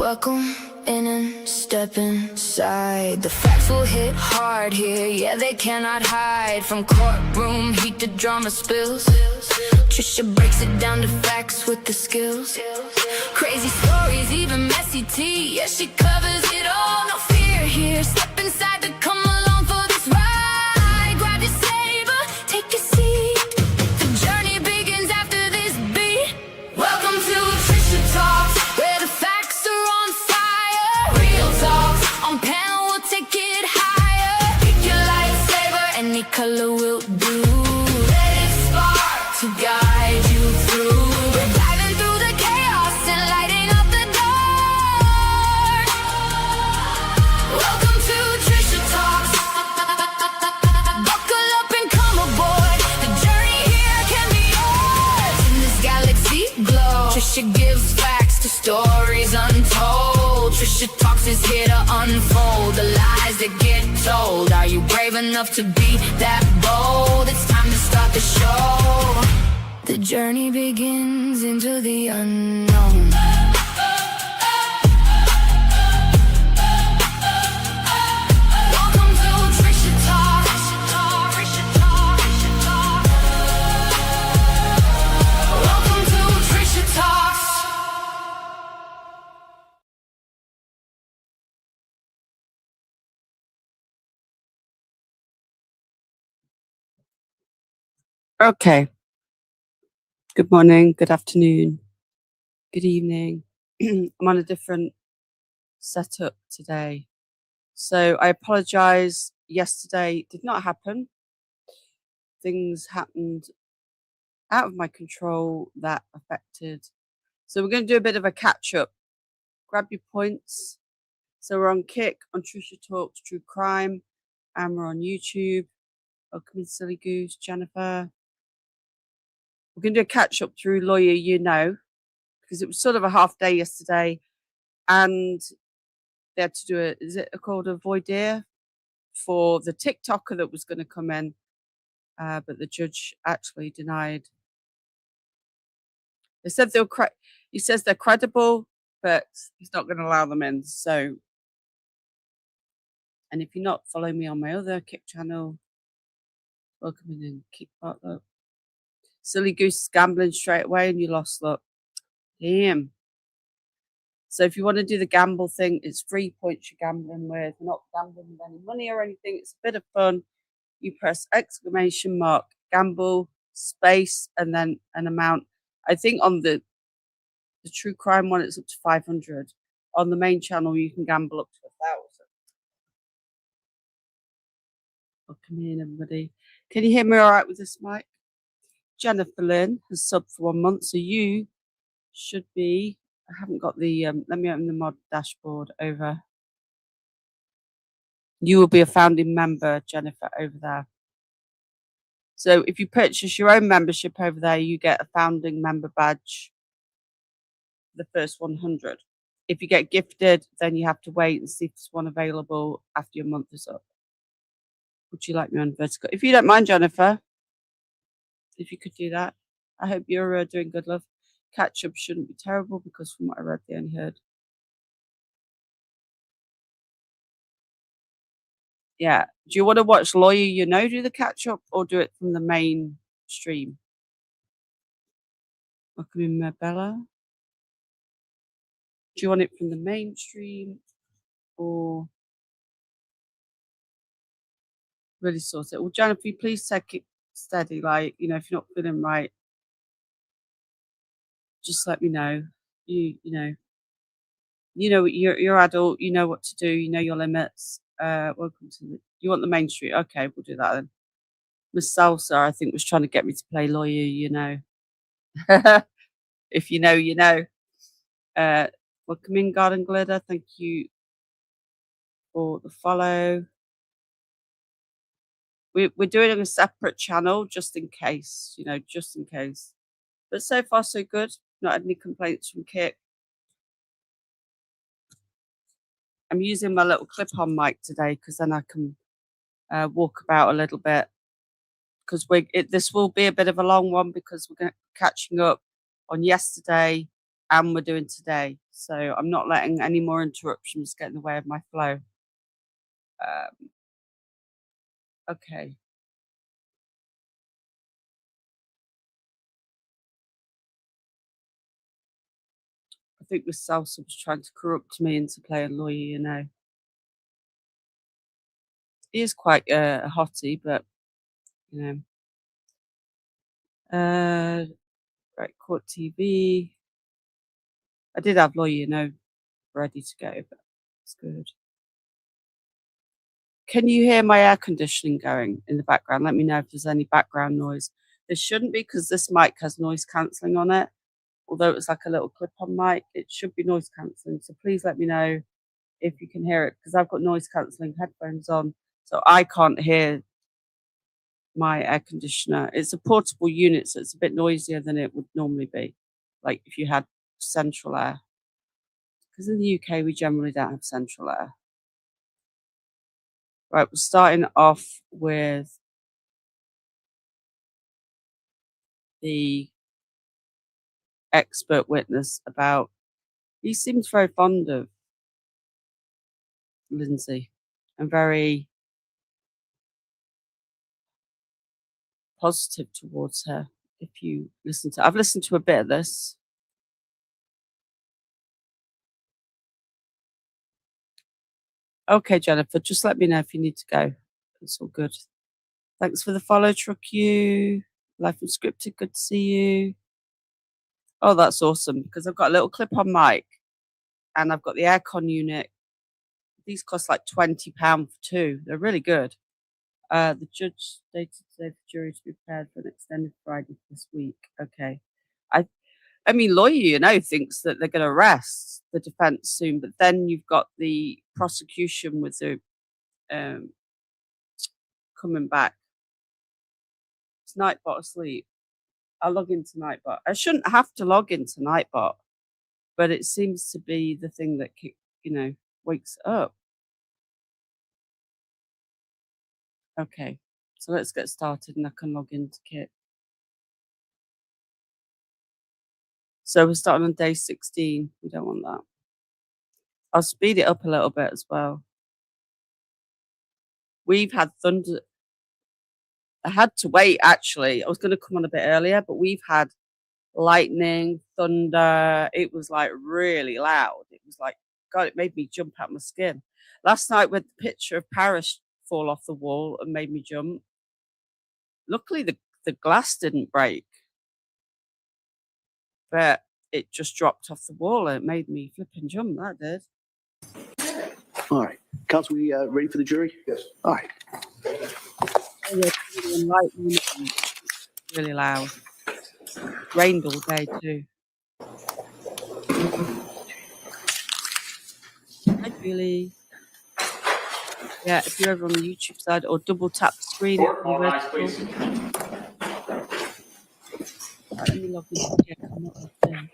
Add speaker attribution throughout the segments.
Speaker 1: Welcome in and step inside. The facts will hit hard here, yeah, they cannot hide. From courtroom heat to drama spills, Trisha breaks it down to facts with the skills. Crazy stories, even messy tea, yeah, she covers it all. No fear here, step inside to come along for this ride. Grab your saber, take a seat. The journey begins after this beat. Welcome to Trisha Talks, where the facts are on fire. Real talks on panel, we'll take it higher. Pick your lightsaber, any color will do. Let it spark to guide you through. We're diving through the chaos and lighting up the dark. Welcome to Trisha Talks. Buckle up and come aboard. The journey here can be yours. In this galaxy glow, Trisha gives facts to stories untold. Trisha Talks is here to unfold the lies that get told. Are you brave enough to be that bold? It's time to start the show. The journey begins into the unknown. Welcome to Trisha Talks. Welcome to Trisha Talks.
Speaker 2: Okay. Good morning, good afternoon, good evening. I'm on a different setup today. So I apologize. Yesterday did not happen. Things happened out of my control that affected. So we're going to do a bit of a catch up. Grab your points. So we're on Kick, on Trisha Talks, True Crime, and we're on YouTube. Welcome in, Silly Goose, Jennifer. We're going to do a catch up through Lawyer You Know, because it was sort of a half day yesterday, and they had to do a, is it called a voir dire for the TikToker that was going to come in, but the judge actually denied. They said they were he says they're credible, but he's not going to allow them in. So, and if you're not following me on my other Kick channel, welcome in and Kick Potluck. Silly Goose is gambling straight away and you lost, look. Damn. So if you want to do the gamble thing, it's 3 points you're gambling with. You're not gambling with any money or anything. It's a bit of fun. You press exclamation mark, gamble, space, and then an amount. I think on the True Crime one, it's up to 500. On the main channel, you can gamble up to 1,000. Welcome in, everybody. Can you hear me all right with this mic? Jennifer Lynn has subbed for 1 month, so you should be. I haven't got the. Let me open the mod dashboard over. You will be a founding member, Jennifer, over there. So if you purchase your own membership over there, you get a founding member badge. The first 100. If you get gifted, then you have to wait and see if there's one available after your month is up. Would you like me on vertical? If you don't mind, Jennifer. If you could do that. I hope you're doing good, love. Catch up shouldn't be terrible because from what I read, they only heard. Yeah. Do you want to watch Lawyer You Know do the catch up or do it from the main stream? Welcome in, Bella. Do you want it from the main stream or really sort it? Well, Jennifer, please take it steady. Like, you know, if you're not feeling right, just let me know. You know, you're adult. You know what to do. You know your limits. Welcome to you want the main street? Okay, we'll do that then. Miss Salsa, I think, was trying to get me to play Lawyer You Know. If you know, you know. Welcome in, Garden Glitter. Thank you for the follow. We're doing a separate channel just in case, just in case. But so far, so good. Not had any complaints from Kit. I'm using my little clip-on mic today because then I can walk about a little bit. Because this will be a bit of a long one because we're catching up on yesterday and we're doing today. So I'm not letting any more interruptions get in the way of my flow. Okay. I think Miss Salsa was trying to corrupt me into playing lawyer, you know. He is quite a hottie, but, you know. Right, Court TV. I did have lawyer, you know, ready to go, but it's good. Can you hear my air conditioning going in the background? Let me know if there's any background noise. There shouldn't be because this mic has noise cancelling on it. Although it's like a little clip-on mic, it should be noise cancelling. So please let me know if you can hear it because I've got noise cancelling headphones on, so I can't hear my air conditioner. It's a portable unit, so it's a bit noisier than it would normally be, like if you had central air. Because in the UK, we generally don't have central air. Right, we're starting off with the expert witness about, he seems very fond of Lindsay and very positive towards her. If you listen to, I've listened to a bit of this. Okay, Jennifer, just let me know if you need to go. It's all good. Thanks for the follow, Truck You. Life Unscripted, good to see you. Oh, that's awesome because I've got a little clip-on mic and I've got the aircon unit. These cost like £20 for two. They're really good. The judge stated today for jury to be prepared for an extended Friday this week. Okay. I mean, lawyer, you know, thinks that they're going to arrest the defense soon, but then you've got the prosecution with the coming back. Is Nightbot asleep? I'll log into Nightbot. I shouldn't have to log into Nightbot, but it seems to be the thing that, you know, wakes up. Okay, so let's get started and I can log into Kit. So we're starting on day 16. We don't want that. I'll speed it up a little bit as well. We've had thunder. I had to wait, actually. I was going to come on a bit earlier, but we've had lightning, thunder. It was like really loud. It was like, God, it made me jump out my skin. Last night, with the picture of Paris fall off the wall and made me jump. Luckily, the glass didn't break, but it just dropped off the wall and it made me flip and jump. That did.
Speaker 3: All right. Counsel, we ready for the jury? Yes. All right.
Speaker 2: Lightning, really loud. Rained all day too. Hi, Julie. Yeah, if you're over on the YouTube side, or double tap the screen.
Speaker 4: All eyes, please.
Speaker 2: Right, let me log in. Yeah, I'm not logged in.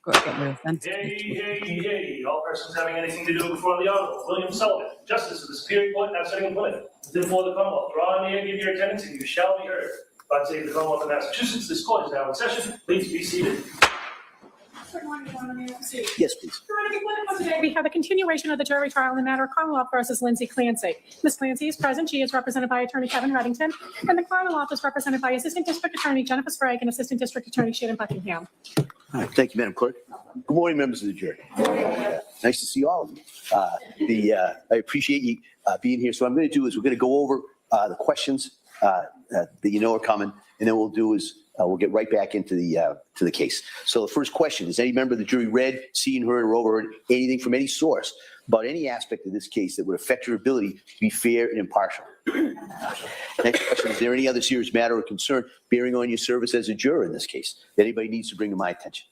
Speaker 2: Got to get my authenticator.
Speaker 4: Hey, all persons having anything to do before the Honorable William Sullivan, Justice of the Superior Court now sitting in Plymouth, within for the Commonwealth, draw on the end of your attendance and you shall be heard. God save the Commonwealth of Massachusetts, this court is now in session. Please be seated.
Speaker 5: Good morning, Your Honor. May I proceed?
Speaker 3: Yes, please.
Speaker 5: Your Honor, before the court today, we have a continuation of the jury trial in the matter of Commonwealth versus Lindsay Clancy. Ms. Clancy is present. She is represented by Attorney Kevin Reddington, and the Commonwealth is represented by Assistant District Attorney Jennifer Sprague and Assistant District Attorney Shannon Buckingham.
Speaker 3: All right. Thank you, Madam Clerk. Good morning, members of the jury. Nice to see all of you. I appreciate you being here. So what I'm going to do is we're going to go over the questions that you know are coming, and then what we'll do is we'll get right back into the case. So the first question: has any member of the jury read, seen, heard, or overheard anything from any source about any aspect of this case that would affect your ability to be fair and impartial? Next question: is there any other serious matter or concern bearing on your service as a juror in this case that anybody needs to bring to my attention?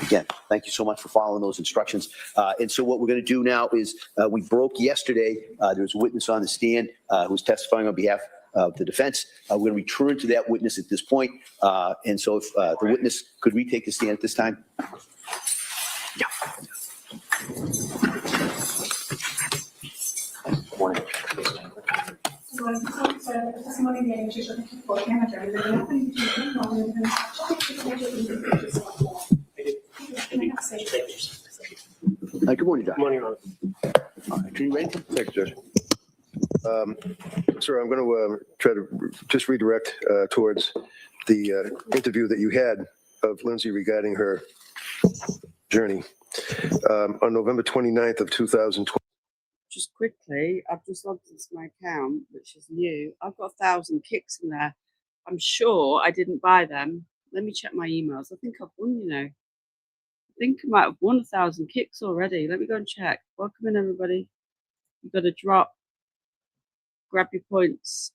Speaker 3: Again, thank you so much for following those instructions. And so what we're going to do now is we broke yesterday. There was a witness on the stand who was testifying on behalf of the defense. We're going to return to that witness at this point. And so if the witness could retake the stand at this time. Morning. Good morning, Doc.
Speaker 4: Morning, Ron.
Speaker 3: Are you ready?
Speaker 6: Thank you, Judge. Sir, I'm going to try to just redirect towards the interview that you had of Lindsay regarding her journey on November 29th of 2020.
Speaker 2: Just quickly, I've just logged into my account, which is new. I've got 1,000 kicks in there. I'm sure I didn't buy them. Let me check my emails. I think I've won, you know. I think I might have won 1,000 kicks already. Let me go and check. Welcome in, everybody. You've got to drop. Grab your points.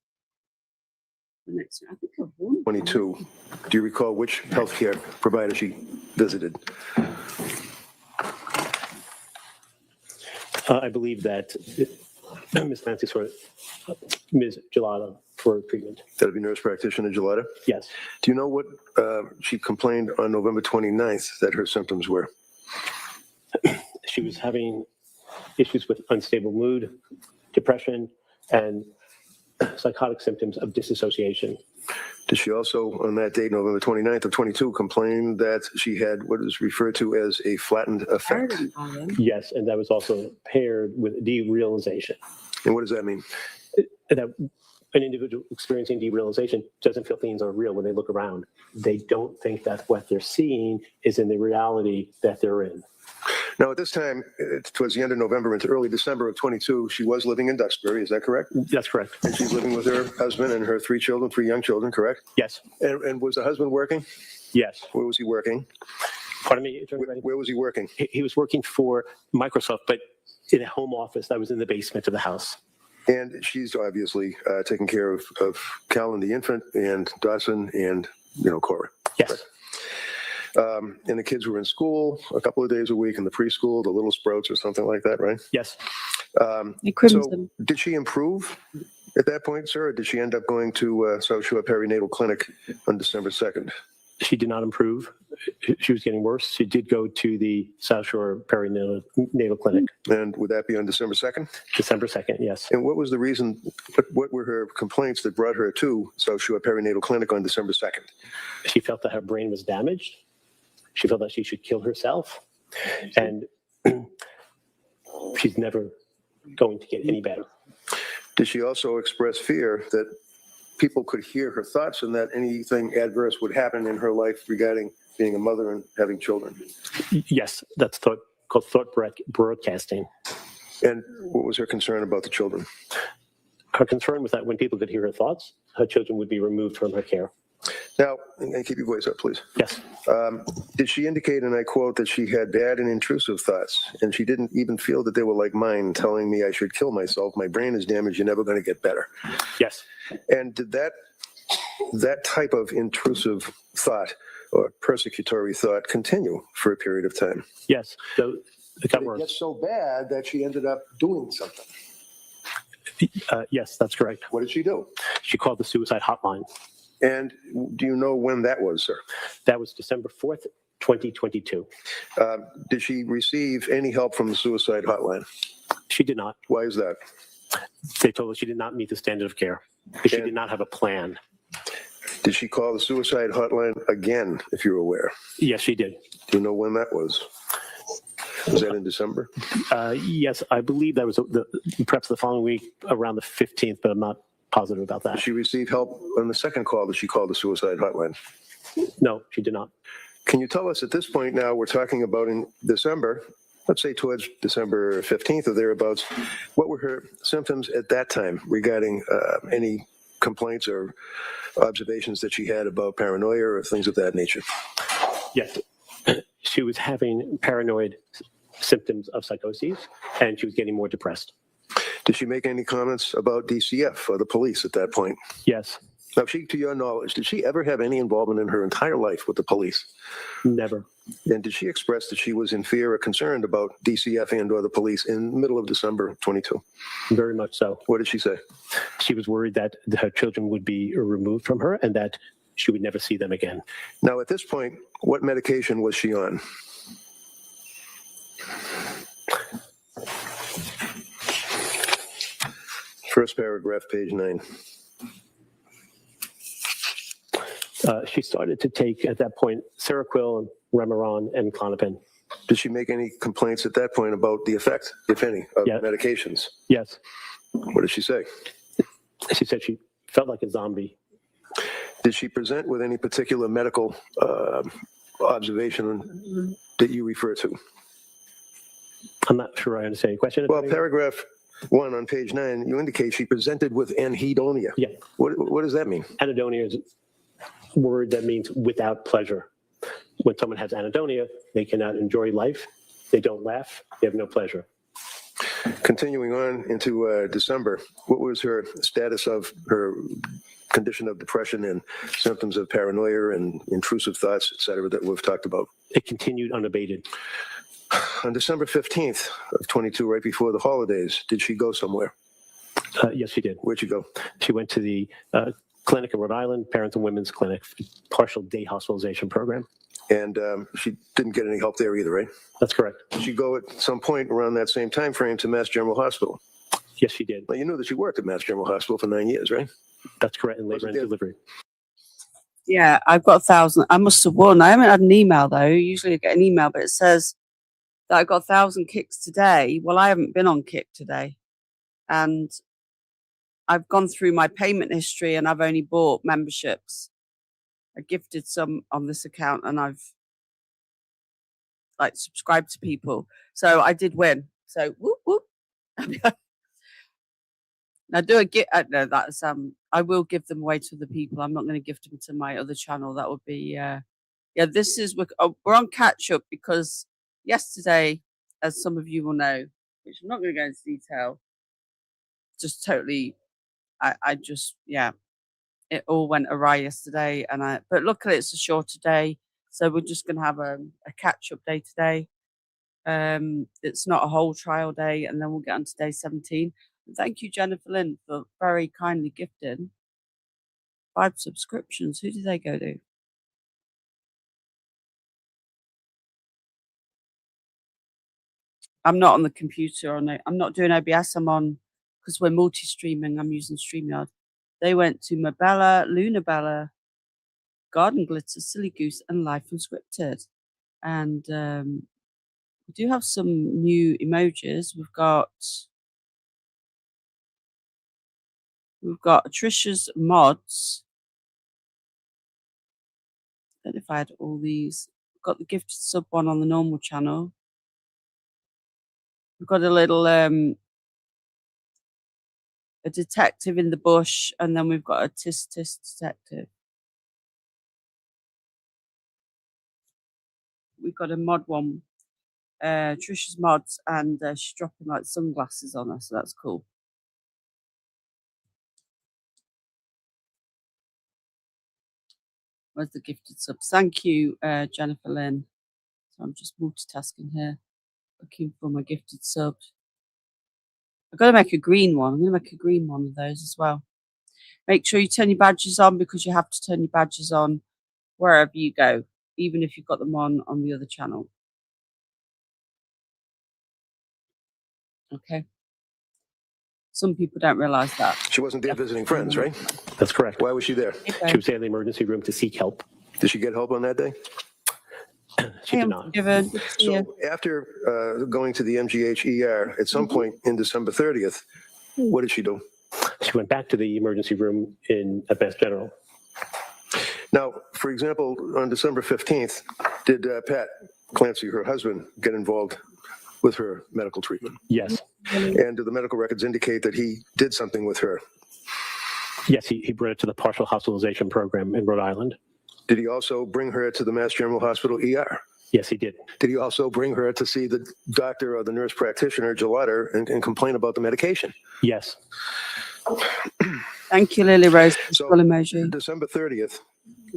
Speaker 2: The next one. I think I've won.
Speaker 6: 22. Do you recall which healthcare provider she visited?
Speaker 7: I believe that Ms. Clancy saw Ms. Gelada for treatment.
Speaker 6: That would be nurse practitioner Gelada.
Speaker 7: Yes.
Speaker 6: Do you know what she complained on November 29th that her symptoms were?
Speaker 7: She was having issues with unstable mood, depression, and psychotic symptoms of disassociation.
Speaker 6: Did she also, on that date, November 29th of 22, complain that she had what is referred to as a flattened
Speaker 2: I
Speaker 6: effect?
Speaker 2: didn't buy them.
Speaker 7: Yes, and that was also paired with derealization.
Speaker 6: And what does that mean?
Speaker 7: That an individual experiencing derealization doesn't feel things are real when they look around. They don't think that what they're seeing is in the reality that they're in.
Speaker 6: Now, at this time, towards the end of November into early December of 22, she was living in Duxbury. Is that correct?
Speaker 7: That's correct.
Speaker 6: And she's living with her husband and her 3 children, 3 young children, correct?
Speaker 7: Yes.
Speaker 6: And was the husband working?
Speaker 7: Yes.
Speaker 6: Where was he working?
Speaker 7: Pardon me, Attorney Redding?
Speaker 6: Where was he working?
Speaker 7: He was working for Microsoft, but in a home office that was in the basement of the house.
Speaker 6: And she's obviously taking care of Callan the infant and Dawson and, Cora.
Speaker 7: Yes.
Speaker 6: And the kids were in school a couple of days a week in the preschool, the Little Sprouts or something like that, right?
Speaker 7: Yes.
Speaker 2: The
Speaker 6: So
Speaker 2: Crimson.
Speaker 6: did she improve at that point, sir, or did she end up going to South Shore Perinatal Clinic on December 2nd?
Speaker 7: She did not improve. She was getting worse. She did go to the South Shore Perinatal Clinic.
Speaker 6: And would that be on December 2nd?
Speaker 7: December 2nd, yes.
Speaker 6: And what was the reason, what were her complaints that brought her to South Shore Perinatal Clinic on December 2nd?
Speaker 7: She felt that her brain was damaged. She felt that she should kill herself. And she's never going to get any better.
Speaker 6: Did she also express fear that people could hear her thoughts and that anything adverse would happen in her life regarding being a mother and having children?
Speaker 7: Yes, that's called thought broadcasting.
Speaker 6: And what was her concern about the children?
Speaker 7: Her concern was that when people could hear her thoughts, her children would be removed from her care.
Speaker 6: Now, and keep your voice up, please.
Speaker 7: Yes.
Speaker 6: Did she indicate, and I quote, that she had bad and intrusive thoughts, and she didn't even feel that they were like mine, telling me I should kill myself, my brain is damaged, you're never going to get better?
Speaker 7: Yes.
Speaker 6: And did that type of intrusive thought or persecutory thought continue for a period of time?
Speaker 7: Yes. So it got
Speaker 6: Did it
Speaker 7: worse.
Speaker 6: get so bad that she ended up doing something?
Speaker 7: Yes, that's correct.
Speaker 6: What did she do?
Speaker 7: She called the suicide hotline.
Speaker 6: And do you know when that was, sir?
Speaker 7: That was December 4th, 2022.
Speaker 6: Did she receive any help from the suicide hotline?
Speaker 7: She did not.
Speaker 6: Why is that?
Speaker 7: They told her she did not meet the standard of care because she
Speaker 6: And-
Speaker 7: did not have a plan.
Speaker 6: Did she call the suicide hotline again, if you're aware?
Speaker 7: Yes, she did.
Speaker 6: Do you know when that was? Was that in December?
Speaker 7: Yes, I believe that was perhaps the following week around the 15th, but I'm not positive about that.
Speaker 6: Did she receive help on the second call that she called the suicide hotline?
Speaker 7: No, she did not.
Speaker 6: Can you tell us at this point now, we're talking about in December, let's say towards December 15th or thereabouts, what were her symptoms at that time regarding any complaints or observations that she had about paranoia or things of that nature?
Speaker 7: Yes, she was having paranoid symptoms of psychosis, and she was getting more depressed.
Speaker 6: Did she make any comments about DCF or the police at that point?
Speaker 7: Yes,
Speaker 6: Now, to your knowledge, did she ever have any involvement in her entire life with the police?
Speaker 7: Never.
Speaker 6: And did she express that she was in fear or concerned about DCF and or the police in the middle of December 22?
Speaker 7: Very much so.
Speaker 6: What did she say?
Speaker 7: She was worried that her children would be removed from her and that she would never see them again.
Speaker 6: Now, at this point, what medication was she on? First paragraph, page 9.
Speaker 7: She started to take, at that point, Seroquel, Remeron, and Klonopin.
Speaker 6: Did she make any complaints at that point about the effect, if any, of
Speaker 7: Yeah.
Speaker 6: medications?
Speaker 7: Yes.
Speaker 6: What did she say?
Speaker 7: She said she felt like a zombie.
Speaker 6: Did she present with any particular medical observation that you refer to?
Speaker 7: I'm not sure I understand your question.
Speaker 6: Well, paragraph 1 on page 9, you indicate she presented with anhedonia.
Speaker 7: Yeah.
Speaker 6: What does that mean?
Speaker 7: Anhedonia is a word that means without pleasure. When someone has anhedonia, they cannot enjoy life. They don't laugh. They have no pleasure.
Speaker 6: Continuing on into December, what was her status of her condition of depression and symptoms of paranoia and intrusive thoughts, et cetera, that we've talked about?
Speaker 7: It continued unabated.
Speaker 6: On December 15th of 22, right before the holidays, did she go somewhere?
Speaker 7: Yes, she did.
Speaker 6: Where'd she go?
Speaker 7: She went to the clinic in Rhode Island, Parents and Women's Clinic, partial day hospitalization program.
Speaker 6: And she didn't get any help there either, right?
Speaker 7: That's correct.
Speaker 6: Did she go at some point around that same time frame to Mass General Hospital?
Speaker 7: Yes, she did.
Speaker 6: Well, you knew that she worked at Mass General Hospital for 9 years, right?
Speaker 7: That's correct, in labor and delivery.
Speaker 2: Yeah, I've got 1,000. I must have won. I haven't had an email though. Usually I get an email, but it says that I got 1,000 kicks today. Well, I haven't been on Kick today. And I've gone through my payment history and I've only bought memberships. I gifted some on this account and I've like subscribed to people. So I did win. So whoop whoop. Now do a gift. No, that's I will give them away to the people. I'm not going to gift them to my other channel. That would be yeah. This is we're on catch up because yesterday, as some of you will know, which I'm not going to go into detail, just totally. I just it all went awry yesterday, but luckily it's a shorter day, so we're just going to have a catch up day today. It's not a whole trial day, and then we'll get on to day 17. Thank you, Jennifer Lynn, for very kindly gifting 5 subscriptions. Who did they go to? I'm not on the computer. I'm not doing OBS. I'm on, because we're multi-streaming. I'm using StreamYard. They went to Mabella, Lunabella, Garden Glitter, Silly Goose, and Life Unscripted. And we do have some new emojis. We've got Trisha's mods. I don't know if I had all these. We've got the gifted sub one on the normal channel. We've got a little a detective in the bush, and then we've got a tisk detective. We've got a mod one, Trisha's mods, and she's dropping like sunglasses on her, so that's cool. Where's the gifted subs? Thank you, Jennifer Lynn. So I'm just multitasking here, looking for my gifted subs. I've got to make a green one. I'm going to make a green one of those as well. Make sure you turn your badges on, because you have to turn your badges on wherever you go, even if you've got them on the other channel. Okay. Some people don't realize that.
Speaker 6: She wasn't there visiting friends, right?
Speaker 7: That's correct.
Speaker 6: Why was she there?
Speaker 7: She was there in the emergency room to seek help.
Speaker 6: Did she get help on that day?
Speaker 7: She did not.
Speaker 2: Given. Good to see you.
Speaker 6: So after going to the MGH ER at some point in December 30th, what did she do?
Speaker 7: She went back to the emergency room at Mass General.
Speaker 6: Now, for example, on December 15th, did Pat Clancy, her husband, get involved with her medical treatment?
Speaker 7: Yes.
Speaker 6: And do the medical records indicate that he did something with her?
Speaker 7: Yes, he brought her to the partial hospitalization program in Rhode Island.
Speaker 6: Did he also bring her to the Mass General Hospital ER?
Speaker 7: Yes, he did.
Speaker 6: Did he also bring her to see the doctor or the nurse practitioner, Gelada, and complain about the medication?
Speaker 7: Yes.
Speaker 2: Thank you, Lily Rose.
Speaker 6: So
Speaker 2: Full emoji.
Speaker 6: December 30th,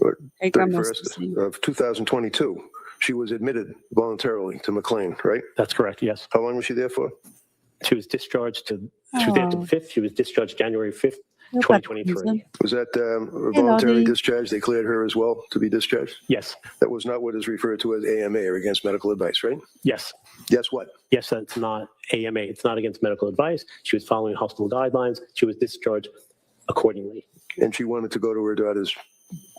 Speaker 6: or
Speaker 2: Hey, Grandma
Speaker 6: 31st
Speaker 2: Susie.
Speaker 6: of 2022, she was admitted voluntarily to McLean, right?
Speaker 7: That's correct, yes.
Speaker 6: How long was she there for?
Speaker 7: She was discharged she was there to the 5th. She was discharged January 5th,
Speaker 2: You're back,
Speaker 7: 2023.
Speaker 2: Susan.
Speaker 6: Was that a voluntary
Speaker 2: Lottie.
Speaker 6: discharge? They cleared her as well to be discharged?
Speaker 7: Yes,
Speaker 6: That was not what is referred to as AMA, or against medical advice, right?
Speaker 7: yes.
Speaker 6: Yes, what?
Speaker 7: Yes, that's not AMA. It's not against medical advice. She was following hospital guidelines. She was discharged accordingly.
Speaker 6: And she wanted to go to her daughter's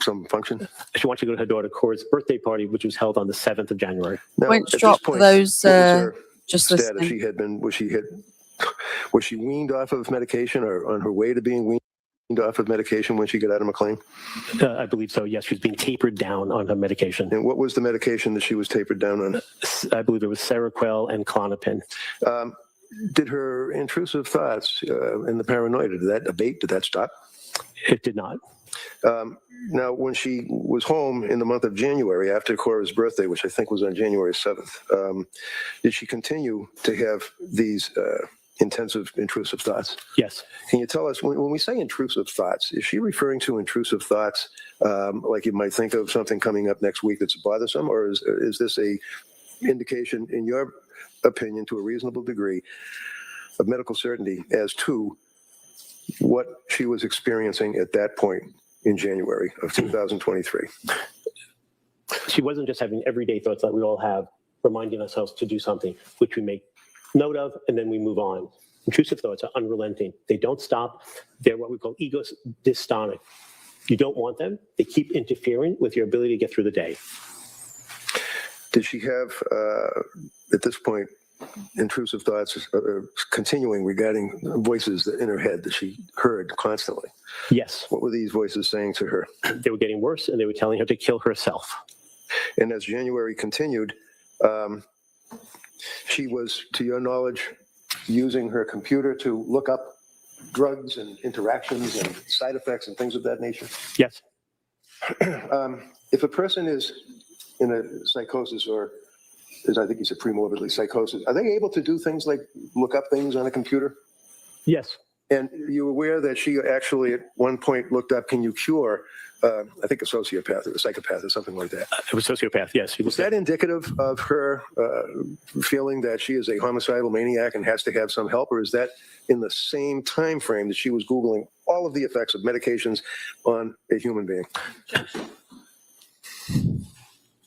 Speaker 6: some function?
Speaker 7: She wanted to go to her daughter Cora's birthday party, which was held on the 7th of January.
Speaker 6: Now,
Speaker 2: Points
Speaker 6: at this
Speaker 2: drop for
Speaker 6: point,
Speaker 2: those,
Speaker 6: what was her
Speaker 2: just
Speaker 6: status?
Speaker 2: listening.
Speaker 6: She had been, was she weaned off of medication, or on her way to being weaned off of medication when she got out of McLean?
Speaker 7: I believe so, yes. She was being tapered down on her medication.
Speaker 6: And what was the medication that she was tapered down on?
Speaker 7: I believe it was Seroquel and Klonopin.
Speaker 6: Did her intrusive thoughts and the paranoia, did that abate? Did that stop?
Speaker 7: It did not.
Speaker 6: Now, when she was home in the month of January after Cora's birthday, which I think was on January 7th, did she continue to have these intensive intrusive thoughts?
Speaker 7: Yes.
Speaker 6: Can you tell us, when we say intrusive thoughts, is she referring to intrusive thoughts like you might think of something coming up next week that's bothersome, or is this a indication, in your opinion, to a reasonable degree of medical certainty as to what she was experiencing at that point in January of 2023?
Speaker 7: She wasn't just having everyday thoughts that we all have, reminding ourselves to do something, which we make note of, and then we move on. Intrusive thoughts are unrelenting. They don't stop. They're what we call ego dystonic. You don't want them. They keep interfering with your ability to get through the day.
Speaker 6: Did she have, at this point, intrusive thoughts continuing regarding voices in her head that she heard constantly?
Speaker 7: Yes.
Speaker 6: What were these voices saying to her?
Speaker 7: They were getting worse, and they were telling her to kill herself.
Speaker 6: And as January continued, she was, to your knowledge, using her computer to look up drugs and interactions and side effects and things of that nature.
Speaker 7: Yes.
Speaker 6: If a person is in a psychosis, or as I think you said, premorbidly psychosis, are they able to do things like look up things on a computer?
Speaker 7: Yes.
Speaker 6: And you're aware that she actually at one point looked up, can you cure, I think a sociopath or a psychopath or something like that.
Speaker 7: It was sociopath, yes.
Speaker 6: Is that indicative of her feeling that she is a homicidal maniac and has to have some help, or is that in the same time frame that she was Googling all of the effects of medications on a human being?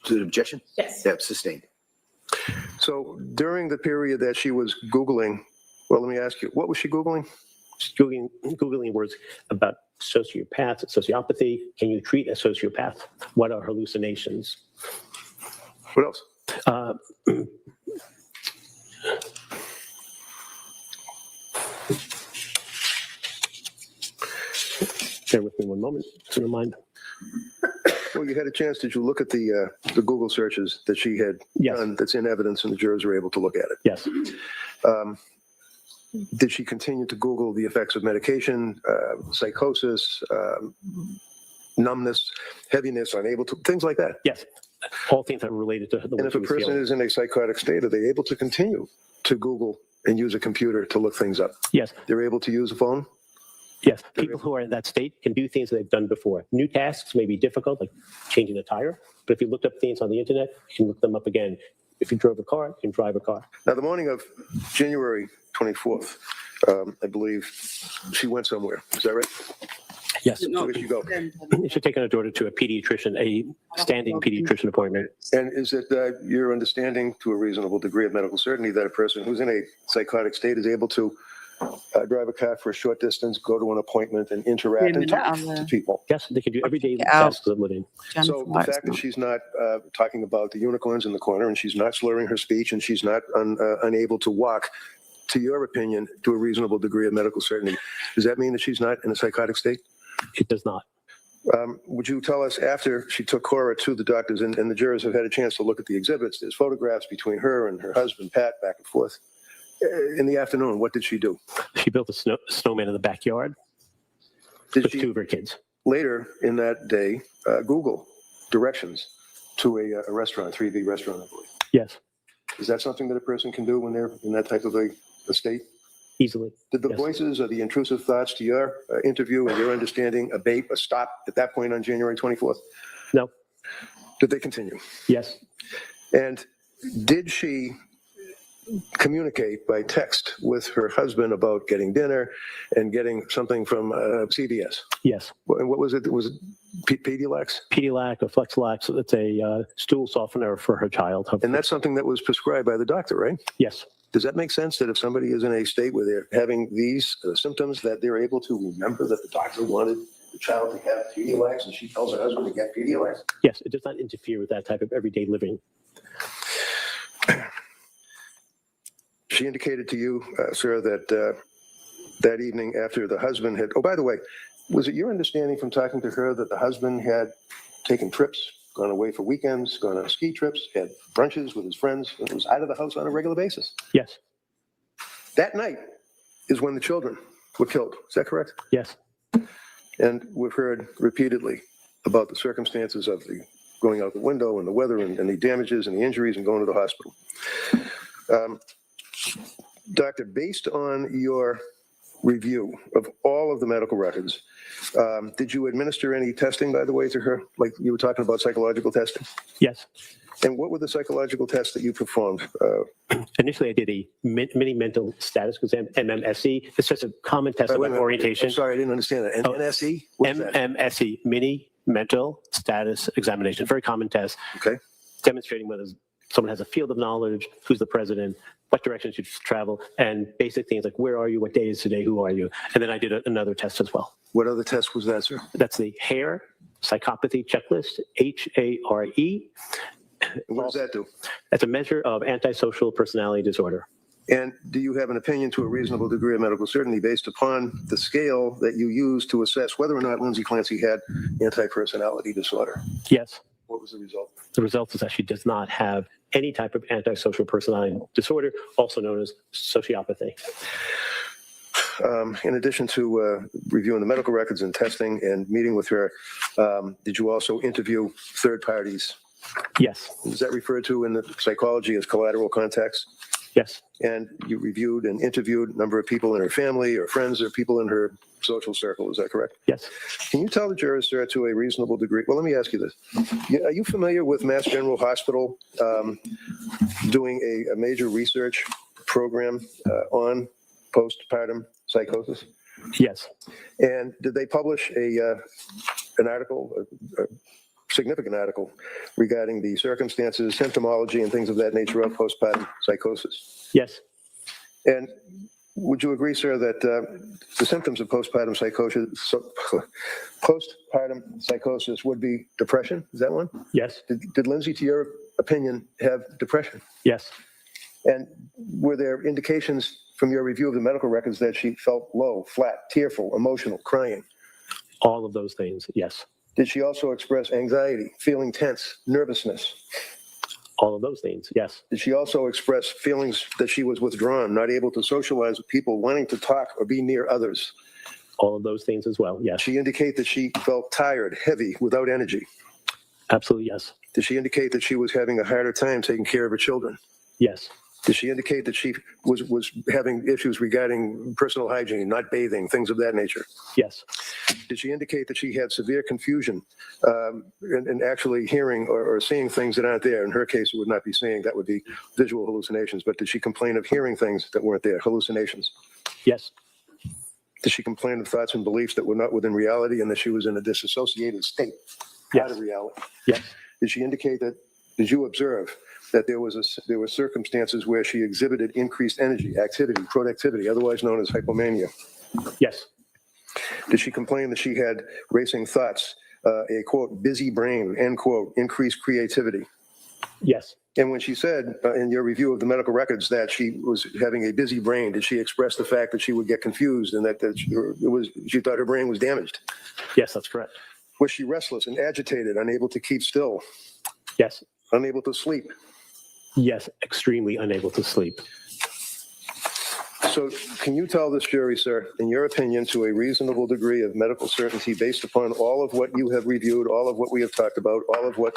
Speaker 3: Is it an objection?
Speaker 5: Yes.
Speaker 3: Yeah, sustained.
Speaker 6: So during the period that she was Googling, well, let me ask you, what was she Googling?
Speaker 7: Googling words about sociopaths, sociopathy. Can you treat a sociopath? What are hallucinations?
Speaker 6: What else?
Speaker 7: Bear with me one moment to remind.
Speaker 6: Well, you had a chance. Did you look at the Google searches that she had
Speaker 7: Yes.
Speaker 6: done that's in evidence and the jurors were able to look at it?
Speaker 7: Yes.
Speaker 6: Did she continue to Google the effects of medication, psychosis, numbness, heaviness, unable to, things like that?
Speaker 7: Yes. All things that are related to the
Speaker 6: And
Speaker 7: way
Speaker 6: if
Speaker 7: she
Speaker 6: a
Speaker 7: was
Speaker 6: person
Speaker 7: feeling.
Speaker 6: is in a psychotic state, are they able to continue to Google and use a computer to look things up?
Speaker 7: Yes.
Speaker 6: They're able to use a phone?
Speaker 7: Yes. People who are in that state can do things that they've done before. New tasks may be difficult, like changing a tire. But if you looked up things on the internet, you can look them up again. If you drove a car, you can drive a car.
Speaker 6: Now, the morning of January 24th, I believe she went somewhere. Is that right?
Speaker 7: Yes.
Speaker 6: Where did she go?
Speaker 7: She's taking her daughter to a pediatrician, a standing pediatrician appointment.
Speaker 6: And is it your understanding, to a reasonable degree of medical certainty, that a person who's in a psychotic state is able to drive a car for a short distance, go to an appointment, and interact and talk to people?
Speaker 7: Yes, they can do everyday
Speaker 2: Check it out.
Speaker 7: tasks of living.
Speaker 6: So the fact that she's not talking about the unicorns in the corner, and she's not slurring her speech, and she's not unable to walk, to your opinion, to a reasonable degree of medical certainty, does that mean that she's not in a psychotic state?
Speaker 7: It does not.
Speaker 6: Would you tell us, after she took Cora to the doctors, and the jurors have had a chance to look at the exhibits, there's photographs between her and her husband, Pat, back and forth. In the afternoon, what did she do?
Speaker 7: She built a snowman in the backyard
Speaker 6: Did
Speaker 7: with
Speaker 6: she
Speaker 7: two of her kids.
Speaker 6: later in that day Google directions to a restaurant, 3V restaurant, I believe?
Speaker 7: Yes.
Speaker 6: Is that something that a person can do when they're in that type of a state?
Speaker 7: Easily.
Speaker 6: Did the
Speaker 7: Yes.
Speaker 6: voices or the intrusive thoughts to your interview and your understanding abate or stop at that point on January 24th?
Speaker 7: No.
Speaker 6: Did they continue?
Speaker 7: Yes.
Speaker 6: And did she communicate by text with her husband about getting dinner and getting something from CVS?
Speaker 7: Yes.
Speaker 6: And what was it? Was it Pedialyte?
Speaker 7: Pedialyte or Flexilax. It's a stool softener for her child.
Speaker 6: And that's something that was prescribed by the doctor, right?
Speaker 7: Yes.
Speaker 6: Does that make sense that if somebody is in a state where they're having these symptoms, that they're able to remember that the doctor wanted the child to have Pedialyte and she tells her husband to get Pedialyte?
Speaker 7: Yes. It does not interfere with that type of everyday living.
Speaker 6: She indicated to you, sir, that that evening after the husband had, oh, by the way, was it your understanding from talking to her that the husband had taken trips, gone away for weekends, gone on ski trips, had brunches with his friends, and was out of the house on a regular basis?
Speaker 7: Yes.
Speaker 6: That night is when the children were killed. Is that correct?
Speaker 7: Yes.
Speaker 6: And we've heard repeatedly about the circumstances of the going out the window and the weather and the damages and the injuries and going to the hospital. Doctor, based on your review of all of the medical records, did you administer any testing, by the way, to her? Like you were talking about psychological testing?
Speaker 7: Yes.
Speaker 6: And what were the psychological tests that you performed?
Speaker 7: Initially, I did a mini mental status exam, MMSE. It's just a common test
Speaker 6: Wait a
Speaker 7: about
Speaker 6: minute.
Speaker 7: orientation.
Speaker 6: I'm sorry, I didn't understand that.
Speaker 7: Oh,
Speaker 6: NSE? What is that?
Speaker 7: MMSE, mini mental status examination. Very common test,
Speaker 6: Okay.
Speaker 7: demonstrating whether someone has a field of knowledge, who's the president, what direction should travel, and basic things like where are you, what day is today, who are you? And then I did another test as well.
Speaker 6: What other test was that, sir?
Speaker 7: That's the HARE psychopathy checklist, HARE.
Speaker 6: And what does that do?
Speaker 7: That's a measure of antisocial personality disorder.
Speaker 6: And do you have an opinion to a reasonable degree of medical certainty based upon the scale that you used to assess whether or not Lindsay Clancy had anti-personality disorder?
Speaker 7: Yes.
Speaker 6: What was the result?
Speaker 7: The result is that she does not have any type of antisocial personality disorder, also known as sociopathy.
Speaker 6: In addition to reviewing the medical records and testing and meeting with her, did you also interview third parties?
Speaker 7: Yes.
Speaker 6: Is that referred to in the psychology as collateral contacts?
Speaker 7: Yes.
Speaker 6: And you reviewed and interviewed a number of people in her family or friends or people in her social circle. Is that correct?
Speaker 7: Yes.
Speaker 6: Can you tell the jurors, sir, to a reasonable degree? Well, let me ask you this. Are you familiar with Mass General Hospital doing a major research program on postpartum psychosis?
Speaker 7: Yes.
Speaker 6: And did they publish an article, a significant article, regarding the circumstances, symptomology, and things of that nature of postpartum psychosis?
Speaker 7: Yes.
Speaker 6: And would you agree, sir, that the symptoms of postpartum psychosis would be depression? Is that one?
Speaker 7: Yes.
Speaker 6: Did Lindsay, to your opinion, have depression?
Speaker 7: Yes.
Speaker 6: And were there indications from your review of the medical records that she felt low, flat, tearful, emotional, crying?
Speaker 7: All of those things. Yes.
Speaker 6: Did she also express anxiety, feeling tense, nervousness?
Speaker 7: All of those things. Yes.
Speaker 6: Did she also express feelings that she was withdrawn, not able to socialize with people, wanting to talk or be near others?
Speaker 7: All of those things as well. Yes.
Speaker 6: Did she indicate that she felt tired, heavy, without energy?
Speaker 7: Absolutely. Yes.
Speaker 6: Did she indicate that she was having a harder time taking care of her children?
Speaker 7: Yes.
Speaker 6: Did she indicate that she was having issues regarding personal hygiene, not bathing, things of that nature?
Speaker 7: Yes.
Speaker 6: Did she indicate that she had severe confusion in actually hearing or seeing things that aren't there? In her case, it would not be seeing, that would be visual hallucinations. But did she complain of hearing things that weren't there, hallucinations?
Speaker 7: Yes.
Speaker 6: Did she complain of thoughts and beliefs that were not within reality and that she was in a disassociated state, out of reality?
Speaker 7: Yes.
Speaker 6: Did she indicate that, did you observe that there were circumstances where she exhibited increased energy, activity, productivity, otherwise known as hypomania?
Speaker 7: Yes.
Speaker 6: Did she complain that she had racing thoughts, a quote, busy brain, end quote, increased creativity?
Speaker 7: Yes.
Speaker 6: And when she said in your review of the medical records that she was having a busy brain, did she express the fact that she would get confused and that she thought her brain was damaged?
Speaker 7: Yes, that's correct.
Speaker 6: Was she restless and agitated, unable to keep still,
Speaker 7: Yes.
Speaker 6: unable to sleep?
Speaker 7: Yes. Extremely unable to sleep.
Speaker 6: So can you tell this jury, sir, in your opinion, to a reasonable degree of medical certainty based upon all of what you have reviewed, all of what we have talked about, all of what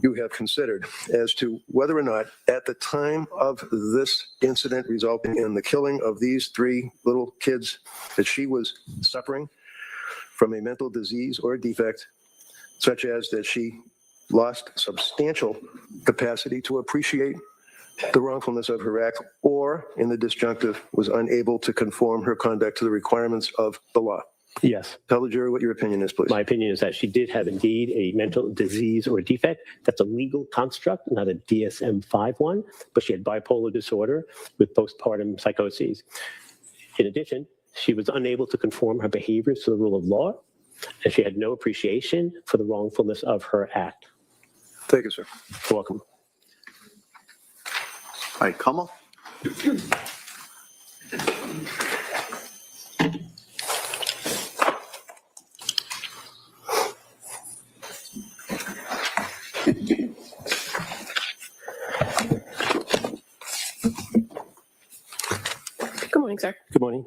Speaker 6: you have considered as to whether or not at the time of this incident resulting in the killing of these 3 little kids that she was suffering from a mental disease or defect, such as that she lost substantial capacity to appreciate the wrongfulness of her act, or in the disjunctive, was unable to conform her conduct to the requirements of the law.
Speaker 7: Yes.
Speaker 6: Tell the jury what your opinion is, please.
Speaker 7: My opinion is that she did have indeed a mental disease or defect. That's a legal construct, not a DSM-5 one, but she had bipolar disorder with postpartum psychoses. In addition, she was unable to conform her behaviors to the rule of law, and she had no appreciation for the wrongfulness of her act.
Speaker 6: Thank you, sir.
Speaker 7: You're welcome.
Speaker 3: All right, Kamal.
Speaker 8: Good morning, sir.
Speaker 7: Good morning.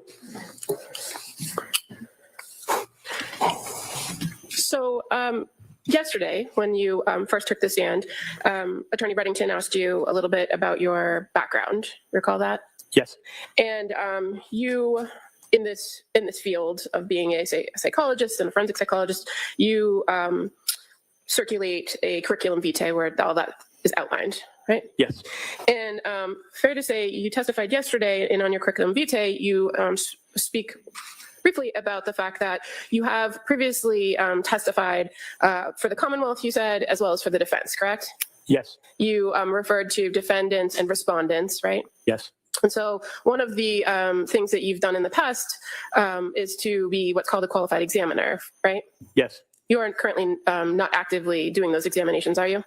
Speaker 8: So yesterday, when you first took the stand, Attorney Reddington asked you a little bit about your background. Recall that?
Speaker 7: Yes.
Speaker 8: And you, in this field of being a psychologist and a forensic psychologist, you circulate a curriculum vitae where all that is outlined, right?
Speaker 7: Yes.
Speaker 8: And fair to say, you testified yesterday, and on your curriculum vitae, you speak briefly about the fact that you have previously testified for the Commonwealth, you said, as well as for the defense, correct?
Speaker 7: Yes.
Speaker 8: You referred to defendants and respondents, right?
Speaker 7: Yes.
Speaker 8: And so one of the things that you've done in the past is to be what's called a qualified examiner, right?
Speaker 7: Yes.
Speaker 8: You aren't currently not actively doing those examinations, are you?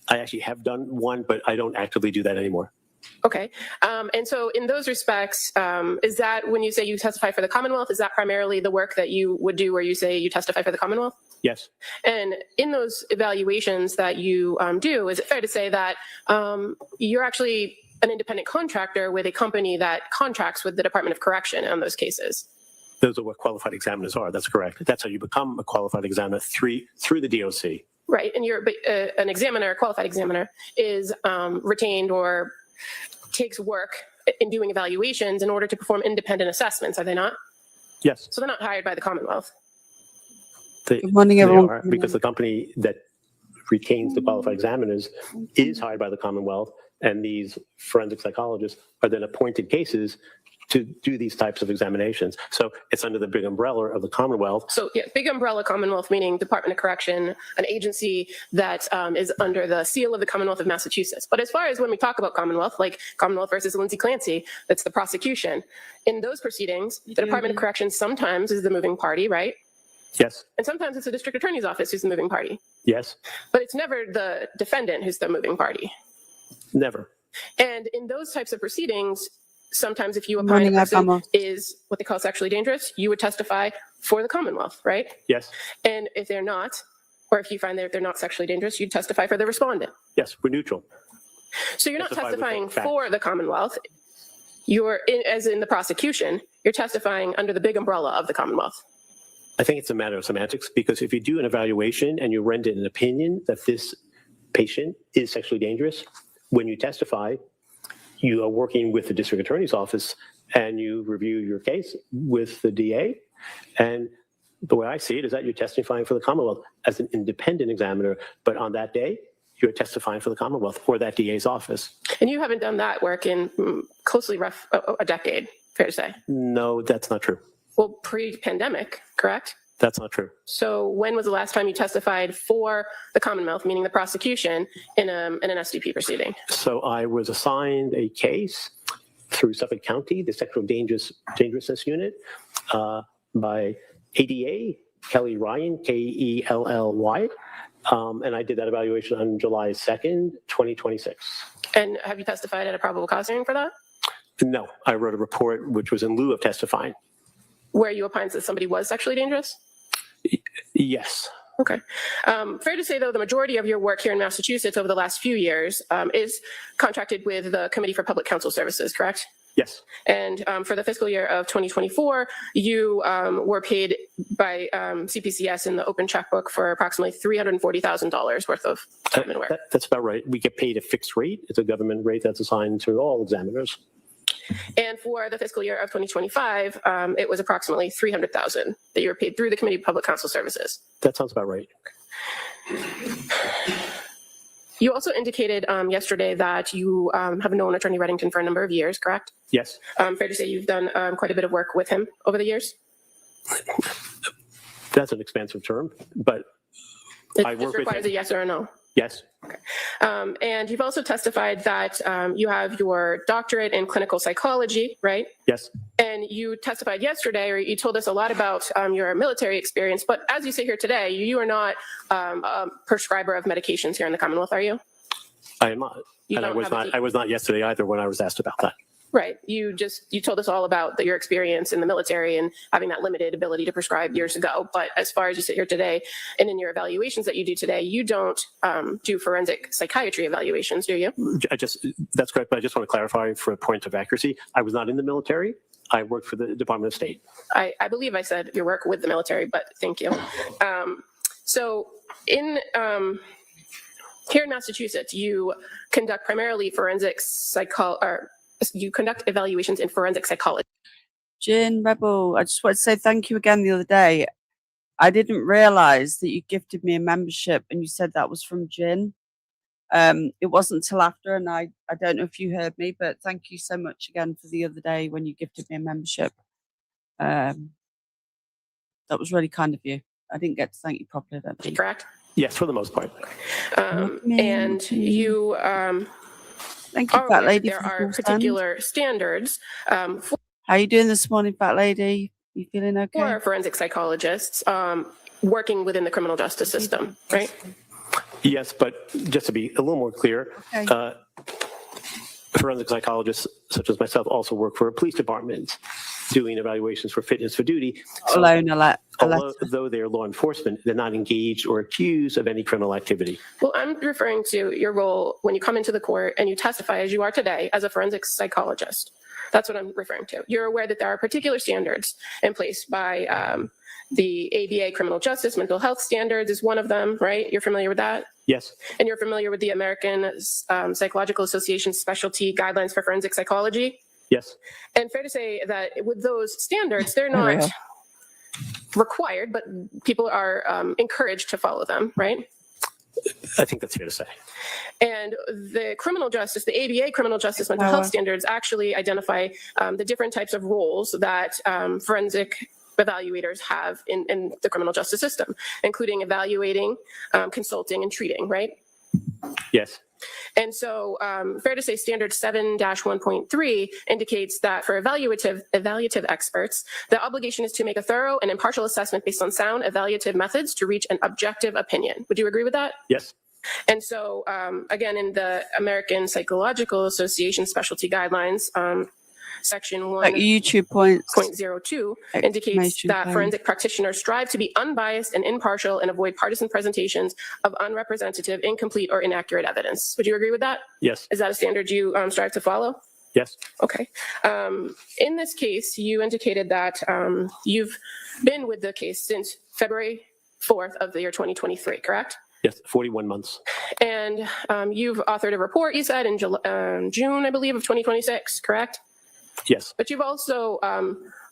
Speaker 7: I actually have done one, but I don't actively do that anymore.
Speaker 8: Okay. And so in those respects, is that when you say you testify for the Commonwealth, is that primarily the work that you would do where you say you testify for the Commonwealth?
Speaker 7: Yes.
Speaker 8: And in those evaluations that you do, is it fair to say that you're actually an independent contractor with a company that contracts with the Department of Correction on those cases?
Speaker 7: Those are what qualified examiners are. That's correct. That's how you become a qualified examiner through the DOC.
Speaker 8: Right. And you're an examiner, a qualified examiner, is retained or takes work in doing evaluations in order to perform independent assessments, are they not?
Speaker 7: Yes.
Speaker 8: So they're not hired by the Commonwealth.
Speaker 2: Good morning,
Speaker 7: They
Speaker 2: everyone.
Speaker 7: are, because the company that retains the qualified examiners is hired by the Commonwealth, and these forensic psychologists are then appointed cases to do these types of examinations. So it's under the big umbrella of the Commonwealth.
Speaker 8: So yeah, big umbrella Commonwealth, meaning Department of Correction, an agency that is under the seal of the Commonwealth of Massachusetts. But as far as when we talk about Commonwealth, like Commonwealth versus Lindsay Clancy, that's the prosecution. In those proceedings, the Department of Correction sometimes is the moving party, right?
Speaker 7: Yes.
Speaker 8: And sometimes it's the district attorney's office who's the moving party.
Speaker 7: Yes.
Speaker 8: But it's never the defendant who's the moving party.
Speaker 7: Never.
Speaker 8: And in those types of proceedings, sometimes if you opine
Speaker 2: Morning,
Speaker 8: a person
Speaker 2: Abama.
Speaker 8: is what they call sexually dangerous, you would testify for the Commonwealth, right?
Speaker 7: Yes.
Speaker 8: And if they're not, or if you find that they're not sexually dangerous, you'd testify for the respondent.
Speaker 7: Yes. We're neutral.
Speaker 8: So you're not
Speaker 7: Testify with
Speaker 8: testifying
Speaker 7: facts.
Speaker 8: for the Commonwealth. As in the prosecution, you're testifying under the big umbrella of the Commonwealth.
Speaker 7: I think it's a matter of semantics, because if you do an evaluation and you render an opinion that this patient is sexually dangerous, when you testify, you are working with the district attorney's office and you review your case with the DA. And the way I see it is that you're testifying for the Commonwealth as an independent examiner, but on that day, you're testifying for the Commonwealth or that DA's office.
Speaker 8: And you haven't done that work in closely a decade, fair to say.
Speaker 7: No, that's not true.
Speaker 8: Well, pre-pandemic, correct?
Speaker 7: That's not true.
Speaker 8: So when was the last time you testified for the Commonwealth, meaning the prosecution, in an SDP proceeding?
Speaker 7: So I was assigned a case through Suffolk County, the Sexual Dangerousness Unit, by ADA, Kelly Ryan, Kelly. And I did that evaluation on July 2nd, 2026.
Speaker 8: And have you testified at a probable cause hearing for that?
Speaker 7: No, I wrote a report which was in lieu of testifying.
Speaker 8: Where you opined that somebody was sexually dangerous?
Speaker 7: Yes.
Speaker 8: Okay. Fair to say, though, the majority of your work here in Massachusetts over the last few years is contracted with the Committee for Public Counsel Services, correct?
Speaker 7: Yes.
Speaker 8: And for the fiscal year of 2024, you were paid by CPCS in the open checkbook for approximately $340,000 worth of time and work.
Speaker 7: That's about right. We get paid a fixed rate. It's a government rate that's assigned to all examiners.
Speaker 8: And for the fiscal year of 2025, it was approximately $300,000 that you were paid through the Committee of Public Counsel Services.
Speaker 7: That sounds about right.
Speaker 8: You also indicated yesterday that you have known Attorney Reddington for a number of years, correct?
Speaker 7: Yes.
Speaker 8: Fair to say you've done quite a bit of work with him over the years?
Speaker 7: That's an expansive term, but
Speaker 8: It
Speaker 7: I
Speaker 8: just
Speaker 7: work with
Speaker 8: requires
Speaker 7: him.
Speaker 8: a yes or a no.
Speaker 7: Yes.
Speaker 8: And you've also testified that you have your doctorate in clinical psychology, right?
Speaker 7: Yes.
Speaker 8: And you testified yesterday, or you told us a lot about your military experience, but as you sit here today, you are not a prescriber of medications here in the Commonwealth, are you?
Speaker 7: I am not.
Speaker 8: You
Speaker 7: And I
Speaker 8: don't
Speaker 7: was
Speaker 8: have a
Speaker 7: not. I was not yesterday either when I was asked about that.
Speaker 8: Right. You told us all about your experience in the military and having that limited ability to prescribe years ago. But as far as you sit here today and in your evaluations that you do today, you don't do forensic psychiatry evaluations, do you?
Speaker 7: That's correct. But I just want to clarify for a point of accuracy. I was not in the military. I worked for the Department of State.
Speaker 8: I believe I said your work with the military, but thank you. So here in Massachusetts, you conduct primarily forensic you conduct evaluations in forensic psychology.
Speaker 2: Jin Rebel, I just want to say thank you again the other day. I didn't realize that you gifted me a membership and you said that was from Jin. It wasn't till after, and I don't know if you heard me, but thank you so much again for the other day when you gifted me a membership. That was really kind of you. I didn't get to thank you properly, I don't think.
Speaker 8: Correct?
Speaker 7: Yes, for the most part.
Speaker 8: And you
Speaker 2: Thank you,
Speaker 8: are
Speaker 2: fat
Speaker 8: aware
Speaker 2: lady.
Speaker 8: there
Speaker 2: for the
Speaker 8: are
Speaker 2: full stand.
Speaker 8: particular standards
Speaker 2: How are you doing this morning, fat lady? You feeling okay?
Speaker 8: for forensic psychologists working within the criminal justice system, right?
Speaker 7: Yes, but just to be a little more clear,
Speaker 2: Okay.
Speaker 7: Forensic psychologists such as myself also work for police departments doing evaluations for fitness for duty. So although they're law enforcement, they're not engaged or accused of any criminal activity.
Speaker 8: Well, I'm referring to your role when you come into the court and you testify as you are today as a forensic psychologist. That's what I'm referring to. You're aware that there are particular standards in place by the ABA criminal justice, mental health standards is one of them, right? You're familiar with that?
Speaker 7: Yes.
Speaker 8: And you're familiar with the American Psychological Association specialty guidelines for forensic psychology?
Speaker 7: Yes.
Speaker 8: And fair to say that with those standards, they're not required, but people are encouraged to follow them, right?
Speaker 7: I think that's fair to say.
Speaker 8: And the criminal justice, the ABA criminal justice mental health standards actually identify the different types of roles that forensic evaluators have in the criminal justice system, including evaluating, consulting, and treating, right?
Speaker 7: Yes.
Speaker 8: And so fair to say standard 7-1.3 indicates that for evaluative experts, the obligation is to make a thorough and impartial assessment based on sound evaluative methods to reach an objective opinion. Would you agree with that?
Speaker 7: Yes.
Speaker 8: And so again, in the American Psychological Association specialty guidelines, section 1.02 indicates that forensic practitioners strive to be unbiased and impartial and avoid partisan presentations of unrepresentative, incomplete, or inaccurate evidence. Would you agree with that?
Speaker 7: Yes.
Speaker 8: Is that a standard you strive to follow?
Speaker 7: Yes.
Speaker 8: Okay. In this case, you indicated that you've been with the case since February 4th of the year 2023, correct?
Speaker 7: Yes, 41 months.
Speaker 8: And you've authored a report, you said, in June, I believe, of 2026, correct?
Speaker 7: Yes.
Speaker 8: But you've also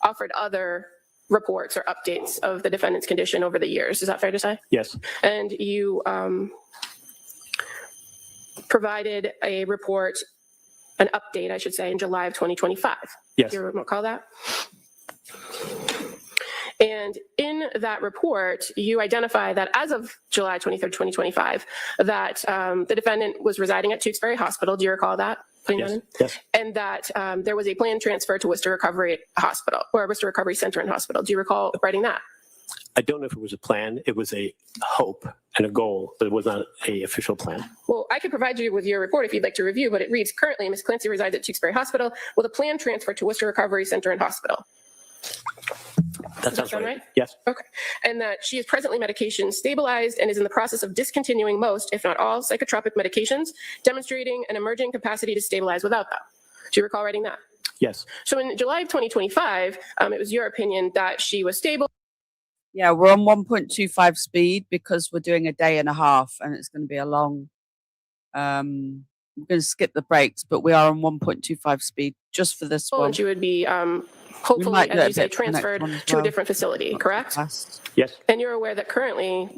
Speaker 8: offered other reports or updates of the defendant's condition over the years. Is that fair to say?
Speaker 7: Yes.
Speaker 8: And you provided a report, an update, I should say, in July of 2025.
Speaker 7: Yes.
Speaker 8: Do you recall that? And in that report, you identify that as of July 23rd, 2025, that the defendant was residing at Tewksbury Hospital. Do you recall that?
Speaker 7: Yes. Yes.
Speaker 8: And that there was a planned transfer to Worcester Recovery Hospital or Worcester Recovery Center and Hospital. Do you recall writing that?
Speaker 7: I don't know if it was a plan. It was a hope and a goal, but it was not an official plan.
Speaker 8: Well, I can provide you with your report if you'd like to review, but it reads, currently, Ms. Clancy resides at Tewksbury Hospital with a planned transfer to Worcester Recovery Center and Hospital.
Speaker 7: That sounds
Speaker 8: sound
Speaker 7: right.
Speaker 8: right?
Speaker 7: Yes.
Speaker 8: Okay. And that she is presently medication stabilized and is in the process of discontinuing most, if not all, psychotropic medications, demonstrating an emerging capacity to stabilize without them. Do you recall writing that?
Speaker 7: Yes.
Speaker 8: So in July of 2025, it was your opinion that she was stable.
Speaker 2: Yeah, we're on 1.25 speed because we're doing a day and a half and it's going to be a long, I'm going to skip the breaks, but we are on 1.25 speed just for this one.
Speaker 8: And she would be
Speaker 2: We
Speaker 8: hopefully,
Speaker 2: might do
Speaker 8: as
Speaker 2: it
Speaker 8: you
Speaker 2: a
Speaker 8: say,
Speaker 2: bit for the next
Speaker 8: transferred
Speaker 2: one as
Speaker 8: to a
Speaker 2: well.
Speaker 8: different facility,
Speaker 2: Not too
Speaker 8: correct?
Speaker 2: fast.
Speaker 7: Yes.
Speaker 8: And you're aware that currently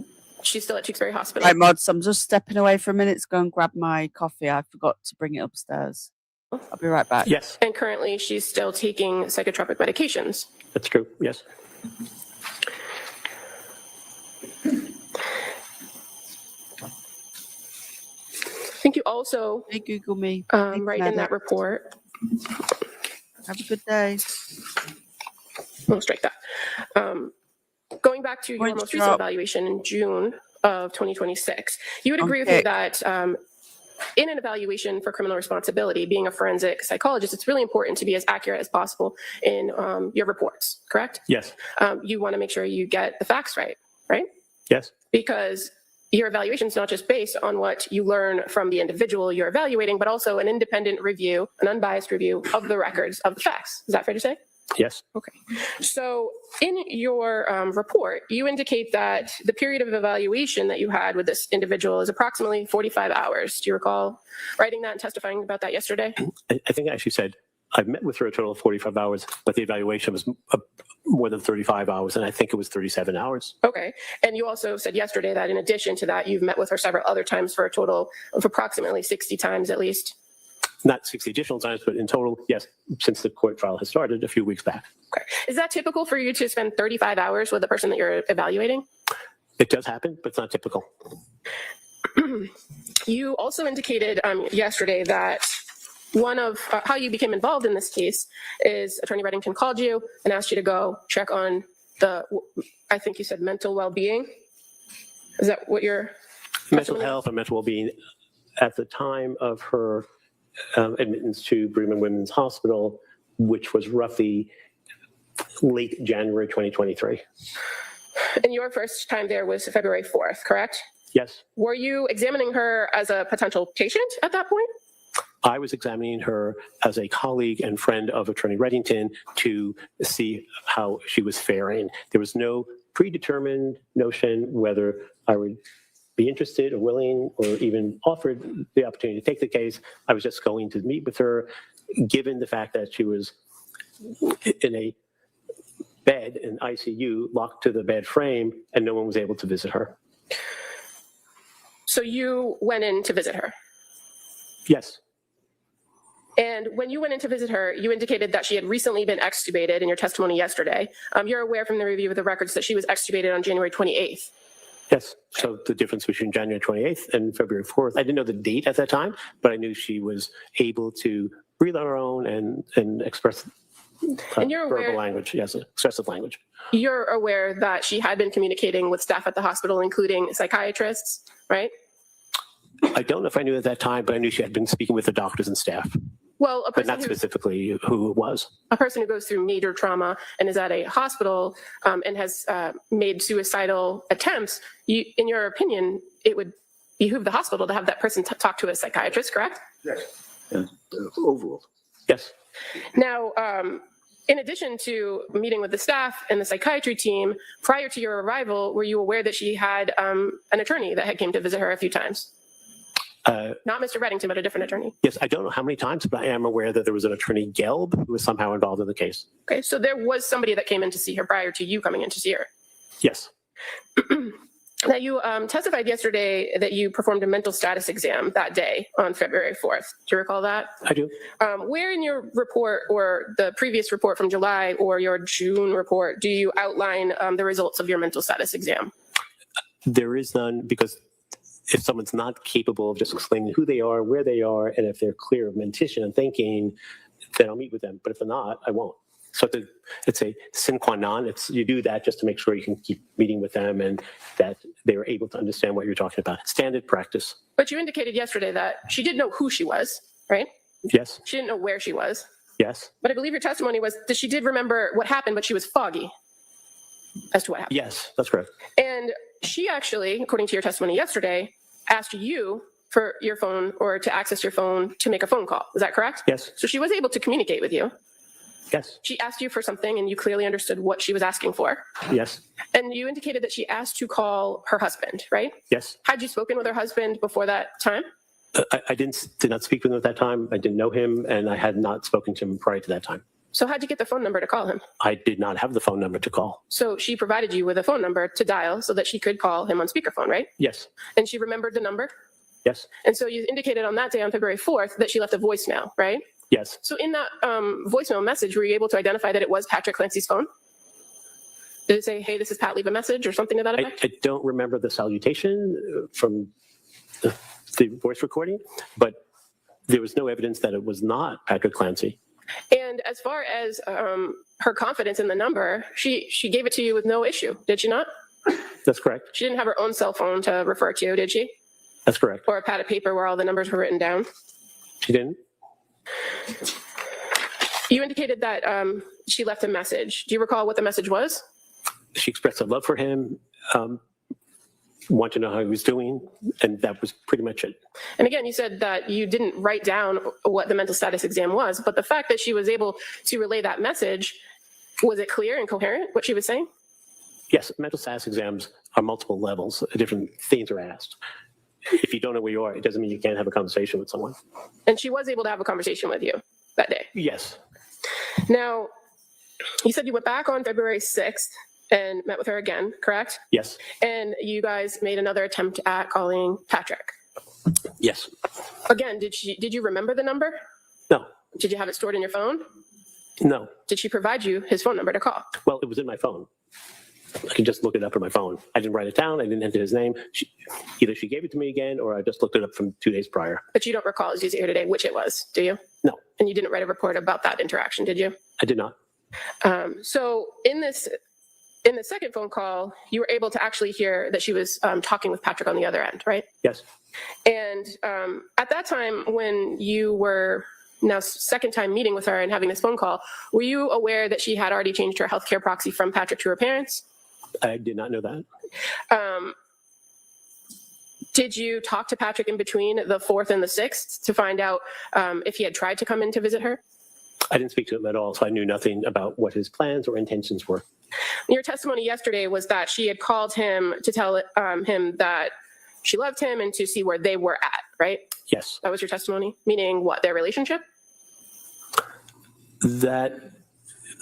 Speaker 8: she's still at Tewksbury Hospital.
Speaker 2: Right, Mods, I'm just stepping away for a minute to go and grab my coffee. I forgot to bring it upstairs. I'll be right back.
Speaker 7: Yes.
Speaker 8: And currently she's still taking psychotropic medications.
Speaker 7: That's true. Yes.
Speaker 8: I think you also
Speaker 2: Hey, Google me.
Speaker 8: write in that report.
Speaker 2: Have a good day.
Speaker 8: We'll strike that. Going back to your
Speaker 2: Points
Speaker 8: most recent
Speaker 2: drop.
Speaker 8: evaluation in June of 2026, you would agree with me
Speaker 2: Okay.
Speaker 8: that in an evaluation for criminal responsibility, being a forensic psychologist, it's really important to be as accurate as possible in your reports, correct?
Speaker 7: Yes.
Speaker 8: You want to make sure you get the facts right, right?
Speaker 7: Yes.
Speaker 8: Because your evaluation is not just based on what you learn from the individual you're evaluating, but also an independent review, an unbiased review of the records of the facts. Is that fair to say?
Speaker 7: Yes.
Speaker 8: Okay. So in your report, you indicate that the period of evaluation that you had with this individual is approximately 45 hours. Do you recall writing that and testifying about that yesterday?
Speaker 7: I think I actually said I met with her a total of 45 hours, but the evaluation was more than 35 hours, and I think it was 37 hours.
Speaker 8: Okay. And you also said yesterday that in addition to that, you've met with her several other times for a total of approximately 60 times at least.
Speaker 7: Not 60 additional times, but in total, yes, since the court trial has started a few weeks back.
Speaker 8: Okay. Is that typical for you to spend 35 hours with the person that you're evaluating?
Speaker 7: It does happen, but it's not typical.
Speaker 8: You also indicated yesterday that one of how you became involved in this case is Attorney Reddington called you and asked you to go check on the, I think you said mental well-being. Is that what your
Speaker 7: Mental health and mental well-being at the time of her admittance to Brigham and Women's Hospital, which was roughly late January 2023.
Speaker 8: And your first time there was February 4th, correct?
Speaker 7: Yes.
Speaker 8: Were you examining her as a potential patient at that point?
Speaker 7: I was examining her as a colleague and friend of Attorney Reddington to see how she was faring. There was no predetermined notion whether I would be interested or willing or even offered the opportunity to take the case. I was just going to meet with her, given the fact that she was in a bed in ICU, locked to the bed frame, and no one was able to visit her.
Speaker 8: So you went in to visit her.
Speaker 7: Yes.
Speaker 8: And when you went in to visit her, you indicated that she had recently been extubated in your testimony yesterday. You're aware from the review of the records that she was extubated on January 28th.
Speaker 7: Yes. So the difference between January 28th and February 4th, I didn't know the date at that time, but I knew she was able to breathe on her own and express
Speaker 8: And you're aware-
Speaker 7: verbal language. Yes, expressive language.
Speaker 8: You're aware that she had been communicating with staff at the hospital, including psychiatrists, right?
Speaker 7: I don't know if I knew at that time, but I knew she had been speaking with the doctors and staff,
Speaker 8: Well,
Speaker 7: but not specifically who it was.
Speaker 8: a person who goes through major trauma and is at a hospital and has made suicidal attempts, in your opinion, it would behoove the hospital to have that person talk to a psychiatrist, correct?
Speaker 7: Yes. Overall. Yes.
Speaker 8: Now, in addition to meeting with the staff and the psychiatry team, prior to your arrival, were you aware that she had an attorney that had came to visit her a few times? Not Mr. Reddington, but a different attorney.
Speaker 7: Yes, I don't know how many times, but I am aware that there was an attorney, Gelb, who was somehow involved in the case.
Speaker 8: Okay, so there was somebody that came in to see her prior to you coming in to see her.
Speaker 7: Yes.
Speaker 8: Now, you testified yesterday that you performed a mental status exam that day on February 4th. Do you recall that?
Speaker 7: I do.
Speaker 8: Where in your report or the previous report from July or your June report do you outline the results of your mental status exam?
Speaker 7: There is none, because if someone's not capable of just explaining who they are, where they are, and if they're clear of mentation and thinking, then I'll meet with them. But if they're not, I won't. So it's a sine qua non. You do that just to make sure you can keep meeting with them and that they're able to understand what you're talking about. Standard practice.
Speaker 8: But you indicated yesterday that she did know who she was, right?
Speaker 7: Yes.
Speaker 8: She didn't know where she was.
Speaker 7: Yes.
Speaker 8: But I believe your testimony was that she did remember what happened, but she was foggy as to what happened.
Speaker 7: Yes, that's correct.
Speaker 8: And she actually, according to your testimony yesterday, asked you for your phone or to access your phone to make a phone call. Is that correct?
Speaker 7: Yes.
Speaker 8: So she was able to communicate with you.
Speaker 7: Yes.
Speaker 8: She asked you for something and you clearly understood what she was asking for.
Speaker 7: Yes.
Speaker 8: And you indicated that she asked to call her husband, right?
Speaker 7: Yes.
Speaker 8: Had you spoken with her husband before that time?
Speaker 7: I did not speak with him at that time. I didn't know him, and I had not spoken to him prior to that time.
Speaker 8: So how'd you get the phone number to call him?
Speaker 7: I did not have the phone number to call.
Speaker 8: So she provided you with a phone number to dial so that she could call him on speakerphone, right?
Speaker 7: Yes.
Speaker 8: And she remembered the number?
Speaker 7: Yes.
Speaker 8: And so you indicated on that day, on February 4th, that she left a voicemail, right?
Speaker 7: Yes.
Speaker 8: So in that voicemail message, were you able to identify that it was Patrick Clancy's phone? Did it say, hey, this is Pat, leave a message or something to that effect?
Speaker 7: I don't remember the salutation from the voice recording, but there was no evidence that it was not Patrick Clancy.
Speaker 8: And as far as her confidence in the number, she gave it to you with no issue, did she not?
Speaker 7: That's correct.
Speaker 8: She didn't have her own cell phone to refer to, did she?
Speaker 7: That's correct.
Speaker 8: Or a pad of paper where all the numbers were written down?
Speaker 7: She didn't?
Speaker 8: You indicated that she left a message. Do you recall what the message was?
Speaker 7: She expressed a love for him, wanted to know how he was doing, and that was pretty much it.
Speaker 8: And again, you said that you didn't write down what the mental status exam was, but the fact that she was able to relay that message, was it clear and coherent what she was saying?
Speaker 7: Yes, mental status exams are multiple levels. Different things are asked. If you don't know where you are, it doesn't mean you can't have a conversation with someone.
Speaker 8: And she was able to have a conversation with you that day.
Speaker 7: Yes.
Speaker 8: Now, you said you went back on February 6th and met with her again, correct?
Speaker 7: Yes.
Speaker 8: And you guys made another attempt at calling Patrick.
Speaker 7: Yes.
Speaker 8: Again, did you remember the number?
Speaker 7: No.
Speaker 8: Did you have it stored in your phone?
Speaker 7: No.
Speaker 8: Did she provide you his phone number to call?
Speaker 7: Well, it was in my phone. I can just look it up on my phone. I didn't write it down. I didn't enter his name. Either she gave it to me again, or I just looked it up from 2 days prior.
Speaker 8: But you don't recall, as you say here today, which it was, do you?
Speaker 7: No.
Speaker 8: And you didn't write a report about that interaction, did you?
Speaker 7: I did not.
Speaker 8: So in the second phone call, you were able to actually hear that she was talking with Patrick on the other end, right?
Speaker 7: Yes.
Speaker 8: And at that time, when you were now second time meeting with her and having this phone call, were you aware that she had already changed her healthcare proxy from Patrick to her parents?
Speaker 7: I did not know that.
Speaker 8: Did you talk to Patrick in between the 4th and the 6th to find out if he had tried to come in to visit her?
Speaker 7: I didn't speak to him at all, so I knew nothing about what his plans or intentions were.
Speaker 8: Your testimony yesterday was that she had called him to tell him that she loved him and to see where they were at, right?
Speaker 7: Yes.
Speaker 8: That was your testimony? Meaning what, their relationship?
Speaker 7: That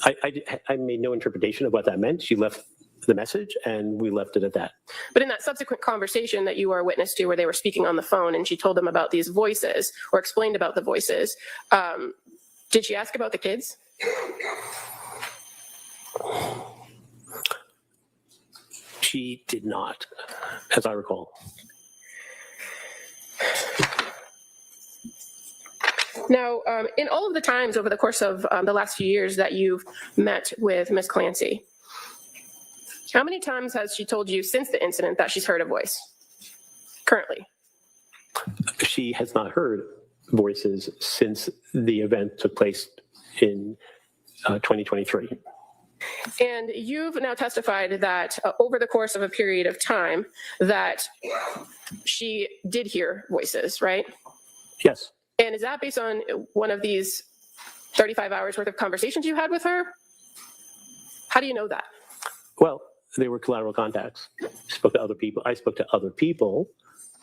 Speaker 7: I made no interpretation of what that meant. She left the message and we left it at that.
Speaker 8: But in that subsequent conversation that you were a witness to where they were speaking on the phone and she told them about these voices or explained about the voices, did she ask about the kids?
Speaker 7: She did not, as I recall.
Speaker 8: Now, in all of the times over the course of the last few years that you've met with Ms. Clancy, how many times has she told you since the incident that she's heard a voice currently?
Speaker 7: She has not heard voices since the event took place in 2023.
Speaker 8: And you've now testified that over the course of a period of time that she did hear voices, right?
Speaker 7: Yes.
Speaker 8: And is that based on one of these 35 hours worth of conversations you had with her? How do you know that?
Speaker 7: Well, they were collateral contacts. I spoke to other people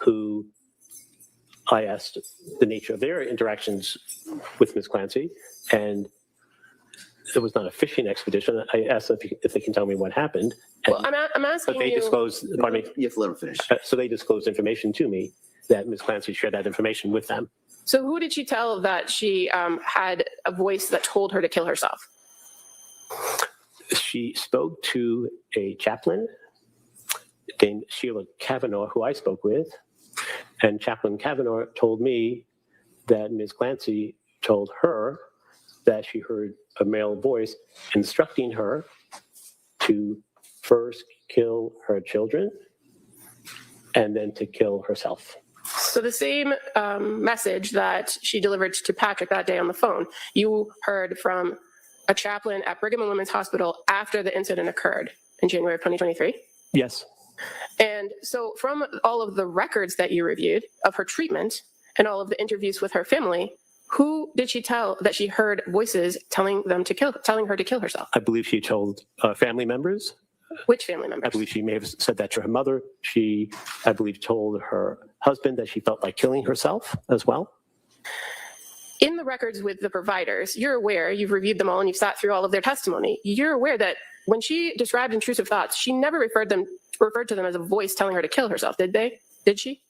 Speaker 7: who I asked the nature of their interactions with Ms. Clancy, and it was not a fishing expedition. I asked them if they can tell me what happened.
Speaker 8: Well, I'm asking
Speaker 7: but they
Speaker 8: you.
Speaker 7: disclosed, pardon me.
Speaker 3: You have to let him finish.
Speaker 7: So they disclosed information to me that Ms. Clancy shared that information with them.
Speaker 8: So who did she tell that she had a voice that told her to kill herself?
Speaker 7: She spoke to a chaplain named Sheila Kavanaugh, who I spoke with, and Chaplain Kavanaugh told me that Ms. Clancy told her that she heard a male voice instructing her to first kill her children and then to kill herself.
Speaker 8: So the same message that she delivered to Patrick that day on the phone, you heard from a chaplain at Brigham and Women's Hospital after the incident occurred in January of 2023?
Speaker 7: Yes.
Speaker 8: And so from all of the records that you reviewed of her treatment and all of the interviews with her family, Who did she tell that she heard voices telling her to kill herself?
Speaker 7: I believe she told family members.
Speaker 8: Which family members?
Speaker 7: I believe she may have said that to her mother. She, I believe, told her husband that she felt like killing herself as well.
Speaker 8: In the records with the providers, you're aware, you've reviewed them all and you've sat through all of their testimony. You're aware that when she described intrusive thoughts, she never referred to them as a voice telling her to kill herself, did they? Did she?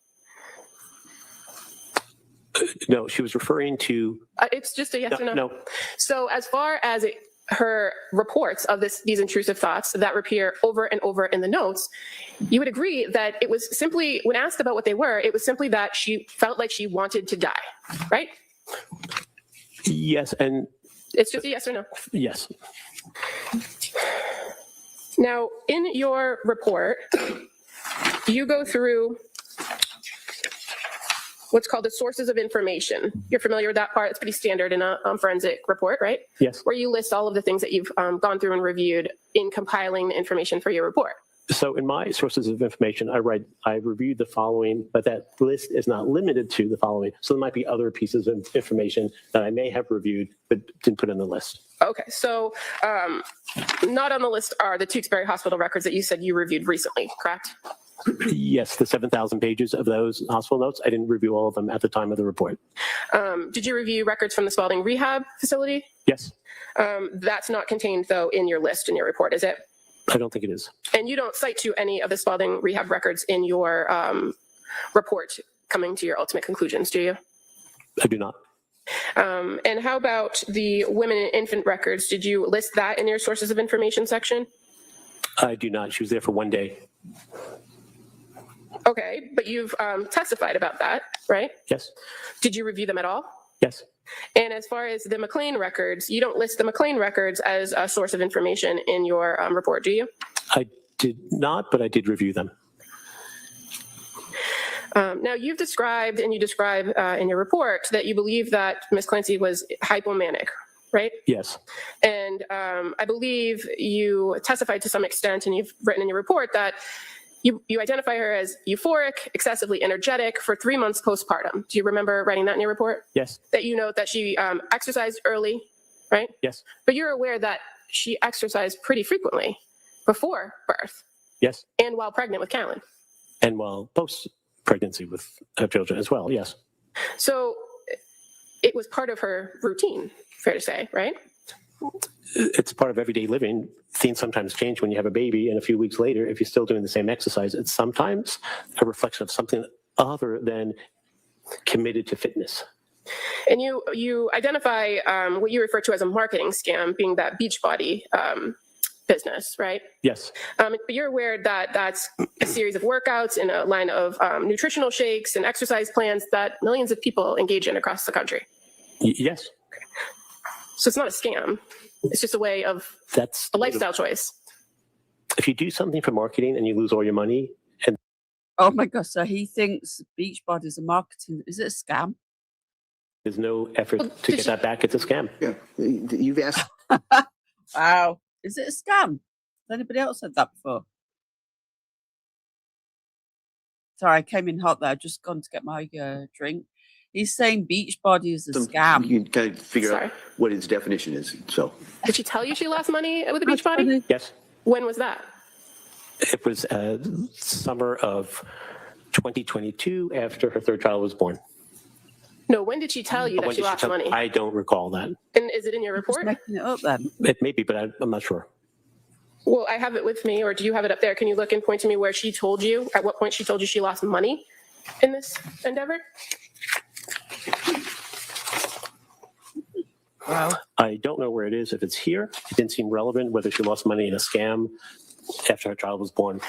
Speaker 7: No, she was referring to.
Speaker 8: It's just a yes or no?
Speaker 7: No.
Speaker 8: So as far as her reports of these intrusive thoughts that appear over and over in the notes, you would agree that it was simply, when asked about what they were, it was simply that she felt like she wanted to die, right?
Speaker 7: Yes, and.
Speaker 8: It's just a yes or no?
Speaker 7: Yes.
Speaker 8: Now, in your report, you go through what's called the sources of information. You're familiar with that part? It's pretty standard in a forensic report, right?
Speaker 7: Yes.
Speaker 8: Where you list all of the things that you've gone through and reviewed in compiling the information for your report.
Speaker 7: So in my sources of information, I reviewed the following, but that list is not limited to the following. So there might be other pieces of information that I may have reviewed, but didn't put in the list.
Speaker 8: Okay, so not on the list are the Tewksbury Hospital records that you said you reviewed recently, correct?
Speaker 7: Yes, the 7,000 pages of those hospital notes. I didn't review all of them at the time of the report.
Speaker 8: Did you review records from the Spalding Rehab Facility?
Speaker 7: Yes.
Speaker 8: That's not contained, though, in your list in your report, is it?
Speaker 7: I don't think it is.
Speaker 8: And you don't cite to any of the Spalding Rehab records in your report coming to your ultimate conclusions, do you?
Speaker 7: I do not.
Speaker 8: And how about the women and infant records? Did you list that in your sources of information section?
Speaker 7: I do not. She was there for one day.
Speaker 8: Okay, but you've testified about that, right?
Speaker 7: Yes.
Speaker 8: Did you review them at all?
Speaker 7: Yes.
Speaker 8: And as far as the McLean records, you don't list the McLean records as a source of information in your report, do you?
Speaker 7: I did not, but I did review them.
Speaker 8: Now, you've described, and you describe in your report, that you believe that Ms. Clancy was hypomanic, right?
Speaker 7: Yes.
Speaker 8: And I believe you testified to some extent, and you've written in your report that you identify her as euphoric, excessively energetic for 3 months postpartum. Do you remember writing that in your report?
Speaker 7: Yes.
Speaker 8: That you note that she exercised early, right?
Speaker 7: Yes.
Speaker 8: But you're aware that she exercised pretty frequently before birth.
Speaker 7: Yes.
Speaker 8: And while pregnant with Callan.
Speaker 7: And while post-pregnancy with her children as well, yes.
Speaker 8: So it was part of her routine, fair to say, right?
Speaker 7: It's part of everyday living. Things sometimes change when you have a baby, and a few weeks later, if you're still doing the same exercise, it's sometimes a reflection of something other than committed to fitness.
Speaker 8: And you identify what you refer to as a marketing scam, being that Beachbody business, right?
Speaker 7: Yes.
Speaker 8: But you're aware that that's a series of workouts and a line of nutritional shakes and exercise plans that millions of people engage in across the country.
Speaker 7: Yes.
Speaker 8: So it's not a scam. It's just a way of
Speaker 7: That's
Speaker 8: a lifestyle choice.
Speaker 7: If you do something for marketing and you lose all your money, and
Speaker 2: Oh my gosh, so he thinks Beachbody is a marketing, is it a scam?
Speaker 7: there's no effort
Speaker 8: Well,
Speaker 7: to
Speaker 8: did
Speaker 7: get
Speaker 8: she-
Speaker 7: that back, it's a scam.
Speaker 3: Yeah, you've asked.
Speaker 2: Wow. Is it a scam? Has anybody else said that before? Sorry, I came in hot there. I've just gone to get my drink. He's saying Beachbody is a scam.
Speaker 3: You can kind of figure
Speaker 8: Sorry.
Speaker 3: out what its definition is. So
Speaker 8: Did she tell you she lost money with the Beachbody?
Speaker 7: Yes.
Speaker 8: When was that?
Speaker 7: It was summer of 2022 after her third child was born.
Speaker 8: No, when did she tell you
Speaker 7: When
Speaker 8: that she
Speaker 7: did she
Speaker 8: lost
Speaker 7: tell-
Speaker 8: money?
Speaker 7: I don't recall that.
Speaker 8: And is it in your
Speaker 2: Just
Speaker 8: report?
Speaker 2: making it up then.
Speaker 7: It may be, but I'm not sure.
Speaker 8: Well, I have it with me, or do you have it up there? Can you look and point to me where she told you, at what point she told you she lost money in this endeavor?
Speaker 2: Wow.
Speaker 7: I don't know where it is. If it's here, it didn't seem relevant whether she lost money in a scam after her child was born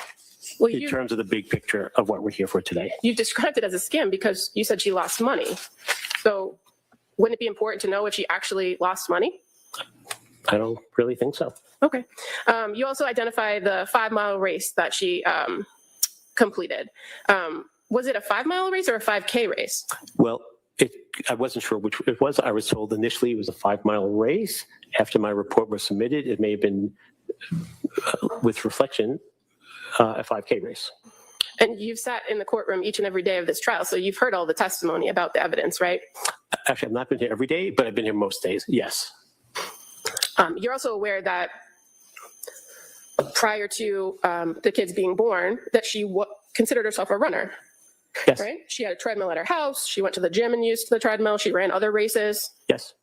Speaker 8: Well,
Speaker 7: in terms of the big picture of what we're here for today.
Speaker 8: you described it as a scam because you said she lost money. So wouldn't it be important to know if she actually lost money?
Speaker 7: I don't really think so.
Speaker 8: Okay. You also identify the 5-mile race that she completed. Was it a 5-mile race or a 5K race?
Speaker 7: Well, I wasn't sure which it was. I was told initially it was a 5-mile race. After my report was submitted, it may have been, with reflection, a 5K race.
Speaker 8: And you've sat in the courtroom each and every day of this trial, so you've heard all the testimony about the evidence, right?
Speaker 7: Actually, I've not been here every day, but I've been here most days, yes.
Speaker 8: You're also aware that prior to the kids being born, that she considered herself a runner,
Speaker 7: Yes.
Speaker 8: right? She had a treadmill at her house. She went to the gym and used the treadmill. She ran other races.
Speaker 7: Yes.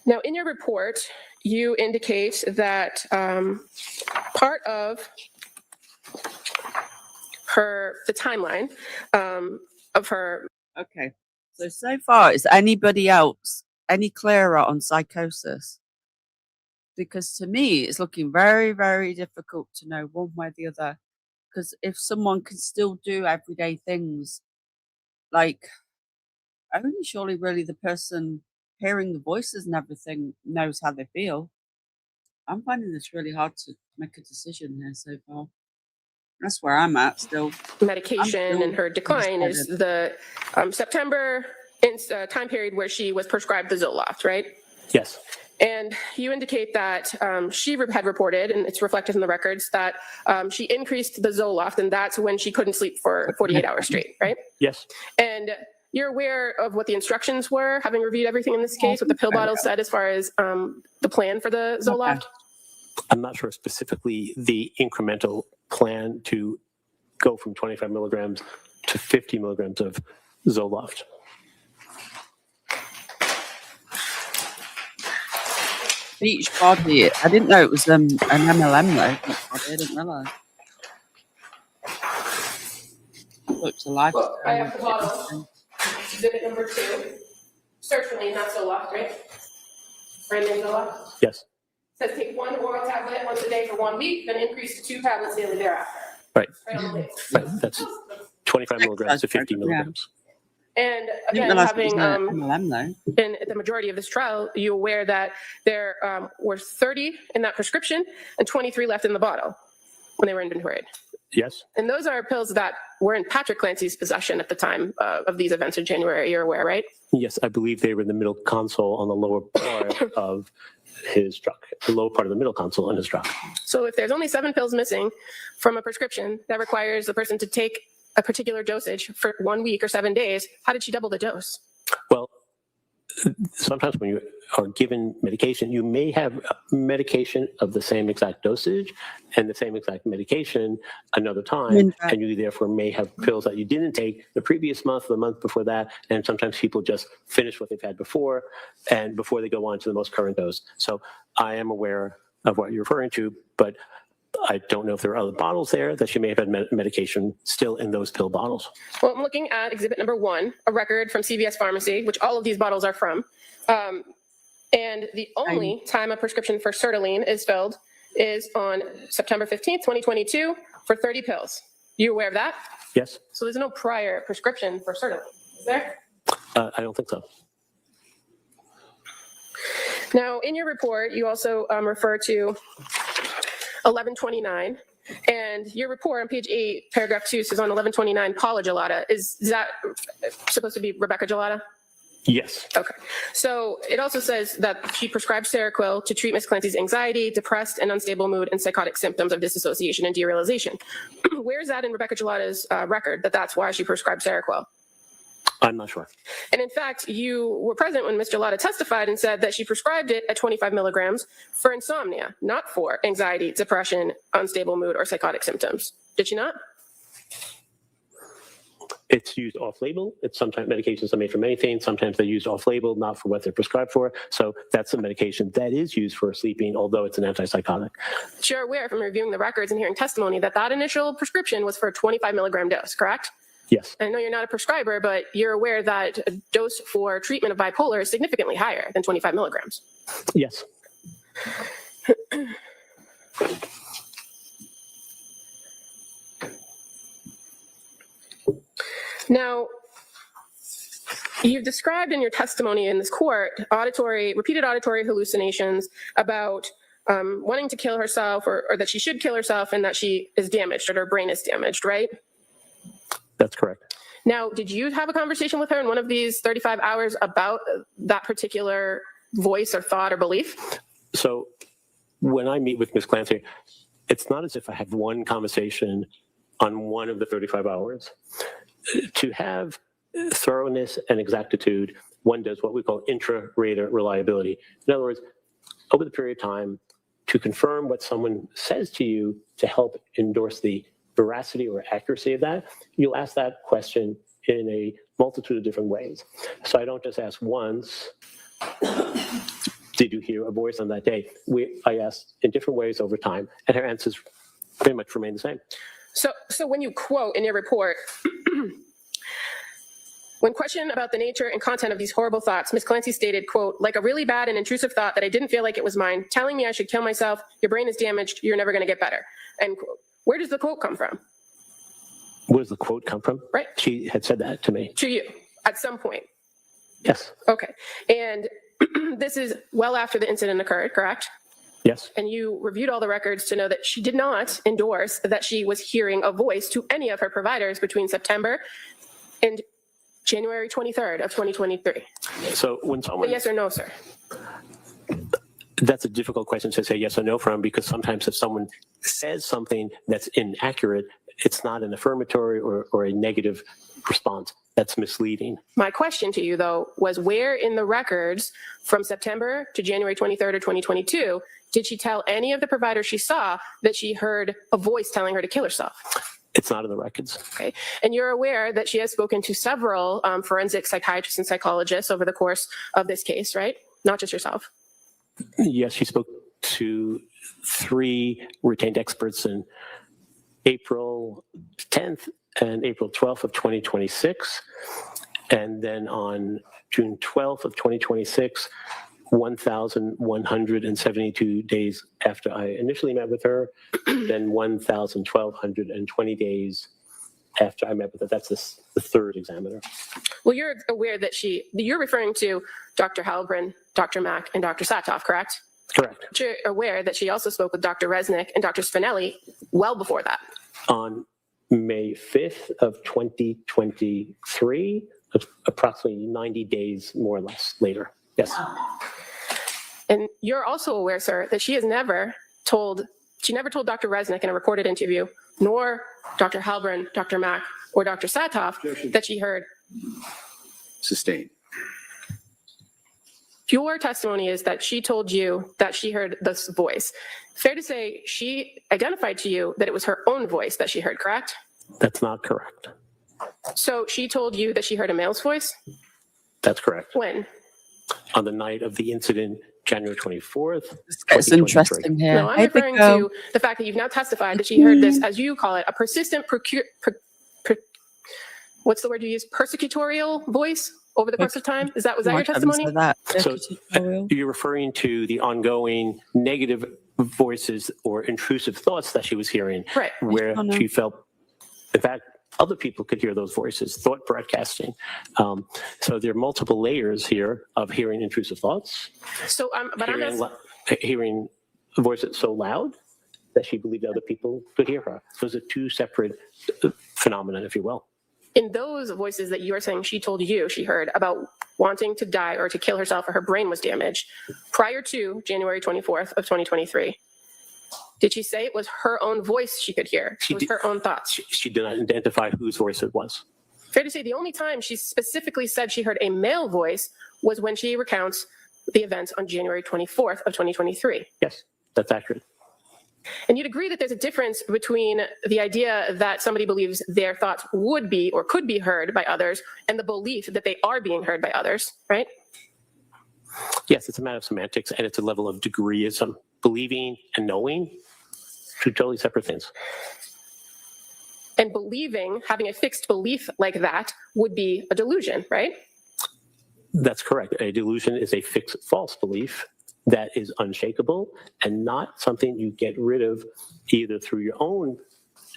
Speaker 8: Now, in your report, you indicate that part of the timeline of her.
Speaker 2: Okay. So far, is anybody else any clearer on psychosis? Because to me, it's looking very, very difficult to know one way or the other. Because if someone can still do everyday things, like, only surely really the person hearing the voices and everything knows how they feel. I'm finding this really hard to make a decision here so far. That's where I'm at still.
Speaker 8: Medication and her decline is the September time period where she was prescribed the Zoloft, right?
Speaker 7: Yes.
Speaker 8: And you indicate that she had reported, and it's reflected in the records, that she increased the Zoloft, and that's when she couldn't sleep for 48 hours straight, right?
Speaker 7: Yes.
Speaker 8: And you're aware of what the instructions were, having reviewed everything in this case, what the pill bottle said as far as the plan for the Zoloft?
Speaker 2: Okay.
Speaker 7: I'm not sure specifically the incremental plan to go from 25 milligrams to 50 milligrams of Zoloft.
Speaker 2: Each body, I didn't know it was an MLM though. Each body, I didn't realise. Looks alive.
Speaker 8: Well, I have the bottle. Exhibit number 2. Certainly not Zoloft, right? Brand name Zoloft?
Speaker 7: Yes.
Speaker 8: Says take 1 oral tablet once a day for 1 week, then increase to 2 tablets daily thereafter.
Speaker 7: Right.
Speaker 8: Right on the label.
Speaker 7: Right. That's 25 milligrams to 50 milligrams.
Speaker 8: And
Speaker 2: I didn't
Speaker 8: again,
Speaker 2: realise it was
Speaker 8: having
Speaker 2: an MLM though.
Speaker 8: in the majority of this trial, you're aware that there were 30 in that prescription and 23 left in the bottle when they were inventoried.
Speaker 7: Yes.
Speaker 8: And those are pills that were in Patrick Clancy's possession at the time of these events in January. You're aware, right?
Speaker 7: Yes, I believe they were in the middle console on the lower part of his truck, the lower part of the middle console in his truck.
Speaker 8: So if there's only 7 pills missing from a prescription that requires the person to take a particular dosage for 1 week or 7 days, how did she double the dose?
Speaker 7: Well, sometimes when you are given medication, you may have medication of the same exact dosage and the same exact medication another time, and you therefore may have pills that you didn't take the previous month, the month before that, and sometimes people just finish what they've had before and before they go on to the most current dose. So I am aware of what you're referring to, but I don't know if there are other bottles there that she may have had medication still in those pill bottles.
Speaker 8: Well, I'm looking at exhibit number 1, a record from CVS Pharmacy, which all of these bottles are from. And the only time a prescription for sertraline is filled is on September 15th, 2022 for 30 pills. You aware of that?
Speaker 7: Yes.
Speaker 8: So there's no prior prescription for sertraline, is there?
Speaker 7: I don't think so.
Speaker 8: Now, in your report, you also refer to 1129, and your report on page 8, paragraph 2 says on 1129, Paula Gelada. Is that supposed to be Rebecca Gelada?
Speaker 7: Yes.
Speaker 8: Okay. So it also says that she prescribed Seroquel to treat Ms. Clancy's anxiety, depressed and unstable mood, and psychotic symptoms of disassociation and derealization. Where is that in Rebecca Gelada's record, that that's why she prescribed Seroquel?
Speaker 7: I'm not sure.
Speaker 8: And in fact, you were present when Ms. Gelada testified and said that she prescribed it at 25 milligrams for insomnia, not for anxiety, depression, unstable mood, or psychotic symptoms. Did she not?
Speaker 7: It's used off-label. It's sometimes medications are made for many things. Sometimes they're used off-label, not for what they're prescribed for. So that's a medication that is used for sleeping, although it's an antipsychotic.
Speaker 8: You're aware from reviewing the records and hearing testimony that that initial prescription was for a 25 milligram dose, correct?
Speaker 7: Yes.
Speaker 8: I know you're not a prescriber, but you're aware that a dose for treatment of bipolar is significantly higher than 25 milligrams.
Speaker 7: Yes.
Speaker 8: Now, you've described in your testimony in this court repeated auditory hallucinations about wanting to kill herself or that she should kill herself and that she is damaged or her brain is damaged, right?
Speaker 7: That's correct.
Speaker 8: Now, did you have a conversation with her in one of these 35 hours about that particular voice or thought or belief?
Speaker 7: So when I meet with Ms. Clancy, it's not as if I have one conversation on one of the 35 hours. To have thoroughness and exactitude, one does what we call intra-rater reliability. In other words, over the period of time, to confirm what someone says to you to help endorse the veracity or accuracy of that, you'll ask that question in a multitude of different ways. So I don't just ask once, did you hear a voice on that day? I asked in different ways over time, and her answers pretty much remain the same.
Speaker 8: So when you quote in your report, when questioned about the nature and content of these horrible thoughts, Ms. Clancy stated, quote, like a really bad and intrusive thought that I didn't feel like it was mine, telling me I should kill myself, your brain is damaged, you're never going to get better, end quote. Where does the quote come from?
Speaker 7: Where does the quote come from?
Speaker 8: Right.
Speaker 7: She had said that to me.
Speaker 8: To you, at some point.
Speaker 7: Yes.
Speaker 8: Okay. And this is well after the incident occurred, correct?
Speaker 7: Yes.
Speaker 8: And you reviewed all the records to know that she did not endorse that she was hearing a voice to any of her providers between September and January 23rd of 2023.
Speaker 7: So when someone...
Speaker 8: Yes or no, sir?
Speaker 7: That's a difficult question to say yes or no from, because sometimes if someone says something that's inaccurate, it's not an affirmatory or a negative response. That's misleading.
Speaker 8: My question to you, though, was where in the records from September to January 23rd of 2022 did she tell any of the providers she saw that she heard a voice telling her to kill herself?
Speaker 7: It's not in the records.
Speaker 8: Okay. And you're aware that she has spoken to several forensic psychiatrists and psychologists over the course of this case, right? Not just yourself.
Speaker 7: Yes, she spoke to 3 retained experts in April 10th and April 12th of 2026. And then on June 12th of 2026, 1,172 days after I initially met with her, then 1,220 days after I met with her. That's the third examiner.
Speaker 8: Well, you're aware that you're referring to Dr. Halbrin, Dr. Mack, and Dr. Satoff, correct?
Speaker 7: Correct.
Speaker 8: But you're aware that she also spoke with Dr. Resnick and Dr. Spinelli well before that.
Speaker 7: On May 5th of 2023, approximately 90 days more or less later. Yes.
Speaker 8: And you're also aware, sir, that she never told Dr. Resnick in a recorded interview, nor Dr. Halbrin, Dr. Mack, or Dr. Satoff that she heard.
Speaker 3: Sustained.
Speaker 8: Your testimony is that she told you that she heard this voice. Fair to say she identified to you that it was her own voice that she heard, correct?
Speaker 7: That's not correct.
Speaker 8: So she told you that she heard a male's voice?
Speaker 7: That's correct.
Speaker 8: When?
Speaker 7: On the night of the incident, January 24th.
Speaker 2: This gets
Speaker 7: 2023.
Speaker 2: interesting here.
Speaker 8: No, I'm
Speaker 2: Hey,
Speaker 8: referring
Speaker 2: Big O.
Speaker 8: to the fact that you've now testified that she heard this, as you call it, a persistent, what's the word you use? Persecutorial voice over the course of time? Was that your testimony?
Speaker 7: So you're referring to the ongoing negative voices or intrusive thoughts that she was hearing,
Speaker 8: Right.
Speaker 7: where she felt, in fact, other people could hear those voices, thought broadcasting. So there are multiple layers here of hearing intrusive thoughts,
Speaker 8: So, but I'm
Speaker 7: hearing,
Speaker 8: not,
Speaker 7: hearing voices so loud that she believed other people could hear her. Those are 2 separate phenomena, if you will.
Speaker 8: in those voices that you are saying she told you she heard about wanting to die or to kill herself or her brain was damaged prior to January 24th of 2023, did she say it was her own voice she could hear? It was her own thoughts.
Speaker 7: She did not identify whose voice it was.
Speaker 8: Fair to say the only time she specifically said she heard a male voice was when she recounts the events on January 24th of 2023.
Speaker 7: Yes, that's accurate.
Speaker 8: And you'd agree that there's a difference between the idea that somebody believes their thoughts would be or could be heard by others and the belief that they are being heard by others, right?
Speaker 7: Yes, it's a matter of semantics, and it's a level of degreeism. Believing and knowing, 2 totally separate things.
Speaker 8: And believing, having a fixed belief like that would be a delusion, right?
Speaker 7: That's correct. A delusion is a fixed false belief that is unshakable and not something you get rid of either through your own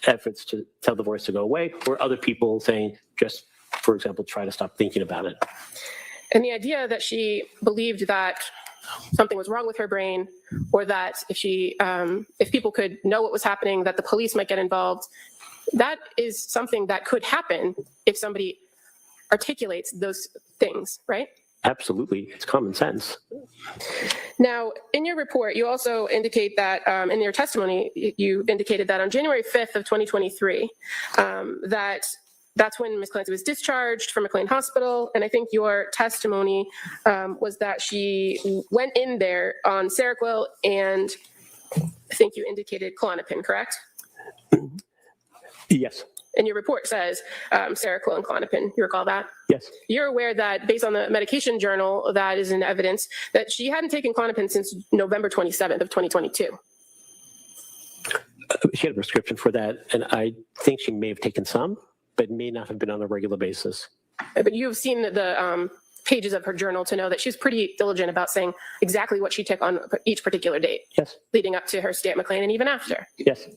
Speaker 7: efforts to tell the voice to go away or other people saying, just, for example, try to stop thinking about it.
Speaker 8: And the idea that she believed that something was wrong with her brain, or that if people could know what was happening, that the police might get involved, that is something that could happen if somebody articulates those things, right?
Speaker 7: Absolutely. It's common sense.
Speaker 8: Now, in your report, you also indicate that, in your testimony, you indicated that on January 5th of 2023, that's when Ms. Clancy was discharged from McLean Hospital. And I think your testimony was that she went in there on Seroquel and I think you indicated Klonopin, correct?
Speaker 7: Yes.
Speaker 8: And your report says Seroquel and Klonopin. You recall that?
Speaker 7: Yes.
Speaker 8: You're aware that based on the medication journal that is in evidence that she hadn't taken Klonopin since November 27th of 2022.
Speaker 7: She had a prescription for that, and I think she may have taken some, but may not have been on a regular basis.
Speaker 8: But you've seen the pages of her journal to know that she was pretty diligent about saying exactly what she took on each particular date.
Speaker 7: Yes.
Speaker 8: Leading up to her stay at McLean and even after.
Speaker 7: Yes.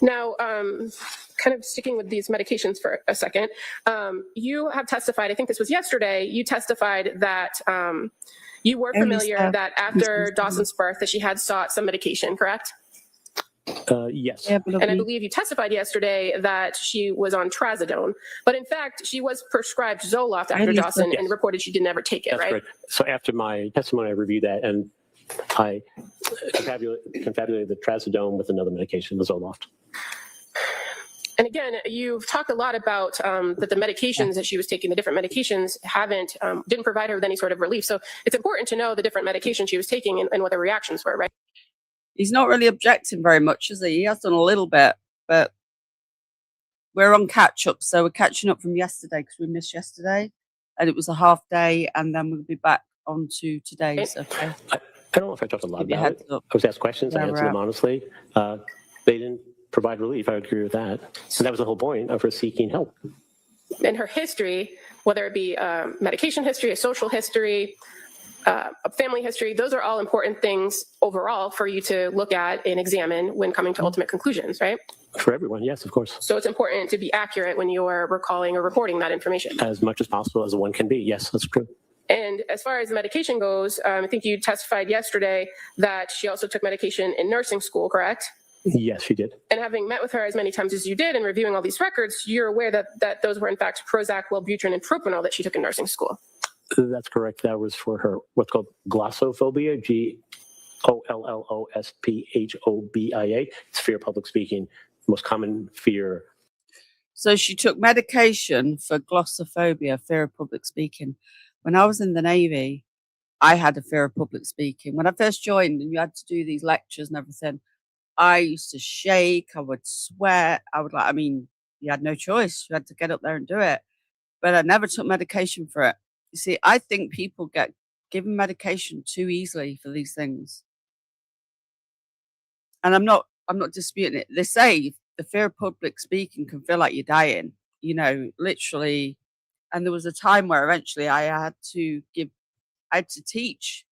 Speaker 8: Now, kind of sticking with these medications for a second, you have testified, I think this was yesterday, you testified that you were familiar that after Dawson's birth that she had sought some medication, correct?
Speaker 7: Yes.
Speaker 8: And I believe you testified yesterday that she was on trazodone, but in fact, she was prescribed Zoloft after Dawson and reported she didn't ever take it,
Speaker 7: That's
Speaker 8: right?
Speaker 7: correct. So after my testimony, I reviewed that, and I confabulated the trazodone with another medication, the Zoloft.
Speaker 8: And again, you've talked a lot about that the medications that she was taking, the different medications didn't provide her with any sort of relief. So it's important to know the different medications she was taking and what the reactions were, right?
Speaker 2: He's not really objecting very much, is he? He has done a little bit, but we're on catch up. So we're catching up from yesterday because we missed yesterday and it was a half day and then we'll be back on to today's. Okay.
Speaker 7: I don't know if I talked a lot about it. I was asked questions. I answered them honestly. They didn't provide relief. I would agree with that. So that was the whole point of her seeking help.
Speaker 8: And her history, whether it be medication history, a social history, a family history, those are all important things overall for you to look at and examine when coming to ultimate conclusions, right?
Speaker 7: For everyone, yes, of course.
Speaker 8: So it's important to be accurate when you're recalling or reporting that information.
Speaker 7: As much as possible as one can be. Yes, that's true.
Speaker 8: And as far as the medication goes, I think you testified yesterday that she also took medication in nursing school, correct?
Speaker 7: Yes, she did.
Speaker 8: And having met with her as many times as you did and reviewing all these records, you're aware that those were in fact Prozac, Wellbutrin, and Propanol that she took in nursing school.
Speaker 7: That's correct. That was for her what's called glossophobia, GOLLOSPHOBIA. It's fear of public speaking, most common fear.
Speaker 2: So she took medication for glossophobia, fear of public speaking. When I was in the Navy, I had a fear of public speaking. When I first joined and you had to do these lectures and everything, I used to shake, I would sweat, you had no choice. You had to get up there and do it. But I never took medication for it. You see, I think people get given medication too easily for these things. And I'm not disputing it. They say the fear of public speaking can feel like you're dying, literally. And there was a time where eventually I had to teach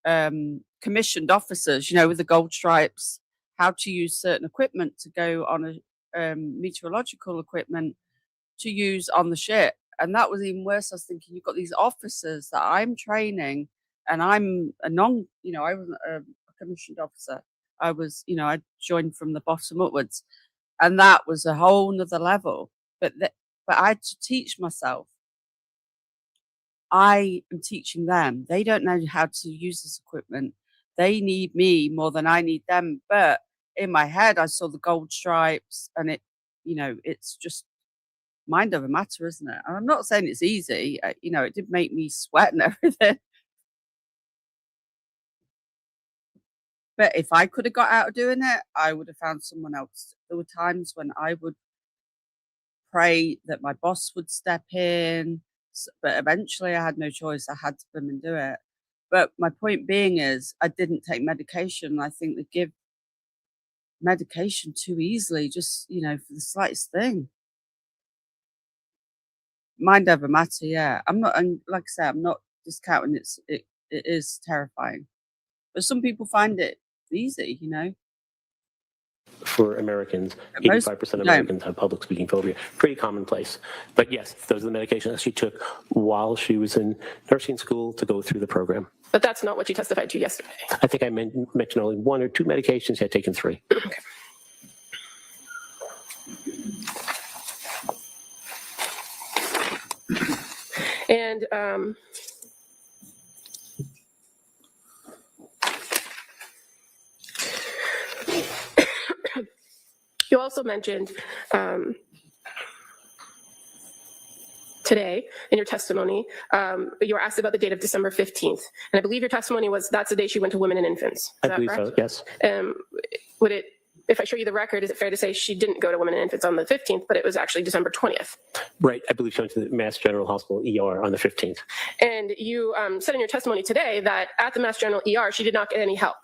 Speaker 2: commissioned officers, with the gold stripes, how to use certain equipment to go on a meteorological equipment to use on the ship. And that was even worse. I was thinking, you've got these officers that I'm training and I'm I wasn't a commissioned officer. I was, I joined from the bottom upwards and that was a whole nother level. But I had to teach myself. I am teaching them. They don't know how to use this equipment. They need me more than I need them. But in my head, I saw the gold stripes and it's just mind over matter, isn't it? And I'm not saying it's easy. It did make me sweat and everything. But if I could have got out of doing it, I would have found someone else. There were times when I would pray that my boss would step in, but eventually I had no choice. I had to come and do it. But my point being is I didn't take medication. I think they give medication too easily, just, for the slightest thing. Mind over matter, yeah. I'm not, and like I said, I'm not discounting it is terrifying. But some people find it easy,
Speaker 7: For Americans, 85% of Americans have public speaking phobia. Pretty commonplace. But yes, those are the medications that she took while she was in nursing school to go through the program.
Speaker 8: But that's not what you testified to yesterday.
Speaker 7: I think I mentioned only one or two medications. She had taken 3.
Speaker 8: Okay. And you also mentioned today in your testimony, you were asked about the date of December 15th. And I believe your testimony was that's the day she went to Women and Infants. Is
Speaker 7: I
Speaker 8: that
Speaker 7: believe
Speaker 8: correct?
Speaker 7: so, yes.
Speaker 8: Would it, if I show you the record, is it fair to say she didn't go to Women and Infants on the 15th, but it was actually December 20th?
Speaker 7: Right, I believe she went to the Mass General Hospital ER on the 15th.
Speaker 8: And you said in your testimony today that at the Mass General ER, she did not get any help.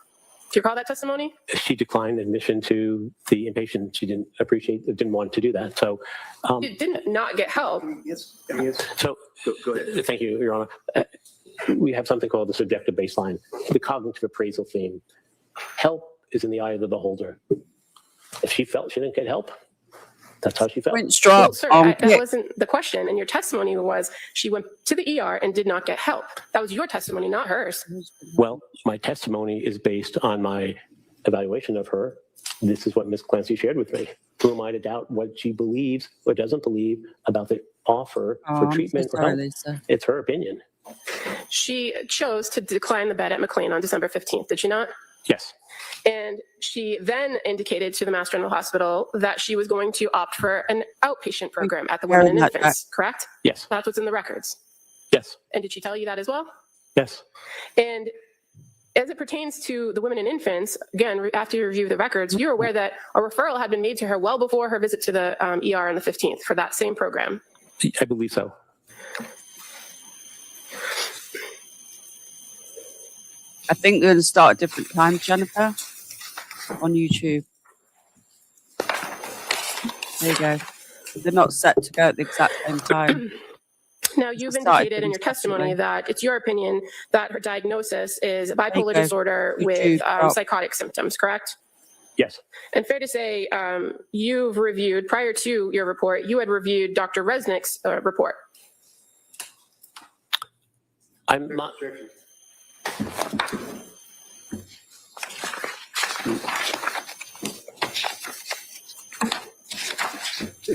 Speaker 8: Do you recall that testimony?
Speaker 7: She declined admission to the inpatient. She didn't want to do that. So,
Speaker 8: You didn't not get help.
Speaker 3: Yes.
Speaker 7: so
Speaker 3: Go ahead.
Speaker 7: thank you, Your Honor. We have something called the subjective baseline, the cognitive appraisal theme. Help is in the eye of the beholder. If she felt she didn't get help, that's how she felt.
Speaker 2: Points drop.
Speaker 8: Well, sir,
Speaker 2: on
Speaker 8: that
Speaker 2: Kick.
Speaker 8: wasn't the question. And your testimony was she went to the ER and did not get help. That was your testimony, not hers.
Speaker 7: Well, my testimony is based on my evaluation of her. This is what Ms. Clancy shared with me. Who am I to doubt what she believes or doesn't believe about the offer
Speaker 2: Oh,
Speaker 7: for
Speaker 2: I'm so
Speaker 7: treatment or
Speaker 2: sorry,
Speaker 7: help?
Speaker 2: Lisa.
Speaker 7: It's her opinion.
Speaker 8: She chose to decline the bed at McLean on December 15th, did she not?
Speaker 7: Yes.
Speaker 8: And she then indicated to the Mass General Hospital that she was going to opt for an outpatient program at the Women and
Speaker 2: Carrying that
Speaker 8: Infants, correct?
Speaker 7: Yes.
Speaker 8: That's what's in the records.
Speaker 7: Yes.
Speaker 8: And did she tell you that as well?
Speaker 7: Yes.
Speaker 8: And as it pertains to the Women and Infants, again, after you review the records, you're aware that a referral had been made to her well before her visit to the ER on the 15th for that same program.
Speaker 7: I believe so.
Speaker 2: I think they're going to start at different times, Jennifer, on YouTube. There you go. They're not set to go at the exact same time.
Speaker 8: Now, you've
Speaker 2: Started
Speaker 8: indicated in your
Speaker 2: things
Speaker 8: testimony
Speaker 2: separately.
Speaker 8: that it's your opinion that her diagnosis is bipolar
Speaker 2: go.
Speaker 8: disorder
Speaker 2: You
Speaker 8: with
Speaker 2: choose. Oh.
Speaker 8: psychotic symptoms, correct?
Speaker 7: Yes.
Speaker 8: And fair to say, you've reviewed, prior to your report, you had reviewed Dr. Resnick's report.
Speaker 7: I'm not.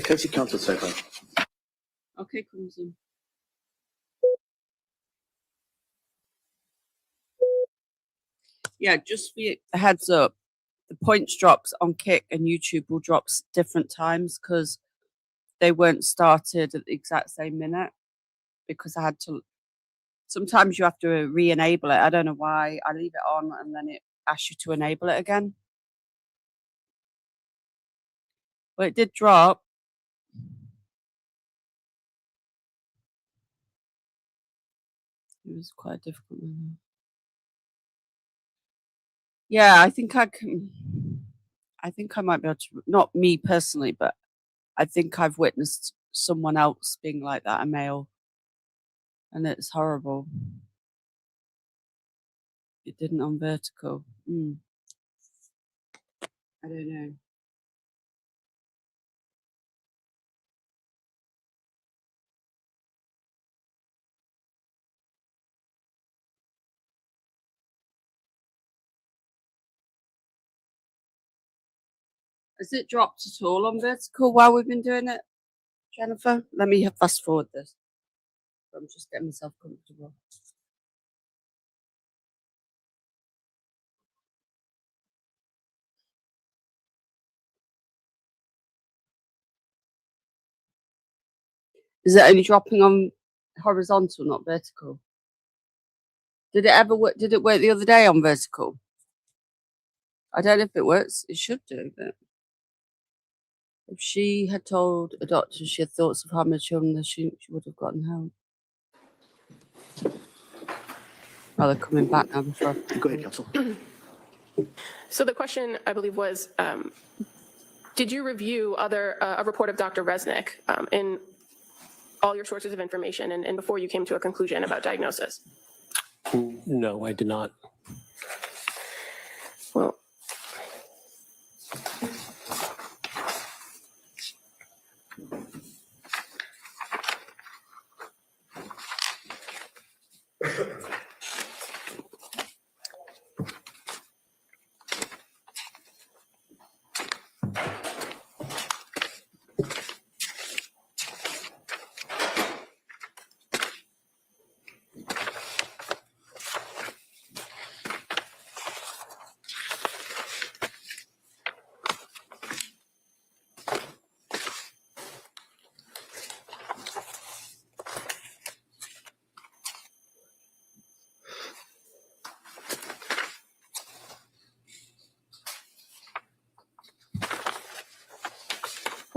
Speaker 3: Clancy counsel second.
Speaker 2: Okay, Crimson. Yeah, just for you, a heads up, the points drops on Kick and YouTube will drop different times because they weren't started at the exact same minute because I had to. Sometimes you have to re-enable it. I don't know why. I leave it on and then it asks you to enable it again. But it did drop. It was quite a difficult one. Yeah, I think I can. I think I might be able to. Not me personally, but I think I've witnessed someone else being like that, a male, and it's horrible. It didn't on vertical. I don't know. Has it dropped at all on vertical while we've been doing it, Jennifer? Let me fast forward this. I'm just getting myself comfortable. Is it only dropping on horizontal, not vertical? Did it ever work? Did it work the other day on vertical? I don't know if it works. It should do, but if she had told a doctor she had thoughts of harming her children, then she would have gotten help. Oh, they're coming back now before I...
Speaker 3: Go ahead, counsel.
Speaker 8: So the question, I believe, was, did you review a report of Dr. Resnick in all your sources of information and before you came to a conclusion about diagnosis?
Speaker 7: No, I did not.
Speaker 8: Well,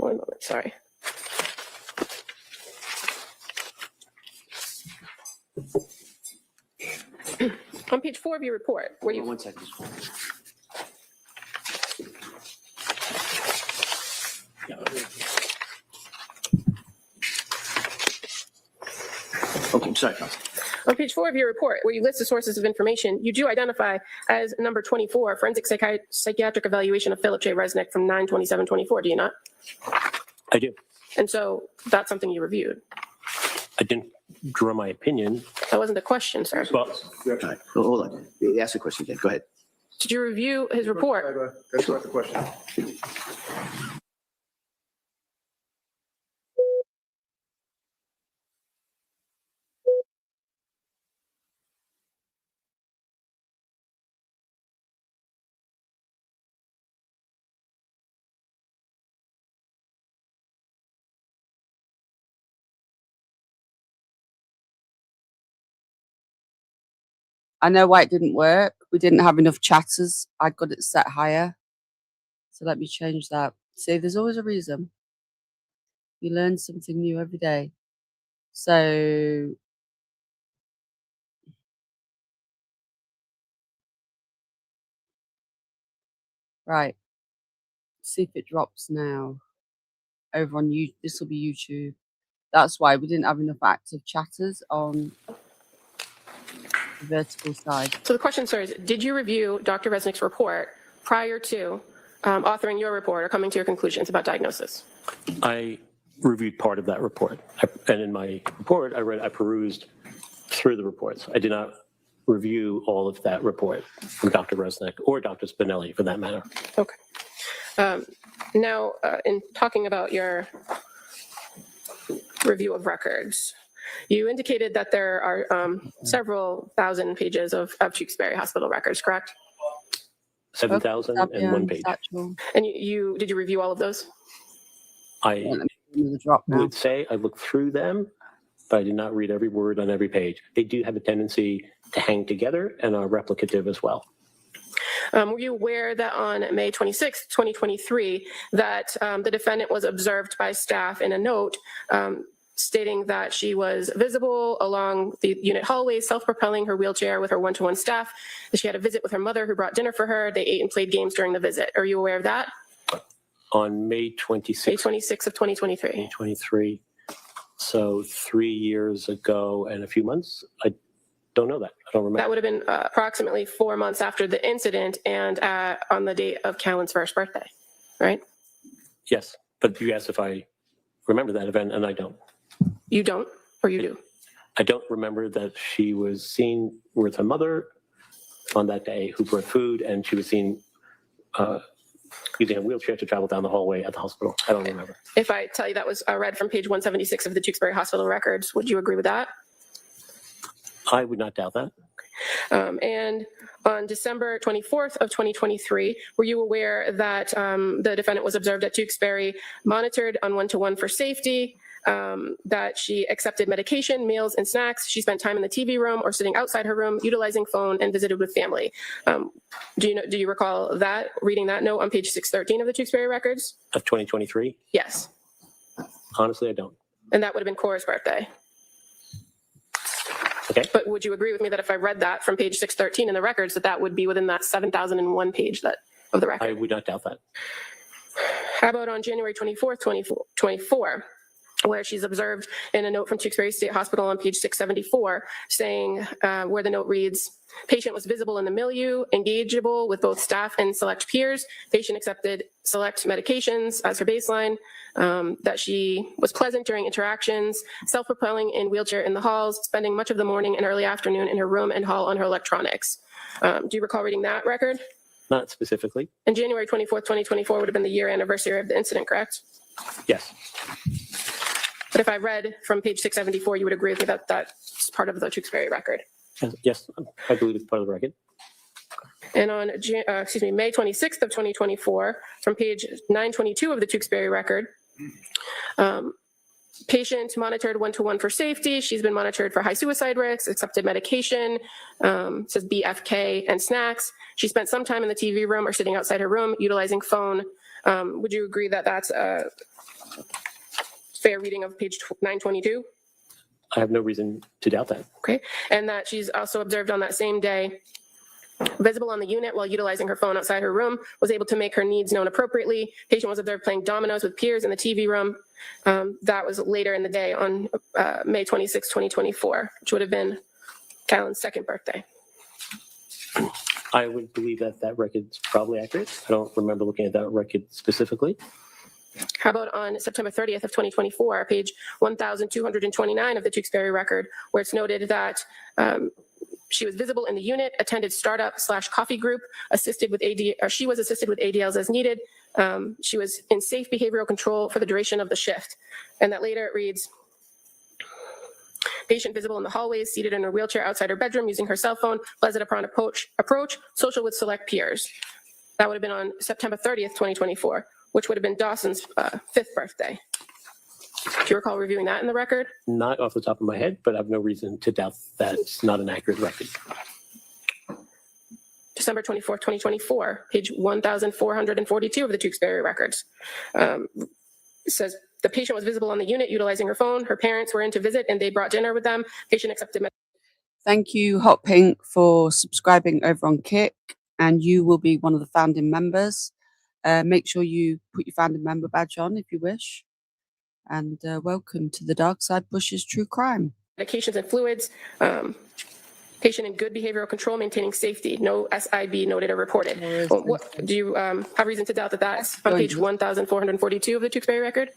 Speaker 8: One moment, sorry. On page 4 of your report, where you
Speaker 3: 1 second. Okay, sorry, Council.
Speaker 8: On page 4 of your report, where you list the sources of information, you do identify as number 24, forensic psychiatric evaluation of Philip J. Resnick from 9/27/24, do you not?
Speaker 7: I do.
Speaker 8: And so that's something you reviewed.
Speaker 7: I didn't draw my opinion.
Speaker 8: That wasn't the question, sir.
Speaker 7: Well,
Speaker 3: All right, hold on. Ask the question again. Go ahead.
Speaker 8: Did you review his report?
Speaker 6: That's not the question.
Speaker 2: I know why it didn't work. We didn't have enough chatters. I got it set higher. So let me change that. See, there's always a reason. You learn something new every day. So right. See if it drops now. Over on you, this will be YouTube. That's why we didn't have enough active chatters on the vertical side.
Speaker 8: So the question, sir, is did you review Dr. Resnick's report prior to authoring your report or coming to your conclusions about diagnosis?
Speaker 7: I reviewed part of that report. And in my report, I perused through the reports. I did not review all of that report from Dr. Resnick or Dr. Spinelli for that matter.
Speaker 8: Okay. Now, in talking about your review of records, you indicated that there are several thousand pages of Tewksbury Hospital records, correct?
Speaker 7: 7,001 page.
Speaker 8: And did you review all of those?
Speaker 7: I would say I looked through them, but I did not read every word on every page. They do have a tendency to hang together and are replicative as well.
Speaker 8: Were you aware that on May 26, 2023, that the defendant was observed by staff in a note stating that she was visible along the unit hallway, self-propelling her wheelchair with her one-to-one staff, that she had a visit with her mother who brought dinner for her, they ate and played games during the visit. Are you aware of that?
Speaker 7: On May 26th.
Speaker 8: May 26th of 2023.
Speaker 7: 2023. So 3 years ago and a few months. I don't know that. I don't remember.
Speaker 8: That would have been approximately 4 months after the incident and on the date of Callan's first birthday, right?
Speaker 7: Yes, but you asked if I remember that event, and I don't.
Speaker 8: You don't, or you do?
Speaker 7: I don't remember that she was seen with her mother on that day who brought food, and she was seen using a wheelchair to travel down the hallway at the hospital. I don't remember.
Speaker 8: If I tell you that was read from page 176 of the Tewksbury Hospital records, would you agree with that?
Speaker 7: I would not doubt that.
Speaker 8: And on December 24th of 2023, were you aware that the defendant was observed at Tewksbury, monitored on one-to-one for safety, that she accepted medication, meals, and snacks, she spent time in the TV room or sitting outside her room, utilizing phone, and visited with family? Do you recall that, reading that note on page 613 of the Tewksbury records?
Speaker 7: Of 2023?
Speaker 8: Yes.
Speaker 7: Honestly, I don't.
Speaker 8: And that would have been Cora's birthday.
Speaker 7: Okay.
Speaker 8: But would you agree with me that if I read that from page 613 in the records, that would be within that 7,001 page of the record?
Speaker 7: I would not doubt that.
Speaker 8: How about on January 24th, 2024, where she's observed in a note from Tewksbury State Hospital on page 674, saying, where the note reads, patient was visible in the milieu, engageable with both staff and select peers. Patient accepted select medications as her baseline, that she was pleasant during interactions, self-propelling in wheelchair in the halls, spending much of the morning and early afternoon in her room and hall on her electronics. Do you recall reading that record?
Speaker 7: Not specifically.
Speaker 8: And January 24th, 2024 would have been the year anniversary of the incident, correct?
Speaker 7: Yes.
Speaker 8: But if I read from page 674, you would agree with me that that's part of the Tewksbury record?
Speaker 7: Yes, I believe it's part of the record.
Speaker 8: And on May 26th of 2024, from page 922 of the Tewksbury record, patient monitored one-to-one for safety. She's been monitored for high suicide risks, accepted medication, says BFK and snacks. She spent some time in the TV room or sitting outside her room, utilizing phone, Would you agree that that's a fair reading of page 922?
Speaker 7: I have no reason to doubt that.
Speaker 8: Okay. And that she's also observed on that same day, visible on the unit while utilizing her phone outside her room, was able to make her needs known appropriately. Patient was observed playing dominoes with peers in the TV room. That was later in the day on May 26, 2024, which would have been Callan's second birthday.
Speaker 7: I would believe that that record's probably accurate. I don't remember looking at that record specifically.
Speaker 8: How about on September 30th of 2024, page 1229 of the Tewksbury record, where it's noted that she was visible in the unit, attended startup/coffee group, assisted with she was assisted with ADLs as needed. She was in safe behavioral control for the duration of the shift. And that later it reads, patient visible in the hallways, seated in her wheelchair outside her bedroom, using her cell phone, pleasant upon approach, social with select peers. That would have been on September 30th, 2024, which would have been Dawson's 5th birthday. Do you recall reviewing that in the record?
Speaker 7: Not off the top of my head, but I have no reason to doubt that's not an accurate record.
Speaker 8: December 24th, 2024, page 1442 of the Tewksbury records. It says the patient was visible on the unit utilizing her phone. Her parents were in to visit and they brought dinner with them. Patient accepted.
Speaker 2: Thank you, Hot Pink, for subscribing over on Kick, and you will be one of the founding members. Make sure you put your founding member badge on if you wish. And welcome to the Dark Side Bush's True Crime.
Speaker 8: Medications and fluids. Patient in good behavioral control, maintaining safety. No SIB noted or reported. Do you have reason to doubt that that's on page 1442 of the Tewksbury record?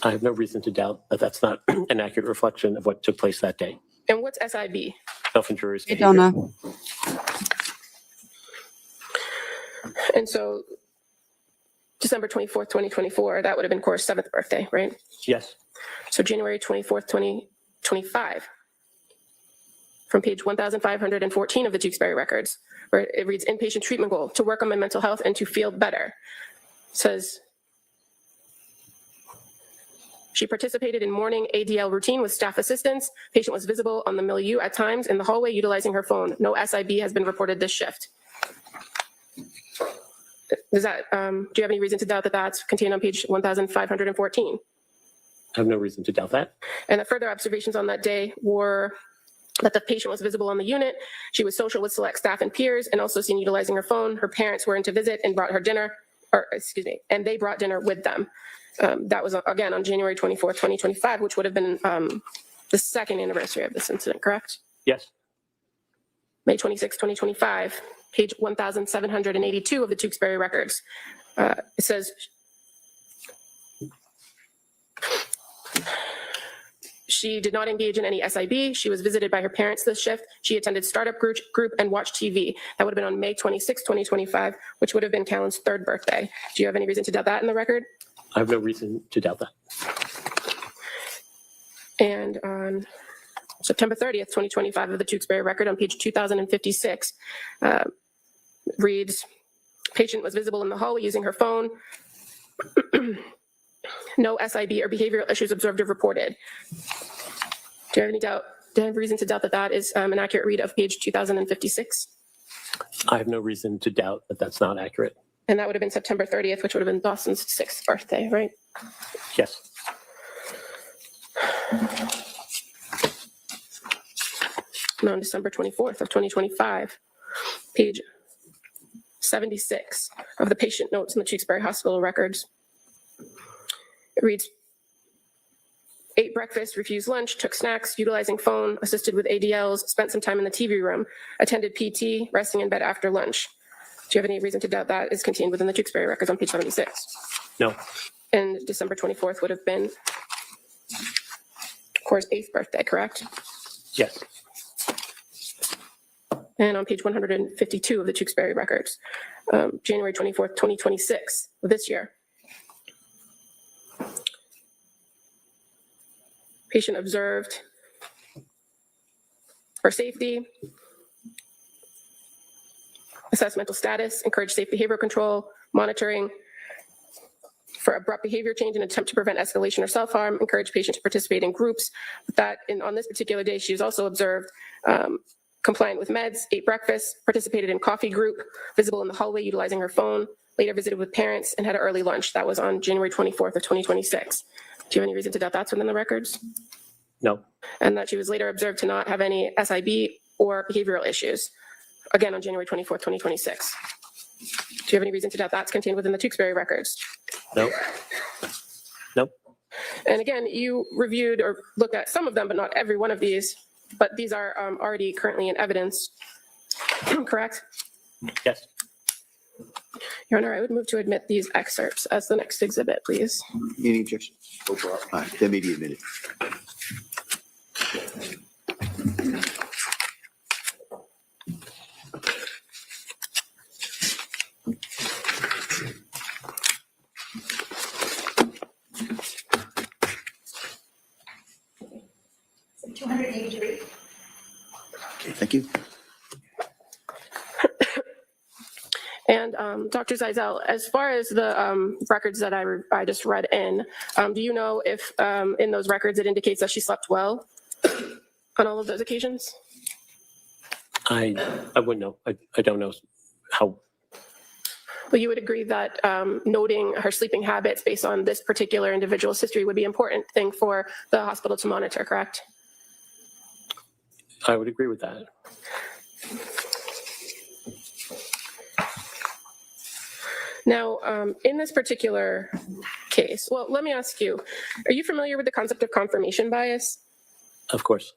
Speaker 7: I have no reason to doubt that that's not an accurate reflection of what took place that day.
Speaker 8: And what's SIB?
Speaker 7: Self-injurious
Speaker 2: Hey,
Speaker 7: behavior.
Speaker 2: Donna.
Speaker 8: And so December 24th, 2024, that would have been Cora's 7th birthday, right?
Speaker 7: Yes.
Speaker 8: So January 24th, 2025, from page 1514 of the Tewksbury records, where it reads, inpatient treatment goal, to work on my mental health and to feel better. It says, she participated in morning ADL routine with staff assistance. Patient was visible on the milieu at times in the hallway utilizing her phone. No SIB has been reported this shift. Does that, do you have any reason to doubt that that's contained on page 1514?
Speaker 7: I have no reason to doubt that.
Speaker 8: And the further observations on that day were that the patient was visible on the unit. She was social with select staff and peers and also seen utilizing her phone. Her parents were in to visit and brought her dinner, and they brought dinner with them. That was, again, on January 24th, 2025, which would have been the second anniversary of this incident, correct?
Speaker 7: Yes.
Speaker 8: May 26, 2025, page 1782 of the Tewksbury records. It says, she did not engage in any SIB. She was visited by her parents this shift. She attended startup group and watched TV. That would have been on May 26, 2025, which would have been Callan's 3rd birthday. Do you have any reason to doubt that in the record?
Speaker 7: I have no reason to doubt that.
Speaker 8: And on September 30th, 2025 of the Tewksbury record on page 2056, reads, patient was visible in the hallway using her phone. No SIB or behavioral issues observed or reported. Do you have any doubt? Do you have reason to doubt that that is an accurate read of page 2056?
Speaker 7: I have no reason to doubt that that's not accurate.
Speaker 8: And that would have been September 30th, which would have been Dawson's 6th birthday, right?
Speaker 7: Yes.
Speaker 8: And on December 24th of 2025, page 76 of the patient notes in the Tewksbury Hospital records. It reads, ate breakfast, refused lunch, took snacks, utilizing phone, assisted with ADLs, spent some time in the TV room, attended PT, resting in bed after lunch. Do you have any reason to doubt that is contained within the Tewksbury records on page 76?
Speaker 7: No.
Speaker 8: And December 24th would have been Cora's 8th birthday, correct?
Speaker 7: Yes.
Speaker 8: And on page 152 of the Tewksbury records, January 24th, 2026 of this year. Patient observed for safety, assess mental status, encourage safe behavioral control, monitoring for abrupt behavior change and attempt to prevent escalation or self-harm, encourage patient to participate in groups. With that, on this particular day, she was also observed compliant with meds, ate breakfast, participated in coffee group, visible in the hallway utilizing her phone, later visited with parents and had an early lunch. That was on January 24th of 2026. Do you have any reason to doubt that's within the records?
Speaker 7: No.
Speaker 8: And that she was later observed to not have any SIB or behavioral issues, again on January 24th, 2026. Do you have any reason to doubt that's contained within the Tewksbury records?
Speaker 7: No. Nope.
Speaker 8: And again, you reviewed or looked at some of them, but not every one of these. But these are already currently in evidence, correct?
Speaker 7: Yes.
Speaker 8: Your Honor, I would move to admit these excerpts as the next exhibit, please.
Speaker 3: Any objection? All right, that may be admitted. Okay, thank you.
Speaker 8: And Dr. Zeisel, as far as the records that I just read in, do you know if in those records it indicates that she slept well on all of those occasions?
Speaker 7: I wouldn't know. I don't know how.
Speaker 8: Well, you would agree that noting her sleeping habits based on this particular individual's history would be an important thing for the hospital to monitor, correct?
Speaker 7: I would agree with that.
Speaker 8: Now, in this particular case, well, let me ask you, are you familiar with the concept of confirmation bias?
Speaker 7: Of course.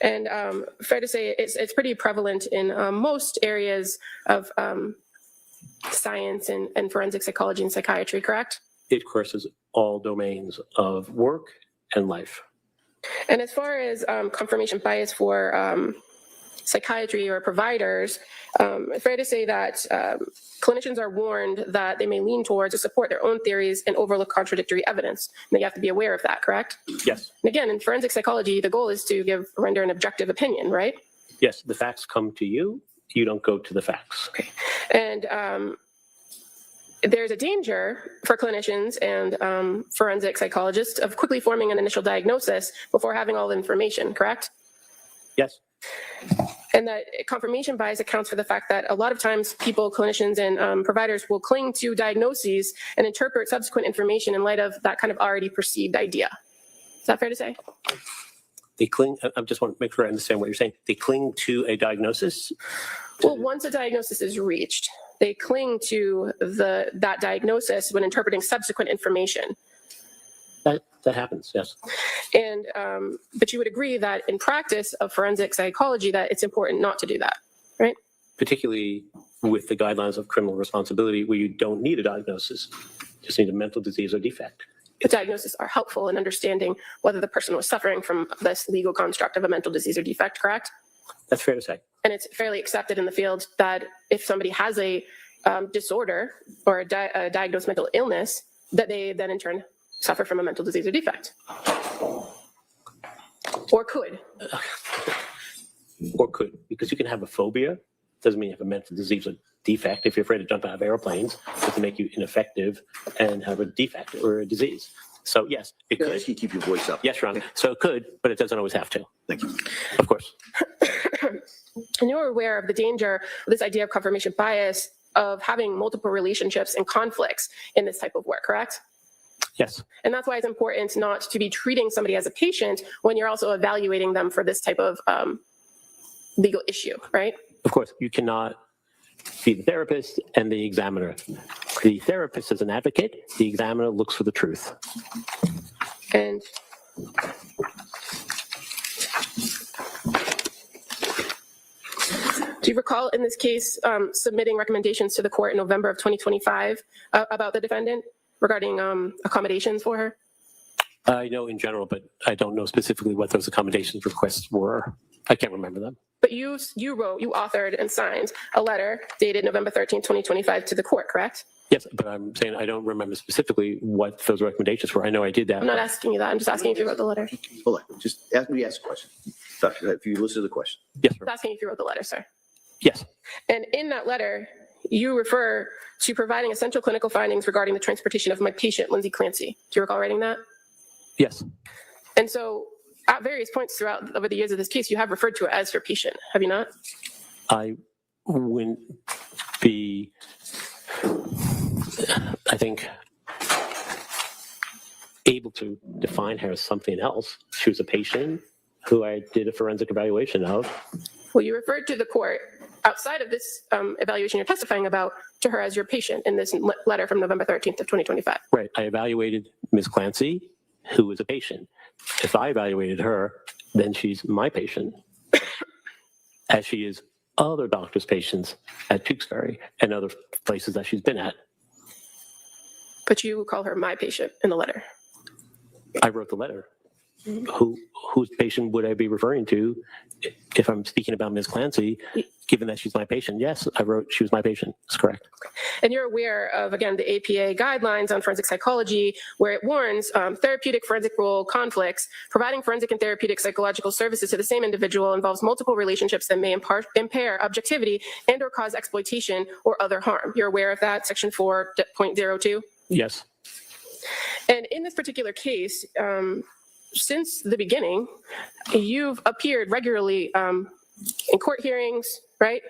Speaker 8: And fair to say it's pretty prevalent in most areas of science and forensic psychology and psychiatry, correct?
Speaker 7: It courses all domains of work and life.
Speaker 8: And as far as confirmation bias for psychiatry or providers, it's fair to say that clinicians are warned that they may lean towards or support their own theories and overlook contradictory evidence. And they have to be aware of that, correct?
Speaker 7: Yes.
Speaker 8: And again, in forensic psychology, the goal is to render an objective opinion, right?
Speaker 7: Yes, the facts come to you. You don't go to the facts.
Speaker 8: Okay. And there's a danger for clinicians and forensic psychologists of quickly forming an initial diagnosis before having all the information, correct?
Speaker 7: Yes.
Speaker 8: And that confirmation bias accounts for the fact that a lot of times people, clinicians and providers will cling to diagnoses and interpret subsequent information in light of that kind of already perceived idea. Is that fair to say?
Speaker 7: They cling, I just want to make sure I understand what you're saying. They cling to a diagnosis?
Speaker 8: Well, once a diagnosis is reached, they cling to that diagnosis when interpreting subsequent information.
Speaker 7: That happens, yes.
Speaker 8: And but you would agree that in practice of forensic psychology that it's important not to do that, right?
Speaker 7: Particularly with the guidelines of criminal responsibility where you don't need a diagnosis, you just need a mental disease or defect.
Speaker 8: The diagnoses are helpful in understanding whether the person was suffering from this legal construct of a mental disease or defect, correct?
Speaker 7: That's fair to say.
Speaker 8: And it's fairly accepted in the field that if somebody has a disorder or a diagnosed mental illness, that they then in turn suffer from a mental disease or defect. Or could.
Speaker 7: Or could, because you can have a phobia. Doesn't mean you have a mental disease or defect. If you're afraid to jump out of airplanes, it can make you ineffective and have a defect or a disease. So yes, it
Speaker 3: Can I
Speaker 7: could.
Speaker 3: ask you to keep your voice up?
Speaker 7: Yes, Ron. So it could, but it doesn't always have to.
Speaker 3: Thank you.
Speaker 7: Of course.
Speaker 8: And you're aware of the danger of this idea of confirmation bias of having multiple relationships and conflicts in this type of work, correct?
Speaker 7: Yes.
Speaker 8: And that's why it's important not to be treating somebody as a patient when you're also evaluating them for this type of legal issue, right?
Speaker 7: Of course, you cannot be the therapist and the examiner. The therapist is an advocate. The examiner looks for the truth.
Speaker 8: And do you recall in this case submitting recommendations to the court in November of 2025 about the defendant regarding accommodations for her?
Speaker 7: I know in general, but I don't know specifically what those accommodations requests were. I can't remember them.
Speaker 8: But you authored and signed a letter dated November 13, 2025 to the court, correct?
Speaker 7: Yes, but I'm saying I don't remember specifically what those recommendations were. I know I did that.
Speaker 8: I'm not asking you that. I'm just asking if you wrote the letter.
Speaker 3: Hold on. Just ask me to ask a question. Doctor, if you listen to the question.
Speaker 7: Yes, sir.
Speaker 8: I'm asking if you wrote the letter, sir.
Speaker 7: Yes.
Speaker 8: And in that letter, you refer to providing essential clinical findings regarding the transportation of my patient, Lindsay Clancy. Do you recall writing that?
Speaker 7: Yes.
Speaker 8: And so at various points throughout over the years of this case, you have referred to it as your patient, have you not?
Speaker 7: I wouldn't be I think, able to define her as something else. She was a patient who I did a forensic evaluation of.
Speaker 8: Well, you referred to the court outside of this evaluation you're testifying about to her as your patient in this letter from November 13th of 2025.
Speaker 7: Right. I evaluated Ms. Clancy, who was a patient. If I evaluated her, then she's my patient, as she is other doctors' patients at Tewksbury and other places that she's been at.
Speaker 8: But you call her my patient in the letter.
Speaker 7: I wrote the letter. Whose patient would I be referring to if I'm speaking about Ms. Clancy, given that she's my patient? Yes, I wrote she was my patient. That's correct.
Speaker 8: And you're aware of, again, the APA guidelines on forensic psychology, where it warns therapeutic forensic role conflicts. Providing forensic and therapeutic psychological services to the same individual involves multiple relationships that may impair objectivity and or cause exploitation or other harm. You're aware of that, section 4.02?
Speaker 7: Yes.
Speaker 8: And in this particular case, since the beginning, you've appeared regularly in court hearings, right?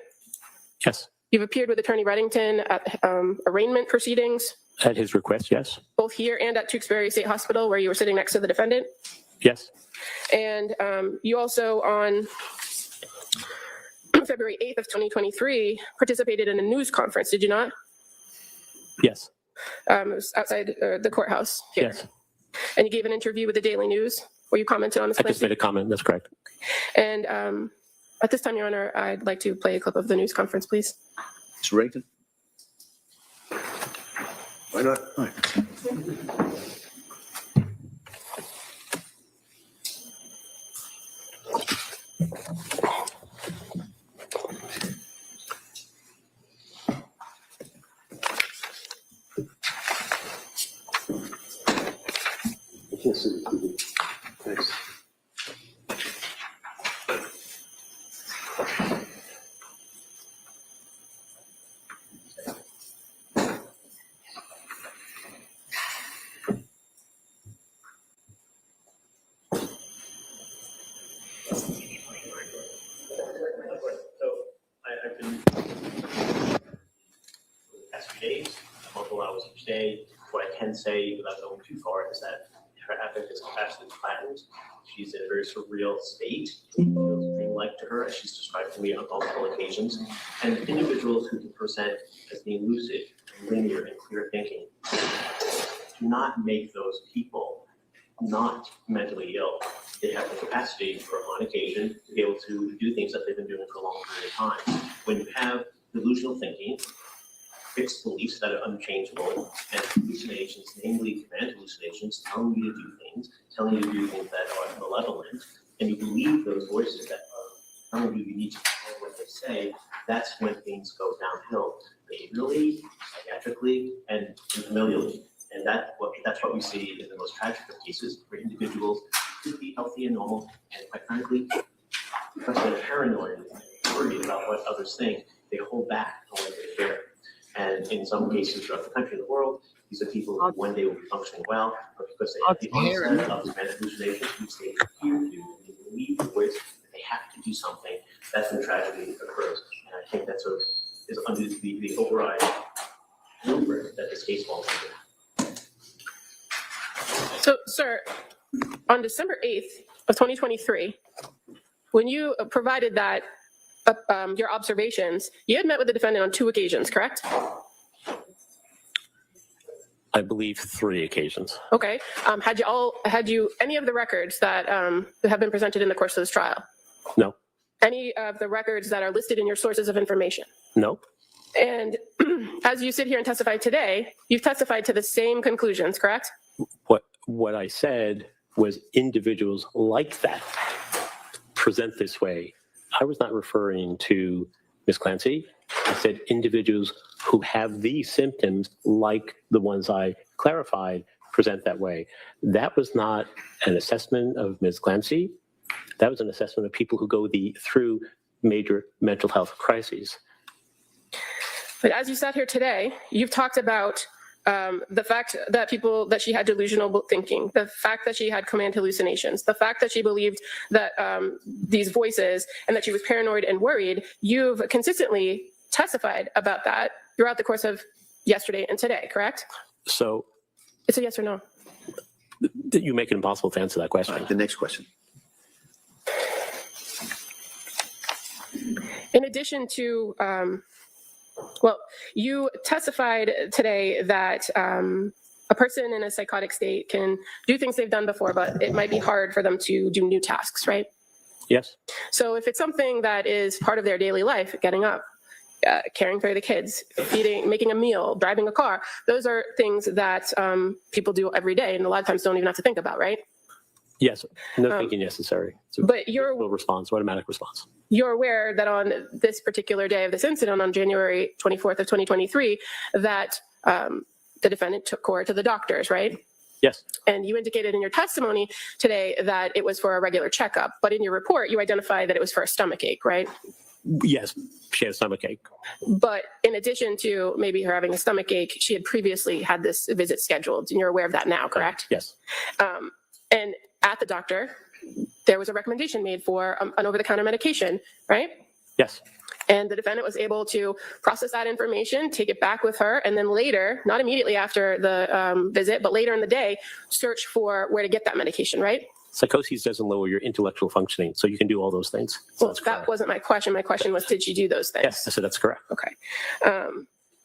Speaker 7: Yes.
Speaker 8: You've appeared with Attorney Reddington at arraignment proceedings,
Speaker 7: At his request, yes.
Speaker 8: both here and at Tewksbury State Hospital, where you were sitting next to the defendant.
Speaker 7: Yes.
Speaker 8: And you also, on February 8th of 2023, participated in a news conference, did you not?
Speaker 7: Yes.
Speaker 8: It was outside the courthouse here.
Speaker 7: Yes.
Speaker 8: And you gave an interview with the Daily News where you commented on this.
Speaker 7: I just made a comment. That's correct.
Speaker 8: And at this time, Your Honor, I'd like to play a clip of the news conference, please.
Speaker 3: Mr. Reddington?
Speaker 6: Why not?
Speaker 3: All right.
Speaker 6: Yes, thanks.
Speaker 7: I've been past few days, multiple hours each day. What I can say without going too far is that her affect is absolutely flattened. She's in a very surreal state. It feels dreamlike to her, as she's described to me on multiple occasions. And individuals who can present as being lucid, linear, and clear thinking do not make those people not mentally ill. They have the capacity for, on occasion, to be able to do things that they've been doing for a long period of time. When you have delusional thinking, fixed beliefs that are unchangeable, and hallucinations, namely command hallucinations, telling you to do things, telling you to do things that are malevolent, and you believe those voices that are telling you you need to follow what they say, that's when things go downhill, behaviorally, psychiatrically, and familially. And that's what we see in the most tragic of cases, where individuals could be healthy and normal, and quite frankly, because they're paranoid and worried about what others think, they hold back on what they share. And in some cases throughout the country and the world, these are people who one day will be functioning well, but because they have the onset of command hallucinations, which they appear to, and they believe the voice that they have to do something, that's when tragedy occurs. And I think that's is under the overriding rubric that this case falls under.
Speaker 8: So, sir, on December 8th of 2023, when you provided that your observations, you had met with the defendant on 2 occasions, correct?
Speaker 7: I believe 3 occasions.
Speaker 8: Okay. Had you any of the records that have been presented in the course of this trial?
Speaker 7: No.
Speaker 8: Any of the records that are listed in your sources of information?
Speaker 7: No.
Speaker 8: And as you sit here and testify today, you've testified to the same conclusions, correct?
Speaker 7: What I said was individuals like that present this way. I was not referring to Ms. Clancy. I said individuals who have these symptoms, like the ones I clarified, present that way. That was not an assessment of Ms. Clancy. That was an assessment of people who go through major mental health crises.
Speaker 8: But as you sat here today, you've talked about the fact that she had delusional thinking, the fact that she had command hallucinations, the fact that she believed that these voices and that she was paranoid and worried. You've consistently testified about that throughout the course of yesterday and today, correct?
Speaker 7: So
Speaker 8: It's a yes or no.
Speaker 7: you make it impossible to answer that
Speaker 3: All
Speaker 7: question.
Speaker 3: right, the next question.
Speaker 8: In addition to, well, you testified today that a person in a psychotic state can do things they've done before, but it might be hard for them to do new tasks, right?
Speaker 7: Yes.
Speaker 8: So if it's something that is part of their daily life, getting up, caring for the kids, feeding, making a meal, driving a car, those are things that people do every day and a lot of times don't even have to think about, right?
Speaker 7: Yes. No thinking necessary. It's a
Speaker 8: But you're
Speaker 7: response, automatic response.
Speaker 8: you're aware that on this particular day of this incident, on January 24th of 2023, that the defendant took Cora to the doctors, right?
Speaker 7: Yes.
Speaker 8: And you indicated in your testimony today that it was for a regular checkup, but in your report, you identified that it was for a stomach ache, right?
Speaker 7: Yes. She had a stomach ache.
Speaker 8: But in addition to maybe her having a stomach ache, she had previously had this visit scheduled, and you're aware of that now, correct?
Speaker 7: Yes.
Speaker 8: And at the doctor, there was a recommendation made for an over-the-counter medication, right?
Speaker 7: Yes.
Speaker 8: And the defendant was able to process that information, take it back with her, and then later, not immediately after the visit, but later in the day, search for where to get that medication, right?
Speaker 7: Psychosis doesn't lower your intellectual functioning, so you can do all those things. So
Speaker 8: Well,
Speaker 7: that's
Speaker 8: that
Speaker 7: correct.
Speaker 8: wasn't my question. My question was, did she do those things?
Speaker 7: Yes, I said that's correct.
Speaker 8: Okay.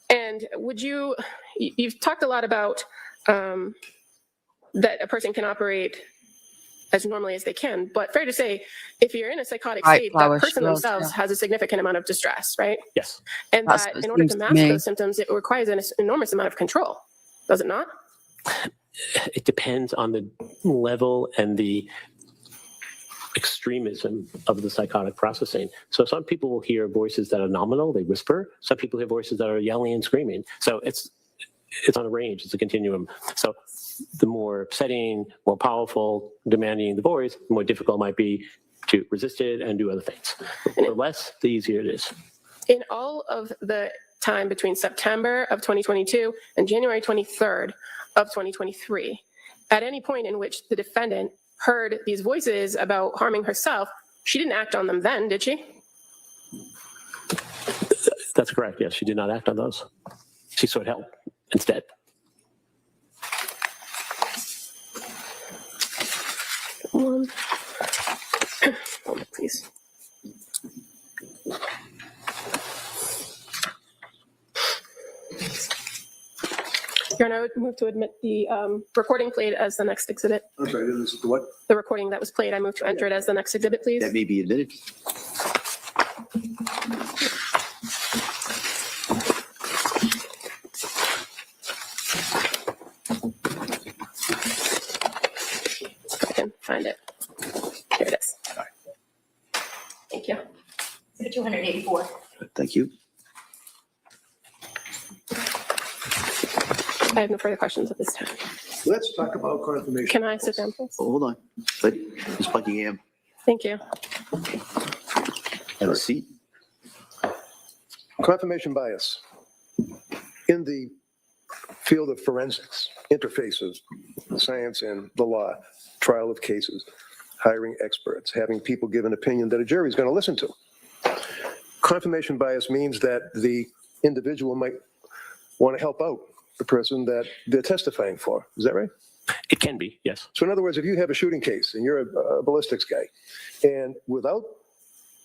Speaker 8: And would you've talked a lot about that a person can operate as normally as they can, but fair to say, if you're in a psychotic
Speaker 2: Right,
Speaker 8: state,
Speaker 2: flower
Speaker 8: that person
Speaker 2: shrills,
Speaker 8: themselves
Speaker 2: yeah.
Speaker 8: has a significant amount of distress, right?
Speaker 7: Yes.
Speaker 8: And
Speaker 2: That's
Speaker 8: that
Speaker 2: what
Speaker 8: in order
Speaker 2: seems
Speaker 8: to
Speaker 2: to
Speaker 8: mask
Speaker 2: me.
Speaker 8: those symptoms, it requires an enormous amount of control, does it not?
Speaker 7: It depends on the level and the extremism of the psychotic processing. So some people will hear voices that are nominal, they whisper. Some people hear voices that are yelling and screaming. So it's on a range, it's a continuum. So the more upsetting, more powerful, demanding the voice, the more difficult it might be to resist it and do other things. The less, the easier it is.
Speaker 8: In all of the time between September of 2022 and January 23rd of 2023, at any point in which the defendant heard these voices about harming herself, she didn't act on them then, did she?
Speaker 7: That's correct, yes, she did not act on those. She sought help instead.
Speaker 8: One moment, please. Your Honor, I would move to admit the recording played as the next exhibit.
Speaker 3: I'm sorry, this is the what?
Speaker 8: The recording that was played, I move to enter it as the next exhibit, please.
Speaker 3: That may be admitted.
Speaker 8: I can find it. Here it is. Thank you.
Speaker 9: 284.
Speaker 3: Thank you.
Speaker 8: I have no further questions at this time.
Speaker 6: Let's talk about confirmation.
Speaker 8: Can I sit down, please?
Speaker 3: Oh, hold on. Ms. Buckingham,
Speaker 8: Thank you.
Speaker 3: have a seat.
Speaker 6: Confirmation bias. In the field of forensics, interfaces, science and the law, trial of cases, hiring experts, having people give an opinion that a jury is going to listen to. Confirmation bias means that the individual might want to help out the person that they're testifying for. Is that right?
Speaker 7: It can be, yes.
Speaker 6: So in other words, if you have a shooting case and you're a ballistics guy, and without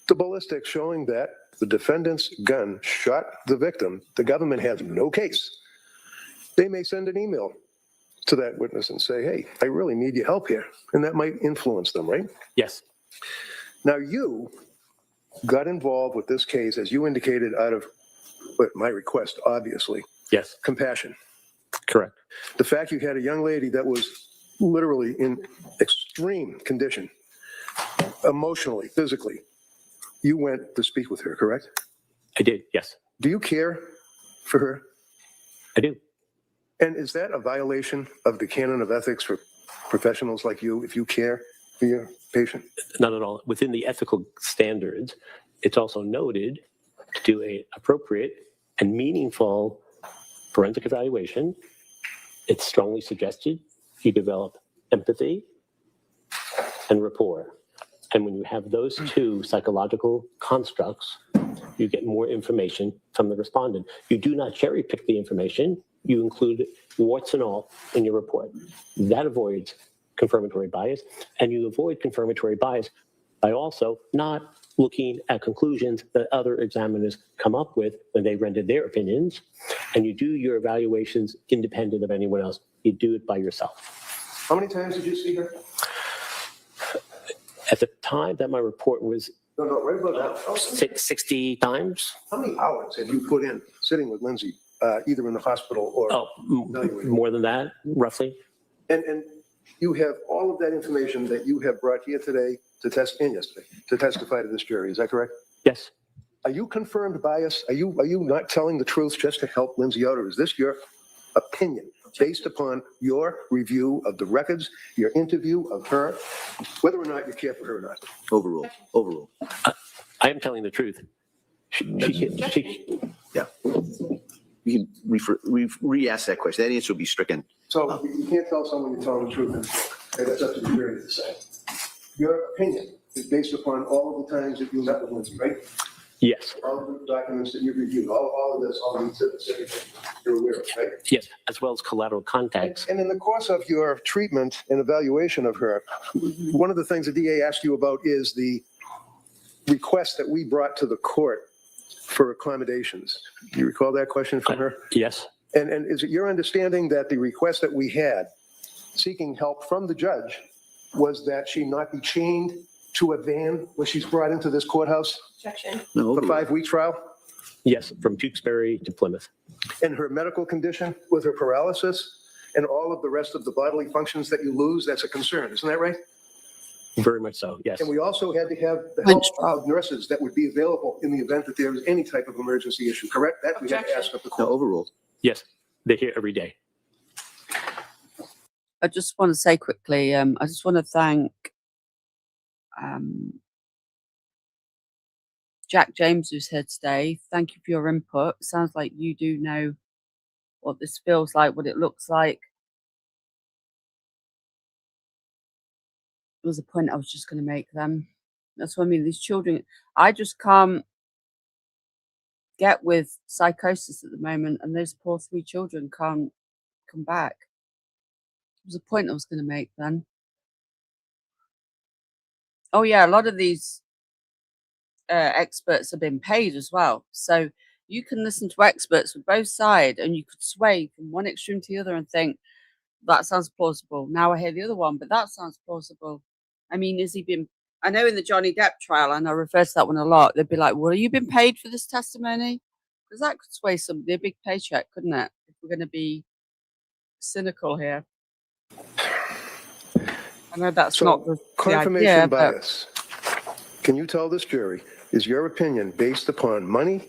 Speaker 6: the ballistics showing that the defendant's gun shot the victim, the government has no case. They may send an email to that witness and say, hey, I really need your help here. And that might influence them, right?
Speaker 7: Yes.
Speaker 6: Now you got involved with this case, as you indicated, out of my request, obviously,
Speaker 7: Yes.
Speaker 6: compassion.
Speaker 7: Correct.
Speaker 6: The fact you had a young lady that was literally in extreme condition, emotionally, physically, you went to speak with her, correct?
Speaker 7: I did, yes.
Speaker 6: Do you care for her?
Speaker 7: I do.
Speaker 6: And is that a violation of the canon of ethics for professionals like you, if you care for your patient?
Speaker 7: Not at all. Within the ethical standards, it's also noted to do an appropriate and meaningful forensic evaluation. It's strongly suggested you develop empathy and rapport. And when you have those two psychological constructs, you get more information from the respondent. You do not cherry pick the information. You include warts and all in your report. That avoids confirmatory bias, and you avoid confirmatory bias by also not looking at conclusions that other examiners come up with when they rendered their opinions, and you do your evaluations independent of anyone else. You do it by yourself.
Speaker 6: How many times did you see her?
Speaker 7: At the time that my report was
Speaker 6: No, right about now.
Speaker 7: 60 times.
Speaker 6: How many hours have you put in sitting with Lindsay, either in the hospital or?
Speaker 7: Oh, more than that, roughly.
Speaker 6: And you have all of that information that you have brought here today to testify to this jury. Is that correct?
Speaker 7: Yes.
Speaker 6: Are you confirmed bias? Are you not telling the truth just to help Lindsay out, or is this your opinion based upon your review of the records, your interview of her, whether or not you care for her or not?
Speaker 3: Overruled.
Speaker 7: I am telling the truth.
Speaker 3: Yeah. You can re-ask that question. That answer will be stricken.
Speaker 6: So you can't tell someone you're telling the truth. Okay, that's up to the jury to decide. Your opinion is based upon all of the times that you met with Lindsay, right?
Speaker 7: Yes.
Speaker 6: All of the documents that you've reviewed, all of this, all the exhibits, everything you're aware of, right?
Speaker 7: Yes, as well as collateral contacts.
Speaker 6: And in the course of your treatment and evaluation of her, one of the things the DA asked you about is the request that we brought to the court for accommodations. Do you recall that question from her?
Speaker 7: Yes.
Speaker 6: And is it your understanding that the request that we had seeking help from the judge was that she not be chained to a van when she's brought into this courthouse
Speaker 9: Objection.
Speaker 3: No,
Speaker 6: for
Speaker 3: overruled.
Speaker 6: 5-week trial?
Speaker 7: Yes, from Tewksbury to Plymouth.
Speaker 6: And her medical condition with her paralysis and all of the rest of the bodily functions that you lose, that's a concern, isn't that right?
Speaker 7: Very much so, yes.
Speaker 6: And we also had to have the help
Speaker 2: Winch
Speaker 6: of nurses that would be available in the event that there was any type of emergency issue, correct? That we had to ask of the
Speaker 3: No,
Speaker 6: court.
Speaker 3: overruled.
Speaker 7: Yes, they're here every day.
Speaker 2: I just want to say quickly, I just want to thank Jack James, who's here today. Thank you for your input. Sounds like you do know what this feels like, what it looks like. There was a point I was just going to make them. That's what I mean. These children, I just can't get with psychosis at the moment, and those poor 3 children can't come back. There was a point I was going to make then. Oh yeah, a lot of these experts have been paid as well. So you can listen to experts with both sides and you could sway from one extreme to the other and think, that sounds plausible. Now I hear the other one, but that sounds plausible. I mean, has he been, I know in the Johnny Depp trial, and I refer to that one a lot, they'd be like, well, have you been paid for this testimony? Because that could sway somebody, a big paycheck, couldn't it? If we're going to be cynical here. I know that's
Speaker 6: So,
Speaker 2: not the
Speaker 6: confirmation
Speaker 2: idea, but
Speaker 6: bias. Can you tell this jury, is your opinion based upon money?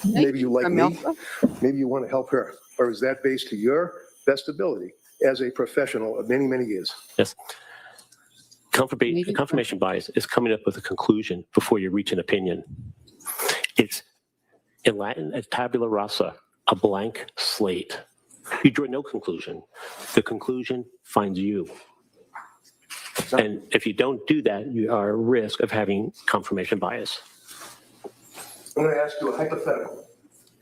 Speaker 6: Maybe you like
Speaker 2: from
Speaker 6: me,
Speaker 2: your-
Speaker 6: maybe you want to help her, or is that based to your best ability as a professional of many, many years?
Speaker 7: Yes.
Speaker 2: Maybe-
Speaker 7: Confirmation bias is coming up with a conclusion before you reach an opinion. It's, in Latin, a tabula rasa, a blank slate. You draw no conclusion. The conclusion finds you. And if you don't do that, you are at risk of having confirmation bias.
Speaker 6: I'm going to ask you a hypothetical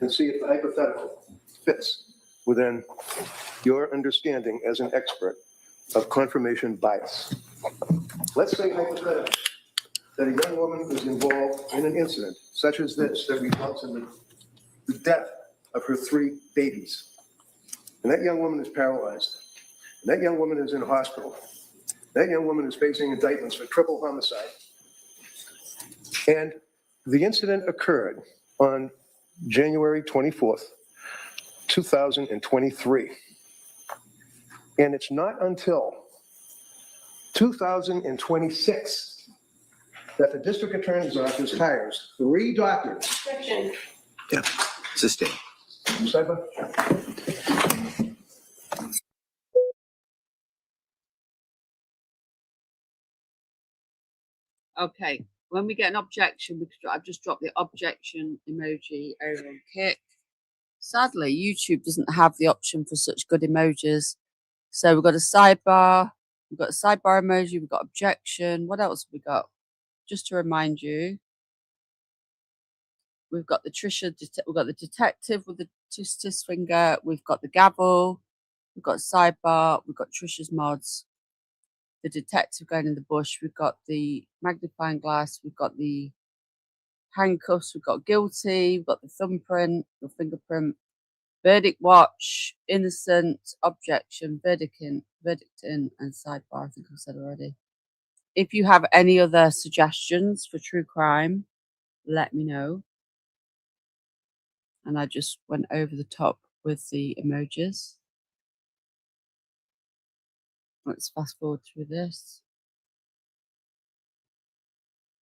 Speaker 6: and see if the hypothetical fits within your understanding as an expert of confirmation bias. Let's say hypothetically that a young woman is involved in an incident such as this that results in the death of her 3 babies. And that young woman is paralyzed. And that young woman is in a hospital. That young woman is facing indictments for triple homicide. And the incident occurred on January 24th, 2023. And it's not until 2026 that the district attorney's office hires 3 doctors.
Speaker 9: Objection.
Speaker 3: Yeah. Sustain.
Speaker 6: Cyber?
Speaker 2: Okay, when we get an objection, I've just dropped the objection emoji over on Kik. Sadly, YouTube doesn't have the option for such good emojis. So we've got a sidebar, we've got a sidebar emoji, we've got objection. What else have we got? Just to remind you. We've got the we've got the detective with the justice finger. We've got the gavel. We've got sidebar. We've got Trisha's mods. The detective going in the bush. We've got the magnifying glass. We've got the handcuffs. We've got guilty. We've got the thumbprint, the fingerprint. Verdict watch, innocent, objection, verdict in, and sidebar. I think I've said already. If you have any other suggestions for true crime, let me know. And I just went over the top with the emojis. Let's fast forward through this.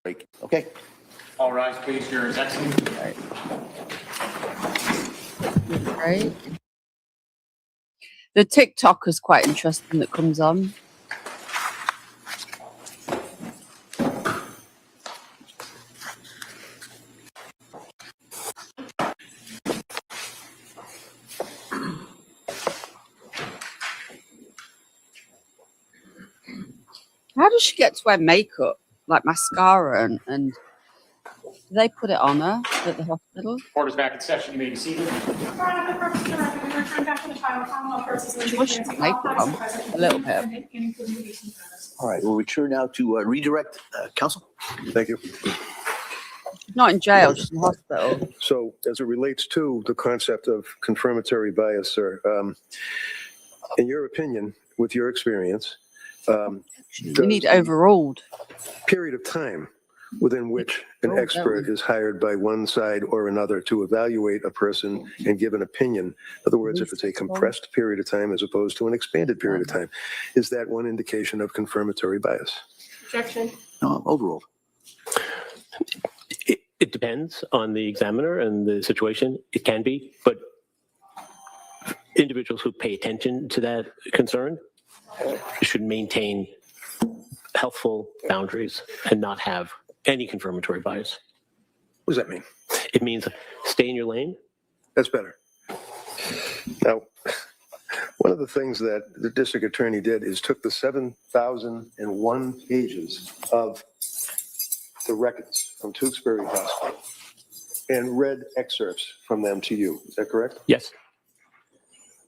Speaker 3: Break. Okay.
Speaker 10: All rise, please. Jurors exit.
Speaker 2: Right. The TikTok is quite interesting that comes on. How does she get to wear makeup, like mascara, and do they put it on her at the hospital?
Speaker 10: Court is back in session. You may be seated.
Speaker 5: Your Honor, for the purpose of the record, we return back to the trial of Commonwealth versus Lindsay
Speaker 2: Well, she
Speaker 5: Clancy.
Speaker 2: can make
Speaker 5: All
Speaker 2: it
Speaker 5: parties
Speaker 2: on,
Speaker 5: present,
Speaker 2: a little bit.
Speaker 5: and including the recent matters.
Speaker 3: All right. We'll return now to redirect counsel.
Speaker 6: Thank you.
Speaker 2: Not in jail, just in hospital.
Speaker 6: So as it relates to the concept of confirmatory bias, sir, in your opinion, with your experience,
Speaker 2: We need overruled.
Speaker 6: period of time within which an expert is hired by one side or another to evaluate a person and give an opinion. In other words, if it's a compressed period of time as opposed to an expanded period of time, is that one indication of confirmatory bias?
Speaker 8: Objection.
Speaker 3: No, overruled.
Speaker 7: It depends on the examiner and the situation. It can be, but individuals who pay attention to that concern should maintain healthful boundaries and not have any confirmatory bias.
Speaker 6: What does that mean?
Speaker 7: It means stay in your lane.
Speaker 6: That's better. Now, one of the things that the district attorney did is took the 7,001 pages of the records from Tewksbury Hospital and read excerpts from them to you. Is that correct?
Speaker 7: Yes.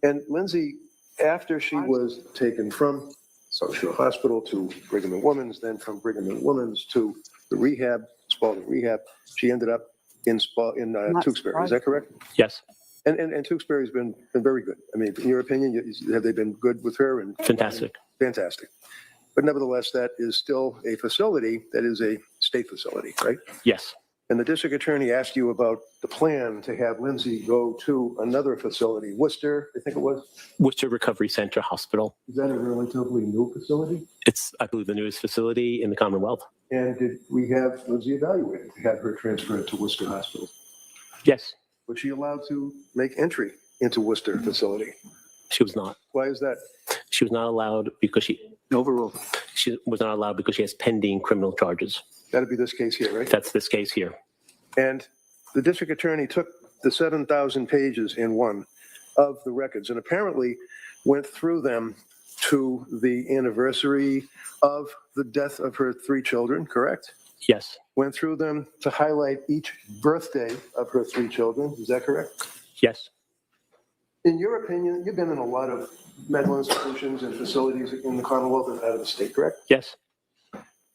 Speaker 6: And Lindsay, after she was taken from South Shore Hospital to Brigham and Women's, then from Brigham and Women's to the rehab, Spalding Rehab, she ended up in Tewksbury. Is that correct?
Speaker 7: Yes.
Speaker 6: And Tewksbury's been very good. I mean, in your opinion, have they been good with her? And
Speaker 7: Fantastic.
Speaker 6: fantastic. But nevertheless, that is still a facility that is a state facility, right?
Speaker 7: Yes.
Speaker 6: And the district attorney asked you about the plan to have Lindsay go to another facility, Worcester, I think it was.
Speaker 7: Worcester Recovery Center Hospital.
Speaker 6: Is that a relatively new facility?
Speaker 7: It's, I believe, the newest facility in the Commonwealth.
Speaker 6: And did we have Lindsay evaluated to have her transferred to Worcester Hospital?
Speaker 7: Yes.
Speaker 6: Was she allowed to make entry into Worcester facility?
Speaker 7: She was not.
Speaker 6: Why is that?
Speaker 7: She was not allowed because she was not allowed because she has pending criminal charges.
Speaker 6: That'd be this case here, right?
Speaker 7: That's this case here.
Speaker 6: And the district attorney took the 7,000 pages in one of the records and apparently went through them to the anniversary of the death of her 3 children, correct?
Speaker 7: Yes.
Speaker 6: Went through them to highlight each birthday of her 3 children. Is that correct?
Speaker 7: Yes.
Speaker 6: In your opinion, you've been in a lot of mental institutions and facilities in the Commonwealth and out of the state, correct?
Speaker 7: Yes.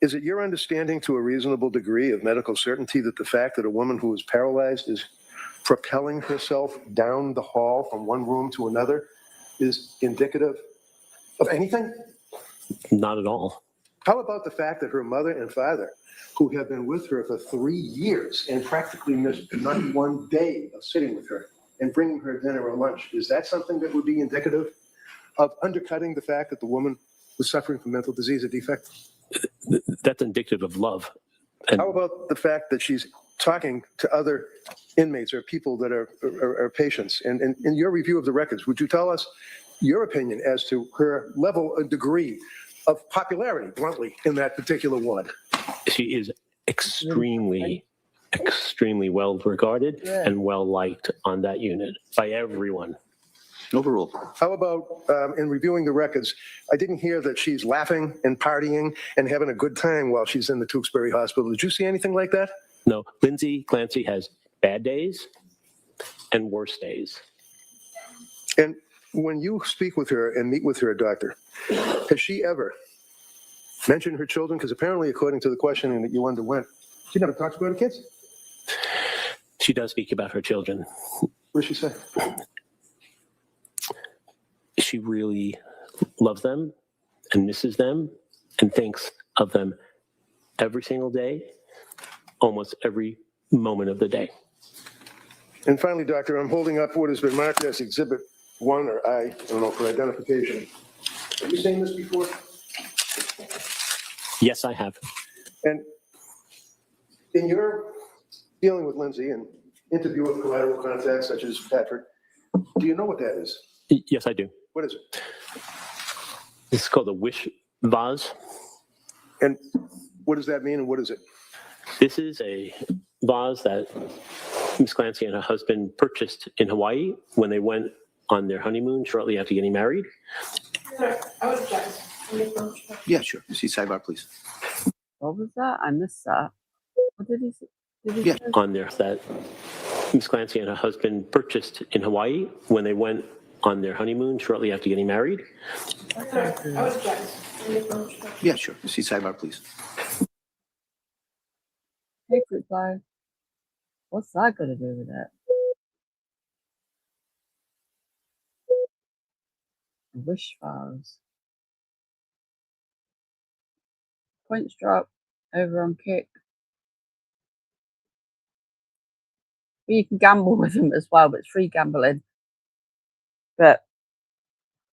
Speaker 6: Is it your understanding to a reasonable degree of medical certainty that the fact that a woman who is paralyzed is propelling herself down the hall from one room to another is indicative of anything?
Speaker 7: Not at all.
Speaker 6: How about the fact that her mother and father, who have been with her for 3 years and practically missed not one day of sitting with her and bringing her dinner or lunch, is that something that would be indicative of undercutting the fact that the woman was suffering from mental disease or defect?
Speaker 7: That's indicative of love. And
Speaker 6: How about the fact that she's talking to other inmates or people that are patients? And in your review of the records, would you tell us your opinion as to her level and degree of popularity, bluntly, in that particular ward?
Speaker 7: she is extremely well regarded and well liked on that unit by everyone.
Speaker 3: Overruled.
Speaker 6: How about in reviewing the records, I didn't hear that she's laughing and partying and having a good time while she's in the Tewksbury Hospital. Did you see anything like that?
Speaker 7: No, Lindsay Clancy has bad days and worse days.
Speaker 6: And when you speak with her and meet with her, doctor, has she ever mentioned her children? Because apparently, according to the questioning that you underwent, she never talks about her kids.
Speaker 7: She does speak about her children.
Speaker 6: What does she say?
Speaker 7: She really loves them and misses them and thinks of them every single day, almost every moment of the day.
Speaker 6: And finally, doctor, I'm holding up what has been marked as Exhibit 1 or I don't know, for identification. Have you seen this before?
Speaker 7: Yes, I have.
Speaker 6: And in your dealing with Lindsay and interview with collateral contacts such as Patrick, do you know what that is?
Speaker 7: Yes, I do.
Speaker 6: What is it?
Speaker 7: This is called a wish vase.
Speaker 6: And what does that mean and what is it?
Speaker 7: This is a vase that Ms. Clancy and her husband purchased in Hawaii when they went on their honeymoon shortly after getting married.
Speaker 9: I would object.
Speaker 3: Yeah, sure. See sidebar, please.
Speaker 2: What was that? I missed that. What did he say? Did he
Speaker 3: Yeah.
Speaker 2: say?
Speaker 7: On there that Ms. Clancy and her husband purchased in Hawaii when they went on their honeymoon shortly after getting married.
Speaker 9: I would object.
Speaker 3: Yeah, sure. See sidebar, please.
Speaker 2: Hey, fruit fly. What's that got to do with it? Wish files. Points drop over on kick. But you can gamble with them as well, but it's free gambling. But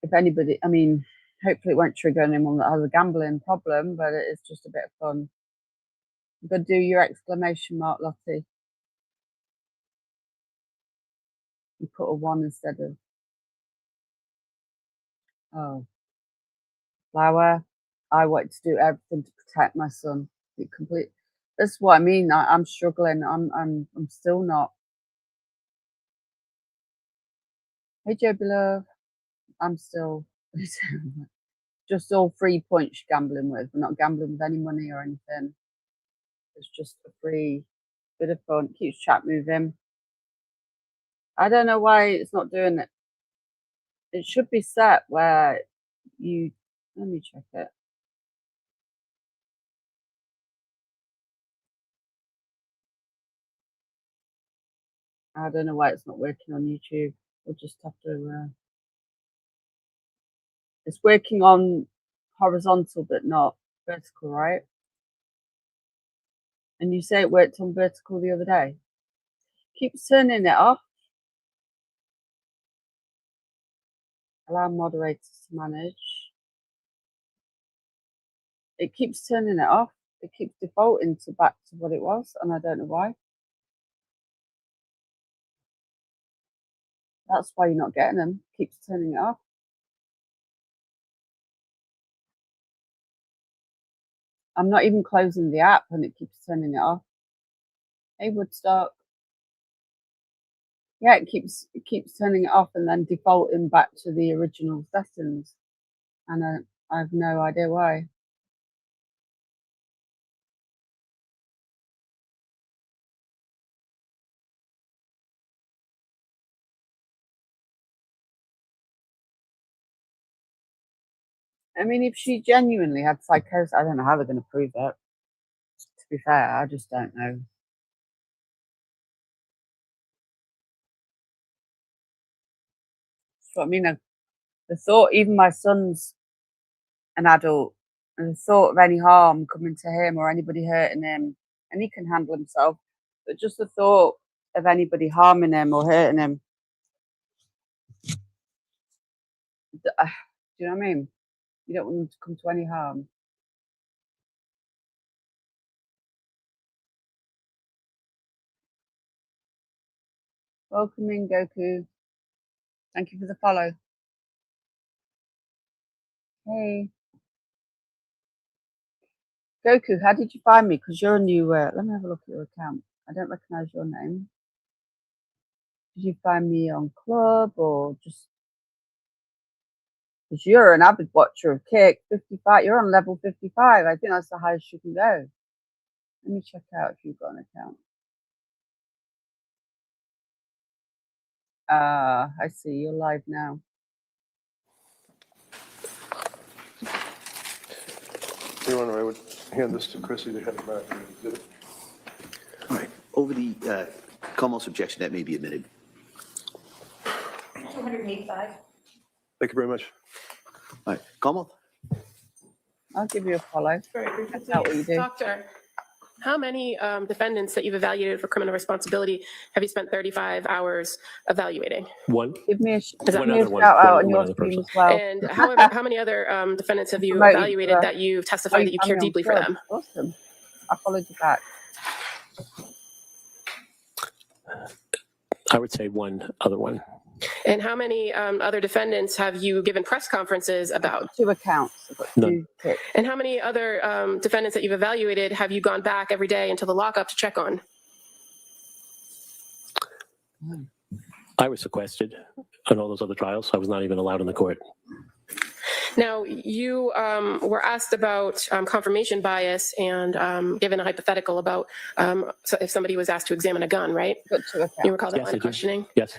Speaker 2: if anybody, I mean, hopefully it won't trigger anyone that has a gambling problem, but it is just a bit of fun. You got to do your exclamation mark, Lottie. You put a 1 instead of, oh, flower. I want to do everything to protect my son. It complete. That's what I mean. I'm struggling. I'm still not. Hey, Joe beloved. I'm still just all free points gambling with. We're not gambling with any money or anything. It's just a free bit of fun. Keeps chat moving. I don't know why it's not doing it. It should be set where you. Let me check it. I don't know why it's not working on YouTube. We'll just have to. It's working on horizontal but not vertical, right? And you say it worked on vertical the other day. Keeps turning it off. Allow moderators to manage. It keeps turning it off. It keeps defaulting to back to what it was, and I don't know why. That's why you're not getting them. Keeps turning it off. I'm not even closing the app and it keeps turning it off. Hey, Woodstock. Yeah, it keeps turning it off and then defaulting back to the original settings. And I have no idea why. I mean, if she genuinely had psychosis, I don't know how they're going to prove that. To be fair, I just don't know. So I mean, the thought, even my son's an adult, and the thought of any harm coming to him or anybody hurting him, and he can handle himself, but just the thought of anybody harming him or hurting him, do you know what I mean? You don't want them to come to any harm. Welcome in, Goku. Thank you for the follow. Hey. Goku, how did you find me? Because you're a new, let me have a look at your account. I don't recognize your name. Did you find me on Club or just, because you're an avid watcher of Kick, 55, you're on level 55. I think that's the highest you can go. Let me check out if you've got an account. I see. You're live now.
Speaker 6: Your Honor, I would hand this to Chrissy to have it marked.
Speaker 3: All right. Over the Commonwealth's objection, that may be admitted.
Speaker 9: 285.
Speaker 6: Thank you very much.
Speaker 3: All right. Commonwealth?
Speaker 2: I'll give you a follow.
Speaker 8: Very briefly,
Speaker 2: That's not what you do.
Speaker 8: Doctor, how many defendants that you've evaluated for criminal responsibility have you spent 35 hours evaluating?
Speaker 7: One.
Speaker 2: Give me a,
Speaker 8: that
Speaker 2: give
Speaker 7: one
Speaker 2: me a
Speaker 7: other one?
Speaker 2: shout out
Speaker 7: One
Speaker 2: on your
Speaker 7: other
Speaker 2: stream
Speaker 7: person.
Speaker 2: as well.
Speaker 8: And how many other defendants have you
Speaker 2: Promote you
Speaker 8: evaluated
Speaker 2: for-
Speaker 8: that you've testified that you care
Speaker 2: Family on
Speaker 8: deeply for
Speaker 2: Club.
Speaker 8: them?
Speaker 2: Awesome. I followed you back.
Speaker 7: I would say one other one.
Speaker 8: And how many other defendants have you given press conferences about?
Speaker 2: 2 accounts. I've got
Speaker 7: None.
Speaker 2: 2 tips.
Speaker 8: And how many other defendants that you've evaluated have you gone back every day into the lockup to check on?
Speaker 7: I was sequestered on all those other trials. I was not even allowed in the court.
Speaker 8: Now, you were asked about confirmation bias and given a hypothetical about so if somebody was asked to examine a gun, right?
Speaker 2: Got 2 accounts.
Speaker 8: You recall that
Speaker 7: Yes,
Speaker 8: line
Speaker 7: I
Speaker 8: of
Speaker 7: do.
Speaker 8: questioning?
Speaker 7: Yes.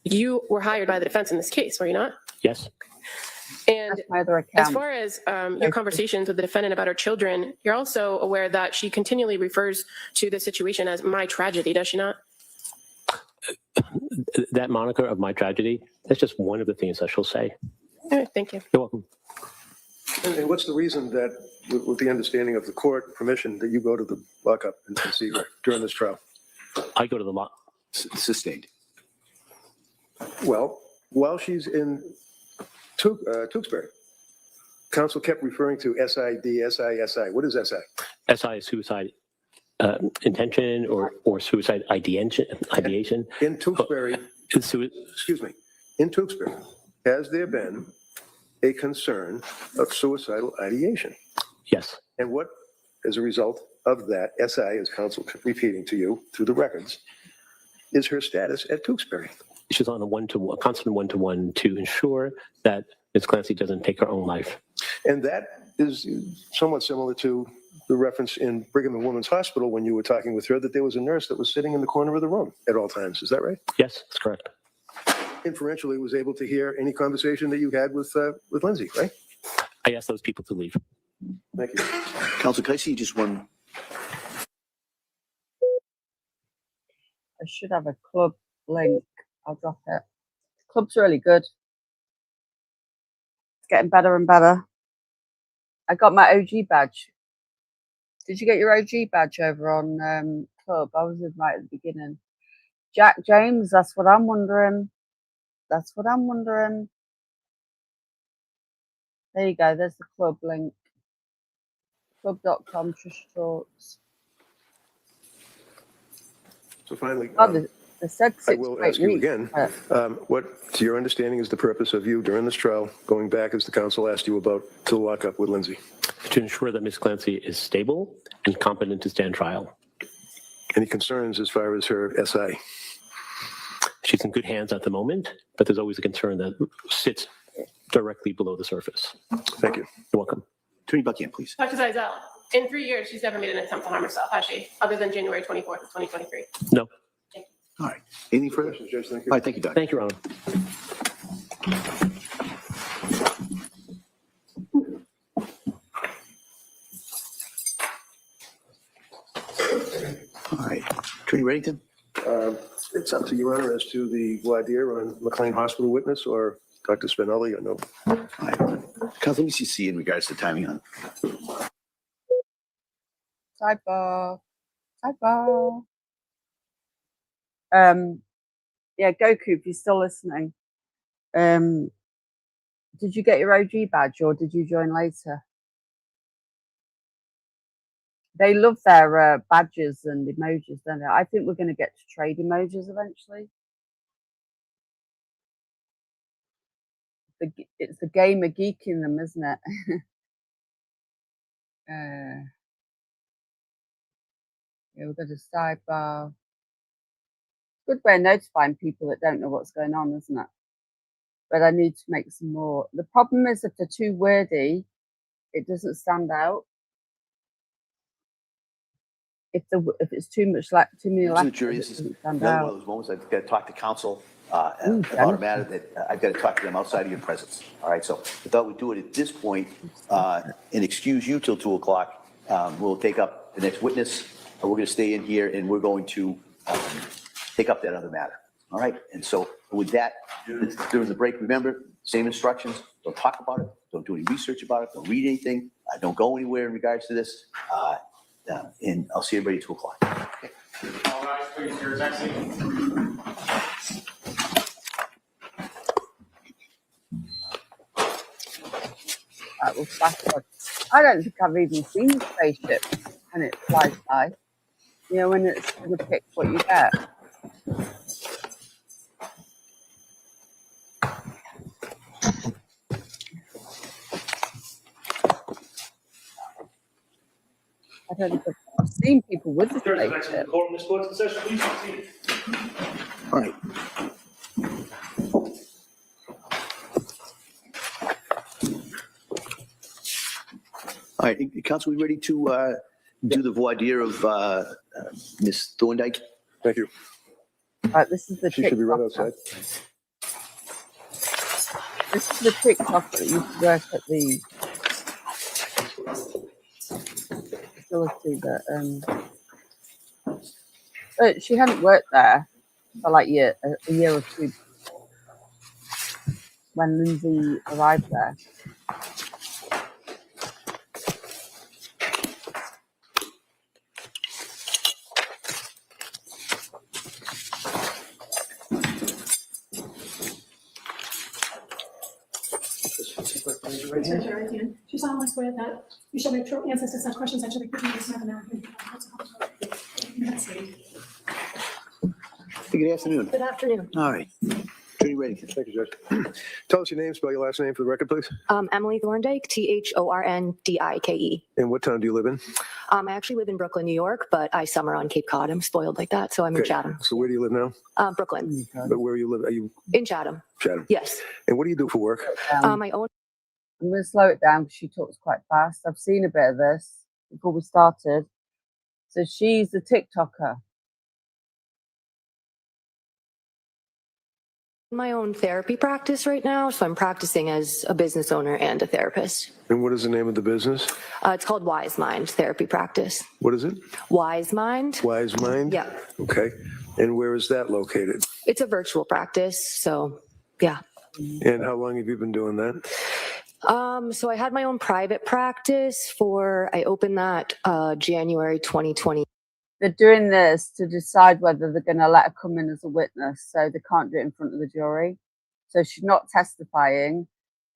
Speaker 8: You were hired by the defense in this case, were you not?
Speaker 7: Yes.
Speaker 8: And
Speaker 2: That's my other
Speaker 8: as
Speaker 2: account.
Speaker 8: far as your conversations with the defendant about her children, you're also aware that she continually refers to the situation as my tragedy, does she not?
Speaker 7: That moniker of my tragedy, that's just one of the things that she'll say.
Speaker 8: All right, thank you.
Speaker 7: You're welcome.
Speaker 6: And what's the reason that, with the understanding of the court permission, that you go to the lockup and see her during this trial?
Speaker 7: I go to the law.
Speaker 3: Sustained.
Speaker 6: Well, while she's in Tewksbury, counsel kept referring to SID, SI. What is SI?
Speaker 7: SI is suicide intention or suicide ideation.
Speaker 6: In Tewksbury,
Speaker 7: Sui-
Speaker 6: excuse me, in Tewksbury, has there been a concern of suicidal ideation?
Speaker 7: Yes.
Speaker 6: And what, as a result of that, SI, as counsel kept repeating to you through the records, is her status at Tewksbury?
Speaker 7: She's on a constant one-to-one to ensure that Ms. Clancy doesn't take her own life.
Speaker 6: And that is somewhat similar to the reference in Brigham and Women's Hospital when you were talking with her that there was a nurse that was sitting in the corner of the room at all times. Is that right?
Speaker 7: Yes, that's correct.
Speaker 6: Inferentially was able to hear any conversation that you had with Lindsay, right?
Speaker 7: I asked those people to leave.
Speaker 6: Thank you.
Speaker 3: Counsel, can I see just one?
Speaker 2: I should have a club link. I'll drop it. Club's really good. It's getting better and better. I got my OG badge. Did you get your OG badge over on Club? I was in right at the beginning. Jack James, that's what I'm wondering. That's what I'm wondering. There you go. There's the club link. Club.com, Trisha Talks.
Speaker 6: So finally,
Speaker 2: Oh, the said
Speaker 6: I
Speaker 2: 6
Speaker 6: will
Speaker 2: great
Speaker 6: ask you
Speaker 2: weeks.
Speaker 6: again, what, to your understanding, is the purpose of you during this trial going back, as the counsel asked you about, to the lockup with Lindsay?
Speaker 7: To ensure that Ms. Clancy is stable and competent to stand trial.
Speaker 6: Any concerns as far as her SI?
Speaker 7: She's in good hands at the moment, but there's always a concern that sits directly below the surface.
Speaker 6: Thank you.
Speaker 7: You're welcome.
Speaker 3: Attorney Buckingham, please.
Speaker 8: Dr. Zeisel, in 3 years, she's never made an attempt to harm herself, has she? Other than January 24th of 2023.
Speaker 7: No.
Speaker 3: All right. Anything further?
Speaker 6: Judge, thank
Speaker 3: All right. Thank you, Doctor.
Speaker 7: Thank you, Ron.
Speaker 3: All right. Attorney Reddington?
Speaker 6: It's up to your honor as to the voir dire on McLean Hospital witness or Dr. Spinelli or no.
Speaker 3: All right. Counsel, let me see in regards to timing on.
Speaker 2: Sidebar. Sidebar. Yeah, Goku, if you're still listening. Did you get your OG badge or did you join later? They love their badges and emojis, don't they? I think we're going to get to trade emojis eventually. It's the gamer geek in them, isn't it? Yeah, we've got a sidebar. Good way of notifying people that don't know what's going on, isn't it? But I need to make some more. The problem is if they're too wordy, it doesn't stand out. if it's too much, like too many
Speaker 3: Members of the
Speaker 2: left,
Speaker 3: jury,
Speaker 2: it
Speaker 3: this is
Speaker 2: doesn't stand
Speaker 3: another one
Speaker 2: out.
Speaker 3: of those moments I've got to talk to counsel
Speaker 2: Ooh,
Speaker 3: about a matter that I've got to talk to them outside of your presence. All right, so I thought we'd do it at this point and excuse you till 2 o'clock. We'll take up the next witness. We're going to stay in here and we're going to take up that other matter. All right, and so with that, during the break, remember, same instructions. Don't talk about it. Don't do any research about it. Don't read anything. Don't go anywhere in regards to this. And I'll see everybody at 2 o'clock. Okay.
Speaker 10: All rise, please. Jurors exiting.
Speaker 2: That was backward. I don't think I've even seen a spaceship and it flies by. You know, when it's going to pick what you get. I don't think I've seen people with the
Speaker 4: Jurors exiting the
Speaker 2: spaceship.
Speaker 4: court in this court's in session, please be seated.
Speaker 3: All right. All right, counsel, we ready to do the voir dire of Ms. Thorndike?
Speaker 6: Thank you.
Speaker 2: Right, this is the
Speaker 6: She should be right
Speaker 2: TikToker.
Speaker 6: outside.
Speaker 2: This is the TikToker that used to work at the facility but she hadn't worked there for like a year or two when Lindsay arrived there.
Speaker 5: She solemnly swear that you shall make true answers to such questions that should be put in this matter.
Speaker 3: Good afternoon.
Speaker 11: Good afternoon.
Speaker 3: All right. Attorney Reddington.
Speaker 6: Thank you, Judge. Tell us your name, spell your last name for the record, please.
Speaker 11: Emily Thorndike, Thorndike.
Speaker 6: And what town do you live in?
Speaker 11: I actually live in Brooklyn, New York, but I summer on Cape Cod. I'm spoiled like that, so I'm in
Speaker 6: Okay.
Speaker 11: Chatham.
Speaker 6: So where do you live now?
Speaker 11: Brooklyn,
Speaker 6: But where you live? Are you
Speaker 11: in Chatham.
Speaker 6: Chatham?
Speaker 11: Yes.
Speaker 6: And what do you do for work?
Speaker 11: I own.
Speaker 2: I'm going to slow it down because she talks quite fast. I've seen a bit of this before we started. So she's the TikToker.
Speaker 11: My own therapy practice right now, so I'm practicing as a business owner and a therapist.
Speaker 6: And what is the name of the business?
Speaker 11: It's called Wise Mind Therapy Practice.
Speaker 6: What is it?
Speaker 11: Wise Mind.
Speaker 6: Wise Mind?
Speaker 11: Yeah.
Speaker 6: Okay. And where is that located?
Speaker 11: It's a virtual practice, so yeah.
Speaker 6: And how long have you been doing that?
Speaker 11: So I had my own private practice I opened that January 2020.
Speaker 2: They're doing this to decide whether they're going to let her come in as a witness, so they can't do it in front of the jury. So she's not testifying.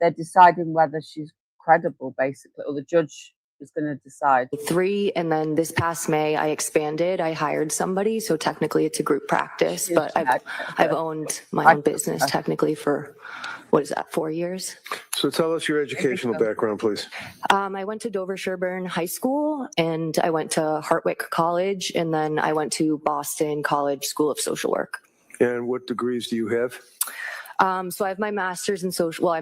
Speaker 2: They're deciding whether she's credible, basically, or the judge is going to decide.
Speaker 11: 3, and then this past May I expanded. I hired somebody, so technically it's a group practice, but I've owned my own business technically for, 4 years?
Speaker 6: So tell us your educational background, please.
Speaker 11: I went to Dover Sherburne High School, and I went to Hartwick College, and then I went to Boston College School of Social Work.
Speaker 6: And what degrees do you have?
Speaker 11: So I have my master's in social,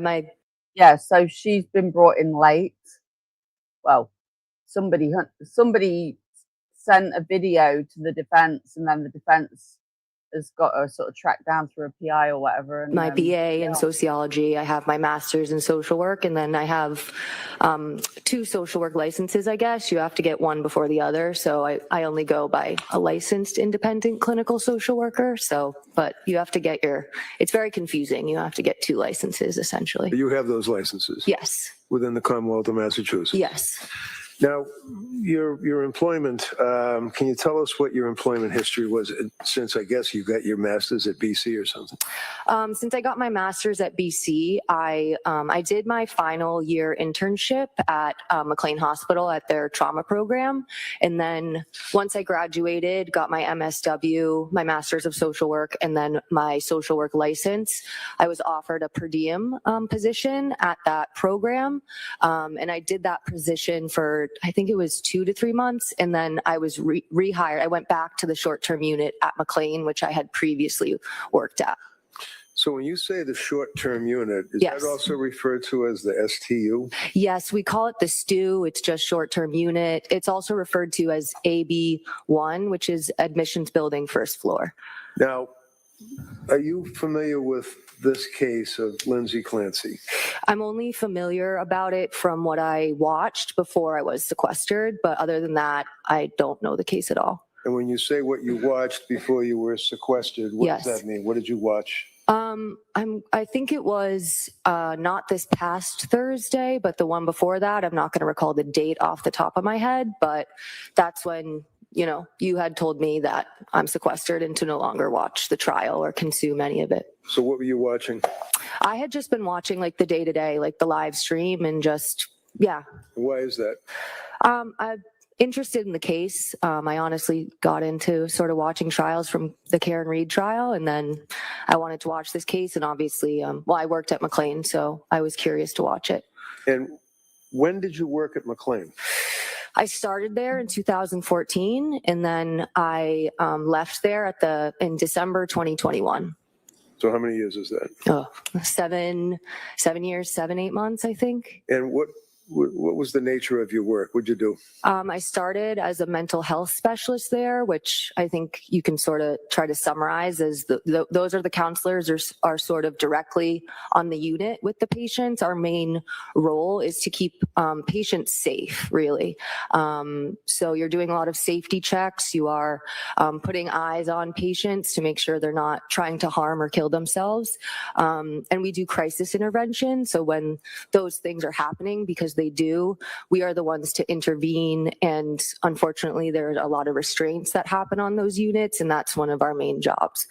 Speaker 2: Yeah, so she's been brought in late. Well, somebody sent a video to the defense, and then the defense has got her sort of tracked down through a PI or whatever. And,
Speaker 11: my BA in sociology. I have my master's in social work, and then I have 2 social work licenses, I guess. You have to get one before the other. So I only go by a licensed independent clinical social worker. So, but you have to get it's very confusing. You have to get 2 licenses essentially.
Speaker 6: You have those licenses?
Speaker 11: Yes.
Speaker 6: Within the Commonwealth of Massachusetts?
Speaker 11: Yes.
Speaker 6: Now, your employment, can you tell us what your employment history was since I guess you got your master's at BC or something?
Speaker 11: Since I got my master's at BC, I did my final year internship at McLean Hospital at their trauma program. And then once I graduated, got my MSW, my master's of social work, and then my social work license, I was offered a per diem position at that program. And I did that position for, I think it was 2 to 3 months. And then I was rehired. I went back to the short-term unit at McLean, which I had previously worked at.
Speaker 6: So when you say the short-term unit, is
Speaker 11: Yes.
Speaker 6: that also referred to as the STU?
Speaker 11: Yes, we call it the STU. It's just short-term unit. It's also referred to as AB1, which is admissions building first floor.
Speaker 6: Now, are you familiar with this case of Lindsay Clancy?
Speaker 11: I'm only familiar about it from what I watched before I was sequestered, but other than that, I don't know the case at all.
Speaker 6: And when you say what you watched before you were sequestered, what
Speaker 11: Yes.
Speaker 6: does that mean? What did you watch?
Speaker 11: I think it was not this past Thursday, but the one before that. I'm not going to recall the date off the top of my head, but that's when, you know, you had told me that I'm sequestered and to no longer watch the trial or consume any of it.
Speaker 6: So what were you watching?
Speaker 11: I had just been watching like the day-to-day, like the live stream and just, yeah.
Speaker 6: Why is that?
Speaker 11: I'm interested in the case. I honestly got into sort of watching trials from the Karen Reed trial, and then I wanted to watch this case. And obviously, well, I worked at McLean, so I was curious to watch it.
Speaker 6: And when did you work at McLean?
Speaker 11: I started there in 2014, and then I left there in December 2021.
Speaker 6: So how many years is that?
Speaker 11: 7 years, 8 months, I think.
Speaker 6: And what was the nature of your work? What'd you do?
Speaker 11: I started as a mental health specialist there, which I think you can sort of try to summarize as those are the counselors are sort of directly on the unit with the patients. Our main role is to keep patients safe, really. So you're doing a lot of safety checks. You are putting eyes on patients to make sure they're not trying to harm or kill themselves. And we do crisis intervention. So when those things are happening, because they do, we are the ones to intervene. And unfortunately, there's a lot of restraints that happen on those units, and that's one of our main jobs.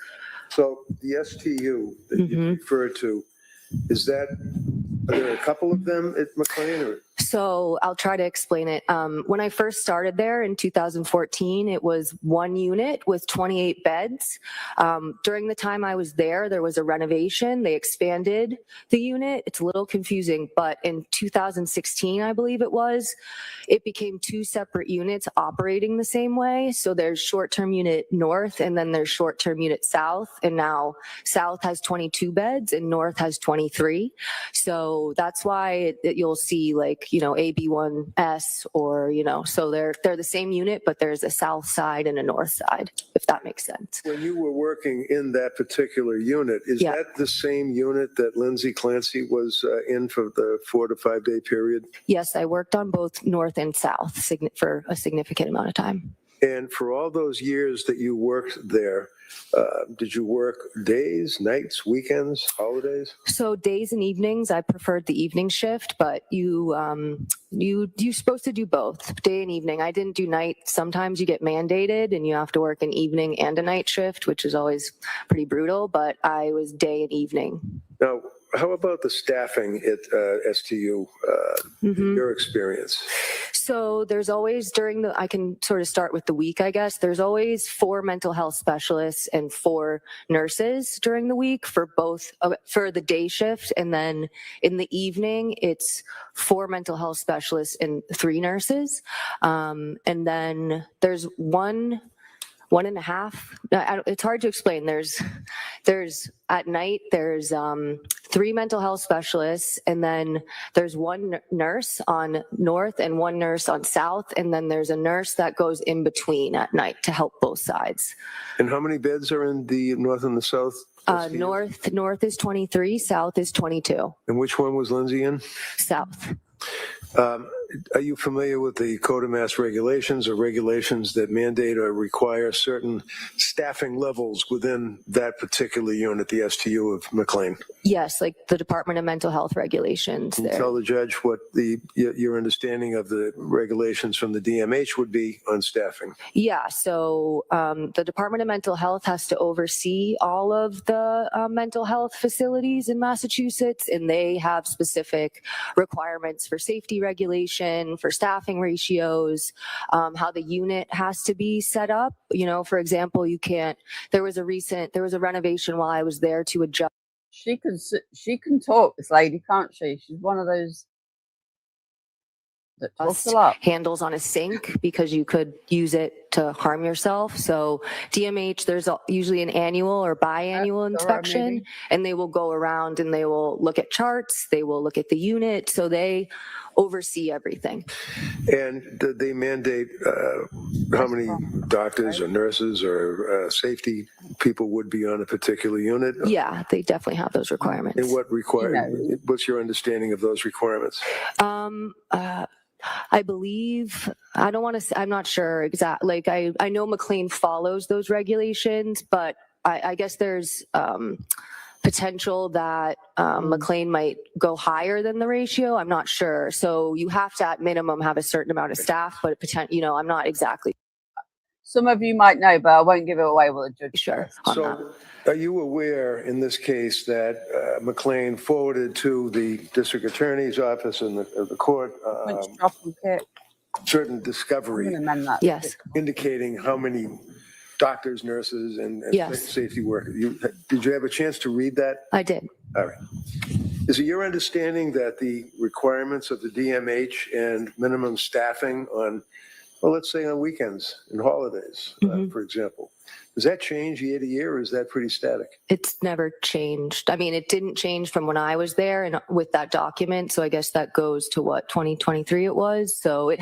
Speaker 6: So the STU that you referred to, are there a couple of them at McLean? Or?
Speaker 11: So I'll try to explain it. When I first started there in 2014, it was one unit with 28 beds. During the time I was there was a renovation. They expanded the unit. It's a little confusing, but in 2016, I believe it became two separate units operating the same way. So there's short-term unit north, and then there's short-term unit south. And now south has 22 beds and north has 23. So that's why you'll see like, you know, AB1S or, you know, so they're the same unit, but there's a south side and a north side, if that makes sense.
Speaker 6: When you were working in that particular unit, is that the same unit that Lindsay Clancy was in for the 4 to 5 day period?
Speaker 11: Yes, I worked on both north and south for a significant amount of time.
Speaker 6: And for all those years that you worked there, did you work days, nights, weekends, holidays?
Speaker 11: So days and evenings, I preferred the evening shift, but you're supposed to do both, day and evening. I didn't do night. Sometimes you get mandated and you have to work an evening and a night shift, which is always pretty brutal, but I was day and evening.
Speaker 6: Now, how about the staffing at STU, your experience?
Speaker 11: So there's always I can sort of start with the week, I guess. There's always 4 mental health specialists and 4 nurses during the week for the day shift. And then in the evening, it's 4 mental health specialists and 3 nurses. And then there's 1.5. It's hard to explain. There's at night, there's 3 mental health specialists, and then there's 1 nurse on north and 1 nurse on south, and then there's a nurse that goes in between at night to help both sides.
Speaker 6: And how many beds are in the north and the south?
Speaker 11: North is 23, south is 22.
Speaker 6: And which one was Lindsay in?
Speaker 11: South.
Speaker 6: Are you familiar with the Code of Mass Regulations or regulations that mandate or require certain staffing levels within that particular unit, the STU of McLean?
Speaker 11: Yes, like the Department of Mental Health regulations.
Speaker 6: Can you tell the judge what your understanding of the regulations from the DMH would be on staffing?
Speaker 11: Yeah, so the Department of Mental Health has to oversee all of the mental health facilities in Massachusetts, and they have specific requirements for safety regulation, for staffing ratios, how the unit has to be set up. You know, for example, there was a renovation while I was there to adjust.
Speaker 2: She can talk, this lady, can't she? She's one of those that talks a lot.
Speaker 11: handles on a sink because you could use it to harm yourself. So DMH, there's usually an annual or biannual inspection,
Speaker 2: maybe.
Speaker 11: and they will go around and they will look at charts, they will look at the unit, so they oversee everything.
Speaker 6: And did they mandate how many doctors or nurses or safety people would be on a particular unit?
Speaker 11: Yeah, they definitely have those requirements.
Speaker 6: And what's your understanding of those requirements?
Speaker 11: I believe, I don't want to say, I'm not sure exactly. Like I know McLean follows those regulations, but I guess there's potential that McLean might go higher than the ratio. I'm not sure. So you have to at minimum have a certain amount of staff, but I'm not exactly
Speaker 2: Some of you might know, but I won't give it away while the judge.
Speaker 11: sure on that.
Speaker 6: So are you aware in this case that McLean forwarded to the district attorney's office and the court
Speaker 2: Drop and kick.
Speaker 6: certain
Speaker 2: I'm
Speaker 6: discovery
Speaker 2: going to amend that.
Speaker 11: Yes.
Speaker 6: indicating how many doctors, nurses, and
Speaker 11: Yes.
Speaker 6: safety workers? Did you have a chance to read that?
Speaker 11: I did.
Speaker 6: All right. Is it your understanding that the requirements of the DMH and minimum staffing on, well, let's say on weekends and holidays, for example, does that change year to year, or is that pretty static?
Speaker 11: It's never changed. I mean, it didn't change from when I was there and with that document. So I guess that goes to what, 2023 it was. So it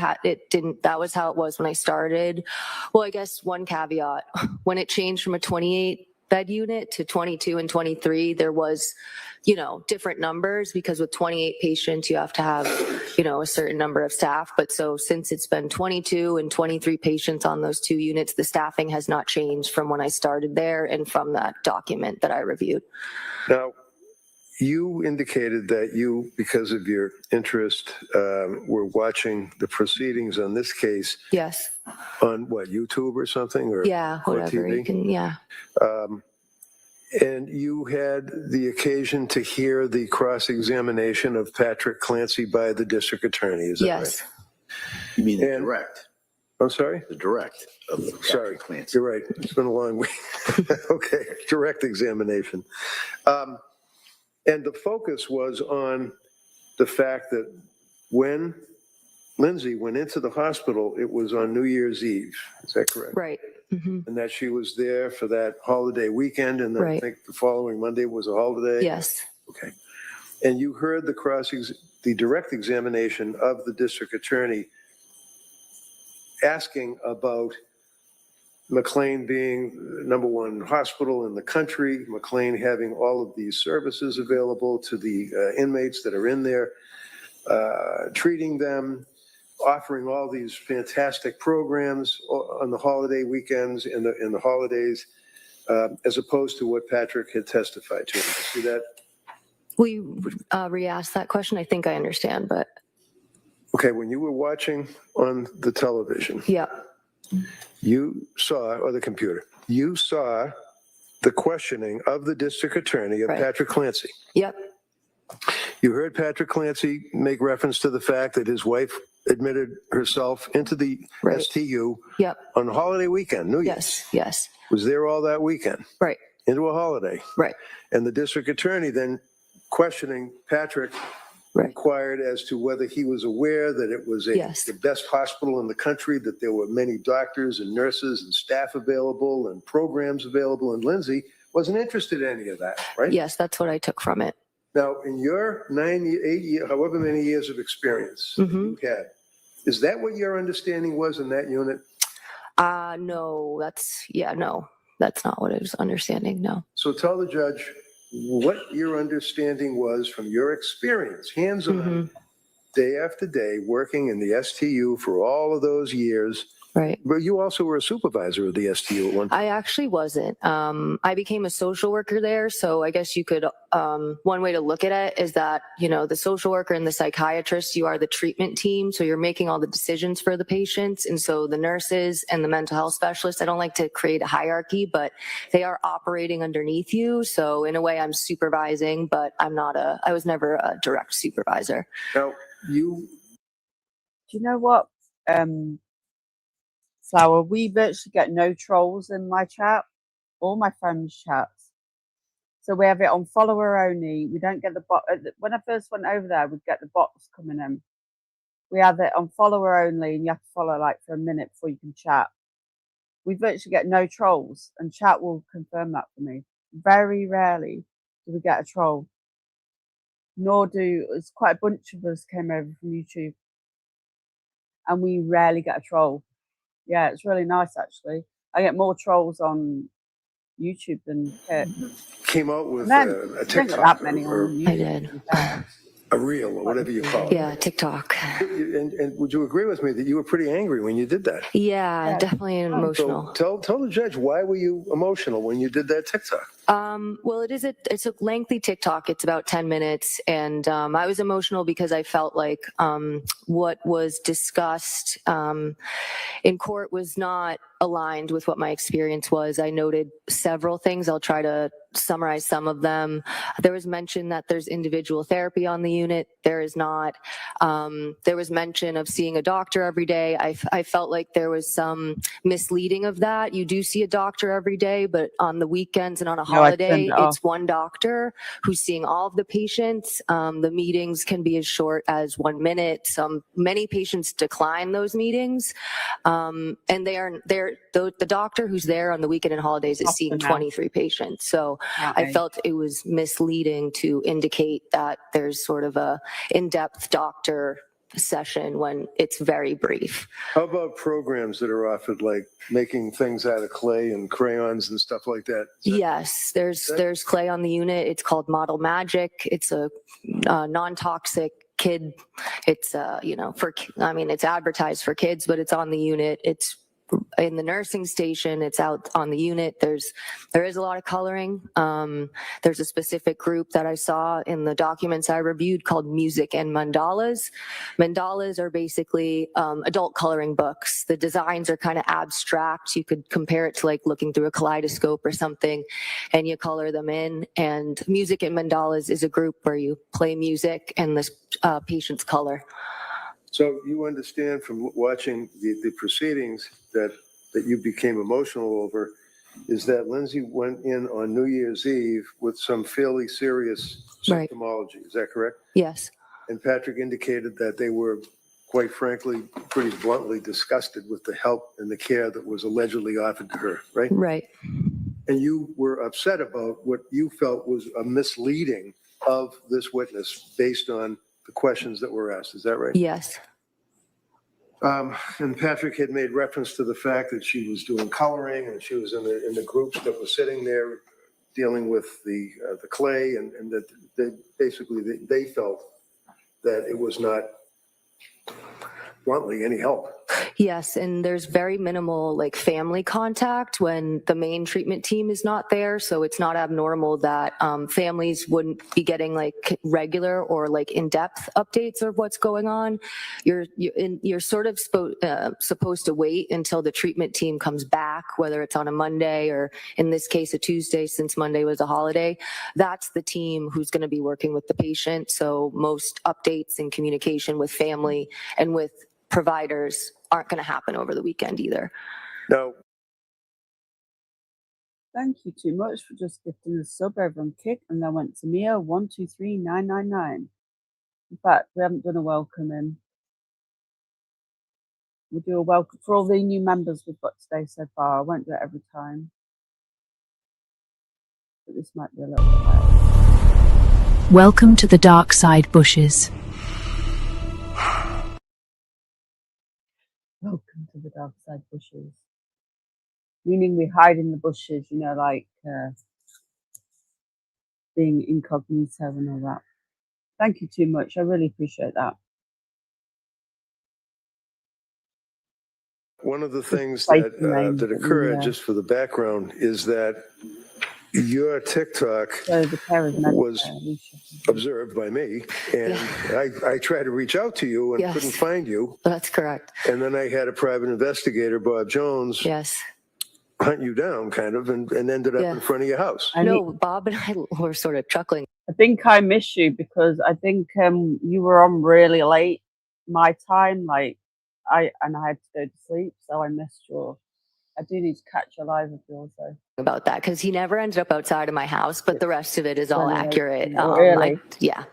Speaker 11: didn't, that was how it was when I started. Well, I guess one caveat, when it changed from a 28 bed unit to 22 and 23, there was, different numbers because with 28 patients, you have to have, a certain number of staff. But so since it's been 22 and 23 patients on those two units, the staffing has not changed from when I started there and from that document that I reviewed.
Speaker 6: Now, you indicated that you, because of your interest, were watching the proceedings on this case
Speaker 11: Yes.
Speaker 6: on what, YouTube or something? Or
Speaker 11: Yeah,
Speaker 6: on
Speaker 11: whatever.
Speaker 6: TV?
Speaker 11: You can, yeah.
Speaker 6: And you had the occasion to hear the cross-examination of Patrick Clancy by the district attorney, is that
Speaker 11: Yes.
Speaker 6: right?
Speaker 3: You mean the
Speaker 6: And-
Speaker 3: direct,
Speaker 6: I'm sorry?
Speaker 3: the direct of the
Speaker 6: Sorry,
Speaker 3: Clancy.
Speaker 6: you're right. It's been a long week. Okay, direct examination. And the focus was on the fact that when Lindsay went into the hospital, it was on New Year's Eve. Is that correct?
Speaker 11: Right. Hmm.
Speaker 6: And that she was there for that holiday weekend, and then I
Speaker 11: Right.
Speaker 6: think the following Monday was a holiday?
Speaker 11: Yes.
Speaker 6: Okay. And you heard the direct examination of the district attorney asking about McLean being number one hospital in the country, McLean having all of these services available to the inmates that are in there, treating them, offering all these fantastic programs on the holiday weekends and the holidays, as opposed to what Patrick had testified to. See that?
Speaker 11: Will you re-ask that question? I think I understand, but
Speaker 6: Okay, when you were watching on the television,
Speaker 11: yeah.
Speaker 6: you saw, or the computer, you saw the questioning of the district attorney of
Speaker 11: Right.
Speaker 6: Patrick Clancy.
Speaker 11: Yep.
Speaker 6: You heard Patrick Clancy make reference to the fact that his wife admitted herself into the
Speaker 11: Right.
Speaker 6: STU
Speaker 11: Yep.
Speaker 6: on holiday weekend, New Year's.
Speaker 11: Yes. Yes.
Speaker 6: Was there all that weekend
Speaker 11: Right.
Speaker 6: into a holiday.
Speaker 11: Right.
Speaker 6: And the district attorney then questioning Patrick
Speaker 11: Right.
Speaker 6: inquired as to whether he was aware that it was
Speaker 11: Yes.
Speaker 6: the best hospital in the country, that there were many doctors and nurses and staff available and programs available, and Lindsay wasn't interested in any of that, right?
Speaker 11: Yes, that's what I took from it.
Speaker 6: Now, in your 8 years, however many years of experience
Speaker 11: Mhm.
Speaker 6: you had, is that what your understanding was in that unit?
Speaker 11: No, that's not what I was understanding. No.
Speaker 6: So tell the judge what your understanding was from your experience, hands-on,
Speaker 11: Mhm.
Speaker 6: day after day, working in the STU for all of those years.
Speaker 11: Right.
Speaker 6: But you also were a supervisor of the STU at one time.
Speaker 11: I actually wasn't. I became a social worker there. So I guess you could, one way to look at it is that, the social worker and the psychiatrist, you are the treatment team. So you're making all the decisions for the patients. And so the nurses and the mental health specialists, I don't like to create a hierarchy, but they are operating underneath you. So in a way I'm supervising, but I was never a direct supervisor.
Speaker 6: Now,
Speaker 2: Do you know what, Flower? We virtually get no trolls in my chat, all my friends' chats. So we have it on follower only. We don't get the bot. When I first went over there, we'd get the bots coming in. We have it on follower only, and you have to follow like for a minute before you can chat. We virtually get no trolls, and chat will confirm that for me. Very rarely do we get a troll. Nor do, it's quite a bunch of us came over from YouTube, and we rarely get a troll. Yeah, it's really nice actually. I get more trolls on YouTube than Kit.
Speaker 6: Came out with
Speaker 2: And then,
Speaker 6: a
Speaker 2: I didn't get
Speaker 6: TikTok
Speaker 2: that many
Speaker 6: or
Speaker 2: on YouTube.
Speaker 11: I did.
Speaker 2: to be fair.
Speaker 6: a reel or whatever you call it.
Speaker 11: Yeah, TikTok.
Speaker 6: And would you agree with me that you were pretty angry when you did that?
Speaker 11: Yeah,
Speaker 2: Yeah.
Speaker 11: definitely
Speaker 6: So
Speaker 11: emotional.
Speaker 6: tell the judge, why were you emotional when you did that TikTok?
Speaker 11: Well, it's a lengthy TikTok. It's about 10 minutes. And I was emotional because I felt like what was discussed in court was not aligned with what my experience was. I noted several things. I'll try to summarize some of them. There was mention that there's individual therapy on the unit. There is not. There was mention of seeing a doctor every day. I felt like there was some misleading of that. You do see a doctor every day, but on the weekends and on a holiday, it's one doctor who's seeing all of the patients. The meetings can be as short as 1 minute. Many patients decline those meetings. And the doctor who's there on the weekend and holidays is seeing 23 patients. So I felt it was misleading to indicate that there's sort of a in-depth doctor session when it's very brief.
Speaker 6: How about programs that are offered, like making things out of clay and crayons and stuff like that?
Speaker 11: Yes, there's clay on the unit. It's called Model Magic. It's a non-toxic kid. It's it's advertised for kids, but it's on the unit. It's in the nursing station. It's out on the unit. There is a lot of coloring. There's a specific group that I saw in the documents I reviewed called Music and Mandalas. Mandalas are basically adult coloring books. The designs are kind of abstract. You could compare it to like looking through a kaleidoscope or something, and you color them in. And Music and Mandalas is a group where you play music and the patients color.
Speaker 6: So you understand from watching the proceedings that you became emotional over is that Lindsay went in on New Year's Eve with some fairly serious symptomology. Is that correct?
Speaker 11: Yes.
Speaker 6: And Patrick indicated that they were, quite frankly, pretty bluntly disgusted with the help and the care that was allegedly offered to her, right?
Speaker 11: Right.
Speaker 6: And you were upset about what you felt was a misleading of this witness based on the questions that were asked. Is that right?
Speaker 11: Yes.
Speaker 6: And Patrick had made reference to the fact that she was doing coloring and she was in the groups that were sitting there dealing with the clay, and that they felt that it was not, bluntly, any help.
Speaker 11: Yes, and there's very minimal like family contact when the main treatment team is not there, so it's not abnormal that families wouldn't be getting like regular or like in-depth updates of what's going on. You're sort of supposed to wait until the treatment team comes back, whether it's on a Monday or in this case a Tuesday, since Monday was a holiday. That's the team who's going to be working with the patient, so most updates and communication with family and with providers aren't going to happen over the weekend either.
Speaker 6: No.
Speaker 2: Thank you too much for just gifting a sub over on Kick, and then went to Mia 123999. In fact, we haven't done a welcome in. We'll do a welcome for all the new members we've got today so far. I won't do it every time, but this might be a little bit hard.
Speaker 12: Welcome to the dark side bushes.
Speaker 2: Welcome to the dark side bushes. Meaning we hide in the bushes, like being incognito and all that. Thank you too much. I really appreciate that.
Speaker 6: One of the things that occurred, just for the background, is that your TikTok was observed by me, and I tried to reach out to you and couldn't find you.
Speaker 11: That's correct.
Speaker 6: And then I had a private investigator, Bob Jones, hunt you down, kind of, and ended up in front of your house.
Speaker 11: No, Bob and I were sort of chuckling.
Speaker 2: I think I miss you because I think you were on really late my time, I had to go to sleep, so I missed your. I do need to catch a live of yours though.
Speaker 11: About that, because he never ended up outside of my house, but the rest of it is all accurate.
Speaker 2: Really?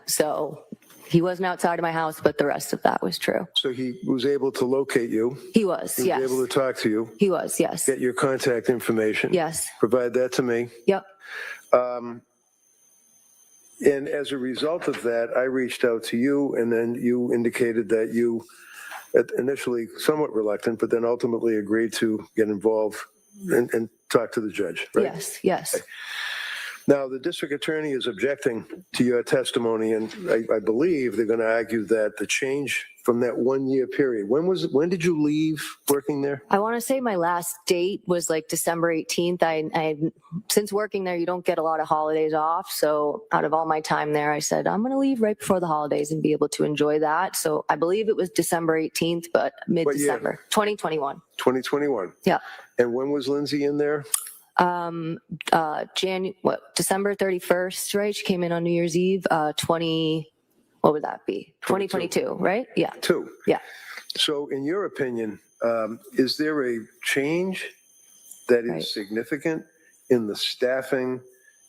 Speaker 11: So He wasn't outside of my house, but the rest of that was true.
Speaker 6: So he was able to locate you.
Speaker 11: He was,
Speaker 6: He was
Speaker 11: yes.
Speaker 6: able to talk to you,
Speaker 11: He was, yes.
Speaker 6: get your contact information.
Speaker 11: Yes.
Speaker 6: Provide that to me.
Speaker 11: Yep.
Speaker 6: And as a result of that, I reached out to you, and then you indicated that you initially somewhat reluctant, but then ultimately agreed to get involved and talk to the judge, right?
Speaker 11: Yes, yes.
Speaker 6: Now, the district attorney is objecting to your testimony, and I believe they're going to argue that the change from that 1 year period, when did you leave working there?
Speaker 11: I want to say my last date was like December 18th. I since working there, you don't get a lot of holidays off. So out of all my time there, I said, I'm going to leave right before the holidays and be able to enjoy that. So I believe it was December 18th, but mid-December, 2021.
Speaker 6: 2021.
Speaker 11: Yeah.
Speaker 6: And when was Lindsay in there?
Speaker 11: December 31st, right? She came in on New Year's Eve, what would that be? 2022, right? Yeah.
Speaker 6: 2.
Speaker 11: Yeah.
Speaker 6: So in your opinion, is there a change that is
Speaker 11: Right.
Speaker 6: significant in the staffing,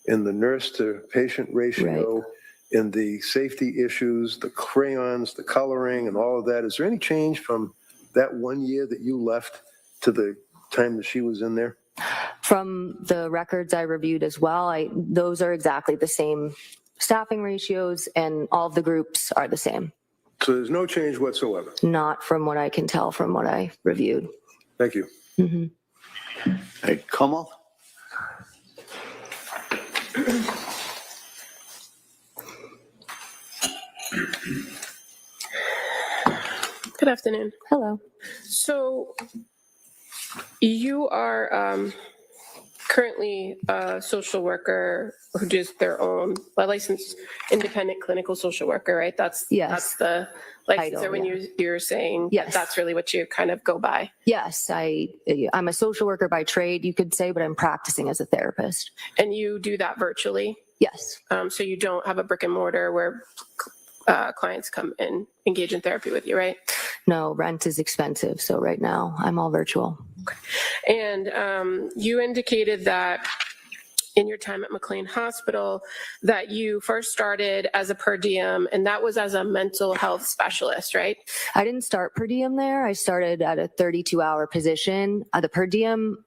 Speaker 6: in the nurse to patient ratio, in the safety issues, the crayons, the coloring and all of that? Is there any change from that 1 year that you left to the time that she was in there?
Speaker 11: From the records I reviewed as well, those are exactly the same staffing ratios, and all of the groups are the same.
Speaker 6: So there's no change whatsoever.
Speaker 11: Not from what I can tell from what I reviewed.
Speaker 6: Thank you.
Speaker 11: Mhm.
Speaker 3: Hey, Kamal?
Speaker 8: Good afternoon.
Speaker 11: Hello.
Speaker 8: So you are currently a social worker who does their own, a licensed independent clinical social worker, right? That's the license.
Speaker 11: Title,
Speaker 8: Or when you're saying
Speaker 11: Yes.
Speaker 8: that's really what you kind of go by.
Speaker 11: Yes, I'm a social worker by trade, you could say, but I'm practicing as a therapist.
Speaker 8: And you do that virtually.
Speaker 11: Yes.
Speaker 8: So you don't have a brick and mortar where clients come and engage in therapy with you, right?
Speaker 11: No, rent is expensive, so right now I'm all virtual.
Speaker 8: And you indicated that in your time at McLean Hospital that you first started as a per diem, and that was as a mental health specialist, right?
Speaker 11: I didn't start per diem there. I started at a 32-hour position. The per diem,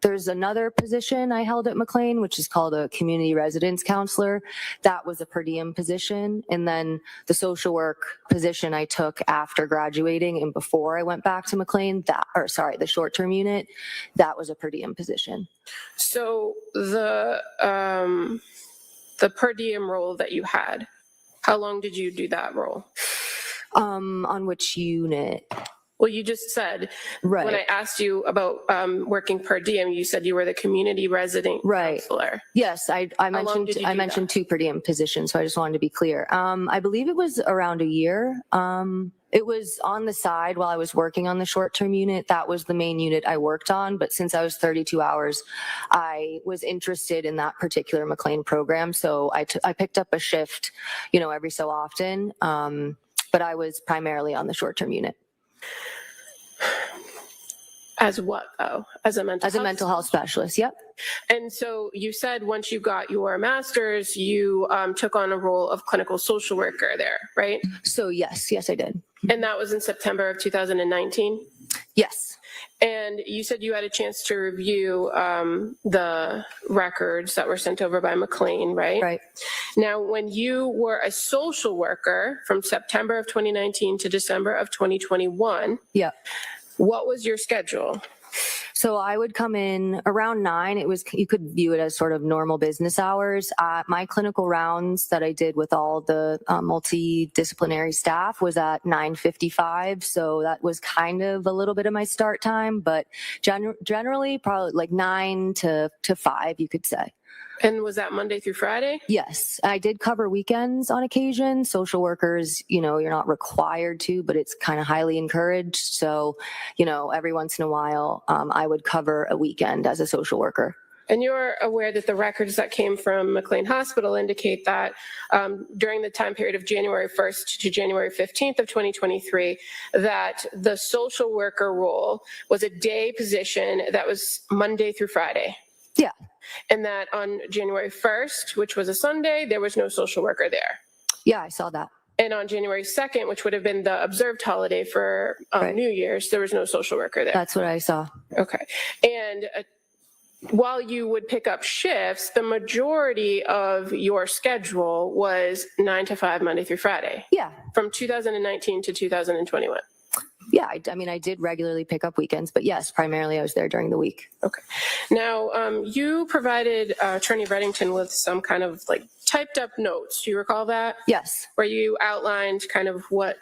Speaker 11: there's another position I held at McLean, which is called a community residence counselor. That was a per diem position. And then the social work position I took after graduating and before I went back to McLean, the short-term unit, that was a per diem position.
Speaker 8: So the per diem role that you had, how long did you do that role?
Speaker 11: On which unit?
Speaker 8: Well, you just said,
Speaker 11: Right.
Speaker 8: when I asked you about working per diem, you said you were the community resident counselor.
Speaker 11: Yes, I
Speaker 8: long did you do
Speaker 11: mentioned 2 per diem positions, so I just wanted to be clear. I believe it was around a year. It was on the side while I was working on the short-term unit. That was the main unit I worked on, but since I was 32 hours, I was interested in that particular McLean program, so I picked up a shift, every so often, but I was primarily on the short-term unit.
Speaker 8: As what, though? As a mental health
Speaker 11: specialist, yep.
Speaker 8: And so you said once you got your master's, you took on a role of clinical social worker there, right?
Speaker 11: So yes, I did.
Speaker 8: And that was in September of 2019?
Speaker 11: Yes.
Speaker 8: And you said you had a chance to review the records that were sent over by McLean, right?
Speaker 11: Right.
Speaker 8: Now, when you were a social worker from September of 2019 to December of 2021,
Speaker 11: Yeah.
Speaker 8: what was your schedule?
Speaker 11: So I would come in around 9. You could view it as sort of normal business hours. My clinical rounds that I did with all the multidisciplinary staff was at 9:55. So that was kind of a little bit of my start time, but generally probably like 9 to 5, you could say.
Speaker 8: And was that Monday through Friday?
Speaker 11: Yes, I did cover weekends on occasion. Social workers, you're not required to, but it's kind of highly encouraged. So, every once in a while, I would cover a weekend as a social worker.
Speaker 8: And you're aware that the records that came from McLean Hospital indicate that during the time period of January 1st to January 15th of 2023, that the social worker role was a day position that was Monday through Friday.
Speaker 11: Yeah.
Speaker 8: And that on January 1st, which was a Sunday, there was no social worker there.
Speaker 11: Yeah, I saw that.
Speaker 8: And on January 2nd, which would have been the observed holiday for
Speaker 11: Right.
Speaker 8: New Year's, there was no social worker there.
Speaker 11: That's what I saw.
Speaker 8: Okay. And while you would pick up shifts, the majority of your schedule was 9 to 5, Monday through Friday,
Speaker 11: Yeah.
Speaker 8: from 2019 to 2021.
Speaker 11: Yeah. I mean, I did regularly pick up weekends, but yes, primarily I was there during the week.
Speaker 8: Okay. Now, you provided Attorney Reddington with some kind of like typed up notes. Do you recall that?
Speaker 11: Yes.
Speaker 8: Where you outlined kind of what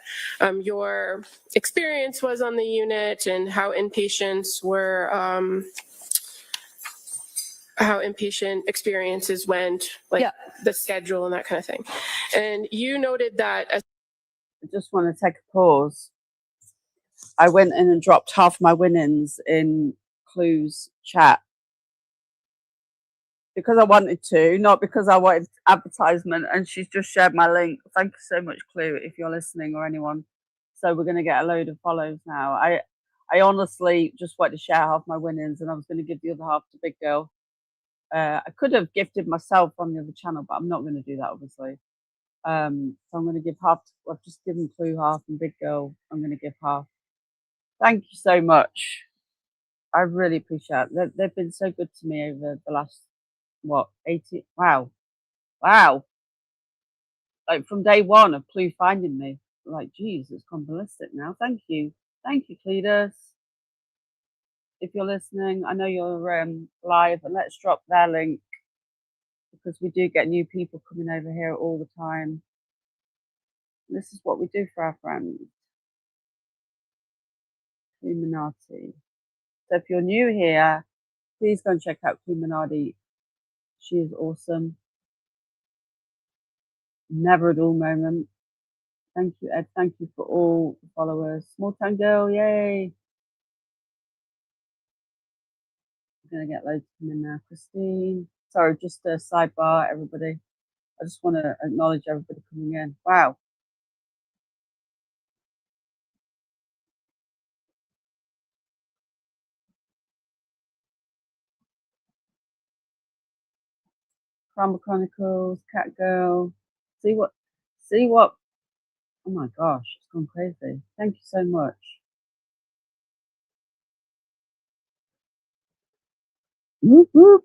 Speaker 8: your experience was on the unit and how inpatients were, how inpatient experiences went, like the schedule and that kind of thing. And you noted that.
Speaker 2: I just want to take a pause. I went in and dropped half my winnings in Clue's chat because I wanted to, not because I wanted advertisement, and she's just shared my link. Thank you so much, Clue, if you're listening, or anyone. So we're going to get a load of follows now. I honestly just wanted to share half my winnings, and I was going to give the other half to Big Girl. I could have gifted myself on the other channel, but I'm not going to do that, obviously. So I'm going to give half. I've just given Clue half, and Big Girl I'm going to give half. Thank you so much. I really appreciate it. They've been so good to me over the last, 80? Wow. Like from day one of Clue finding me. Like, geez, it's gone ballistic now. Thank you. Thank you, Cletus. If you're listening, I know you're live, and let's drop their link because we do get new people coming over here all the time. This is what we do for our friends. Illuminati. So if you're new here, please go and check out Illuminati. She is awesome. Never a dull moment. Thank you, Ed. Thank you for all the followers. Small Town Girl, yay. I'm going to get loads coming in now. Christine. Sorry, just a sidebar, everybody. I just want to acknowledge everybody coming in. Wow. Karma Chronicles, Cat Girl. See what, oh my gosh, it's gone crazy. Thank you so much. Whoop, whoop.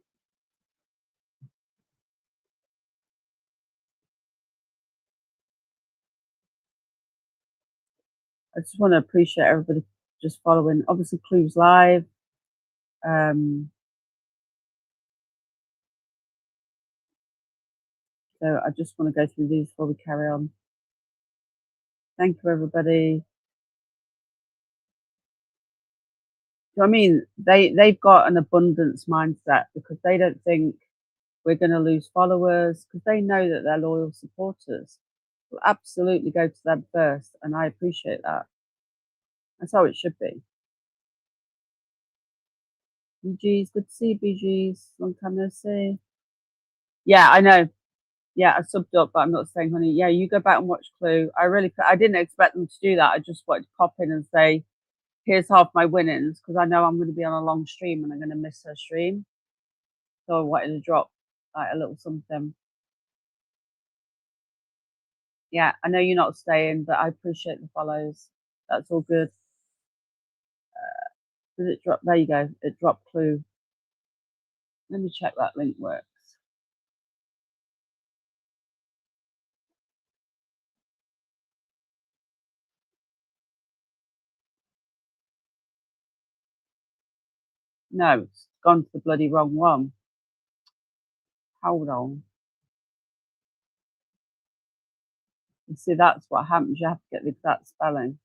Speaker 2: I just want to appreciate everybody just following. Obviously, Clue's live. So I just want to go through these before we carry on. Thank you, everybody. So, I mean, they've got an abundance mindset because they don't think we're going to lose followers because they know that they're loyal supporters. We'll absolutely go to them first, and I appreciate that. That's how it should be. BGs, good to see you, BGs. Long time no see. Yeah, I know. Yeah, I subbed up, but I'm not saying, honey. Yeah, you go back and watch Clue. I didn't expect them to do that. I just wanted to pop in and say, here's half my winnings, because I know I'm going to be on a long stream and I'm going to miss her stream. So I wanted to drop like a little something. Yeah, I know you're not staying, but I appreciate the follows. That's all good. Did it drop? There you go. It dropped Clue. Let me check that link works. No, it's gone to the bloody wrong one. Hold on. You see, that's what happens. You have to get the exact spelling.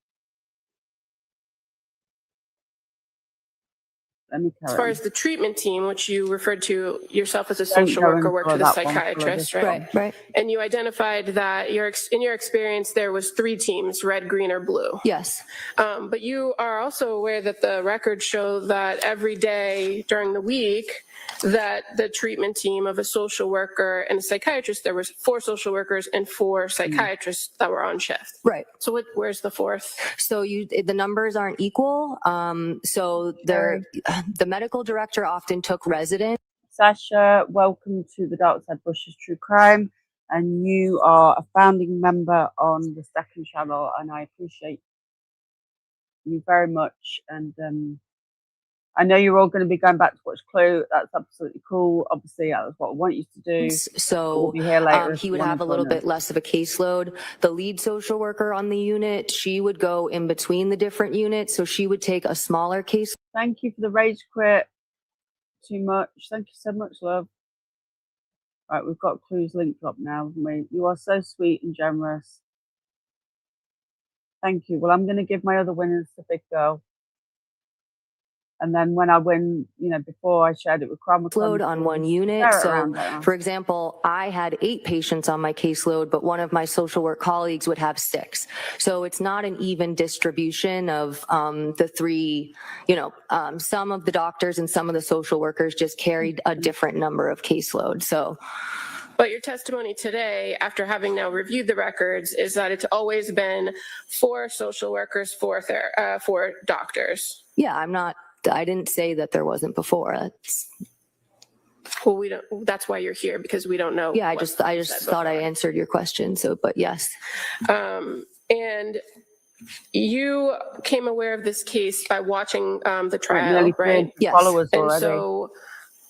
Speaker 2: Let me carry
Speaker 8: As far
Speaker 2: on.
Speaker 8: as the treatment team, which you referred to yourself as a social worker, worked with a psychiatrist, right?
Speaker 11: Right.
Speaker 8: And you identified that in your experience, there was 3 teams, red, green, or blue.
Speaker 11: Yes.
Speaker 8: But you are also aware that the records show that every day during the week, that the treatment team of a social worker and a psychiatrist, there was 4 social workers and 4 psychiatrists that were on shift.
Speaker 11: Right.
Speaker 8: So where's the 4th?
Speaker 11: So the numbers aren't equal. So the medical director often took residents.
Speaker 2: Sasha, welcome to the Dark Side Bushes True Crime. and you are a founding member on the second channel, and I appreciate you very much. And I know you're all going to be going back to watch Clue. That's absolutely cool. Obviously, that's what I want you to do. We'll
Speaker 11: So
Speaker 2: be here later. if
Speaker 11: he
Speaker 2: you
Speaker 11: would
Speaker 2: wanna
Speaker 11: have a little
Speaker 2: join us.
Speaker 11: bit less of a caseload. The lead social worker on the unit, she would go in between the different units, so she would take a smaller case.
Speaker 2: Thank you for the rage quit. Too much. Thank you so much, love. Right, we've got Clue's linked up now, haven't we? You are so sweet and generous. Thank you. Well, I'm going to give my other winners to Big Girl. And then when I win, before I shared it with Cromwell.
Speaker 11: Load on one unit. So, for example, I had 8 patients on my caseload, but one of my social work colleagues would have 6. So it's not an even distribution of the 3, some of the doctors and some of the social workers just carried a different number of caseload. So.
Speaker 8: But your testimony today, after having now reviewed the records, is that it's always been 4 social workers, 4 doctors.
Speaker 11: Yeah, I didn't say that there wasn't before.
Speaker 8: Well, we don't. That's why you're here, because we don't know.
Speaker 11: Yeah, I just thought I answered your question. So, but yes.
Speaker 8: And you came aware of this case by watching the trial, right?
Speaker 11: Yes.
Speaker 2: Followers
Speaker 8: And
Speaker 2: already.
Speaker 8: so,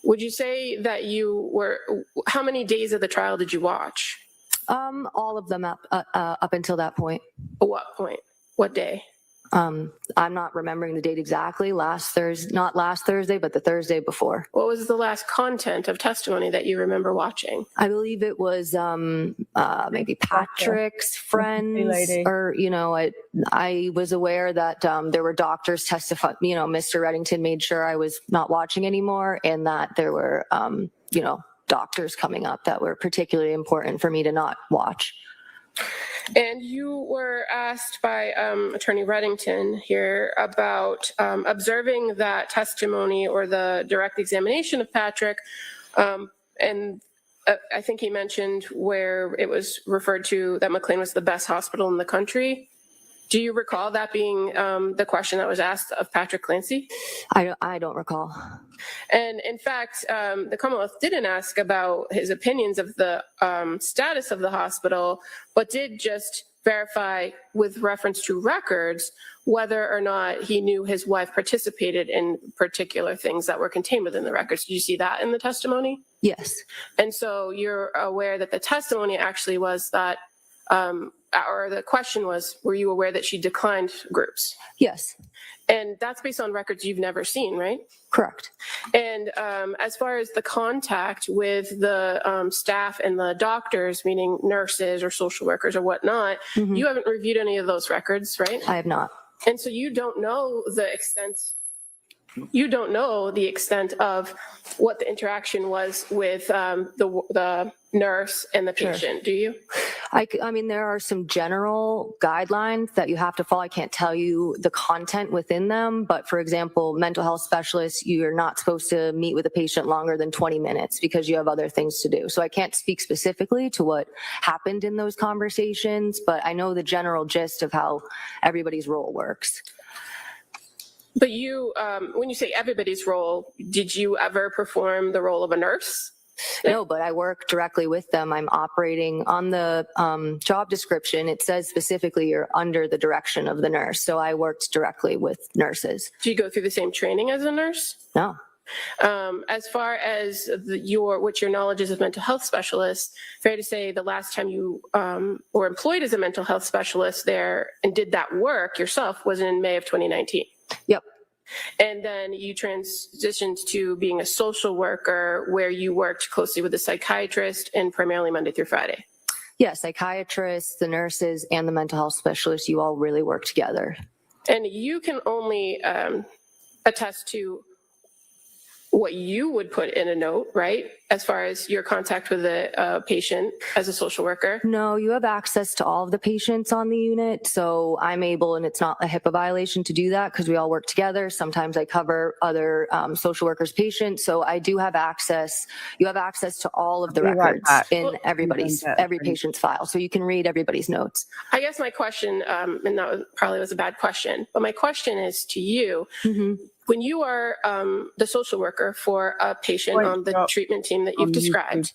Speaker 8: would you say that how many days of the trial did you watch?
Speaker 11: All of them up until that point.
Speaker 8: What point? What day?
Speaker 11: I'm not remembering the date exactly. Not last Thursday, but the Thursday before.
Speaker 8: What was the last content of testimony that you remember watching?
Speaker 11: I believe it was maybe Patrick's friends, or I was aware that there were doctors testify. Mr. Reddington made sure I was not watching anymore, and that there were doctors coming up that were particularly important for me to not watch.
Speaker 8: And you were asked by Attorney Reddington here about observing that testimony or the direct examination of Patrick. And I think he mentioned where it was referred to that McLean was the best hospital in the country. Do you recall that being the question that was asked of Patrick Clancy?
Speaker 11: I don't recall.
Speaker 8: And in fact, the Commonwealth didn't ask about his opinions of the status of the hospital, but did just verify with reference to records whether or not he knew his wife participated in particular things that were contained within the records. Did you see that in the testimony?
Speaker 11: Yes.
Speaker 8: And so you're aware that the testimony actually was that, or the question was, were you aware that she declined groups?
Speaker 11: Yes.
Speaker 8: And that's based on records you've never seen, right?
Speaker 11: Correct.
Speaker 8: And as far as the contact with the staff and the doctors, meaning nurses or social workers or whatnot, you haven't reviewed any of those records, right?
Speaker 11: I have not.
Speaker 8: And so you don't know the extent. You don't know the extent of what the interaction was with the nurse and the patient, do you?
Speaker 11: I mean, there are some general guidelines that you have to follow. I can't tell you the content within them, but for example, mental health specialists, you're not supposed to meet with a patient longer than 20 minutes because you have other things to do. So I can't speak specifically to what happened in those conversations, but I know the general gist of how everybody's role works.
Speaker 8: But you, when you say everybody's role, did you ever perform the role of a nurse?
Speaker 11: No, but I work directly with them. I'm operating on the job description. It says specifically you're under the direction of the nurse. So I worked directly with nurses.
Speaker 8: Do you go through the same training as a nurse?
Speaker 11: No.
Speaker 8: As far as what your knowledge is of mental health specialists, fair to say the last time you were employed as a mental health specialist there and did that work yourself was in May of 2019.
Speaker 11: Yep.
Speaker 8: And then you transitioned to being a social worker where you worked closely with a psychiatrist and primarily Monday through Friday.
Speaker 11: Yeah, psychiatrists, the nurses, and the mental health specialists, you all really work together.
Speaker 8: And you can only attest to what you would put in a note, right? As far as your contact with a patient as a social worker.
Speaker 11: No, you have access to all of the patients on the unit. So I'm able, and it's not a HIPAA violation to do that because we all work together. Sometimes I cover other social workers' patients. So I do have access. You have access to all of the records in every patient's file. So you can read everybody's notes.
Speaker 8: I guess my question, and that probably was a bad question, but my question is to you. When you are the social worker for a patient on the treatment team that you've described,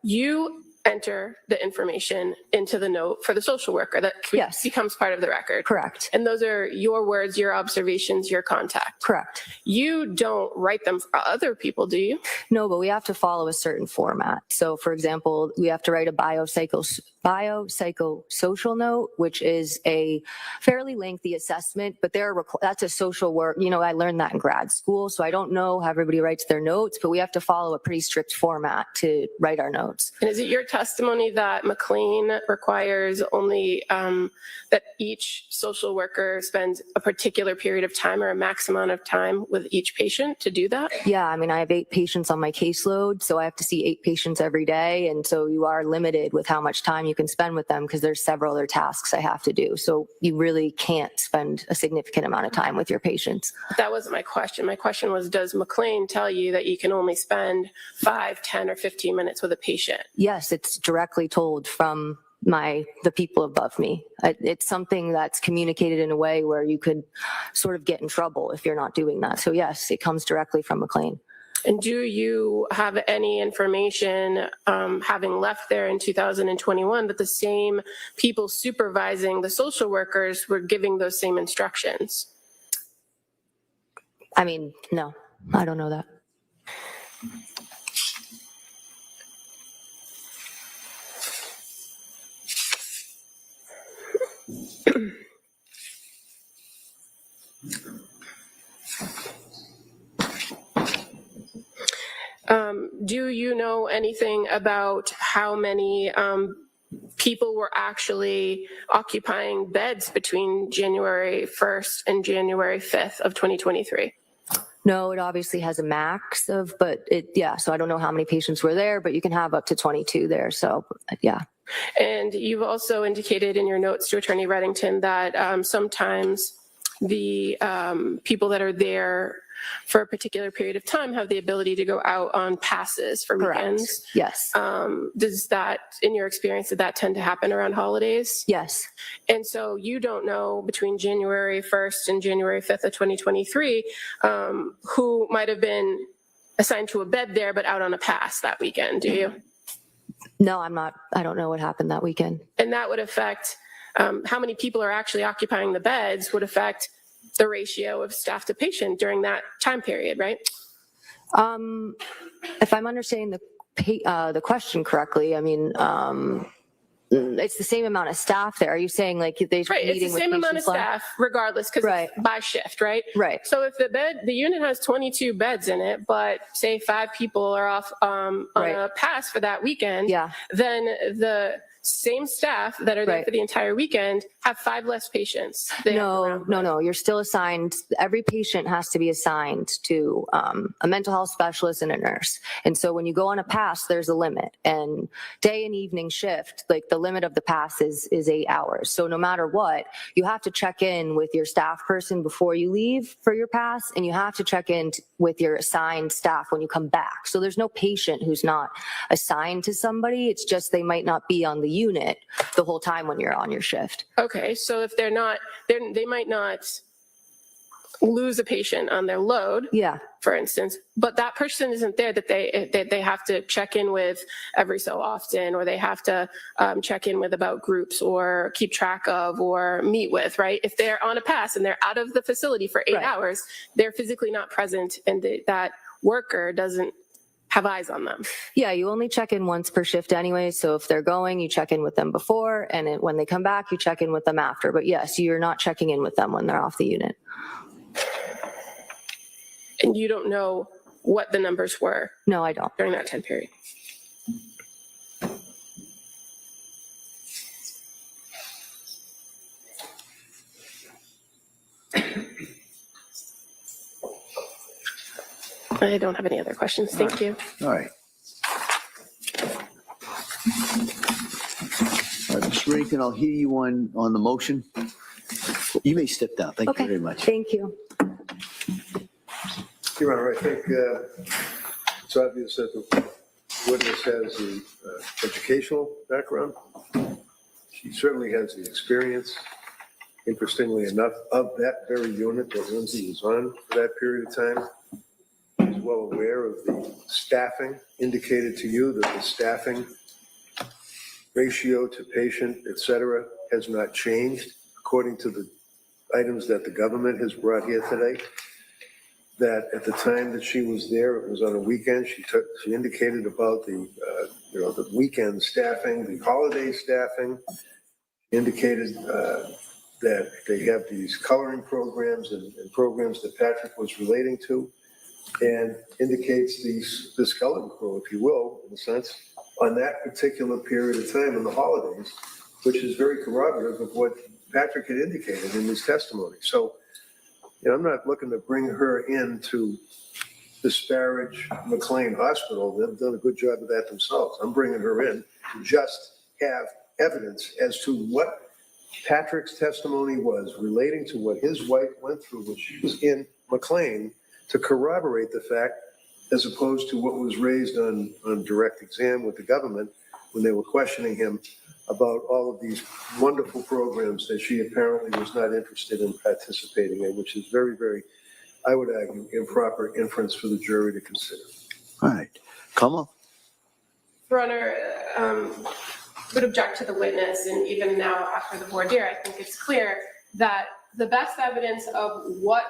Speaker 8: you enter the information into the note for the social worker that
Speaker 11: Yes.
Speaker 8: becomes part of the record.
Speaker 11: Correct.
Speaker 8: And those are your words, your observations, your contact.
Speaker 11: Correct.
Speaker 8: You don't write them for other people, do you?
Speaker 11: No, but we have to follow a certain format. So, for example, we have to write a biopsychosocial note, which is a fairly lengthy assessment, but that's a social work. You know, I learned that in grad school, so I don't know how everybody writes their notes, but we have to follow a pretty strict format to write our notes.
Speaker 8: And is it your testimony that McLean requires only that each social worker spends a particular period of time or a max amount of time with each patient to do that?
Speaker 11: Yeah, I mean, I have 8 patients on my caseload, so I have to see 8 patients every day. And so you are limited with how much time you can spend with them because there's several other tasks I have to do. So you really can't spend a significant amount of time with your patients.
Speaker 8: That wasn't my question. My question was, does McLean tell you that you can only spend 5, 10, or 15 minutes with a patient?
Speaker 11: Yes, it's directly told from the people above me. It's something that's communicated in a way where you could sort of get in trouble if you're not doing that. So yes, it comes directly from McLean.
Speaker 8: And do you have any information, having left there in 2021, that the same people supervising the social workers were giving those same instructions?
Speaker 11: I mean, no, I don't know that.
Speaker 8: Do you know anything about how many people were actually occupying beds between January 1st and January 5th of 2023?
Speaker 11: No, it obviously has a max of, so I don't know how many patients were there, but you can have up to 22 there. So yeah.
Speaker 8: And you've also indicated in your notes to Attorney Reddington that sometimes the people that are there for a particular period of time have the ability to go out on passes for weekends.
Speaker 11: Correct. Yes.
Speaker 8: Does that, in your experience, did that tend to happen around holidays?
Speaker 11: Yes.
Speaker 8: And so you don't know between January 1st and January 5th of 2023 who might have been assigned to a bed there but out on a pass that weekend, do you?
Speaker 11: No, I don't know what happened that weekend.
Speaker 8: And that would affect how many people are actually occupying the beds would affect the ratio of staff to patient during that time period, right?
Speaker 11: If I'm understanding the question correctly, I mean, it's the same amount of staff there. Are you saying like they
Speaker 8: right? It's the same amount of staff, regardless, because
Speaker 11: right.
Speaker 8: it's by shift, right?
Speaker 11: Right.
Speaker 8: So if the unit has 22 beds in it, but say 5 people are off on
Speaker 11: right.
Speaker 8: a pass for that weekend,
Speaker 11: yeah.
Speaker 8: then the same staff that are there
Speaker 11: right.
Speaker 8: for the entire weekend have 5 less patients.
Speaker 11: No. You're still assigned. Every patient has to be assigned to a mental health specialist and a nurse. And so when you go on a pass, there's a limit. And day and evening shift, like the limit of the pass is 8 hours. So no matter what, you have to check in with your staff person before you leave for your pass, and you have to check in with your assigned staff when you come back. So there's no patient who's not assigned to somebody. It's just they might not be on the unit the whole time when you're on your shift.
Speaker 8: Okay, so if they're not, they might not lose a patient on their load,
Speaker 11: yeah,
Speaker 8: for instance, but that person isn't there that they have to check in with every so often, or they have to check in with about groups or keep track of or meet with, right? If they're on a pass and they're out of the facility for 8
Speaker 11: right.
Speaker 8: hours, they're physically not present, and that worker doesn't have eyes on them.
Speaker 11: Yeah, you only check in once per shift anyway. So if they're going, you check in with them before, and when they come back, you check in with them after. But yes, you're not checking in with them when they're off the unit.
Speaker 8: And you don't know what the numbers were?
Speaker 11: No, I don't.
Speaker 8: During that time period. I don't have any other questions. Thank you.
Speaker 3: All right. Mr. Rankin, I'll hear you on the motion. You may step down. Thank you very much.
Speaker 11: Thank you.
Speaker 6: Your Honor, I think it's obvious that the witness has the educational background. She certainly has the experience, interestingly enough, of that very unit that Lindsay was on for that period of time. She's well aware of the staffing, indicated to you that the staffing ratio to patient, et cetera, has not changed according to the items that the government has brought here today. That at the time that she was there, it was on a weekend. She indicated about the weekend staffing, the holiday staffing. Indicated that they have these coloring programs and programs that Patrick was relating to, and indicates the skeleton crew, if you will, in a sense, on that particular period of time in the holidays, which is very corroborative of what Patrick had indicated in his testimony. So, I'm not looking to bring her in to disparage McLean Hospital. They've done a good job of that themselves. I'm bringing her in to just have evidence as to what Patrick's testimony was relating to what his wife went through when she was in McLean, to corroborate the fact, as opposed to what was raised on direct exam with the government when they were questioning him about all of these wonderful programs that she apparently was not interested in participating in, which is very, very, I would argue, improper inference for the jury to consider.
Speaker 3: All right. Kamal?
Speaker 8: Your Honor, would object to the witness, and even now after the voir dire, I think it's clear that the best evidence of what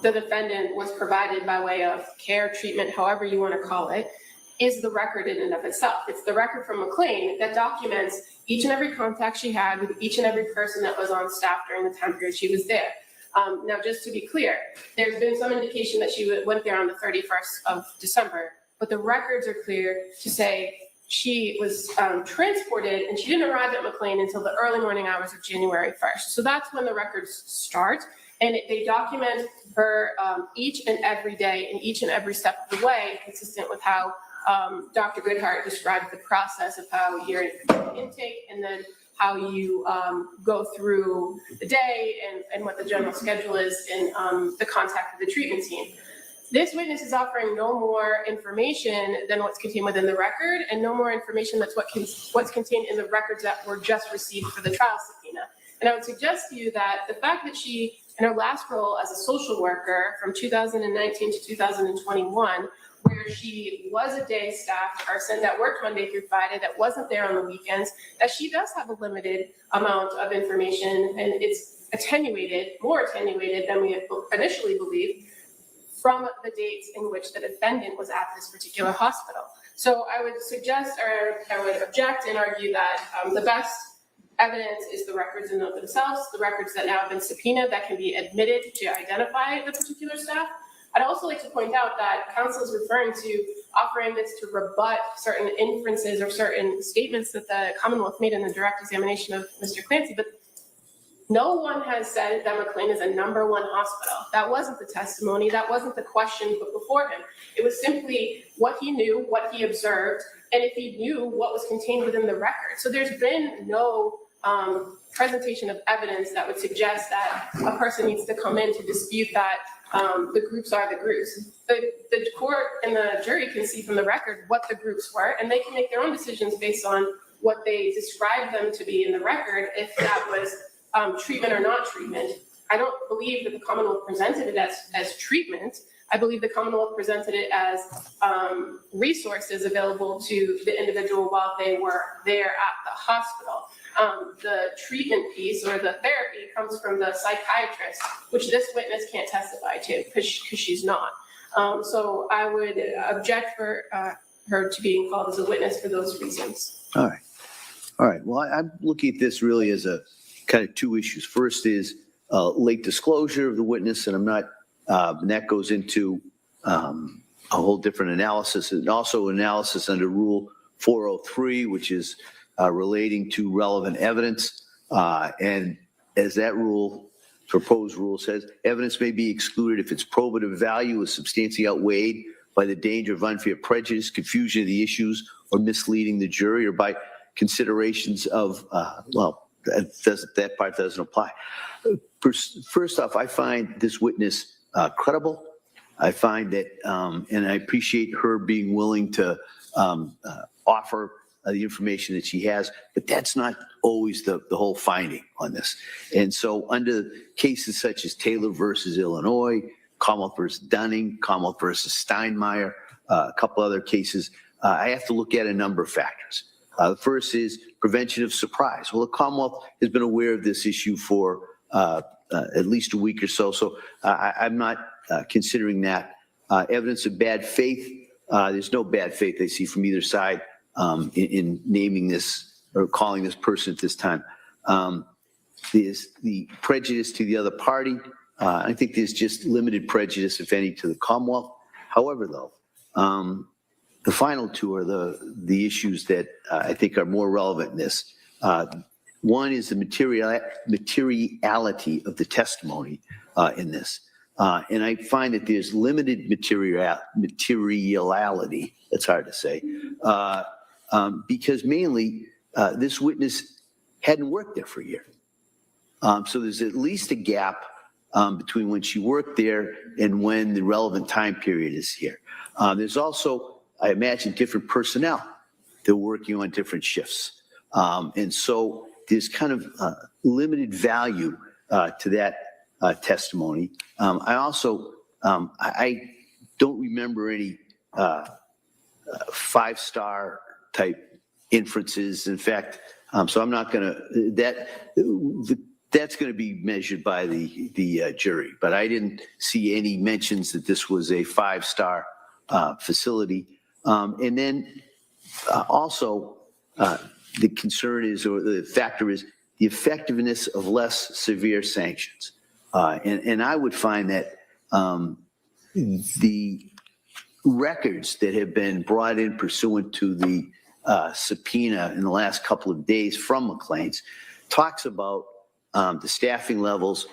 Speaker 8: the defendant was provided by way of care, treatment, however you want to call it, is the record in and of itself. It's the record from McLean that documents each and every contact she had with each and every person that was on staff during the time period she was there. Now, just to be clear, there's been some indication that she went there on the 31st of December, but the records are clear to say she was transported, and she didn't arrive at McLean until the early morning hours of January 1st. So that's when the records start, and they document her each and every day and each and every step of the way, consistent with how Dr. Goodhart described the process of how you're intake and then how you go through the day and what the general schedule is in the contact with the treatment team. This witness is offering no more information than what's contained within the record, and no more information that's what's contained in the records that were just received for the trial subpoena. And I would suggest to you that the fact that she, in her last role as a social worker from 2019 to 2021, where she was a day staff person that worked Monday through Friday, that wasn't there on the weekends, that she does have a limited amount of information, and it's attenuated, more attenuated than we had initially believed, from the dates in which the defendant was at this particular hospital. So I would suggest, or I would object and argue that the best evidence is the records in and of themselves, the records that now have been subpoenaed that can be admitted to identify the particular staff. I'd also like to point out that counsel is referring to offering this to rebut certain inferences or certain statements that the Commonwealth made in the direct examination of Mr. Clancy, but no one has said that McLean is a #1 hospital. That wasn't the testimony. That wasn't the question put before him. It was simply what he knew, what he observed, and if he knew what was contained within the record. So there's been no presentation of evidence that would suggest that a person needs to come in to dispute that the groups are the groups. The court and the jury can see from the record what the groups were, and they can make their own decisions based on what they described them to be in the record, if that was treatment or not treatment. I don't believe that the Commonwealth presented it as treatment. I believe the Commonwealth presented it as resources available to the individual while they were there at the hospital. The treatment piece or the therapy comes from the psychiatrist, which this witness can't testify to because she's not. So I would object for her to being called as a witness for those reasons.
Speaker 3: All right. Well, I'm looking at this really as a kind of two issues. First is late disclosure of the witness, and I'm not, and that goes into a whole different analysis, and also analysis under Rule 403, which is relating to relevant evidence. And as that rule, proposed rule says, evidence may be excluded if its probative value is substantially outweighed by the danger of unfair prejudice, confusion of the issues, or misleading the jury, or by considerations of, that part doesn't apply. First off, I find this witness credible. I find that, and I appreciate her being willing to offer the information that she has, but that's not always the whole finding on this. And so under cases such as Taylor versus Illinois, Commonwealth versus Dunning, Commonwealth versus Steinmeier, a couple other cases, I have to look at a number of factors. The first is prevention of surprise. Well, the Commonwealth has been aware of this issue for at least a week or so, so I'm not considering that. Evidence of bad faith, there's no bad faith I see from either side in naming this or calling this person at this time. There's the prejudice to the other party. I think there's just limited prejudice, if any, to the Commonwealth. However, though, the final two are the issues that I think are more relevant in this. One is the materiality of the testimony in this. And I find that there's limited materiality, that's hard to say, because mainly this witness hadn't worked there for a year. So there's at least a gap between when she worked there and when the relevant time period is here. There's also, I imagine, different personnel that are working on different shifts. And so there's kind of limited value to that testimony. I also, I don't remember any five-star type inferences. In fact, so I'm not going to, that's going to be measured by the jury, but I didn't see any mentions that this was a five-star facility. And then also the concern is, or the factor is, the effectiveness of less severe sanctions. And I would find that the records that have been brought in pursuant to the subpoena in the last couple of days from McLean's talks about the staffing levels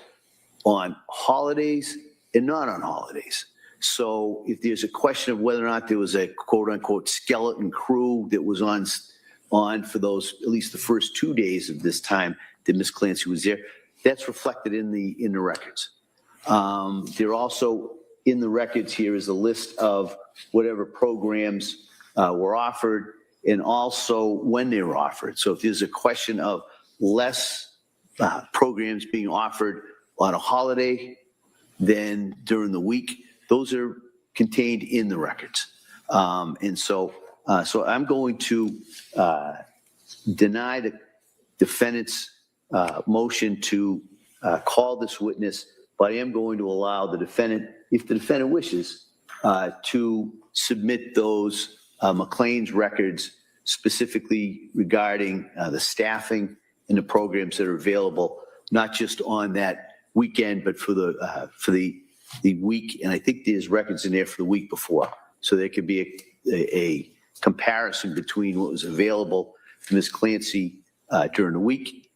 Speaker 3: on holidays and not on holidays. So if there's a question of whether or not there was a quote unquote skeleton crew that was on for those, at least the first 2 days of this time that Ms. Clancy was there, that's reflected in the records. There also in the records here is a list of whatever programs were offered and also when they were offered. So if there's a question of less programs being offered on a holiday than during the week, those are contained in the records. And so I'm going to deny the defendant's motion to call this witness, but I am going to allow the defendant, if the defendant wishes, to submit those McLean's records specifically regarding the staffing and the programs that are available, not just on that weekend, but for the week. And I think there's records in there for the week before. So there could be a comparison between what was available to Ms. Clancy during the week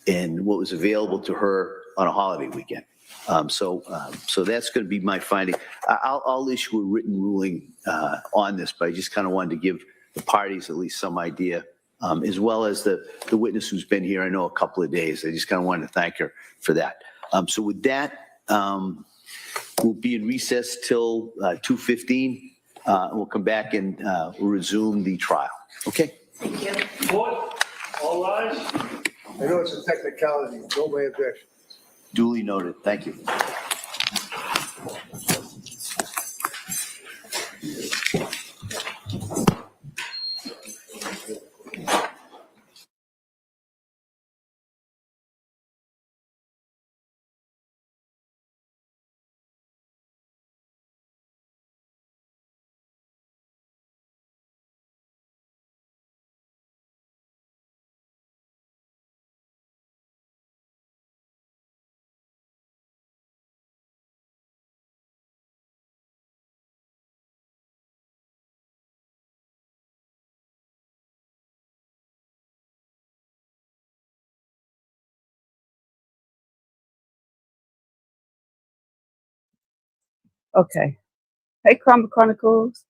Speaker 3: and what was available to her on a holiday weekend. So that's going to be my finding. I'll issue a written ruling on this, but I just kind of wanted to give the parties at least some idea, as well as the witness who's been here, I know, a couple of days. I just kind of wanted to thank her for that. So with that, we'll be in recess till 2:15. We'll come back and we'll resume the trial. Okay?
Speaker 9: Thank you.
Speaker 4: Board, all rise.
Speaker 6: I know it's a technicality, no my objection.
Speaker 3: Duly noted. Thank you.
Speaker 2: Okay. Hey, Crumber Chronicles.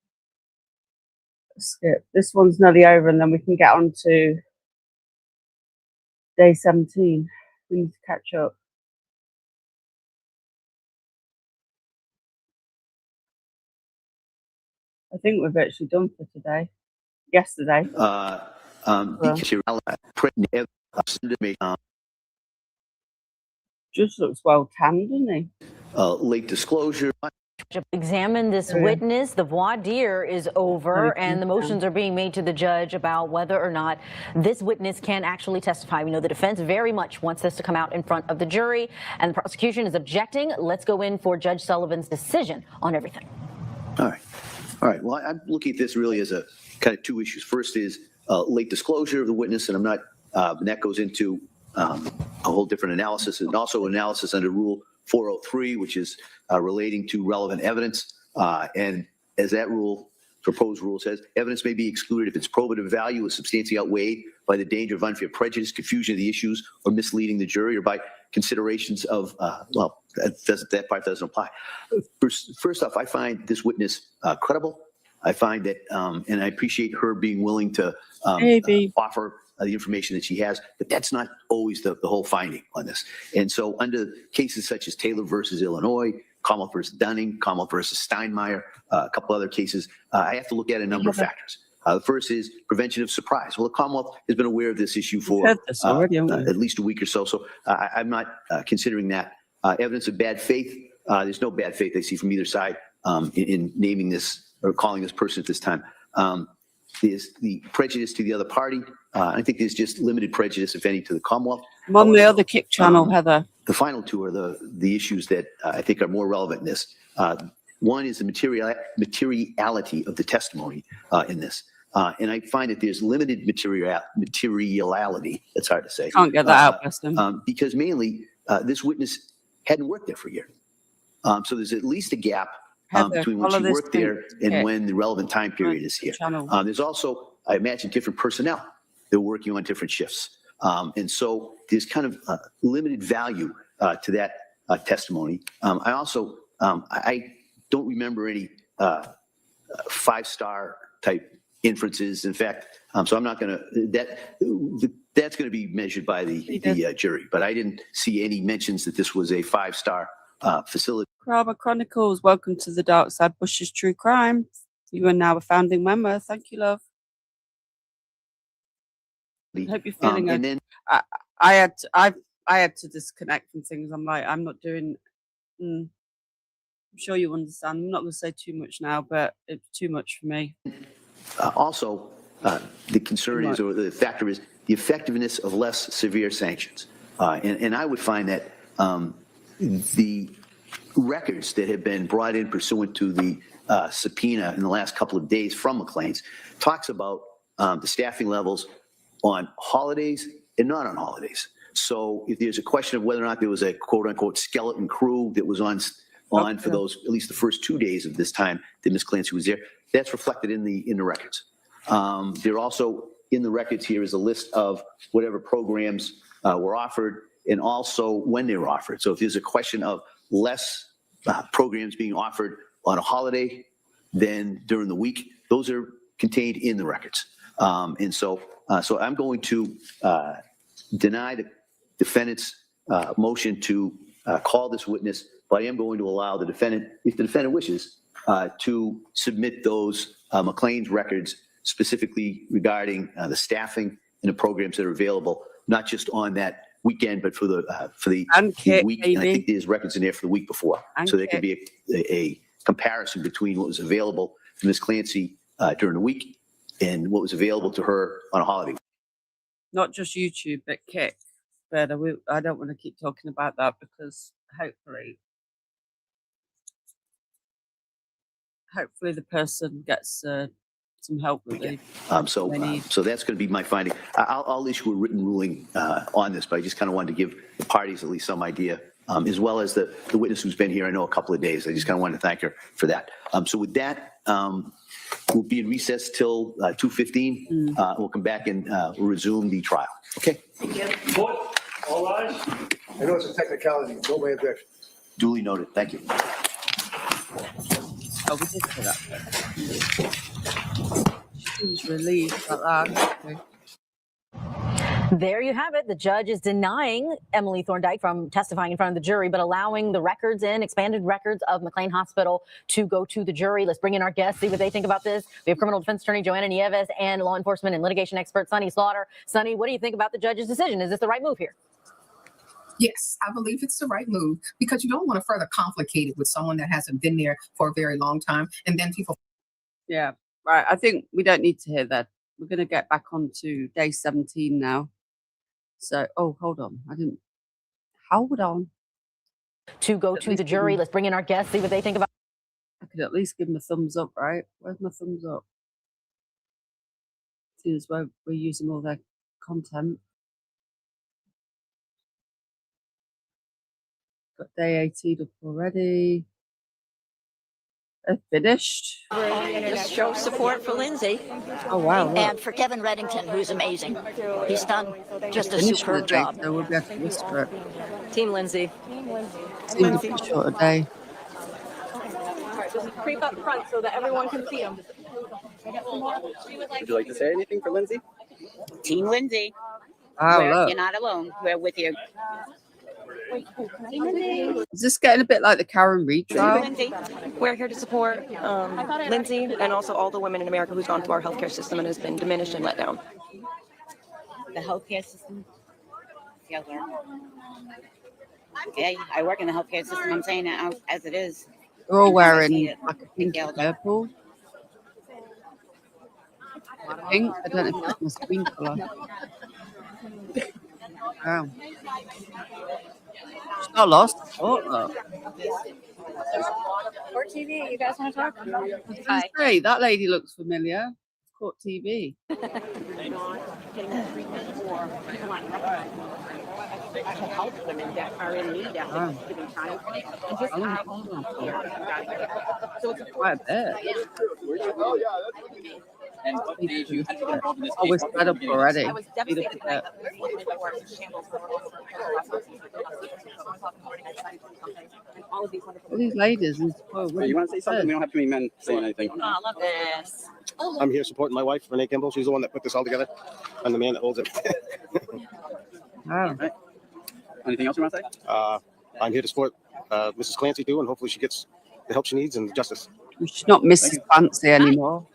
Speaker 2: Skip. This one's nearly over, and then we can get on to day 17. We need to catch up. I think we've actually done for today. Yesterday. Just looks well tanned, doesn't he?
Speaker 3: Late disclosure.
Speaker 13: examine this witness. The voir dire is over, and the motions are being made to the judge about whether or not this witness can actually testify. We know the defense very much wants this to come out in front of the jury, and the prosecution is objecting. Let's go in for Judge Sullivan's decision on everything.
Speaker 3: All right. Well, I'm looking at this really as a kind of two issues. First is late disclosure of the witness, and I'm not, and that goes into a whole different analysis, and also analysis under Rule 403, which is relating to relevant evidence. And as that proposed rule says, evidence may be excluded if its probative value is substantially outweighed by the danger of unfair prejudice, confusion of the issues, or misleading the jury, or by considerations of, that part doesn't apply. First off, I find this witness credible. I find that, and I appreciate her being willing to offer the information that she has, but that's not always the whole finding on this. And so under cases such as Taylor versus Illinois, Commonwealth versus Dunning, Commonwealth versus Steinmeier, a couple other cases, I have to look at a number of factors. The first is prevention of surprise. Well, the Commonwealth has been aware of this issue for at least a week or so, so I'm not considering that. Evidence of bad faith, there's no bad faith I see from either side in naming this or calling this person at this time. There's the prejudice to the other party. I think there's just limited prejudice, if any, to the Commonwealth.
Speaker 2: I'm on the other Kick channel, Heather.
Speaker 3: The final two are the issues that I think are more relevant in this. One is the materiality of the testimony in this. And I find that there's limited materiality. It's hard to say.
Speaker 2: Can't get that out, Preston.
Speaker 3: Because mainly this witness hadn't worked there for a year. So there's at least a gap between when she worked there and when the relevant time period is here. There's also, I imagine, different personnel. They're working on different shifts. And so there's kind of limited value to that testimony. I also, I don't remember any five-star type inferences. In fact, so I'm not going to, that's going to be measured by the jury. But I didn't see any mentions that this was a five-star facility.
Speaker 2: Crabber Chronicles, welcome to the Dark Side Bushes True Crime. You are now a founding member. Thank you, love. I hope you're feeling
Speaker 3: and
Speaker 2: okay.
Speaker 3: then
Speaker 2: I had to disconnect from things. I'm like, I'm not doing. I'm sure you understand. I'm not going to say too much now, but it's too much for me.
Speaker 3: Also, the concern is, or the factor is, the effectiveness of less severe sanctions. And I would find that the records that have been brought in pursuant to the subpoena in the last couple of days from McLean's talks about the staffing levels on holidays and not on holidays. So if there's a question of whether or not there was a quote unquote skeleton crew that was on for those, at least the first 2 days of this time that Ms. Clancy was there, that's reflected in the records. There also in the records here is a list of whatever programs were offered and also when they were offered. So if there's a question of less programs being offered on a holiday than during the week, those are contained in the records. And so I'm going to deny the defendant's motion to call this witness, but I am going to allow the defendant, if the defendant wishes, to submit those McLean's records specifically regarding the staffing and the programs that are available, not just on that weekend, but for the week. And I think there's records in there for the week before. So there could be a comparison between what was available to Ms. Clancy during the week and what was available to her on a holiday.
Speaker 2: Not just YouTube, but Kick. But I don't want to keep talking about that because hopefully the person gets some help with it.
Speaker 3: So that's going to be my finding. I'll issue a written ruling on this, but I just kind of wanted to give the parties at least some idea, as well as the witness who's been here, I know, a couple of days. I just kind of wanted to thank her for that. So with that, we'll be in recess till 2:15. We'll come back and we'll resume the trial. Okay.
Speaker 4: Court, all rise.
Speaker 6: I know it's a technicality. Don't my objection.
Speaker 3: Duly noted. Thank you.
Speaker 2: Oh, we did say that. She's relieved about that. Okay.
Speaker 13: There you have it. The judge is denying Emily Thorndike from testifying in front of the jury, but allowing the records in, expanded records of McLean Hospital to go to the jury. Let's bring in our guests, see what they think about this. We have criminal defense attorney Joanna Nieves and law enforcement and litigation expert Sonny Slaughter. Sonny, what do you think about the judge's decision? Is this the right move here?
Speaker 9: Yes, I believe it's the right move because you don't want to further complicate it with someone that hasn't been there for a very long time. And then people.
Speaker 2: Yeah, right. I think we don't need to hear that. We're going to get back on to day 17 now. So, oh, hold on. Hold on.
Speaker 13: To go to the jury. Let's bring in our guests, see what they think about.
Speaker 2: I could at least give them a thumbs up, right? Where's my thumbs up? See, as we're using all their content. Got day 18 up already. They're finished.
Speaker 14: Just show support for Lindsay.
Speaker 2: Oh, wow. Look.
Speaker 14: And for Kevin Reddington, who's amazing. He's done just a
Speaker 2: Finished
Speaker 14: superb
Speaker 2: the day,
Speaker 14: job.
Speaker 2: so we'll be able to whisper it.
Speaker 11: Team Lindsay.
Speaker 2: Seemed a bit short a day.
Speaker 8: Just creep up front so that everyone can see them.
Speaker 10: Would you like to say anything for Lindsay?
Speaker 14: Team Lindsay.
Speaker 2: Wow, look.
Speaker 14: You're not alone. We're with you.
Speaker 2: Is this getting a bit like the Karen Reed trial?
Speaker 14: Lindsay. We're here to support Lindsay and also all the women in America who's gone through our healthcare system and has been diminished and let down.
Speaker 15: The healthcare system. Yeah, I work in the healthcare system. I'm saying that as it is.
Speaker 2: They're all wearing like a pink and purple. Pink? I don't know if that's my screen colour. Wow. She's not lost. Oh, look.
Speaker 16: Court TV, you guys want to talk?
Speaker 2: Hi. Hey, that lady looks familiar. Court TV.
Speaker 15: To help women that are in need at this given time. And just
Speaker 2: So it's quite a bit.
Speaker 10: And what made you get involved in this
Speaker 2: Oh, we're
Speaker 10: case?
Speaker 2: spread up already.
Speaker 15: I was devastated by
Speaker 2: All these ladies.
Speaker 10: You want to say something? We don't have too many men saying anything.
Speaker 15: Oh, I love this.
Speaker 17: I'm here supporting my wife, Renee Kimball. She's the one that put this all together. I'm the man that holds it.
Speaker 2: Wow.
Speaker 10: Right. Anything else you want to say?
Speaker 17: I'm here to support Mrs. Clancy too, and hopefully she gets the help she needs and the justice.
Speaker 2: She's not Mrs. Clancy anymore.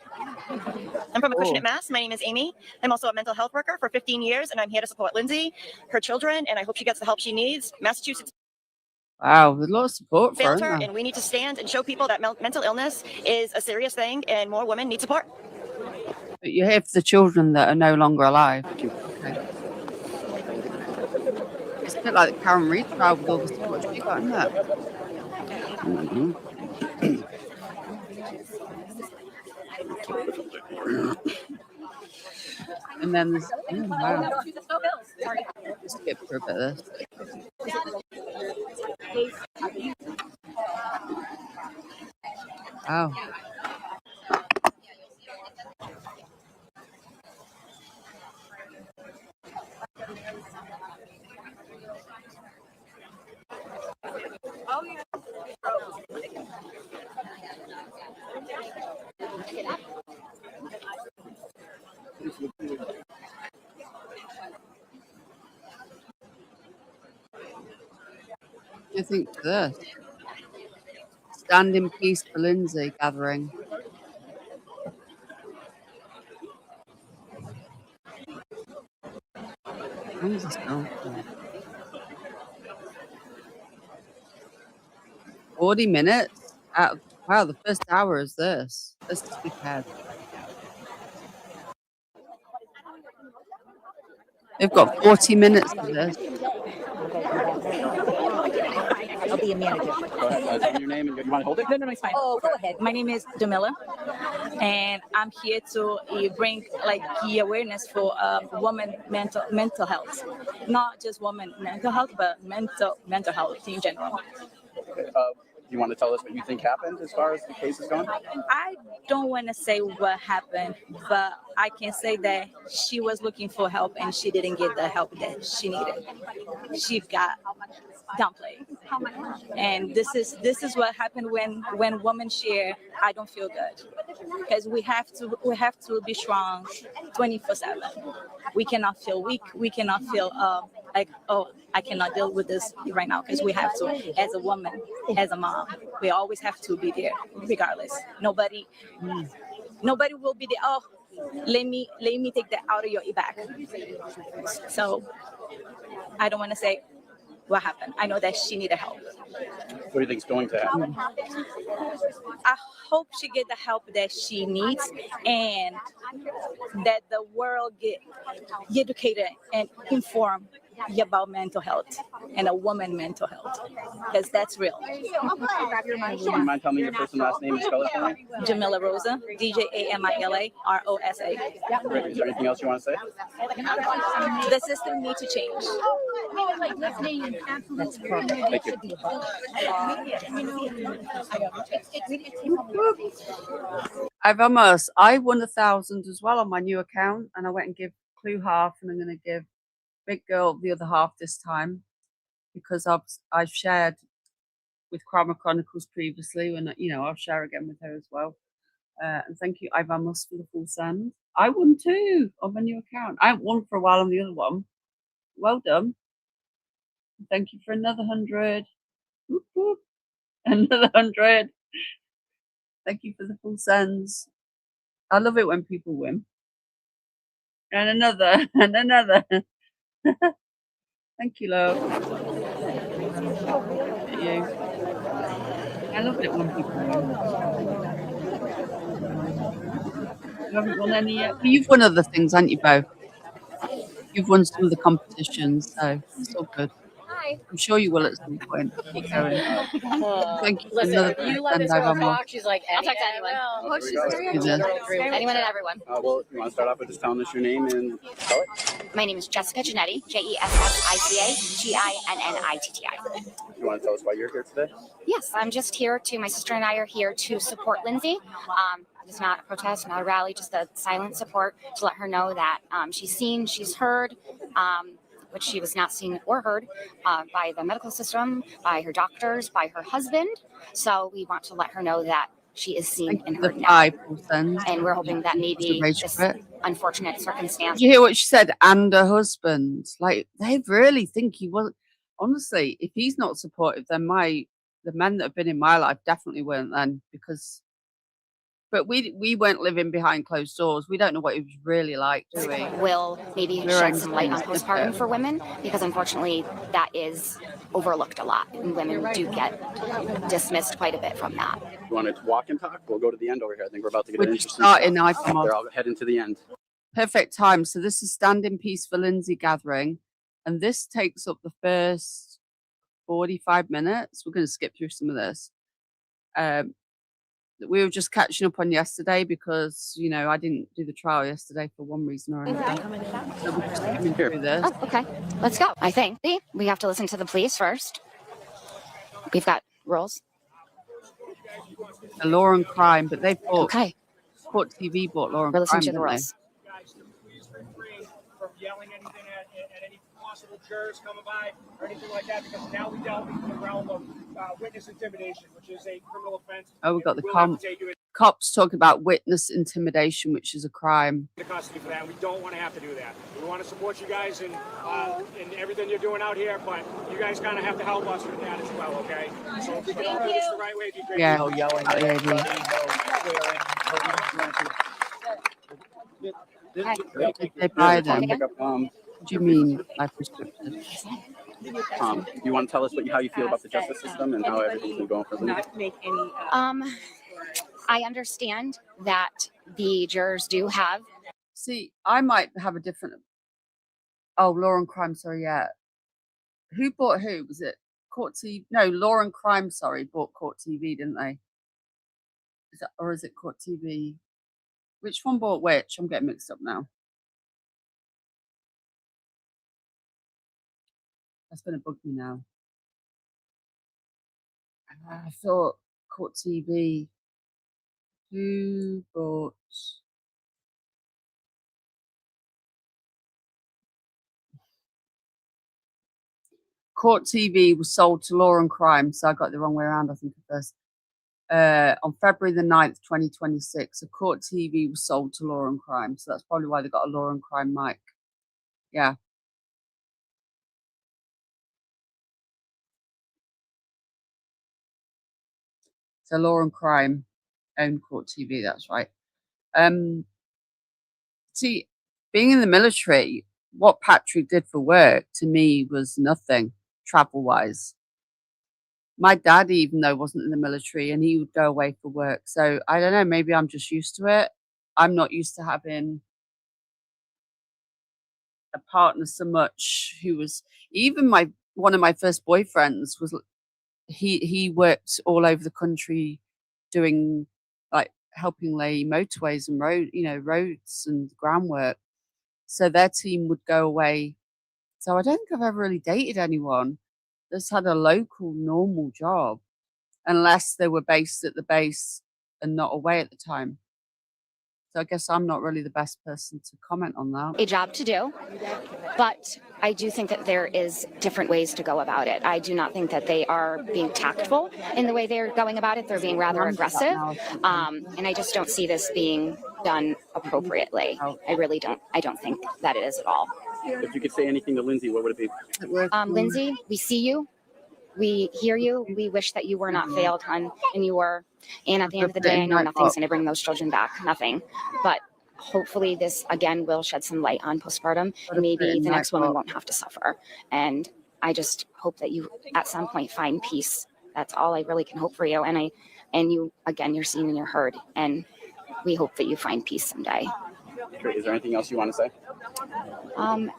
Speaker 14: I'm from Acushnet, Mass. My name is Amy. I'm also a mental health worker for 15 years, and I'm here to support Lindsay, her children, and I hope she gets the help she needs. Massachusetts
Speaker 2: Wow, there's a lot of support for
Speaker 14: failed her,
Speaker 2: her.
Speaker 14: and we need to stand and show people that mental illness is a serious thing, and more women need support.
Speaker 2: But you're here for the children that are no longer alive. Okay. It's a bit like the Karen Reed trial with all the support she got, isn't it? And then there's, oh, wow. Let's skip for a bit of this. Wow. I think this. Stand in peace for Lindsay gathering. How is this going? 40 minutes? Wow, the first hour is this. This is big head. They've got 40 minutes of this.
Speaker 15: I'll be a manager.
Speaker 10: Go ahead. Tell me your name and you want to hold it?
Speaker 15: No, it's fine. Oh, go ahead. My name is Jamila, and I'm here to bring like the awareness for women mental health, not just women mental health, but mental health in general.
Speaker 10: You want to tell us what you think happened as far as the case is going?
Speaker 15: I don't want to say what happened, but I can say that she was looking for help and she didn't get the help that she needed. She got downplayed, and this is what happened when women share. I don't feel good because we have to be strong 24/7. We cannot feel weak. We cannot feel like, oh, I cannot deal with this right now, because we have to, as a woman, as a mom, we always have to be there regardless. Nobody will be there. Oh, let me take that out of your back. So I don't want to say what happened. I know that she needed help.
Speaker 10: What do you think is going to happen?
Speaker 15: I hope she get the help that she needs and that the world get educated and informed about mental health and a woman mental health, because that's real.
Speaker 10: Do you mind telling me your first and last name and spell it for me?
Speaker 15: Jamila Rosa, DJAMILA ROSA.
Speaker 10: Great. Is there anything else you want to say?
Speaker 15: The system needs to change.
Speaker 10: Thank you.
Speaker 2: I won 1,000 as well on my new account, and I went and give Clue half, and I'm going to give Big Girl the other half this time because I've shared with Crime Chronicles previously, and I'll share again with her as well. And thank you, Ivan Mus, for the full send. I won too on my new account. I haven't won for a while on the other one. Well done. Thank you for another 100. Whoop, whoop. Another 100. Thank you for the full sends. I love it when people win. And another, and another. Thank you, love. Thank you. I love it when people win. You haven't won any yet? But you've won other things, haven't you, Bo? You've won some of the competitions, so it's all good. I'm sure you will at some point. Keep going. Thank you for another
Speaker 13: you let this girl talk, she's like,
Speaker 14: I'll talk to anyone. Anyone and everyone.
Speaker 10: Well, you want to start off with just telling us your name and spell it?
Speaker 14: My name is Jessica Giannetti, JESSICA GINNITTI.
Speaker 10: You want to tell us why you're here today?
Speaker 14: Yes, I'm just here my sister and I are here to support Lindsay. It's not a protest, not a rally, just a silent support to let her know that she's seen, she's heard, which she was not seen or heard by the medical system, by her doctors, by her husband. So we want to let her know that she is seen and heard now. And we're hoping that maybe this unfortunate circumstance.
Speaker 2: Did you hear what she said? And her husband. Like, they really think he was. Honestly, if he's not supportive, then the men that have been in my life definitely weren't then, because. But we weren't living behind closed doors. We don't know what it was really like, do we?
Speaker 14: Will maybe shed some light on postpartum for women, because unfortunately that is overlooked a lot, and women do get dismissed quite a bit from that.
Speaker 10: You want to walk and talk? We'll go to the end over here. I think we're about to get an interesting
Speaker 2: starting.
Speaker 10: I'll head into the end.
Speaker 2: Perfect time. So this is Stand in Peace for Lindsay gathering, and this takes up the first 45 minutes. We're going to skip through some of this. We were just catching up on yesterday because, I didn't do the trial yesterday for one reason or another. So we're just skimming through this.
Speaker 14: Oh, okay, let's go. I think we have to listen to the police first. We've got rules.
Speaker 2: The law and crime, but they bought.
Speaker 14: Okay.
Speaker 2: Court TV bought law and
Speaker 14: We're
Speaker 2: crime.
Speaker 14: listening to the rules.
Speaker 16: From yelling anything at any possible jurors coming by or anything like that, because now we delve into the realm of witness intimidation, which is a criminal offense.
Speaker 2: Oh, we've got the cops talking about witness intimidation, which is a crime.
Speaker 16: The custody for that. We don't want to have to do that. We want to support you guys in everything you're doing out here, but you guys kind of have to help us with that as well, okay? So if we can do this the right way, it'd be great.
Speaker 2: Yeah.
Speaker 16: No yelling at anybody,
Speaker 2: Did they buy them? What do you mean by prescription?
Speaker 10: You want to tell us how you feel about the justice system and how everything's been going for Lindsay?
Speaker 14: I understand that the jurors do have.
Speaker 2: See, I might have a different. Oh, law and crime. Sorry, yeah. Who bought who? Was it Court TV? No, law and crime. Sorry, bought Court TV, didn't they? Or is it Court TV? Which one bought which? I'm getting mixed up now. That's going to bug me now. I thought Court TV. Who bought? Court TV was sold to Law and Crime, so I got it the wrong way around, I think, at first. On February the 9th, 2026, a Court TV was sold to Law and Crime, so that's probably why they got a Law and Crime mic. Yeah. So Law and Crime own Court TV, that's right. See, being in the military, what Patrick did for work to me was nothing. travel wise. My dad, even though wasn't in the military, and he would go away for work. So I don't know, maybe I'm just used to it. I'm not used to having a partner so much who was even one of my first boyfriends was he worked all over the country doing like helping lay motorways and roads and groundwork. So their team would go away. So I don't think I've ever really dated anyone that's had a local normal job unless they were based at the base and not away at the time. So I guess I'm not really the best person to comment on that.
Speaker 14: A job to do, but I do think that there is different ways to go about it. I do not think that they are being tactful in the way they're going about it. They're being rather aggressive, and I just don't see this being done appropriately. I really don't. I don't think that it is at all.
Speaker 10: If you could say anything to Lindsay, what would it be?
Speaker 14: Lindsay, we see you. We hear you. We wish that you were not failed, hon, and you were. And at the end of the day, I know nothing's going to bring those children back. Nothing. But hopefully this, again, will shed some light on postpartum. And maybe the next woman won't have to suffer. And I just hope that you, at some point, find peace. That's all I really can hope for you. And you, again, you're seen and you're heard. And we hope that you find peace someday.
Speaker 10: Is there anything else you want to say?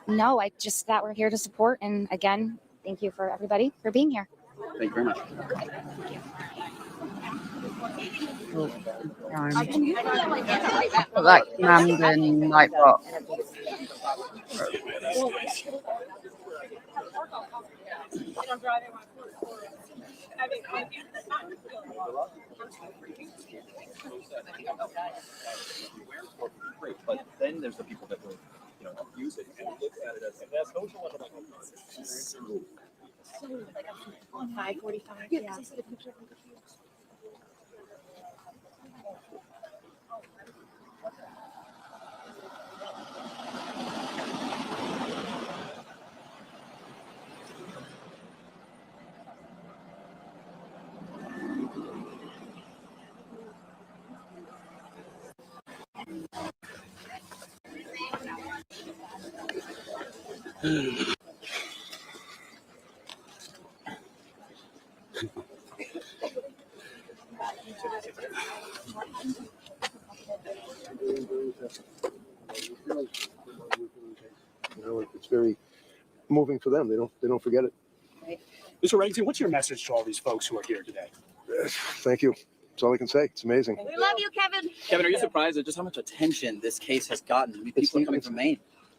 Speaker 14: No, I just that we're here to support. And again, thank you for everybody for being here.
Speaker 10: Thank you very much.
Speaker 2: Like Camden, like what?
Speaker 18: But then there's the people that will, use it and look at it as that's social.
Speaker 5: 5:45. Yeah.
Speaker 6: It's very moving for them. They don't forget it.
Speaker 16: Mr. Reddington, what's your message to all these folks who are here today?
Speaker 6: Thank you. That's all I can say. It's amazing.
Speaker 15: We love you, Kevin.
Speaker 10: Kevin, are you surprised at just how much attention this case has gotten? I mean, people are coming from Maine.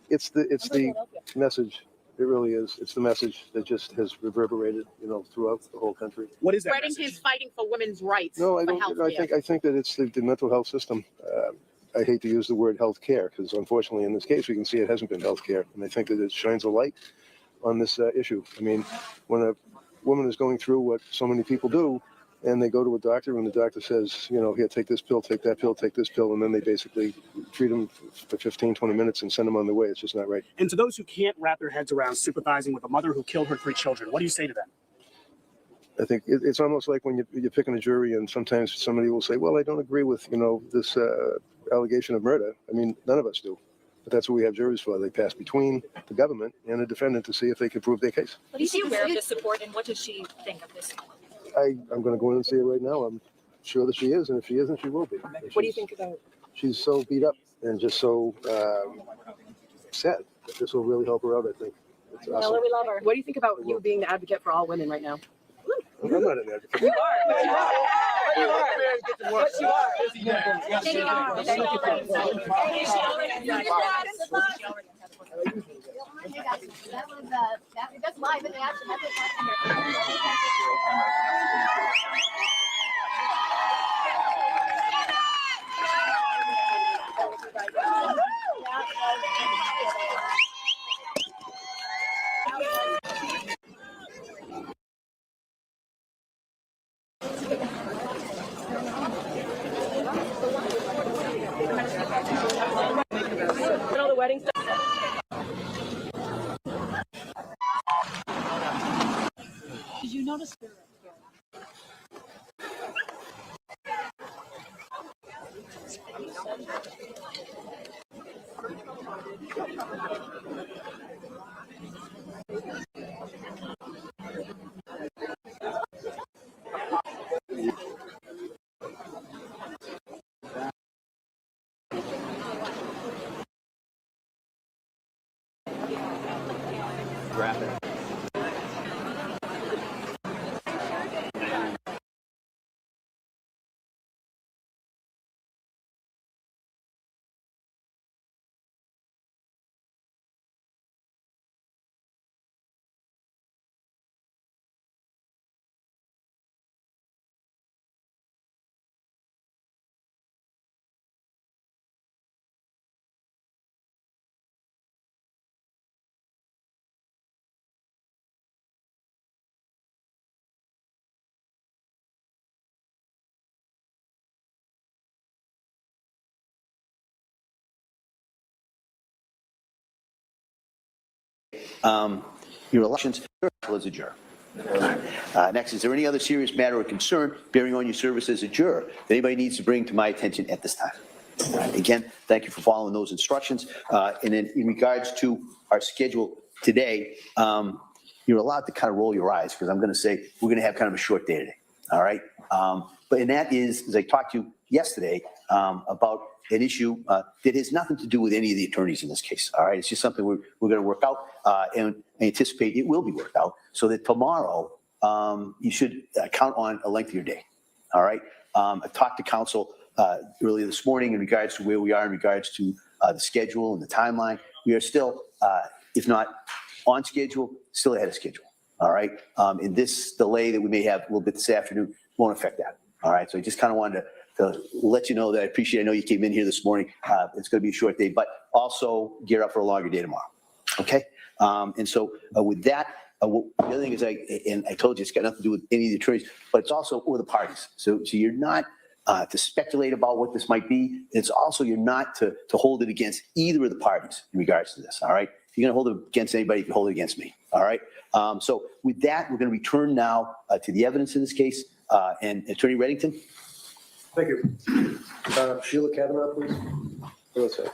Speaker 6: It's the message. It really is. It's the message that just has reverberated, throughout the whole country.
Speaker 16: What is that
Speaker 15: Reddington's
Speaker 16: message?
Speaker 15: fighting for women's rights.
Speaker 6: No, I
Speaker 15: for
Speaker 6: don't.
Speaker 15: healthcare.
Speaker 6: I think that it's the mental health system. I hate to use the word health care because unfortunately in this case we can see it hasn't been health care, and I think that it shines a light on this issue. I mean, when a woman is going through what so many people do, and they go to a doctor and the doctor says, here, take this pill, take that pill, take this pill, and then they basically treat them for 15, 20 minutes and send them on their way. It's just not right.
Speaker 16: And to those who can't wrap their heads around sympathizing with a mother who killed her 3 children, what do you say to them?
Speaker 6: I think it's almost like when you're picking a jury and sometimes somebody will say, well, I don't agree with, this allegation of murder. I mean, none of us do. But that's what we have juries for. They pass between the government and the defendant to see if they can prove their case.
Speaker 15: Is she aware of this support, and what does she think of this?
Speaker 6: I'm going to go in and see her right now. I'm sure that she is, and if she isn't, she will be.
Speaker 15: What do you think about?
Speaker 6: She's so beat up and just so sad that this will really help her out, I think. It's awesome.
Speaker 15: We love her. What do you think about you being the advocate for all women right now?
Speaker 6: I'm not an advocate.
Speaker 15: You are. You are. But you are.
Speaker 19: That's live in action.
Speaker 15: All the wedding stuff.
Speaker 5: Did you notice?
Speaker 3: Your elections as a juror. Next, is there any other serious matter or concern bearing on your service as a juror that anybody needs to bring to my attention at this time? Again, thank you for following those instructions. And then in regards to our schedule today, you're allowed to kind of roll your eyes because I'm going to say we're going to have kind of a short day today. All right. And that is, as I talked to you yesterday about an issue that has nothing to do with any of the attorneys in this case. All right. It's just something we're going to work out and I anticipate it will be worked out so that tomorrow you should count on a lengthier day. All right. I talked to counsel earlier this morning in regards to where we are in regards to the schedule and the timeline. We are still, if not on schedule, still ahead of schedule. All right. And this delay that we may have a little bit this afternoon won't affect that. All right. So I just kind of wanted to let you know that I appreciate, I know you came in here this morning. It's going to be a short day, but also gear up for a longer day tomorrow. Okay. And so with that, the other thing is, I told you it's got nothing to do with any of the attorneys, but it's also with the parties. So you're not to speculate about what this might be. It's also, you're not to hold it against either of the parties in regards to this. All right. If you're going to hold it against anybody, you can hold it against me. All right. So with that, we're going to return now to the evidence in this case. And Attorney Reddington.
Speaker 6: Thank you. Sheila Kavanaugh, please. Hold on a sec.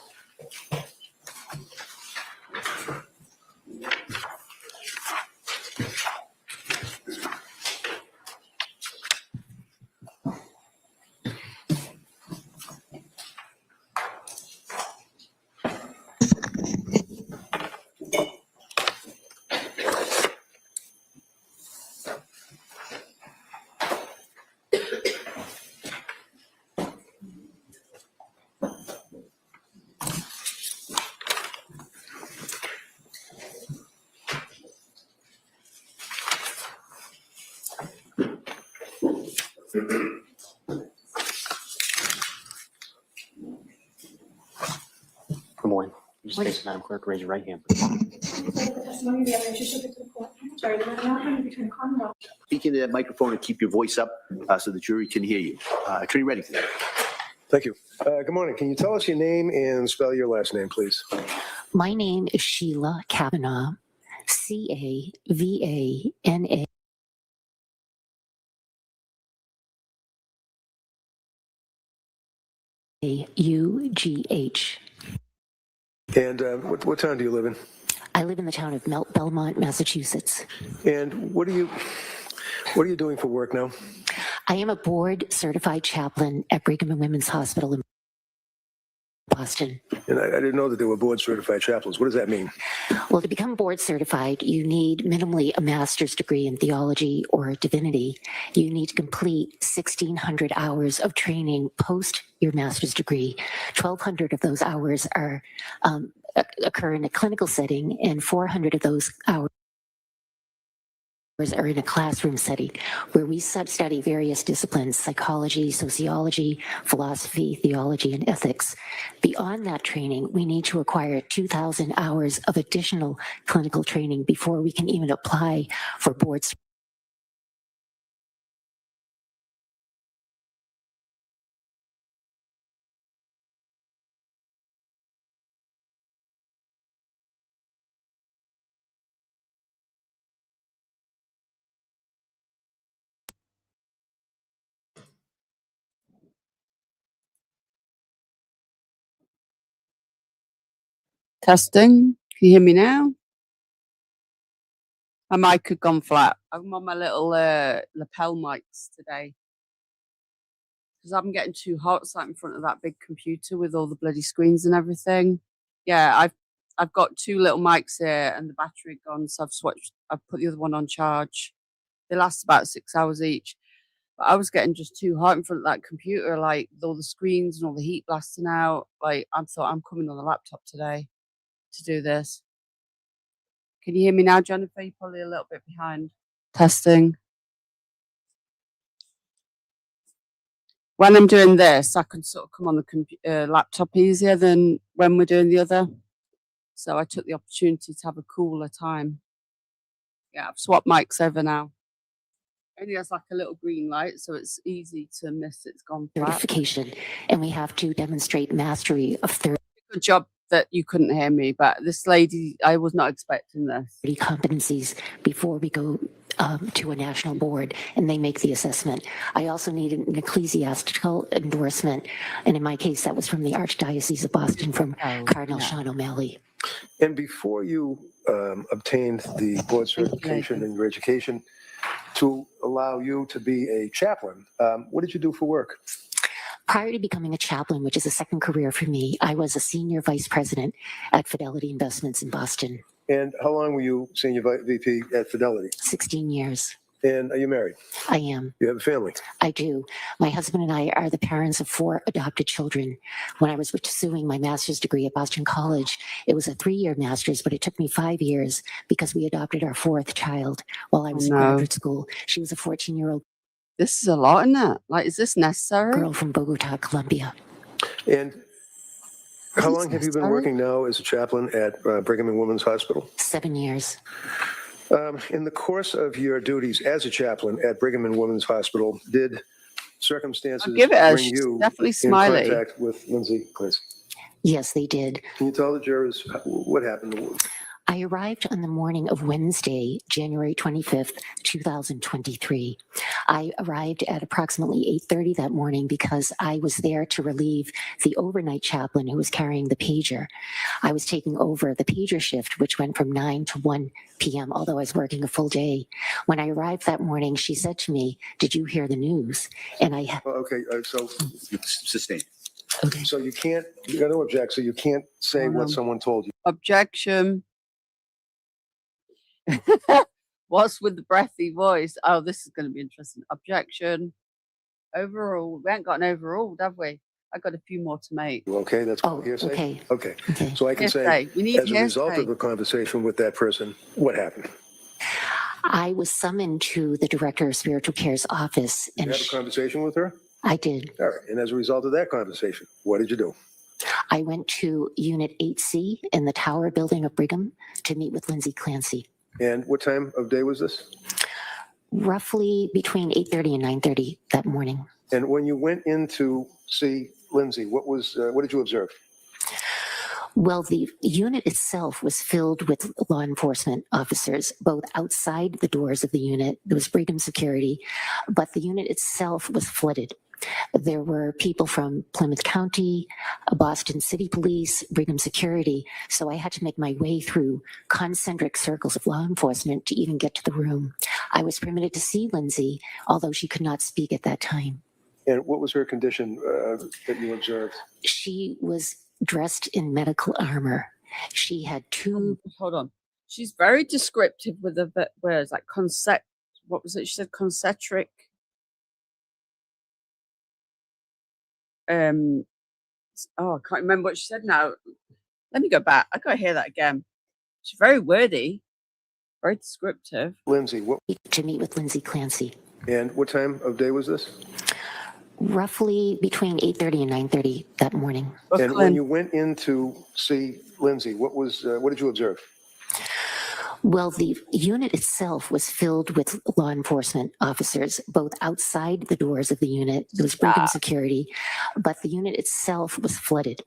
Speaker 7: Good morning. Just face Madam Clerk, raise your right hand.
Speaker 3: Speak into that microphone and keep your voice up so the jury can hear you. Attorney Reddington.
Speaker 6: Thank you. Good morning. Can you tell us your name and spell your last name, please?
Speaker 19: My name is Sheila Kavanaugh, Cavana. UGH.
Speaker 6: And what town do you live in?
Speaker 19: I live in the town of Belmont, Massachusetts.
Speaker 6: And what are you doing for work now?
Speaker 19: I am a board certified chaplain at Brigham and Women's Hospital in Boston.
Speaker 6: And I didn't know that there were board certified chaplains. What does that mean?
Speaker 19: Well, to become board certified, you need minimally a master's degree in theology or divinity. You need to complete 1,600 hours of training post your master's degree. 1,200 of those hours are occur in a clinical setting, and 400 of those hours are in a classroom setting where we study various disciplines: psychology, sociology, philosophy, theology, and ethics. Beyond that training, we need to acquire 2,000 hours of additional clinical training before we can even apply for board certification.
Speaker 2: Testing. Can you hear me now? My mic had gone flat. I'm on my little lapel mics today because I'm getting too hot sat in front of that big computer with all the bloody screens and everything. Yeah, I've got two little mics here and the battery gone, so I've put the other one on charge. They last about 6 hours each. But I was getting just too hot in front of that computer, like with all the screens and all the heat blasting out. Like I thought, I'm coming on the laptop today to do this. Can you hear me now, Jennifer? You're probably a little bit behind. Testing. When I'm doing this, I can sort of come on the laptop easier than when we're doing the other. So I took the opportunity to have a cooler time. Yeah, I've swapped mics over now. Only has like a little green light, so it's easy to miss it's gone flat.
Speaker 19: Certification, and we have to demonstrate mastery of
Speaker 2: Good job. that you couldn't hear me, but this lady, I was not expecting this.
Speaker 19: Competencies before we go to a national board and they make the assessment. I also need an ecclesiastical endorsement, and in my case, that was from the Archdiocese of Boston, from Cardinal Sean O'Malley.
Speaker 6: And before you obtained the board certification in your education to allow you to be a chaplain, what did you do for work?
Speaker 19: Prior to becoming a chaplain, which is a second career for me, I was a senior vice president at Fidelity Investments in Boston.
Speaker 6: And how long were you senior VP at Fidelity?
Speaker 19: 16 years.
Speaker 6: And are you married?
Speaker 19: I am.
Speaker 6: You have a family?
Speaker 19: I do. My husband and I are the parents of 4 adopted children. When I was pursuing my master's degree at Boston College, it was a 3-year master's, but it took me 5 years because we adopted our 4th child while I was in graduate school. She was a 14-year-old.
Speaker 2: This is a lot, isn't it? Like, is this necessary?
Speaker 19: Girl from Bogota, Colombia.
Speaker 6: And how long have you been working now as a chaplain at Brigham and Women's Hospital?
Speaker 19: 7 years.
Speaker 6: In the course of your duties as a chaplain at Brigham and Women's Hospital, did circumstances
Speaker 2: give it a
Speaker 6: bring you
Speaker 2: definitely
Speaker 6: in
Speaker 2: smiley.
Speaker 6: contact with Lindsay Clancy?
Speaker 19: Yes, they did.
Speaker 6: Can you tell the jurors what happened?
Speaker 19: I arrived on the morning of Wednesday, January 25th, 2023. I arrived at approximately 8:30 that morning because I was there to relieve the overnight chaplain who was carrying the pager. I was taking over the pager shift, which went from 9 to 1 p.m., although I was working a full day. When I arrived that morning, she said to me, "Did you hear the news?" And I...
Speaker 6: So
Speaker 3: sustained.
Speaker 19: Okay.
Speaker 6: So you can't, you got to object, so you can't say what someone told you.
Speaker 2: Objection. What's with the breathy voice? Oh, this is going to be interesting. Objection. Overruled. We haven't got an overruled, have we? I got a few more to make.
Speaker 6: Okay, that's hearsay? Okay. So I can say,
Speaker 2: Hearsay. We need
Speaker 6: as a result
Speaker 2: hearsay.
Speaker 6: of a conversation with that person, what happened?
Speaker 19: I was summoned to the director of spiritual care's office.
Speaker 6: Did you have a conversation with her?
Speaker 19: I did.
Speaker 6: All right. And as a result of that conversation, what did you do?
Speaker 19: I went to Unit 8C in the Tower building of Brigham to meet with Lindsay Clancy.
Speaker 6: And what time of day was this?
Speaker 19: Roughly between 8:30 and 9:30 that morning.
Speaker 6: And when you went in to see Lindsay, what did you observe?
Speaker 19: Well, the unit itself was filled with law enforcement officers, both outside the doors of the unit. There was Brigham security, but the unit itself was flooded. There were people from Plymouth County, Boston City Police, Brigham Security, so I had to make my way through concentric circles of law enforcement to even get to the room. I was permitted to see Lindsay, although she could not speak at that time.
Speaker 6: And what was her condition that you observed?
Speaker 19: She was dressed in medical armor. She had two...
Speaker 2: Hold on. She's very descriptive with the words, like what was it? She said concentric. I can't remember what she said now. Let me go back. I gotta hear that again. She's very wordy, very descriptive.
Speaker 6: Lindsay, what?
Speaker 19: To meet with Lindsay Clancy.
Speaker 6: And what time of day was this?
Speaker 19: Roughly between 8:30 and 9:30 that morning.
Speaker 6: And when you went in to see Lindsay, what did you observe?
Speaker 19: Well, the unit itself was filled with law enforcement officers, both outside the doors of the unit. There was Brigham security, but the unit itself was flooded.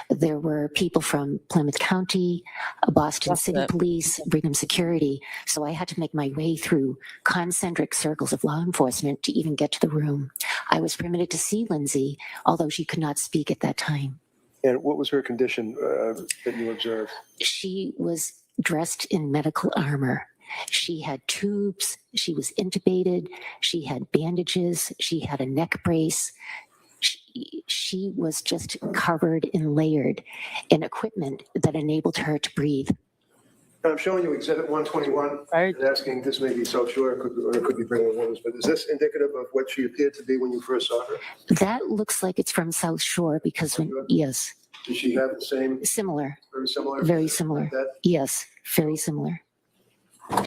Speaker 19: There were people from Plymouth County, Boston City Police, Brigham Security, so I had to make my way through concentric circles of law enforcement to even get to the room. I was permitted to see Lindsay, although she could not speak at that time.
Speaker 6: And what was her condition that you observed?
Speaker 19: She was dressed in medical armor. She had tubes. She was intubated. She had bandages. She had a neck brace. She was just covered and layered in equipment that enabled her to breathe.
Speaker 6: I'm showing you Exhibit 121 and asking, this may be South Shore, or it could be Brigham and Women's, but is this indicative of what she appeared to be when you first saw her?
Speaker 19: That looks like it's from South Shore because yes.
Speaker 6: Did she have the same?
Speaker 19: Similar.
Speaker 6: Very similar?
Speaker 19: Very similar.
Speaker 6: Like that?
Speaker 19: Yes, very similar.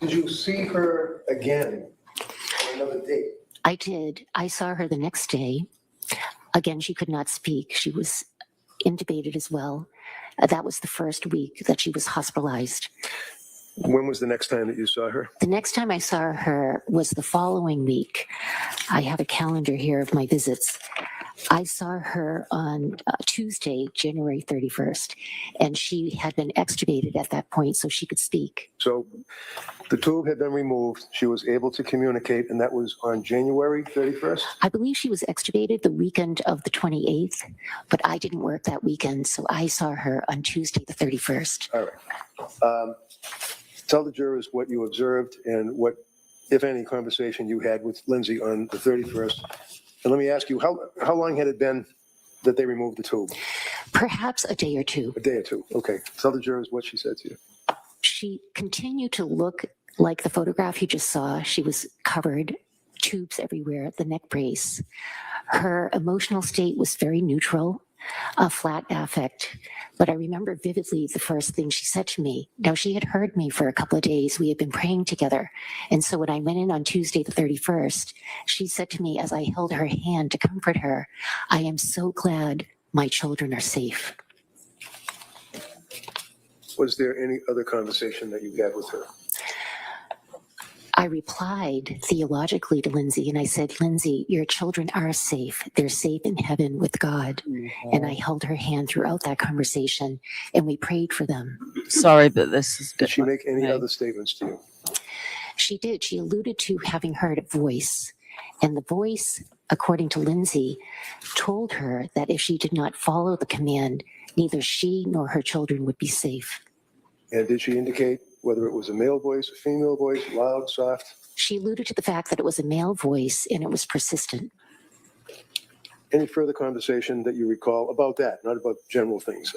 Speaker 6: Did you see her again on another date?
Speaker 19: I did. I saw her the next day. Again, she could not speak. She was intubated as well. That was the first week that she was hospitalized.
Speaker 6: When was the next time that you saw her?
Speaker 19: The next time I saw her was the following week. I have a calendar here of my visits. I saw her on Tuesday, January 31st, and she had been extubated at that point so she could speak.
Speaker 6: So the tube had been removed. She was able to communicate, and that was on January 31st?
Speaker 19: I believe she was extubated the weekend of the 28th, but I didn't work that weekend, so I saw her on Tuesday, the 31st.
Speaker 6: All right. Tell the jurors what you observed and what, if any, conversation you had with Lindsay on the 31st. And let me ask you, how long had it been that they removed the tube?
Speaker 19: Perhaps a day or two.
Speaker 6: A day or two. Okay. Tell the jurors what she said to you.
Speaker 19: She continued to look like the photograph you just saw. She was covered, tubes everywhere, the neck brace. Her emotional state was very neutral, a flat affect. But I remember vividly the first thing she said to me. Now, she had heard me for a couple of days. We had been praying together. And so when I went in on Tuesday, the 31st, she said to me as I held her hand to comfort her, "I am so glad my children are safe."
Speaker 6: Was there any other conversation that you had with her?
Speaker 19: I replied theologically to Lindsay, and I said, "Lindsay, your children are safe. They're safe in heaven with God." And I held her hand throughout that conversation, and we prayed for them.
Speaker 2: Sorry, but this is.
Speaker 6: Did she make any other statements to you?
Speaker 19: She did. She alluded to having heard a voice, and the voice, according to Lindsay, told her that if she did not follow the command, neither she nor her children would be safe.
Speaker 6: And did she indicate whether it was a male voice, a female voice, loud, soft?
Speaker 19: She alluded to the fact that it was a male voice and it was persistent.
Speaker 6: Any further conversation that you recall about that, not about general things,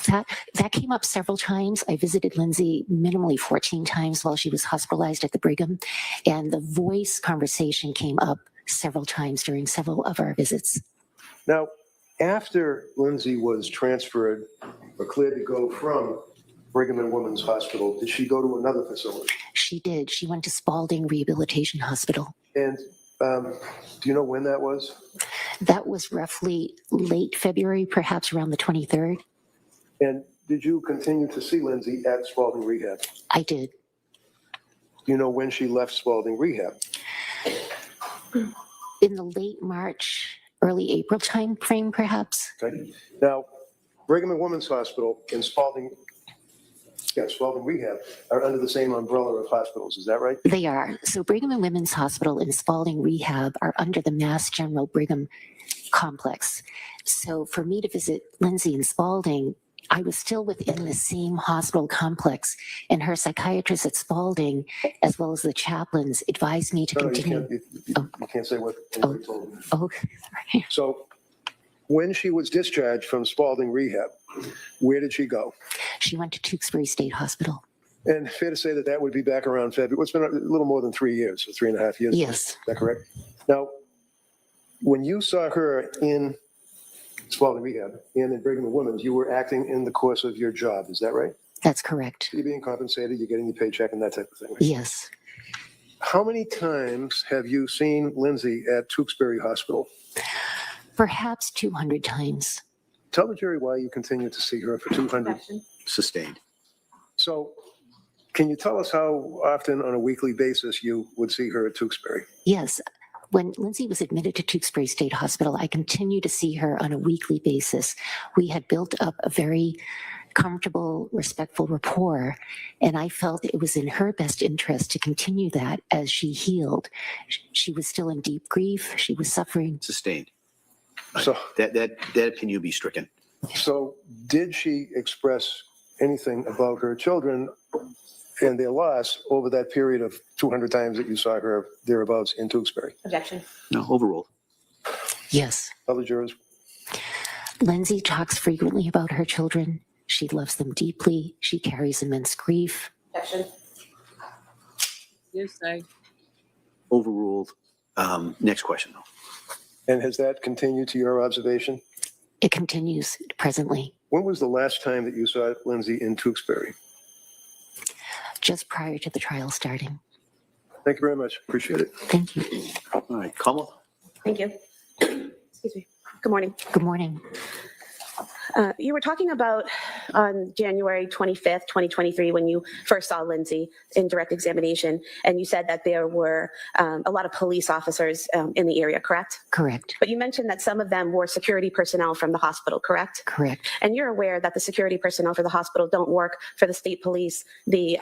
Speaker 19: That came up several times. I visited Lindsay minimally 14 times while she was hospitalized at the Brigham, and the voice conversation came up several times during several of our visits.
Speaker 6: Now, after Lindsay was transferred or cleared to go from Brigham and Women's Hospital, did she go to another facility?
Speaker 19: She did. She went to Spalding Rehabilitation Hospital.
Speaker 6: And do you know when that was?
Speaker 19: That was roughly late February, perhaps around the 23rd.
Speaker 6: And did you continue to see Lindsay at Spalding Rehab?
Speaker 19: I did.
Speaker 6: Do you know when she left Spalding Rehab?
Speaker 19: In the late March, early April time frame, perhaps.
Speaker 6: Okay. Now, Brigham and Women's Hospital and Spalding Rehab are under the same umbrella of hospitals. Is that right?
Speaker 19: They are. So Brigham and Women's Hospital and Spalding Rehab are under the Mass General Brigham complex. So for me to visit Lindsay in Spalding, I was still within the same hospital complex, and her psychiatrist at Spalding, as well as the chaplains, advised me to continue.
Speaker 6: You can't say what anybody told me.
Speaker 19: Oh, sorry.
Speaker 6: So when she was discharged from Spalding Rehab, where did she go?
Speaker 19: She went to Tewksbury State Hospital.
Speaker 6: And fair to say that that would be back around February. It's been a little more than 3 years, so 3.5 years.
Speaker 19: Yes.
Speaker 6: Is that correct? Now, when you saw her in Spalding Rehab and in Brigham and Women's, you were acting in the course of your job. Is that right?
Speaker 19: That's correct.
Speaker 6: You're being compensated, you're getting your paycheck and that type of thing. Right?
Speaker 19: Yes.
Speaker 6: How many times have you seen Lindsay at Tewksbury Hospital?
Speaker 19: Perhaps 200 times.
Speaker 6: Tell the jury why you continue to see her for 200.
Speaker 3: Sustained.
Speaker 6: So can you tell us how often on a weekly basis you would see her at Tewksbury?
Speaker 19: Yes. When Lindsay was admitted to Tewksbury State Hospital, I continued to see her on a weekly basis. We had built up a very comfortable, respectful rapport, and I felt it was in her best interest to continue that as she healed. She was still in deep grief. She was suffering.
Speaker 3: Sustained.
Speaker 6: So
Speaker 3: That opinion be stricken.
Speaker 6: So did she express anything about her children and their loss over that period of 200 times that you saw her thereabouts in Tewksbury?
Speaker 8: Objection.
Speaker 3: No, overruled.
Speaker 19: Yes.
Speaker 6: Other jurors?
Speaker 19: Lindsay talks frequently about her children. She loves them deeply. She carries immense grief.
Speaker 8: Objection.
Speaker 2: You say.
Speaker 3: Overruled. Next question, though.
Speaker 6: And has that continued to your observation?
Speaker 19: It continues presently.
Speaker 6: When was the last time that you saw Lindsay in Tewksbury?
Speaker 19: Just prior to the trial starting.
Speaker 6: Thank you very much. Appreciate it.
Speaker 19: Thank you.
Speaker 3: All right, Kamala.
Speaker 20: Thank you. Excuse me. Good morning.
Speaker 19: Good morning.
Speaker 20: You were talking about on January 25th, 2023, when you first saw Lindsay in direct examination, and you said that there were a lot of police officers in the area, correct?
Speaker 19: Correct.
Speaker 20: But you mentioned that some of them were security personnel from the hospital, correct?
Speaker 19: Correct.
Speaker 20: And you're aware that the security personnel for the hospital don't work for the state police, the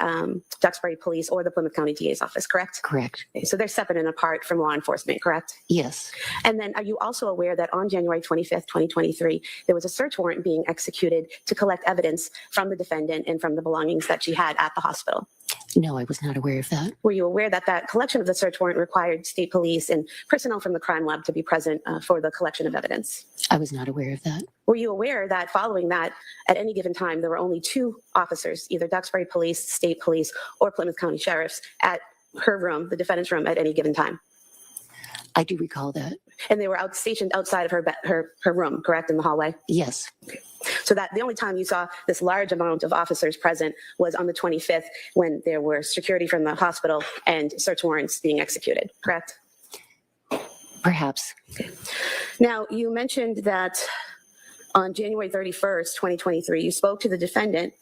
Speaker 20: Duxbury Police, or the Plymouth County DA's office, correct?
Speaker 19: Correct.
Speaker 20: Okay, so they're separate and apart from law enforcement, correct?
Speaker 19: Yes.
Speaker 20: And then are you also aware that on January 25th, 2023, there was a search warrant being executed to collect evidence from the defendant and from the belongings that she had at the hospital?
Speaker 19: No, I was not aware of that.
Speaker 20: Were you aware that that collection of the search warrant required state police and personnel from the crime lab to be present for the collection of evidence?
Speaker 19: I was not aware of that.
Speaker 20: Were you aware that following that, at any given time, there were only 2 officers, either Duxbury Police, State Police, or Plymouth County Sheriffs at her room, the defendant's room, at any given time?
Speaker 19: I do recall that.
Speaker 20: And they were stationed outside of her room, correct, in the hallway?
Speaker 19: Yes.
Speaker 20: Okay. So that the only time you saw this large amount of officers present was on the 25th, when there were security from the hospital and search warrants being executed, correct?
Speaker 19: Perhaps.
Speaker 20: Okay. Now, you mentioned that on January 31st, 2023, you spoke to the defendant,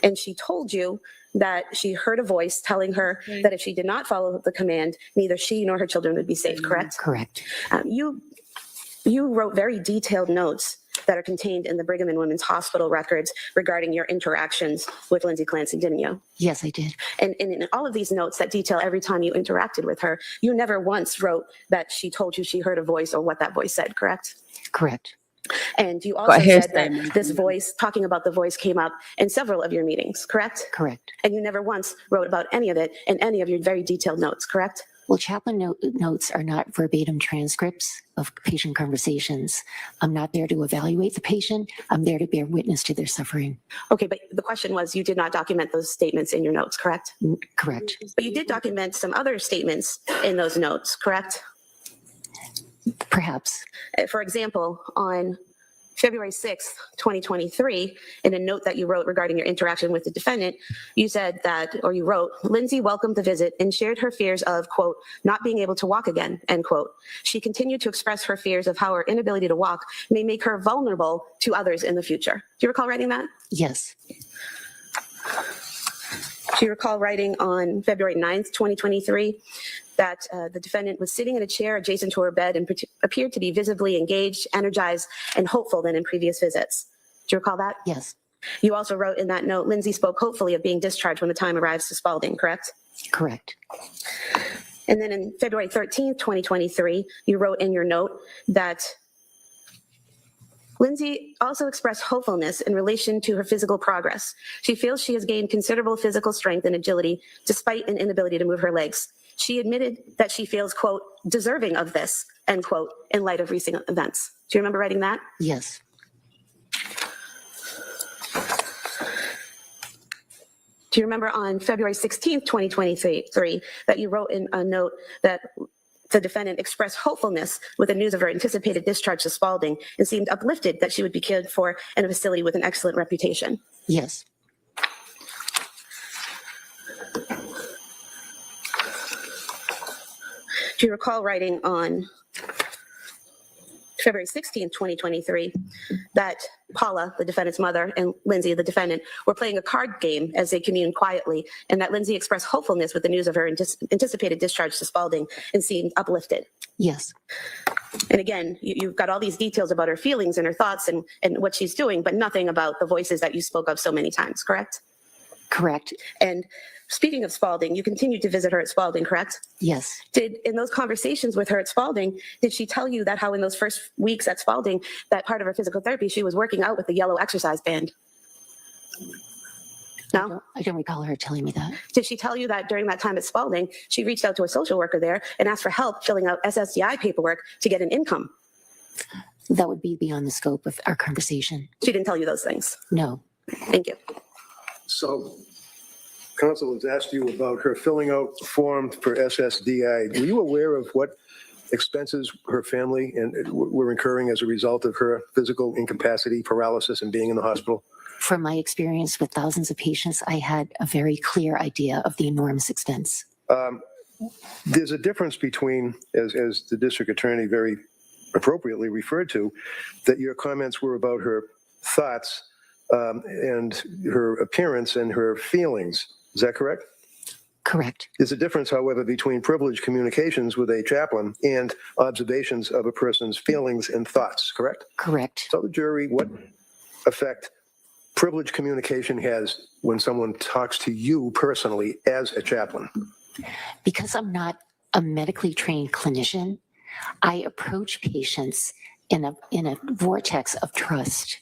Speaker 20: and she told you that she heard a voice telling her that if she did not follow the command, neither she nor her children would be safe, correct?
Speaker 19: Correct.
Speaker 20: You wrote very detailed notes that are contained in the Brigham and Women's Hospital records regarding your interactions with Lindsay Clancy, didn't you?
Speaker 19: Yes, I did.
Speaker 20: And in all of these notes that detail every time you interacted with her, you never once wrote that she told you she heard a voice or what that voice said, correct?
Speaker 19: Correct.
Speaker 20: And you also said that this voice, talking about the voice, came up in several of your meetings, correct?
Speaker 19: Correct.
Speaker 20: And you never once wrote about any of it in any of your very detailed notes, correct?
Speaker 19: Well, chaplain notes are not verbatim transcripts of patient conversations. I'm not there to evaluate the patient. I'm there to bear witness to their suffering.
Speaker 20: Okay, but the question was, you did not document those statements in your notes, correct?
Speaker 19: Correct.
Speaker 20: But you did document some other statements in those notes, correct?
Speaker 19: Perhaps.
Speaker 20: For example, on February 6th, 2023, in a note that you wrote regarding your interaction with the defendant, you said that, or you wrote, Lindsay welcomed the visit and shared her fears of, quote, not being able to walk again, end quote. She continued to express her fears of how her inability to walk may make her vulnerable to others in the future. Do you recall writing that?
Speaker 19: Yes.
Speaker 20: Do you recall writing on February 9th, 2023, that the defendant was sitting in a chair adjacent to her bed and appeared to be visibly engaged, energized, and hopeful than in previous visits? Do you recall that?
Speaker 19: Yes.
Speaker 20: You also wrote in that note, Lindsay spoke hopefully of being discharged when the time arrives to Spalding, correct?
Speaker 19: Correct.
Speaker 20: And then in February 13th, 2023, you wrote in your note that Lindsay also expressed hopefulness in relation to her physical progress. She feels she has gained considerable physical strength and agility despite an inability to move her legs. She admitted that she feels, quote, deserving of this, end quote, in light of recent events. Do you remember writing that?
Speaker 19: Yes.
Speaker 20: Do you remember on February 16th, 2023, that you wrote in a note that the defendant expressed hopefulness with the news of her anticipated discharge to Spalding and seemed uplifted that she would be cared for in a facility with an excellent reputation?
Speaker 19: Yes.
Speaker 20: Do you recall writing on February 16th, 2023, that Paula, the defendant's mother, and Lindsay, the defendant, were playing a card game as they communed quietly, and that Lindsay expressed hopefulness with the news of her anticipated discharge to Spalding and seemed uplifted?
Speaker 19: Yes.
Speaker 20: And again, you've got all these details about her feelings and her thoughts and what she's doing, but nothing about the voices that you spoke of so many times, correct?
Speaker 19: Correct.
Speaker 20: And speaking of Spalding, you continued to visit her at Spalding, correct?
Speaker 19: Yes.
Speaker 20: In those conversations with her at Spalding, did she tell you that how in those first weeks at Spalding, that part of her physical therapy, she was working out with the yellow exercise band? No?
Speaker 19: I don't recall her telling me that.
Speaker 20: Did she tell you that during that time at Spalding, she reached out to a social worker there and asked for help filling out SSDI paperwork to get an income?
Speaker 19: That would be beyond the scope of our conversation.
Speaker 20: She didn't tell you those things?
Speaker 19: No.
Speaker 20: Thank you.
Speaker 6: So, counsel has asked you about her filling out forms for SSDI. Were you aware of what expenses her family were incurring as a result of her physical incapacity, paralysis, and being in the hospital?
Speaker 19: From my experience with thousands of patients, I had a very clear idea of the enormous expense.
Speaker 6: There's a difference between, as the district attorney very appropriately referred to, that your comments were about her thoughts and her appearance and her feelings. Is that correct?
Speaker 19: Correct.
Speaker 6: There's a difference, however, between privileged communications with a chaplain and observations of a person's feelings and thoughts, correct?
Speaker 19: Correct.
Speaker 6: Tell the jury what effect privileged communication has when someone talks to you personally as a chaplain.
Speaker 19: Because I'm not a medically trained clinician, I approach patients in a vortex of trust.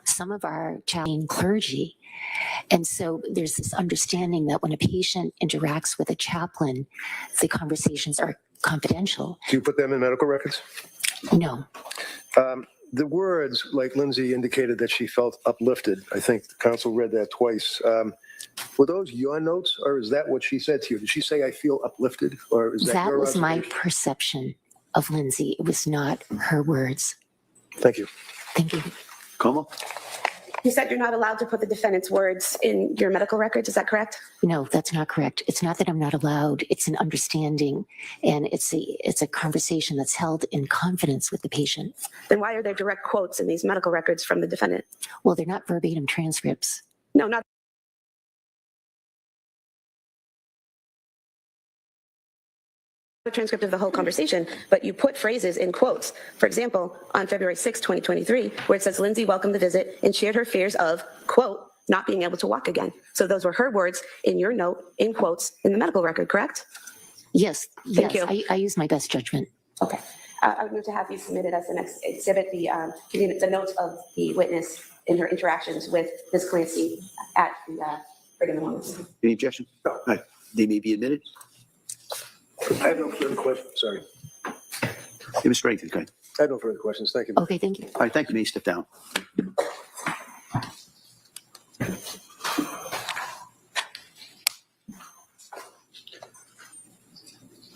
Speaker 19: Some of our chaplain clergy. And so there's this understanding that when a patient interacts with a chaplain, the conversations are confidential.
Speaker 6: Do you put them in medical records?
Speaker 19: No.
Speaker 6: The words, like Lindsay indicated that she felt uplifted, I think the counsel read that twice. Were those your notes, or is that what she said to you? Did she say, I feel uplifted, or is that
Speaker 19: That
Speaker 6: your
Speaker 19: was my
Speaker 6: observation?
Speaker 19: perception of Lindsay. It was not her words.
Speaker 6: Thank you.
Speaker 19: Thank you.
Speaker 3: Como?
Speaker 20: You said you're not allowed to put the defendant's words in your medical records. Is that correct?
Speaker 19: No, that's not correct. It's not that I'm not allowed. It's an understanding, and it's a conversation that's held in confidence with the patient.
Speaker 20: Then why are there direct quotes in these medical records from the defendant?
Speaker 19: Well, they're not verbatim transcripts.
Speaker 20: No, not a transcript of the whole conversation, but you put phrases in quotes. For example, on February 6, 2023, where it says Lindsay welcomed the visit and shared her fears of, quote, not being able to walk again. So those were her words in your note, in quotes, in the medical record, correct?
Speaker 19: Yes,
Speaker 20: Thank
Speaker 19: yes,
Speaker 20: you.
Speaker 19: I use my best judgment.
Speaker 20: Okay. I would move to have you submitted as the next exhibit, the notes of the witness in her interactions with Ms. Clancy at the Brigham and Women's.
Speaker 3: Any objection? No. All right. They may be admitted.
Speaker 6: I have no further questions. Sorry.
Speaker 3: Give us strength. Okay.
Speaker 6: I have no further questions. Thank you.
Speaker 19: Okay, thank you.
Speaker 3: All right. Thank you. May you step down.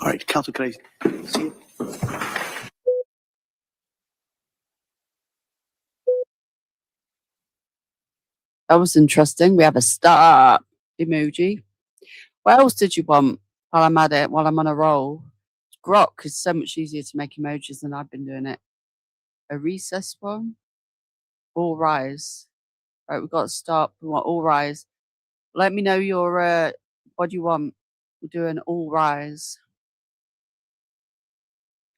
Speaker 3: All right. Counsel, can I see it?
Speaker 2: That was interesting. We have a stop emoji. What else did you want while I'm at it, while I'm on a roll? Grok is so much easier to make emojis than I've been doing it. A recess one. All rise. Right, we've got to stop. We want all rise. Let me know your what do you want? We're doing all rise.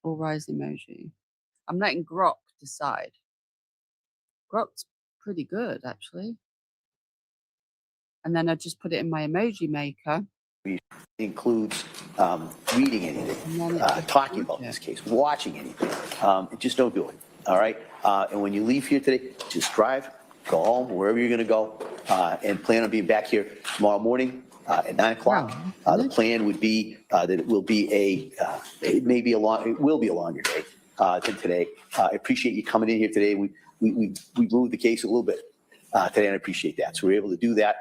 Speaker 2: All rise emoji. I'm letting Grok decide. Grok's pretty good, actually. And then I just put it in my emoji maker.
Speaker 3: Includes reading anything, talking about this case, watching anything. Just don't do it. All right. And when you leave here today, just drive, go home, wherever you're going to go, and plan on being back here tomorrow morning at 9 o'clock. The plan would be that it will be it will be a longer day than today. I appreciate you coming in here today. We moved the case a little bit today, and I appreciate that. So we're able to do that.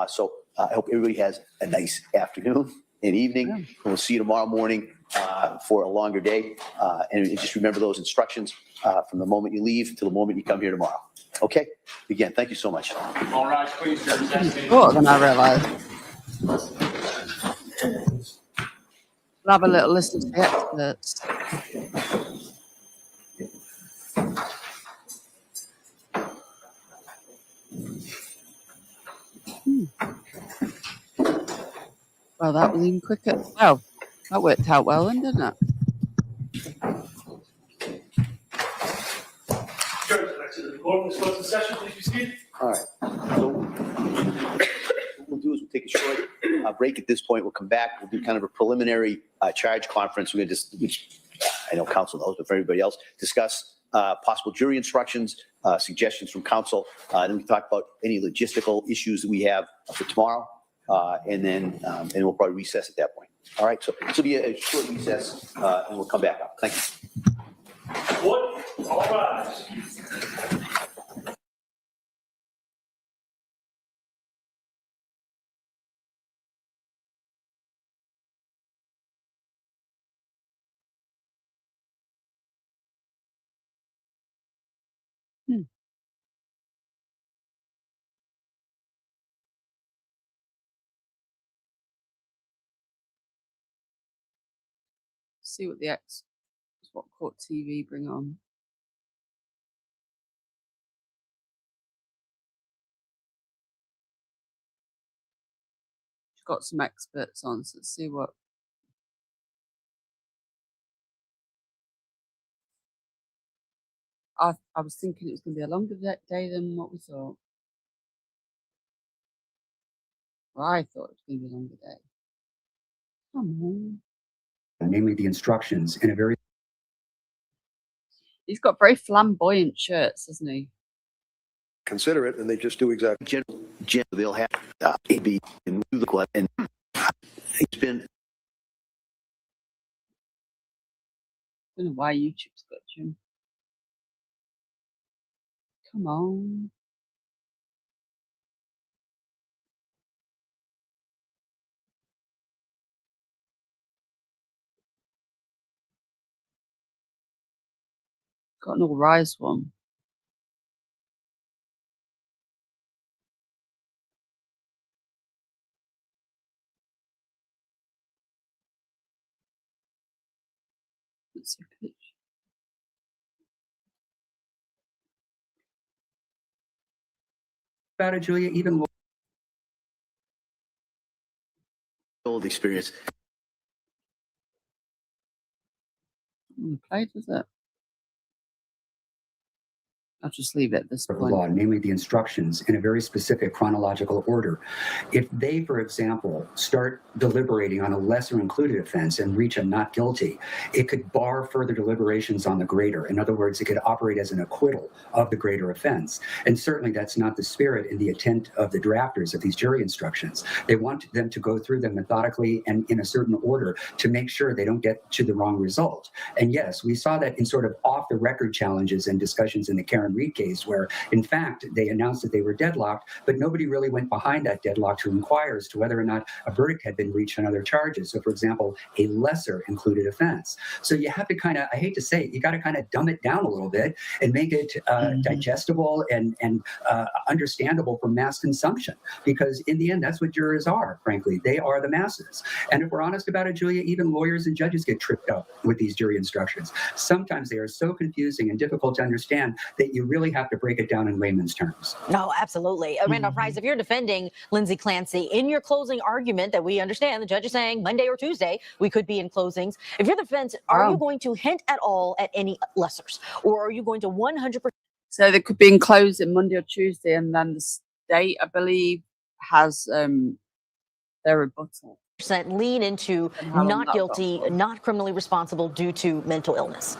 Speaker 3: So I hope everybody has a nice afternoon and evening. And we'll see you tomorrow morning for a longer day. And just remember those instructions from the moment you leave to the moment you come here tomorrow. Okay? Again, thank you so much.
Speaker 18: All right, please, judges.
Speaker 2: More than I realized. We'll have a little listen to the experts. Well, that was even quicker. Well, that worked out well, then, didn't it?
Speaker 4: Session, please be seated.
Speaker 3: All right. So what we'll do is we'll take a short break at this point. We'll come back. We'll do kind of a preliminary charge conference. We're going to just, which I know counsel knows, but for everybody else, discuss possible jury instructions, suggestions from counsel. Then we talk about any logistical issues that we have for tomorrow. And then we'll probably recess at that point. All right. So this will be a short recess, and we'll come back up. Thank you.
Speaker 4: All rise.
Speaker 2: See what court TV bring on. got some experts on, so let's see what. I was thinking it was going to be a longer day than what we thought. Well, I thought it was going to be a longer day. Come on.
Speaker 21: Namely, the instructions in a very.
Speaker 2: He's got very flamboyant shirts, hasn't he?
Speaker 6: Consider it, and they just do exactly.
Speaker 3: General, they'll have AB and the club, and it's been.
Speaker 2: I don't know why YouTube's got Jim. Come on. Got an all rise one. Let's see a picture.
Speaker 21: About it, Julia, even
Speaker 3: Old experience.
Speaker 2: Played with it. I'll just leave it at this
Speaker 21: of the
Speaker 2: point.
Speaker 21: law, namely the instructions in a very specific chronological order. If they, for example, start deliberating on a lesser included offense and reach a not guilty, it could bar further deliberations on the greater. In other words, it could operate as an acquittal of the greater offense. And certainly that's not the spirit and the intent of the drafters of these jury instructions. They want them to go through them methodically and in a certain order to make sure they don't get to the wrong result. And yes, we saw that in sort of off the record challenges and discussions in the Karen Reed case, where in fact they announced that they were deadlocked, but nobody really went behind that deadlock to inquire as to whether or not a verdict had been reached on other charges. So for example, a lesser included offense. So you have to kind of, I hate to say it, you got to kind of dumb it down a little bit and make it digestible and understandable for mass consumption, because in the end, that's what jurors are, frankly. They are the masses. And if we're honest about it, Julia, even lawyers and judges get tripped up with these jury instructions. Sometimes they are so confusing and difficult to understand that you really have to break it down in layman's terms.
Speaker 13: No, absolutely. Randolph Price, if you're defending Lindsay Clancy in your closing argument that we understand the judge is saying Monday or Tuesday, we could be in closings. If you're the defense, are you going to hint at all at any lessers, or are you going to 100%?
Speaker 2: So they could be in closing Monday or Tuesday, and then the state, I believe, has their rebuttal.
Speaker 13: Lean into not guilty, not criminally responsible due to mental illness.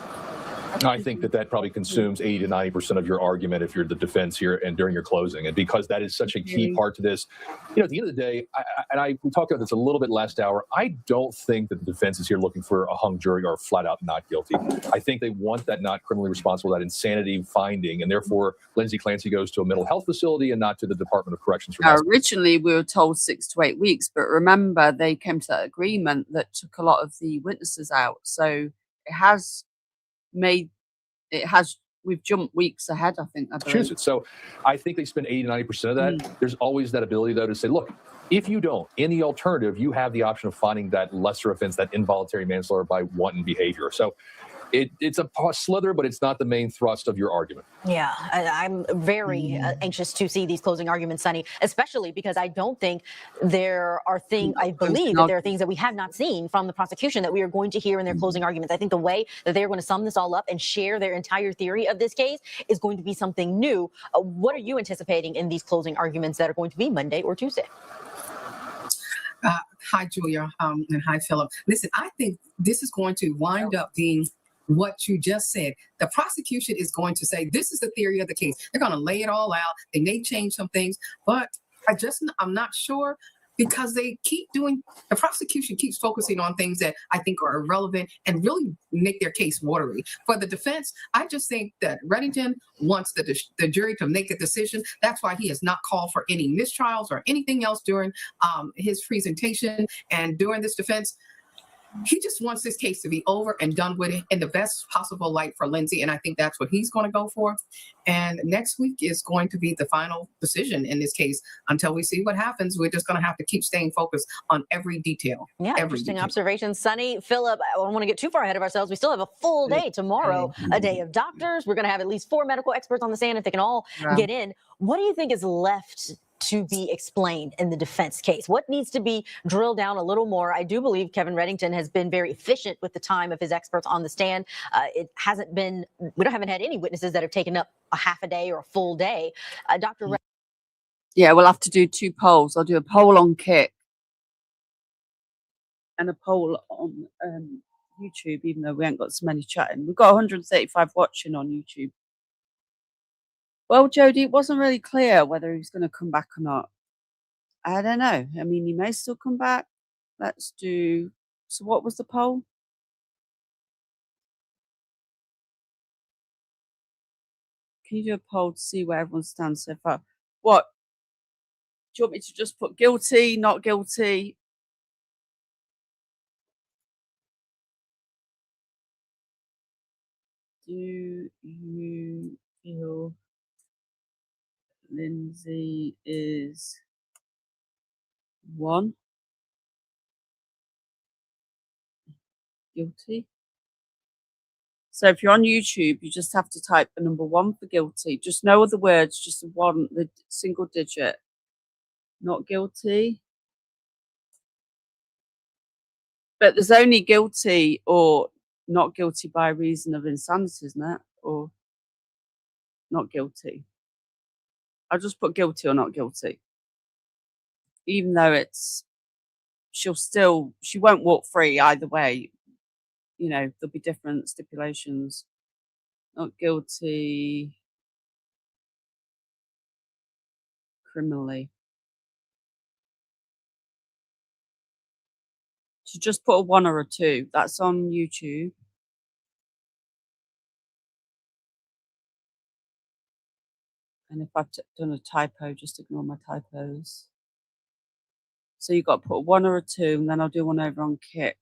Speaker 18: I think that probably consumes 80 to 90% of your argument if you're the defense here and during your closing. And because that is such a key part to this, at the end of the day, we talked about this a little bit last hour. I don't think that the defense is here looking for a hung jury or flat out not guilty. I think they want that not criminally responsible, that insanity finding. And therefore, Lindsay Clancy goes to a mental health facility and not to the Department of Corrections.
Speaker 2: Originally, we were told 6 to 8 weeks, but remember, they came to that agreement that took a lot of the witnesses out. So it has we've jumped weeks ahead, I think.
Speaker 18: So I think they spend 80 to 90% of that. There's always that ability, though, to say, look, if you don't, in the alternative, you have the option of finding that lesser offense, that involuntary manslaughter by wanton behavior. So it's a slither, but it's not the main thrust of your argument.
Speaker 13: Yeah, I'm very anxious to see these closing arguments, Sonny, especially because I don't think there are I believe that there are things that we have not seen from the prosecution that we are going to hear in their closing arguments. I think the way that they're going to sum this all up and share their entire theory of this case is going to be something new. What are you anticipating in these closing arguments that are going to be Monday or Tuesday?
Speaker 9: Hi, Julia, and hi, Philip. Listen, I think this is going to wind up being what you just said. The prosecution is going to say, this is the theory of the case. They're going to lay it all out. They may change some things, but I'm not sure, because the prosecution keeps focusing on things that I think are irrelevant and really make their case watery. For the defense, I just think that Reddington wants the jury to make a decision. That's why he has not called for any mistrials or anything else during his presentation and during this defense. He just wants this case to be over and done with it in the best possible light for Lindsay, and I think that's what he's going to go for. And next week is going to be the final decision in this case. Until we see what happens, we're just going to have to keep staying focused on every detail.
Speaker 13: Yeah, interesting observations. Sonny, Philip, I don't want to get too far ahead of ourselves. We still have a full day tomorrow, a day of doctors. We're going to have at least 4 medical experts on the stand if they can all get in. What do you think is left to be explained in the defense case? What needs to be drilled down a little more? I do believe Kevin Reddington has been very efficient with the time of his experts on the stand. We haven't had any witnesses that have taken up a half a day or a full day. Dr.
Speaker 2: Yeah, we'll have to do 2 polls. I'll do a poll on Kick and a poll on YouTube, even though we ain't got so many chatting. We've got 135 watching on YouTube. Well, Jodie, it wasn't really clear whether he was going to come back or not. I don't know. I mean, he may still come back. Let's do... So what was the poll? Can you do a poll to see where everyone stands so far? What? Do you want me to just put guilty, not guilty? Do you feel Lindsay is 1 guilty? So if you're on YouTube, you just have to type the number 1 for guilty. Just no other words, just the 1, the single digit. Not guilty. But there's only guilty or not guilty by reason of insanity, isn't it? Or not guilty. I'll just put guilty or not guilty. Even though she won't walk free either way. You know, there'll be different stipulations. Not guilty criminally. So just put a 1 or a 2. That's on YouTube. And if I've done a typo, just ignore my typos. So you've got to put a 1 or a 2, and then I'll do one over on Kick.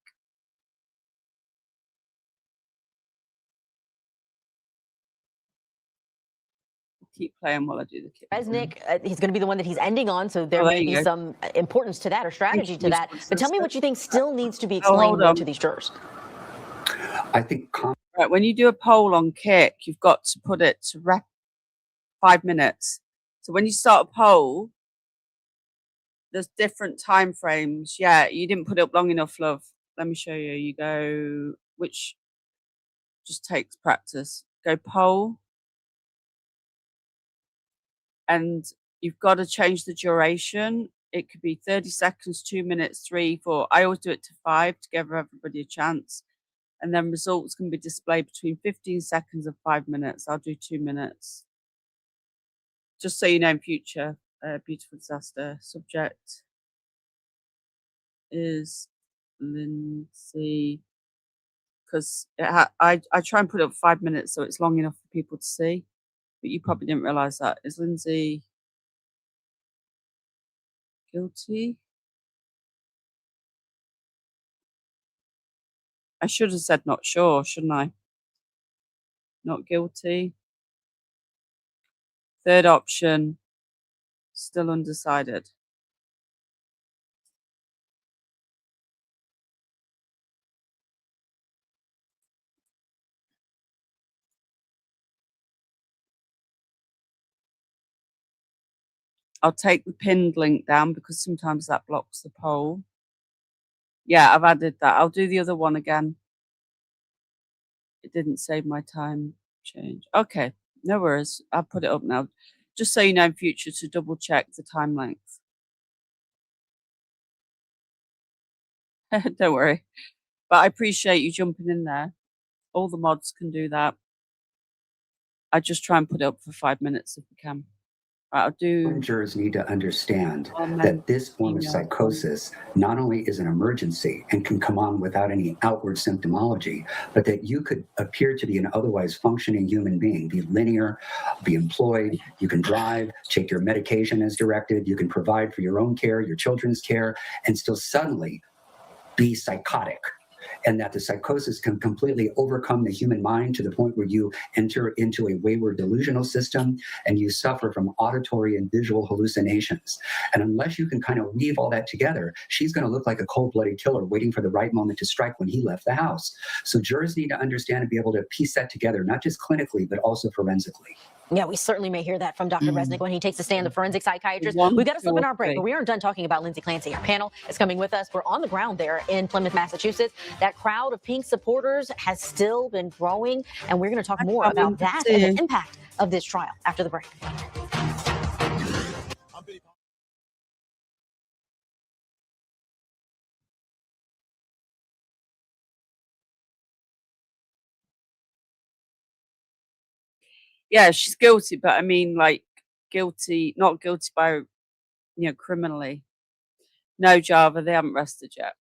Speaker 2: Keep playing while I do the Kick.
Speaker 13: Resnick, he's going to be the one that he's ending on, so there may be some importance to that or strategy to that. But tell me what you think still needs to be explained to these jurors.
Speaker 21: I think...
Speaker 2: Right, when you do a poll on Kick, you've got to put it to 5 minutes. So when you start a poll, there's different time frames. Yeah, you didn't put it up long enough, love. Let me show you. You go, which just takes practice. Go poll. And you've got to change the duration. It could be 30 seconds, 2 minutes, 3, 4. I always do it to 5 to give everybody a chance. And then results can be displayed between 15 seconds and 5 minutes. I'll do 2 minutes. Just so you know in future, beautiful disaster. Subject is Lindsay. Because I try and put it up 5 minutes so it's long enough for people to see. But you probably didn't realize that. Is Lindsay guilty? I should have said not sure, shouldn't I? Not guilty. Third option, still undecided. I'll take the pinned link down because sometimes that blocks the poll. Yeah, I've added that. I'll do the other one again. It didn't save my time change. Okay, no worries. I'll put it up now. Just so you know in future to double check the time length. Don't worry. But I appreciate you jumping in there. All the mods can do that. I just try and put it up for 5 minutes if we can. Right, I'll do...
Speaker 21: Jurors need to understand that this form of psychosis not only is an emergency and can come on without any outward symptomology, but that you could appear to be an otherwise functioning human being, be linear, be employed, you can drive, take your medication as directed, you can provide for your own care, your children's care, and still suddenly be psychotic. And that the psychosis can completely overcome the human mind to the point where you enter into a wayward delusional system and you suffer from auditory and visual hallucinations. And unless you can kind of weave all that together, she's going to look like a cold-blooded killer waiting for the right moment to strike when he left the house. So jurors need to understand and be able to piece that together, not just clinically, but also forensically.
Speaker 13: Yeah, we certainly may hear that from Dr. Resnick when he takes a stand, the forensic psychiatrist. We've got to slip in our break, but we aren't done talking about Lindsay Clancy. Our panel is coming with us. We're on the ground there in Plymouth, Massachusetts. That crowd of Pink supporters has still been growing, and we're going to talk more about that and the impact of this trial after the break.
Speaker 2: Yeah, she's guilty, but I mean, like, guilty, not guilty by, criminally. No, Java, they haven't arrested yet.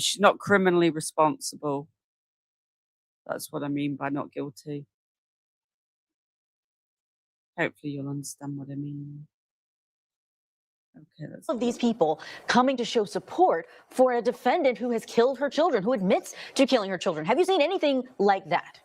Speaker 2: She's not criminally responsible. That's what I mean by not guilty. Hopefully you'll understand what I mean. Okay, that's
Speaker 13: of these people coming to show support for a defendant who has killed her children, who admits to killing her children. Have you seen anything like that?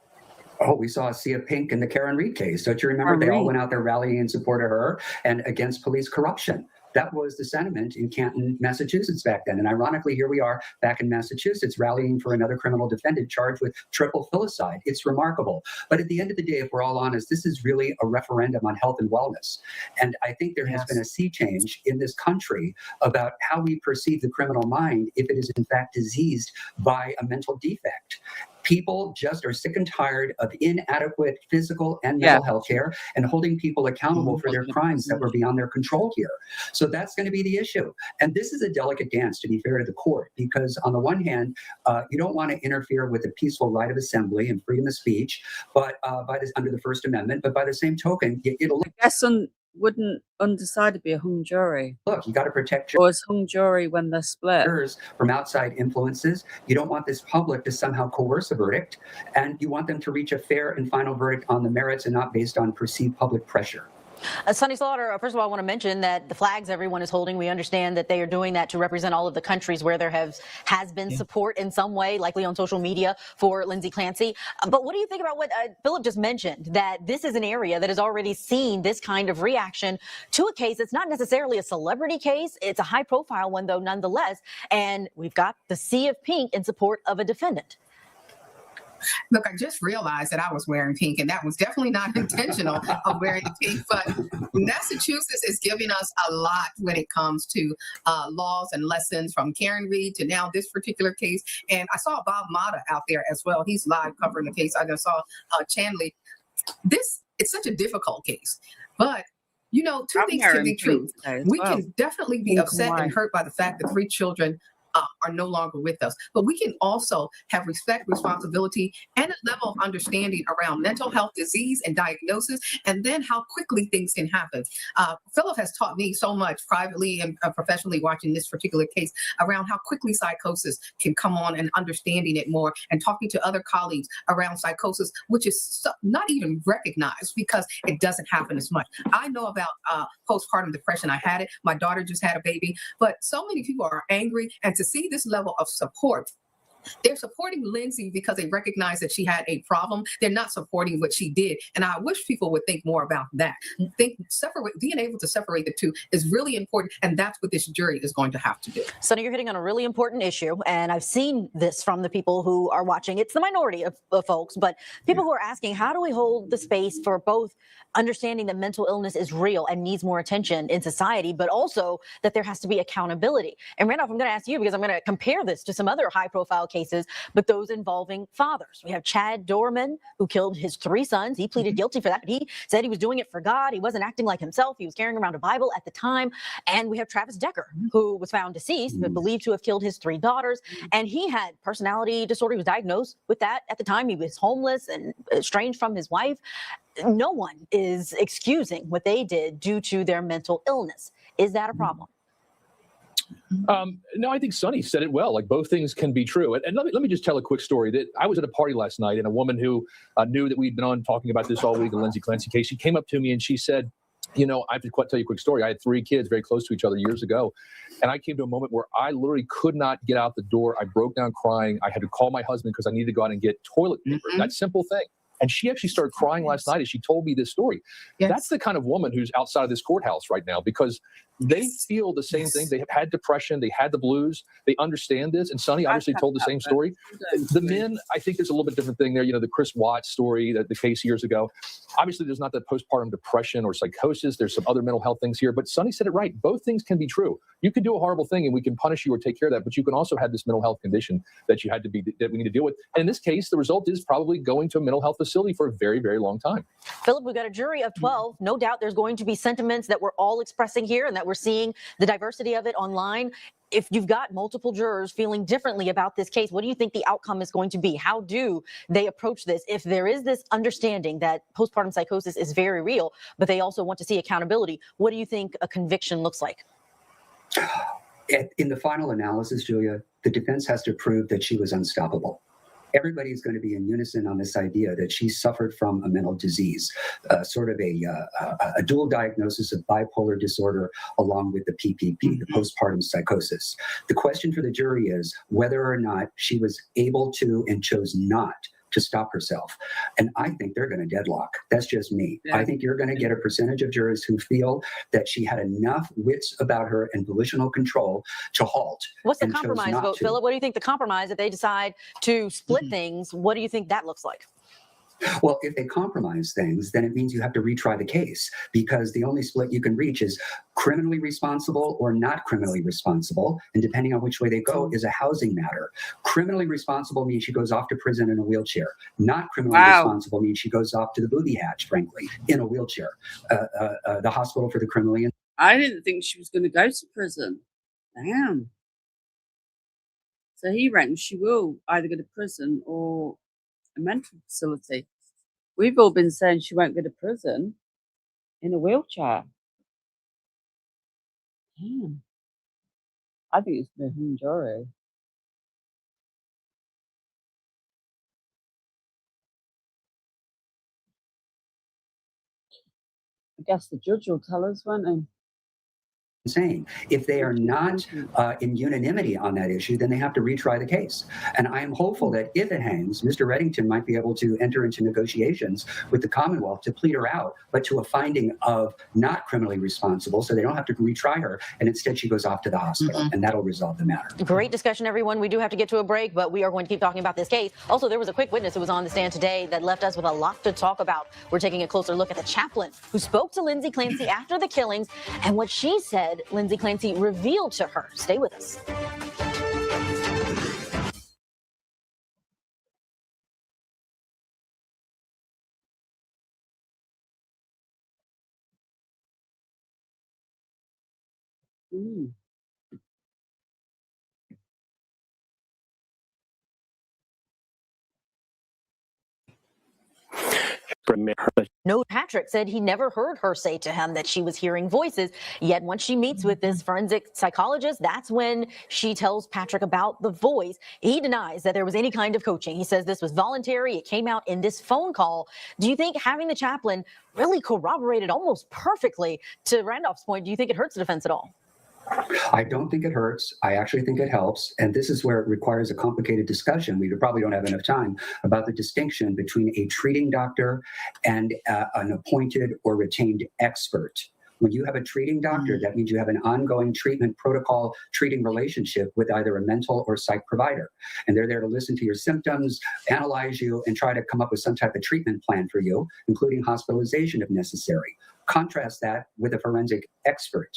Speaker 21: Oh, we saw a sea of pink in the Karen Reed case. Don't you remember? They all went out there rallying in support of her and against police corruption. That was the sentiment in Canton, Massachusetts back then. And ironically, here we are back in Massachusetts rallying for another criminal defendant charged with triple filicide. It's remarkable. But at the end of the day, if we're all honest, this is really a referendum on health and wellness. And I think there has been a sea change in this country about how we perceive the criminal mind if it is in fact diseased by a mental defect. People just are sick and tired of inadequate physical and mental health care and holding people accountable for their crimes that were beyond their control here. So that's going to be the issue. And this is a delicate dance, to be fair to the court, because on the one hand, you don't want to interfere with the peaceful right of assembly and freedom of speech, but under the First Amendment. But by the same token, it'll.
Speaker 2: I guess wouldn't undecided be a hung jury?
Speaker 21: Look, you got to protect
Speaker 2: or is hung jury when they're split
Speaker 21: from outside influences. You don't want this public to somehow coerce a verdict, and you want them to reach a fair and final verdict on the merits and not based on perceived public pressure.
Speaker 13: Sonny Slaughter, first of all, I want to mention that the flags everyone is holding, we understand that they are doing that to represent all of the countries where there has been support in some way, likely on social media, for Lindsay Clancy. But what do you think about what Philip just mentioned, that this is an area that has already seen this kind of reaction to a case that's not necessarily a celebrity case. It's a high-profile one, though, nonetheless. And we've got the sea of pink in support of a defendant.
Speaker 9: Look, I just realized that I was wearing pink, and that was definitely not intentional of wearing the pink. But Massachusetts is giving us a lot when it comes to laws and lessons, from Karen Reed to now this particular case. And I saw Bob Mata out there as well. He's live covering the case. I just saw Chanley. It's such a difficult case, but two things can be true. We can definitely be upset and hurt by the fact that 3 children are no longer with us. But we can also have respect, responsibility, and a level of understanding around mental health, disease, and diagnosis, and then how quickly things can happen. Philip has taught me so much privately and professionally watching this particular case around how quickly psychosis can come on, and understanding it more, and talking to other colleagues around psychosis, which is not even recognized because it doesn't happen as much. I know about postpartum depression. I had it. My daughter just had a baby. But so many people are angry, and to see this level of support. They're supporting Lindsay because they recognize that she had a problem. They're not supporting what she did. And I wish people would think more about that. Being able to separate the two is really important. And that's what this jury is going to have to do.
Speaker 13: Sonny, you're hitting on a really important issue. And I've seen this from the people who are watching. It's the minority of folks, but people who are asking, how do we hold the space for both understanding that mental illness is real and needs more attention in society, but also that there has to be accountability? And Randolph, I'm going to ask you, because I'm going to compare this to some other high-profile cases, but those involving fathers. We have Chad Dorman, who killed his 3 sons. He pleaded guilty for that. He said he was doing it for God. He wasn't acting like himself. He was carrying around a Bible at the time. And we have Travis Decker, who was found deceased, but believed to have killed his 3 daughters. And he had personality disorder. He was diagnosed with that at the time. He was homeless and estranged from his wife. No one is excusing what they did due to their mental illness. Is that a problem?
Speaker 18: No, I think Sonny said it well. Like, both things can be true. And let me just tell a quick story. That I was at a party last night, and a woman who knew that we'd been on talking about this all week, the Lindsay Clancy case, she came up to me and she said, I have to tell you a quick story. I had 3 kids very close to each other years ago. And I came to a moment where I literally could not get out the door. I broke down crying. I had to call my husband because I needed to go out and get toilet paper. That simple thing. And she actually started crying last night as she told me this story. That's the kind of woman who's outside of this courthouse right now, because they feel the same thing. They have had depression. They had the blues. They understand this. And Sonny obviously told the same story. The men, I think there's a little bit different thing there. You know, the Chris Watts story, the case years ago. Obviously, there's not that postpartum depression or psychosis. There's some other mental health things here. But Sonny said it right. Both things can be true. You can do a horrible thing and we can punish you or take care of that. But you can also have this mental health condition that we need to deal with. And in this case, the result is probably going to a mental health facility for a very, very long time.
Speaker 13: Philip, we've got a jury of 12. No doubt there's going to be sentiments that we're all expressing here and that we're seeing the diversity of it online. If you've got multiple jurors feeling differently about this case, what do you think the outcome is going to be? How do they approach this? If there is this understanding that postpartum psychosis is very real, but they also want to see accountability, what do you think a conviction looks like?
Speaker 21: In the final analysis, Julia, the defense has to prove that she was unstoppable. Everybody's going to be in unison on this idea that she suffered from a mental disease, sort of a dual diagnosis of bipolar disorder along with the PPP, the postpartum psychosis. The question for the jury is whether or not she was able to and chose not to stop herself. And I think they're going to deadlock. That's just me. Yeah. I think you're going to get a percentage of jurors who feel that she had enough wits about her and volitional control to halt.
Speaker 13: What's the compromise vote, Philip? What do you think the compromise, if they decide to split things, what do you think that looks like?
Speaker 21: Well, if they compromise things, then it means you have to retry the case because the only split you can reach is criminally responsible or not criminally responsible. And depending on which way they go is a housing matter. Criminally responsible means she goes off to prison in a wheelchair. Not criminally responsible means she goes off to the booby hatch, frankly, in a wheelchair. The hospital for the criminally.
Speaker 2: I didn't think she was going to go to prison. Damn. So he reckons she will either go to prison or a mental facility. We've all been saying she won't go to prison in a wheelchair. Damn. I think it's the hung jury. I guess the judge will tell us, won't he?
Speaker 21: Insane. If they are not in unanimity on that issue, then they have to retry the case. And I am hopeful that if it hangs, Mr. Reddington might be able to enter into negotiations with the Commonwealth to plead her out, but to a finding of not criminally responsible, so they don't have to retry her, and instead she goes off to the hospital, and that'll resolve the matter.
Speaker 13: Great discussion, everyone. We do have to get to a break, but we are going to keep talking about this case. Also, there was a quick witness who was on the stand today that left us with a lot to talk about. We're taking a closer look at the chaplain who spoke to Lindsay Clancy after the killings and what she said Lindsay Clancy revealed to her. Stay with us. No, Patrick said he never heard her say to him that she was hearing voices. Yet once she meets with this forensic psychologist, that's when she tells Patrick about the voice. He denies that there was any kind of coaching. He says this was voluntary. It came out in this phone call. Do you think having the chaplain really corroborated almost perfectly to Randolph's point? Do you think it hurts the defense at all?
Speaker 21: I don't think it hurts. I actually think it helps. And this is where it requires a complicated discussion. We probably don't have enough time about the distinction between a treating doctor and an appointed or retained expert. When you have a treating doctor, that means you have an ongoing treatment protocol treating relationship with either a mental or psych provider. And they're there to listen to your symptoms, analyze you, and try to come up with some type of treatment plan for you, including hospitalization if necessary. Contrast that with a forensic expert.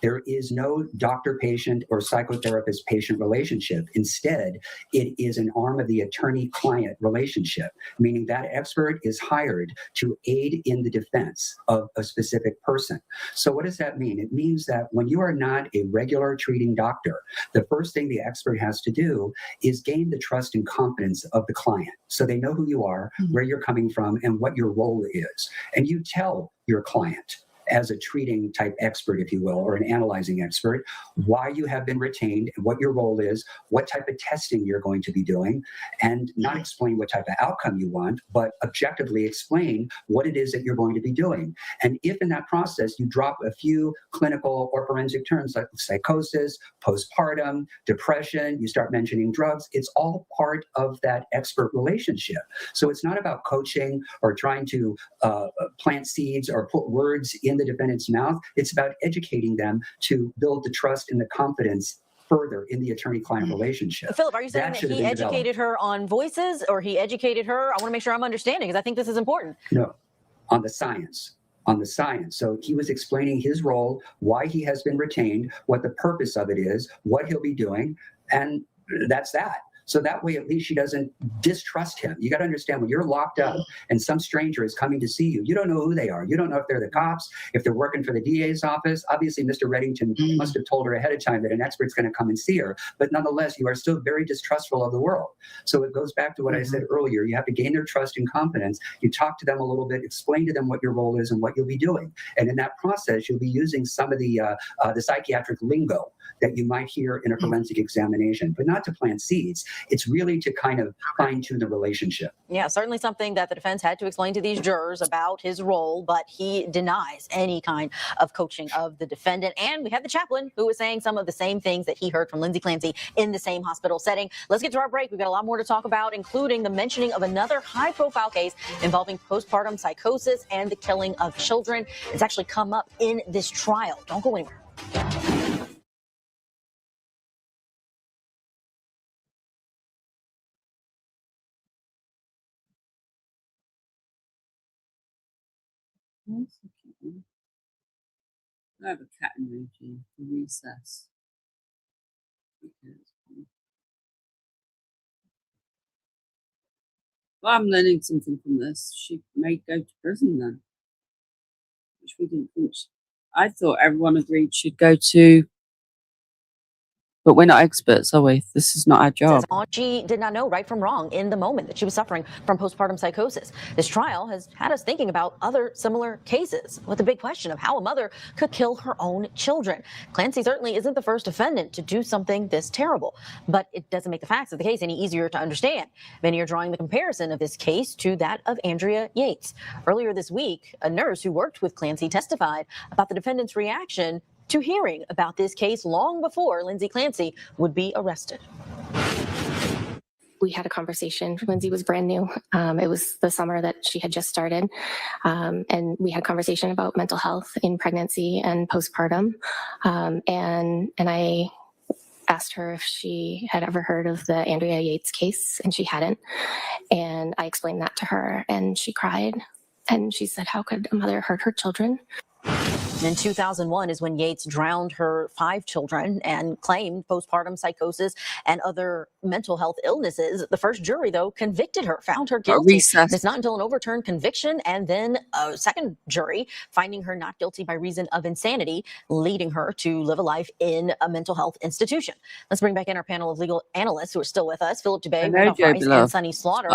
Speaker 21: There is no doctor-patient or psychotherapist-patient relationship. Instead, it is an arm of the attorney-client relationship, meaning that expert is hired to aid in the defense of a specific person. So what does that mean? It means that when you are not a regular treating doctor, the first thing the expert has to do is gain the trust and confidence of the client. So they know who you are, where you're coming from, and what your role is. And you tell your client, as a treating type expert, if you will, or an analyzing expert, why you have been retained and what your role is, what type of testing you're going to be doing, and not explain what type of outcome you want, but objectively explain what it is that you're going to be doing. And if in that process you drop a few clinical or forensic terms like psychosis, postpartum, depression, you start mentioning drugs, it's all part of that expert relationship. So it's not about coaching or trying to plant seeds or put words in the defendant's mouth. It's about educating them to build the trust and the confidence further in the attorney-client relationship.
Speaker 13: Philip, are you saying that
Speaker 21: should have
Speaker 13: he
Speaker 21: been developed.
Speaker 13: educated her on voices, or he educated her? I want to make sure I'm understanding, because I think this is important.
Speaker 21: No, on the science. On the science. So he was explaining his role, why he has been retained, what the purpose of it is, what he'll be doing, and that's that. So that way, at least she doesn't distrust him. You got to understand, when you're locked up and some stranger is coming to see you, you don't know who they are. You don't know if they're the cops, if they're working for the DA's office. Obviously, Mr. Reddington must have told her ahead of time that an expert's going to come and see her. But nonetheless, you are still very distrustful of the world. So it goes back to what I said earlier. You have to gain their trust and confidence. You talk to them a little bit, explain to them what your role is and what you'll be doing. And in that process, you'll be using some of the psychiatric lingo that you might hear in a forensic examination, but not to plant seeds. It's really to kind of fine-tune the relationship.
Speaker 13: Yeah, certainly something that the defense had to explain to these jurors about his role, but he denies any kind of coaching of the defendant. And we have the chaplain who was saying some of the same things that he heard from Lindsay Clancy in the same hospital setting. Let's get to our break. We've got a lot more to talk about, including the mentioning of another high-profile case involving postpartum psychosis and the killing of children. It's actually come up in this trial. Don't go anywhere.
Speaker 2: I have a cat emoji for recess. Well, I'm learning something from this. She may go to prison then, which we didn't think. I thought everyone agreed she'd go to, but we're not experts, are we? This is not our job.
Speaker 13: She did not know right from wrong in the moment that she was suffering from postpartum psychosis. This trial has had us thinking about other similar cases, with the big question of how a mother could kill her own children. Clancy certainly isn't the first defendant to do something this terrible, but it doesn't make the facts of the case any easier to understand. Many are drawing the comparison of this case to that of Andrea Yates. Earlier this week, a nurse who worked with Clancy testified about the defendant's reaction to hearing about this case long before Lindsay Clancy would be arrested.
Speaker 1: We had a conversation. Lindsay was brand new. It was the summer that she had just started. And we had a conversation about mental health in pregnancy and postpartum. And I asked her if she had ever heard of the Andrea Yates case, and she hadn't. And I explained that to her, and she cried. And she said, how could a mother hurt her children?
Speaker 13: In 2001 is when Yates drowned her 5 children and claimed postpartum psychosis and other mental health illnesses. The first jury, though, convicted her, found her guilty. It's not until an overturned conviction and then a second jury finding her not guilty by reason of insanity, leading her to live a life in a mental health institution. Let's bring back in our panel of legal analysts who are still with us. Philip Dubay, Randolph Rice, and Sunny Slaughter.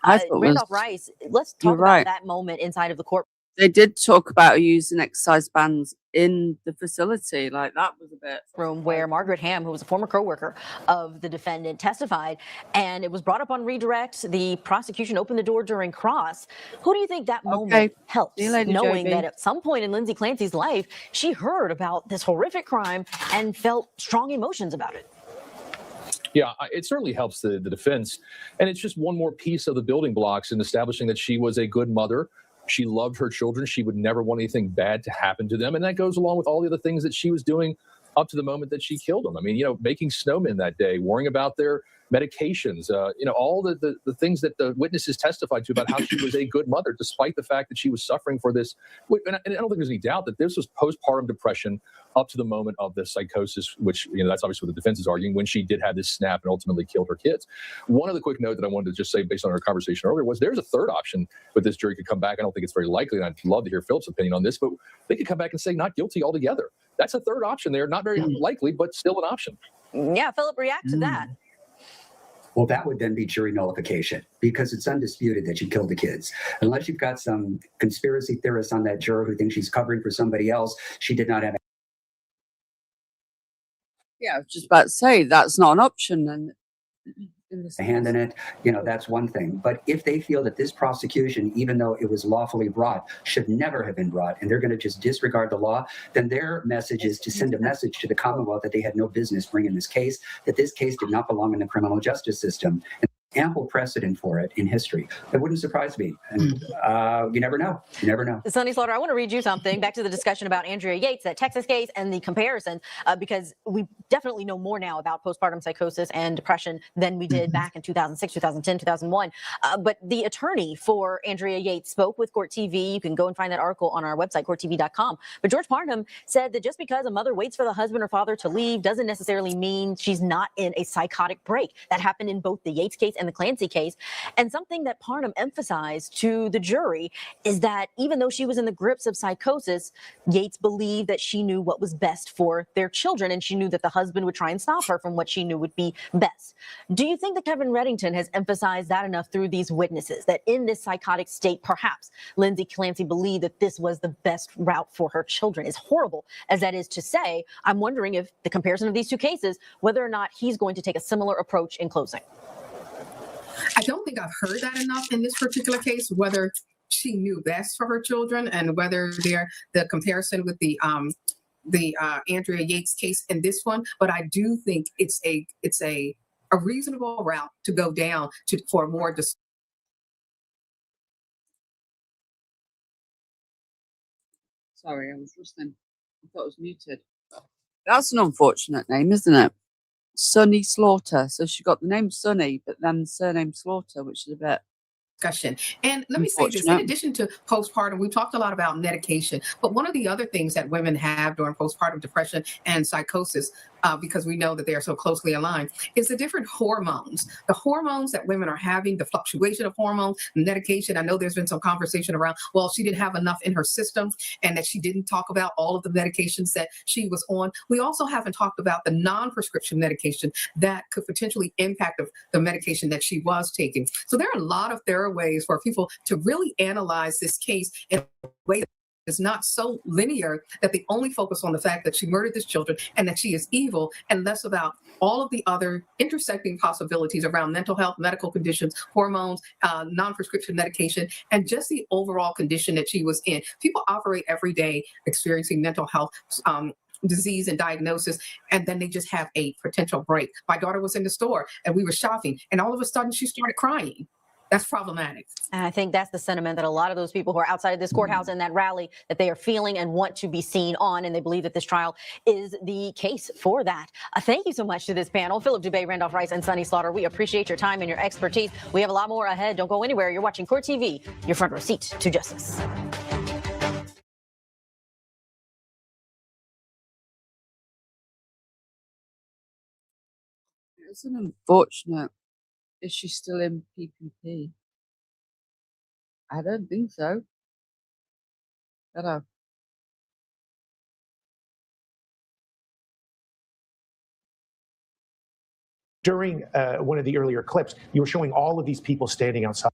Speaker 13: Randolph Rice, let's talk about that moment inside of the court.
Speaker 2: They did talk about using exercise bands in the facility. Like, that was a bit.
Speaker 13: Room where Margaret Ham, who was a former co-worker of the defendant, testified, and it was brought up on redirect. The prosecution opened the door during cross. Who do you think that moment helps, knowing that at some point in Lindsay Clancy's life, she heard about this horrific crime and felt strong emotions about it?
Speaker 18: Yeah, it certainly helps the defense. And it's just one more piece of the building blocks in establishing that she was a good mother. She loved her children. She would never want anything bad to happen to them. And that goes along with all the other things that she was doing up to the moment that she killed them. I mean, making snowmen that day, worrying about their medications, all the things that the witnesses testified to about how she was a good mother, despite the fact that she was suffering for this. And I don't think there's any doubt that this was postpartum depression up to the moment of the psychosis, which, that's obviously what the defense is arguing, when she did have this snap and ultimately killed her kids. One other quick note that I wanted to just say based on our conversation earlier was there's a third option, but this jury could come back. I don't think it's very likely, and I'd love to hear Philip's opinion on this, but they could come back and say not guilty altogether. That's a third option there. Not very likely, but still an option.
Speaker 13: Yeah, Philip, react to that.
Speaker 21: Well, that would then be jury nullification, because it's undisputed that she killed the kids. Unless you've got some conspiracy theorists on that juror who think she's covering for somebody else, she did not have.
Speaker 2: Yeah, I was just about to say that's not an option. And
Speaker 21: a hand in it, that's one thing. But if they feel that this prosecution, even though it was lawfully brought, should never have been brought, and they're going to just disregard the law, then their message is to send a message to the Commonwealth that they had no business bringing this case, that this case did not belong in the criminal justice system. ample precedent for it in history. It wouldn't surprise me. And you never know. You never know.
Speaker 13: Sonny Slaughter, I want to read you something back to the discussion about Andrea Yates, that Texas case, and the comparisons, because we definitely know more now about postpartum psychosis and depression than we did back in 2006, 2010, 2001. But the attorney for Andrea Yates spoke with Court TV. You can go and find that article on our website, courttv.com. But George Parnham said that just because a mother waits for the husband or father to leave doesn't necessarily mean she's not in a psychotic break. That happened in both the Yates case and the Clancy case. And something that Parnham emphasized to the jury is that even though she was in the grips of psychosis, Yates believed that she knew what was best for their children, and she knew that the husband would try and stop her from what she knew would be best. Do you think that Kevin Reddington has emphasized that enough through these witnesses, that in this psychotic state, perhaps Lindsay Clancy believed that this was the best route for her children? As horrible as that is to say, I'm wondering if the comparison of these two cases, whether or not he's going to take a similar approach in closing.
Speaker 9: I don't think I've heard that enough in this particular case, whether she knew best for her children and whether the comparison with the Andrea Yates case and this one. But I do think it's a reasonable route to go down for more.
Speaker 2: Sorry, I was listening. I thought it was muted. That's an unfortunate name, isn't it? Sonny Slaughter. So she got the name Sonny, but then the surname Slaughter, which is a bit
Speaker 9: discussion. And let me say this, in addition to postpartum, we talked a lot about medication, but one of the other things that women have during postpartum depression and psychosis, because we know that they are so closely aligned, is the different hormones. The hormones that women are having, the fluctuation of hormones, medication. I know there's been some conversation around, well, she didn't have enough in her system and that she didn't talk about all of the medications that she was on. We also haven't talked about the non-prescription medication that could potentially impact the medication that she was taking. So there are a lot of ways for people to really analyze this case in a way that is not so linear that they only focus on the fact that she murdered these children and that she is evil, and less about all of the other intersecting possibilities around mental health, medical conditions, hormones, non-prescription medication, and just the overall condition that she was in. People operate every day experiencing mental health disease and diagnosis, and then they just have a potential break. My daughter was in the store and we were shopping, and all of a sudden she started crying. That's problematic.
Speaker 13: And I think that's the sentiment that a lot of those people who are outside of this courthouse and that rally, that they are feeling and want to be seen on, and they believe that this trial is the case for that. Thank you so much to this panel, Philip Dubé, Randolph Rice, and Sonny Slaughter. We appreciate your time and your expertise. We have a lot more ahead. Don't go anywhere. You're watching Court TV, your front row seat to justice.
Speaker 2: It's an unfortunate. Is she still in PPP? I don't think so. Better.
Speaker 12: During one of the earlier clips, you were showing all of these people standing outside.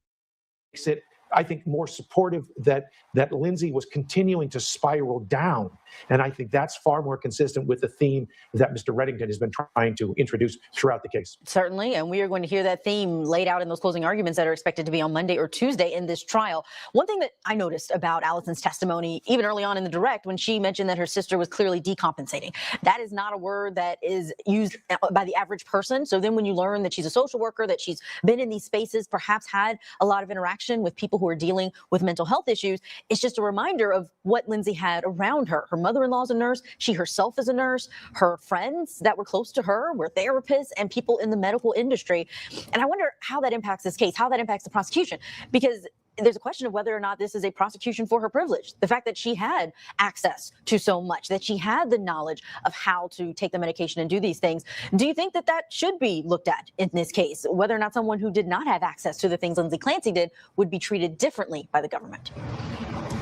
Speaker 12: Makes it, I think, more supportive that Lindsay was continuing to spiral down. And I think that's far more consistent with the theme that Mr. Reddington has been trying to introduce throughout the case.
Speaker 13: Certainly, and we are going to hear that theme laid out in those closing arguments that are expected to be on Monday or Tuesday in this trial. One thing that I noticed about Allison's testimony, even early on in the direct, when she mentioned that her sister was clearly decompensating, that is not a word that is used by the average person. So then when you learn that she's a social worker, that she's been in these spaces, perhaps had a lot of interaction with people who are dealing with mental health issues, it's just a reminder of what Lindsay had around her. Her mother-in-law is a nurse. She herself is a nurse. Her friends that were close to her were therapists and people in the medical industry. And I wonder how that impacts this case, how that impacts the prosecution, because there's a question of whether or not this is a prosecution for her privilege. The fact that she had access to so much, that she had the knowledge of how to take the medication and do these things. Do you think that that should be looked at in this case? Whether or not someone who did not have access to the things Lindsay Clancy did would be treated differently by the government?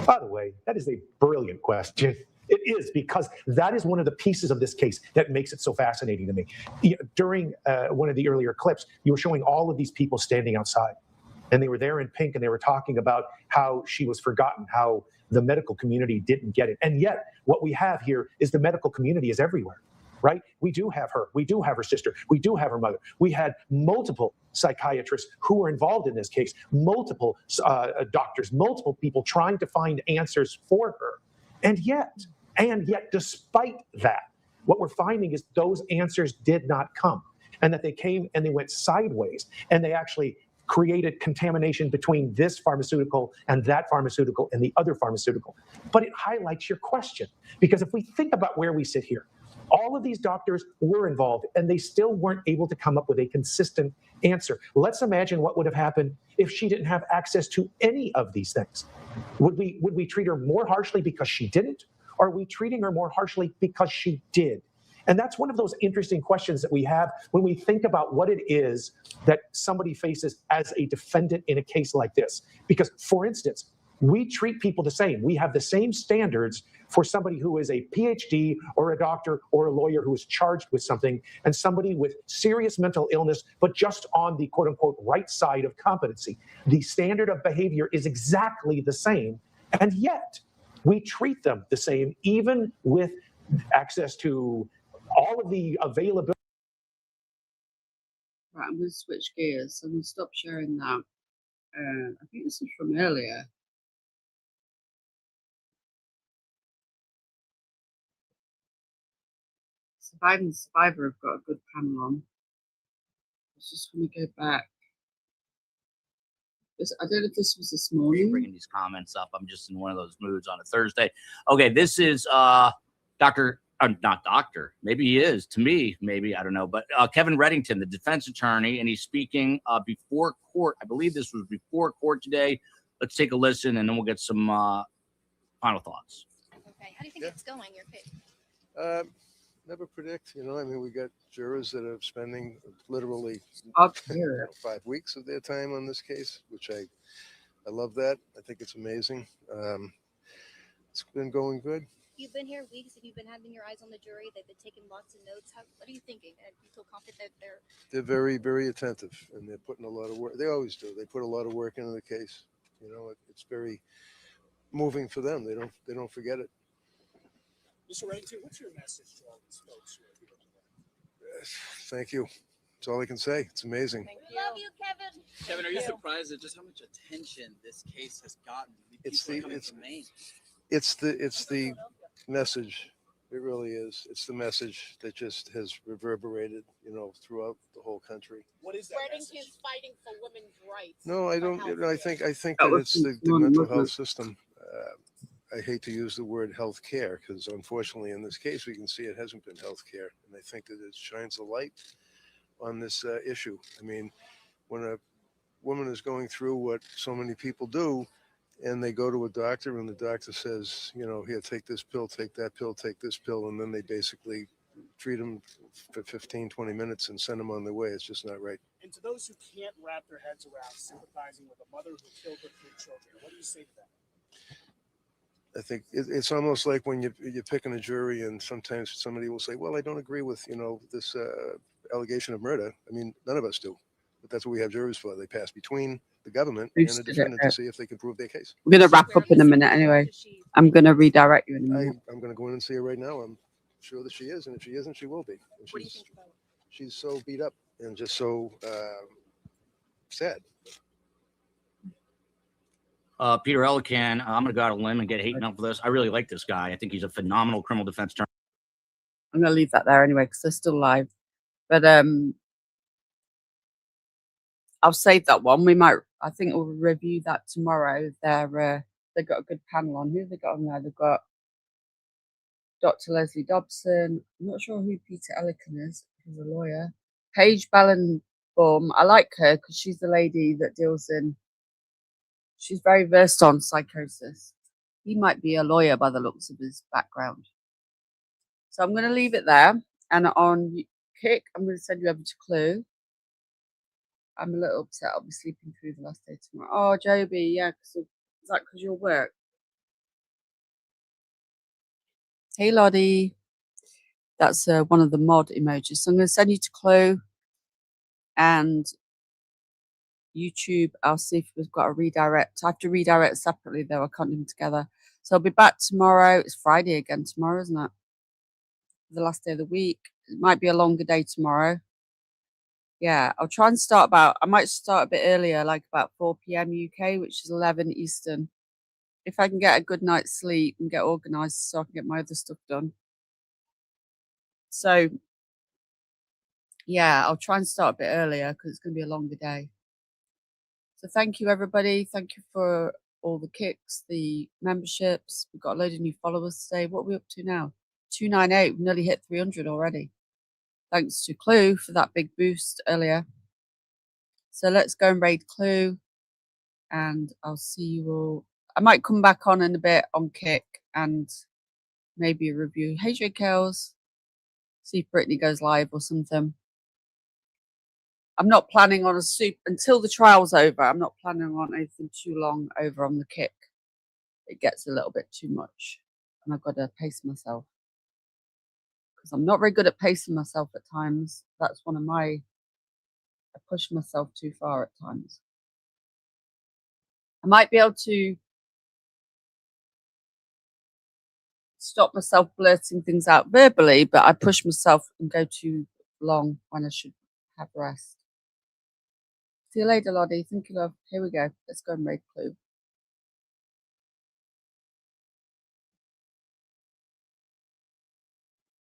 Speaker 12: By the way, that is a brilliant question. It is, because that is one of the pieces of this case that makes it so fascinating to me. During one of the earlier clips, you were showing all of these people standing outside, and they were there in pink, and they were talking about how she was forgotten, how the medical community didn't get it. And yet what we have here is the medical community is everywhere, right? We do have her. We do have her sister. We do have her mother. We had multiple psychiatrists who were involved in this case, multiple doctors, multiple people trying to find answers for her. And yet, despite that, what we're finding is those answers did not come. and that they came and they went sideways and they actually created contamination between this pharmaceutical and that pharmaceutical and the other pharmaceutical. But it highlights your question, because if we think about where we sit here, all of these doctors were involved and they still weren't able to come up with a consistent answer. Let's imagine what would have happened if she didn't have access to any of these things. Would we treat her more harshly because she didn't? Or are we treating her more harshly because she did? And that's one of those interesting questions that we have when we think about what it is that somebody faces as a defendant in a case like this. Because, for instance, we treat people the same. We have the same standards for somebody who is a PhD or a doctor or a lawyer who is charged with something, and somebody with serious mental illness, but just on the quote unquote right side of competency. The standard of behavior is exactly the same, and yet we treat them the same, even with access to all of the availability.
Speaker 2: Right, I'm going to switch gears. I'm going to stop sharing that. I think this is from earlier. Surviving the Survivor have got a good panel on. I just want to go back. I don't know if this was this morning.
Speaker 11: Bringing these comments up. I'm just in one of those moods on a Thursday. Okay, this is not doctor. Maybe he is. To me, maybe, I don't know. But Kevin Reddington, the defense attorney, and he's speaking before court. I believe this was before court today. Let's take a listen, and then we'll get some final thoughts.
Speaker 22: Okay, how do you think it's going, your case?
Speaker 6: Never predict, I mean, we got jurors that are spending literally
Speaker 2: 5
Speaker 6: weeks of their time on this case, which I love that. I think it's amazing. It's been going good.
Speaker 22: You've been here weeks and you've been having your eyes on the jury. They've been taking lots of notes. What are you thinking? Do you feel confident that
Speaker 6: They're very, very attentive, and they're putting a lot of work. They always do. They put a lot of work into the case. It's very moving for them. They don't forget it.
Speaker 16: Mr. Reddington, what's your message to all these folks who are here today?
Speaker 6: Thank you. That's all I can say. It's amazing.
Speaker 22: Love you, Kevin.
Speaker 10: Kevin, are you surprised at just how much attention this case has gotten? It's
Speaker 6: the message. It really is. It's the message that just has reverberated, throughout the whole country.
Speaker 16: What is that message?
Speaker 22: Reddington's fighting for women's rights.
Speaker 6: No, I don't. I think that it's the mental health system. I hate to use the word health care because unfortunately in this case we can see it hasn't been health care, and I think that it shines a light on this issue. I mean, when a woman is going through what so many people do and they go to a doctor and the doctor says, here, take this pill, take that pill, take this pill, and then they basically treat them for 15, 20 minutes and send them on their way. It's just not right.
Speaker 16: And to those who can't wrap their heads around sympathizing with a mother who killed her 3 children, what do you say to them?
Speaker 6: I think it's almost like when you're picking a jury and sometimes somebody will say, well, I don't agree with, this allegation of murder. I mean, none of us do, but that's what we have juries for. They pass between the government and the defendant to see if they can prove their case.
Speaker 2: We're going to wrap up in a minute anyway. I'm going to redirect you in a minute.
Speaker 6: I'm going to go in and see her right now. I'm sure that she is, and if she isn't, she will be. And she's so beat up and just so sad.
Speaker 11: Peter Ellican, I'm going to go out on a limb and get hating up for this. I really like this guy. I think he's a phenomenal criminal defense attorney.
Speaker 2: I'm going to leave that there anyway because they're still live. But I'll save that one. I think we'll review that tomorrow. They've got a good panel on. Who have they got on there? They've got Dr. Leslie Dobson. I'm not sure who Peter Ellican is. He's a lawyer. Paige Ballenbaum. I like her because she's the lady that deals in. She's very versed on psychosis. He might be a lawyer by the looks of his background. So I'm going to leave it there. And on Kick, I'm going to send you over to Clue. I'm a little upset. I'll be sleeping through the last day tomorrow. Oh, Joby, yeah. Is that because you'll work? Hey, Lottie. That's one of the mod emojis. So I'm going to send you to Clue and YouTube. I'll see if we've got a redirect. I have to redirect separately though. I can't do them together. So I'll be back tomorrow. It's Friday again tomorrow, isn't it? The last day of the week. It might be a longer day tomorrow. Yeah, I'll try and I might start a bit earlier, like about 4 p.m. UK, which is 11 Eastern. If I can get a good night's sleep and get organized so I can get my other stuff done. So Yeah, I'll try and start a bit earlier because it's going to be a longer day. So thank you, everybody. Thank you for all the kicks, the memberships. We've got a load of new followers today. What are we up to now? 298. We've nearly hit 300 already. Thanks to Clue for that big boost earlier. So let's go and raid Clue, and I'll see you all. I might come back on in a bit on Kick and maybe a review. Hey, J. Kells. See if Brittany goes live or something. I'm not planning on until the trial's over. I'm not planning on anything too long over on the Kick. It gets a little bit too much, and I've got to pace myself because I'm not very good at pacing myself at times. That's one of I push myself too far at times. I might be able to stop myself blurting things out verbally, but I push myself and go too long when I should have rest. See you later, Lottie. Thank you, love. Here we go. Let's go and raid Clue.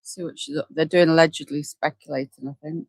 Speaker 2: See what they're doing, allegedly speculating, I think.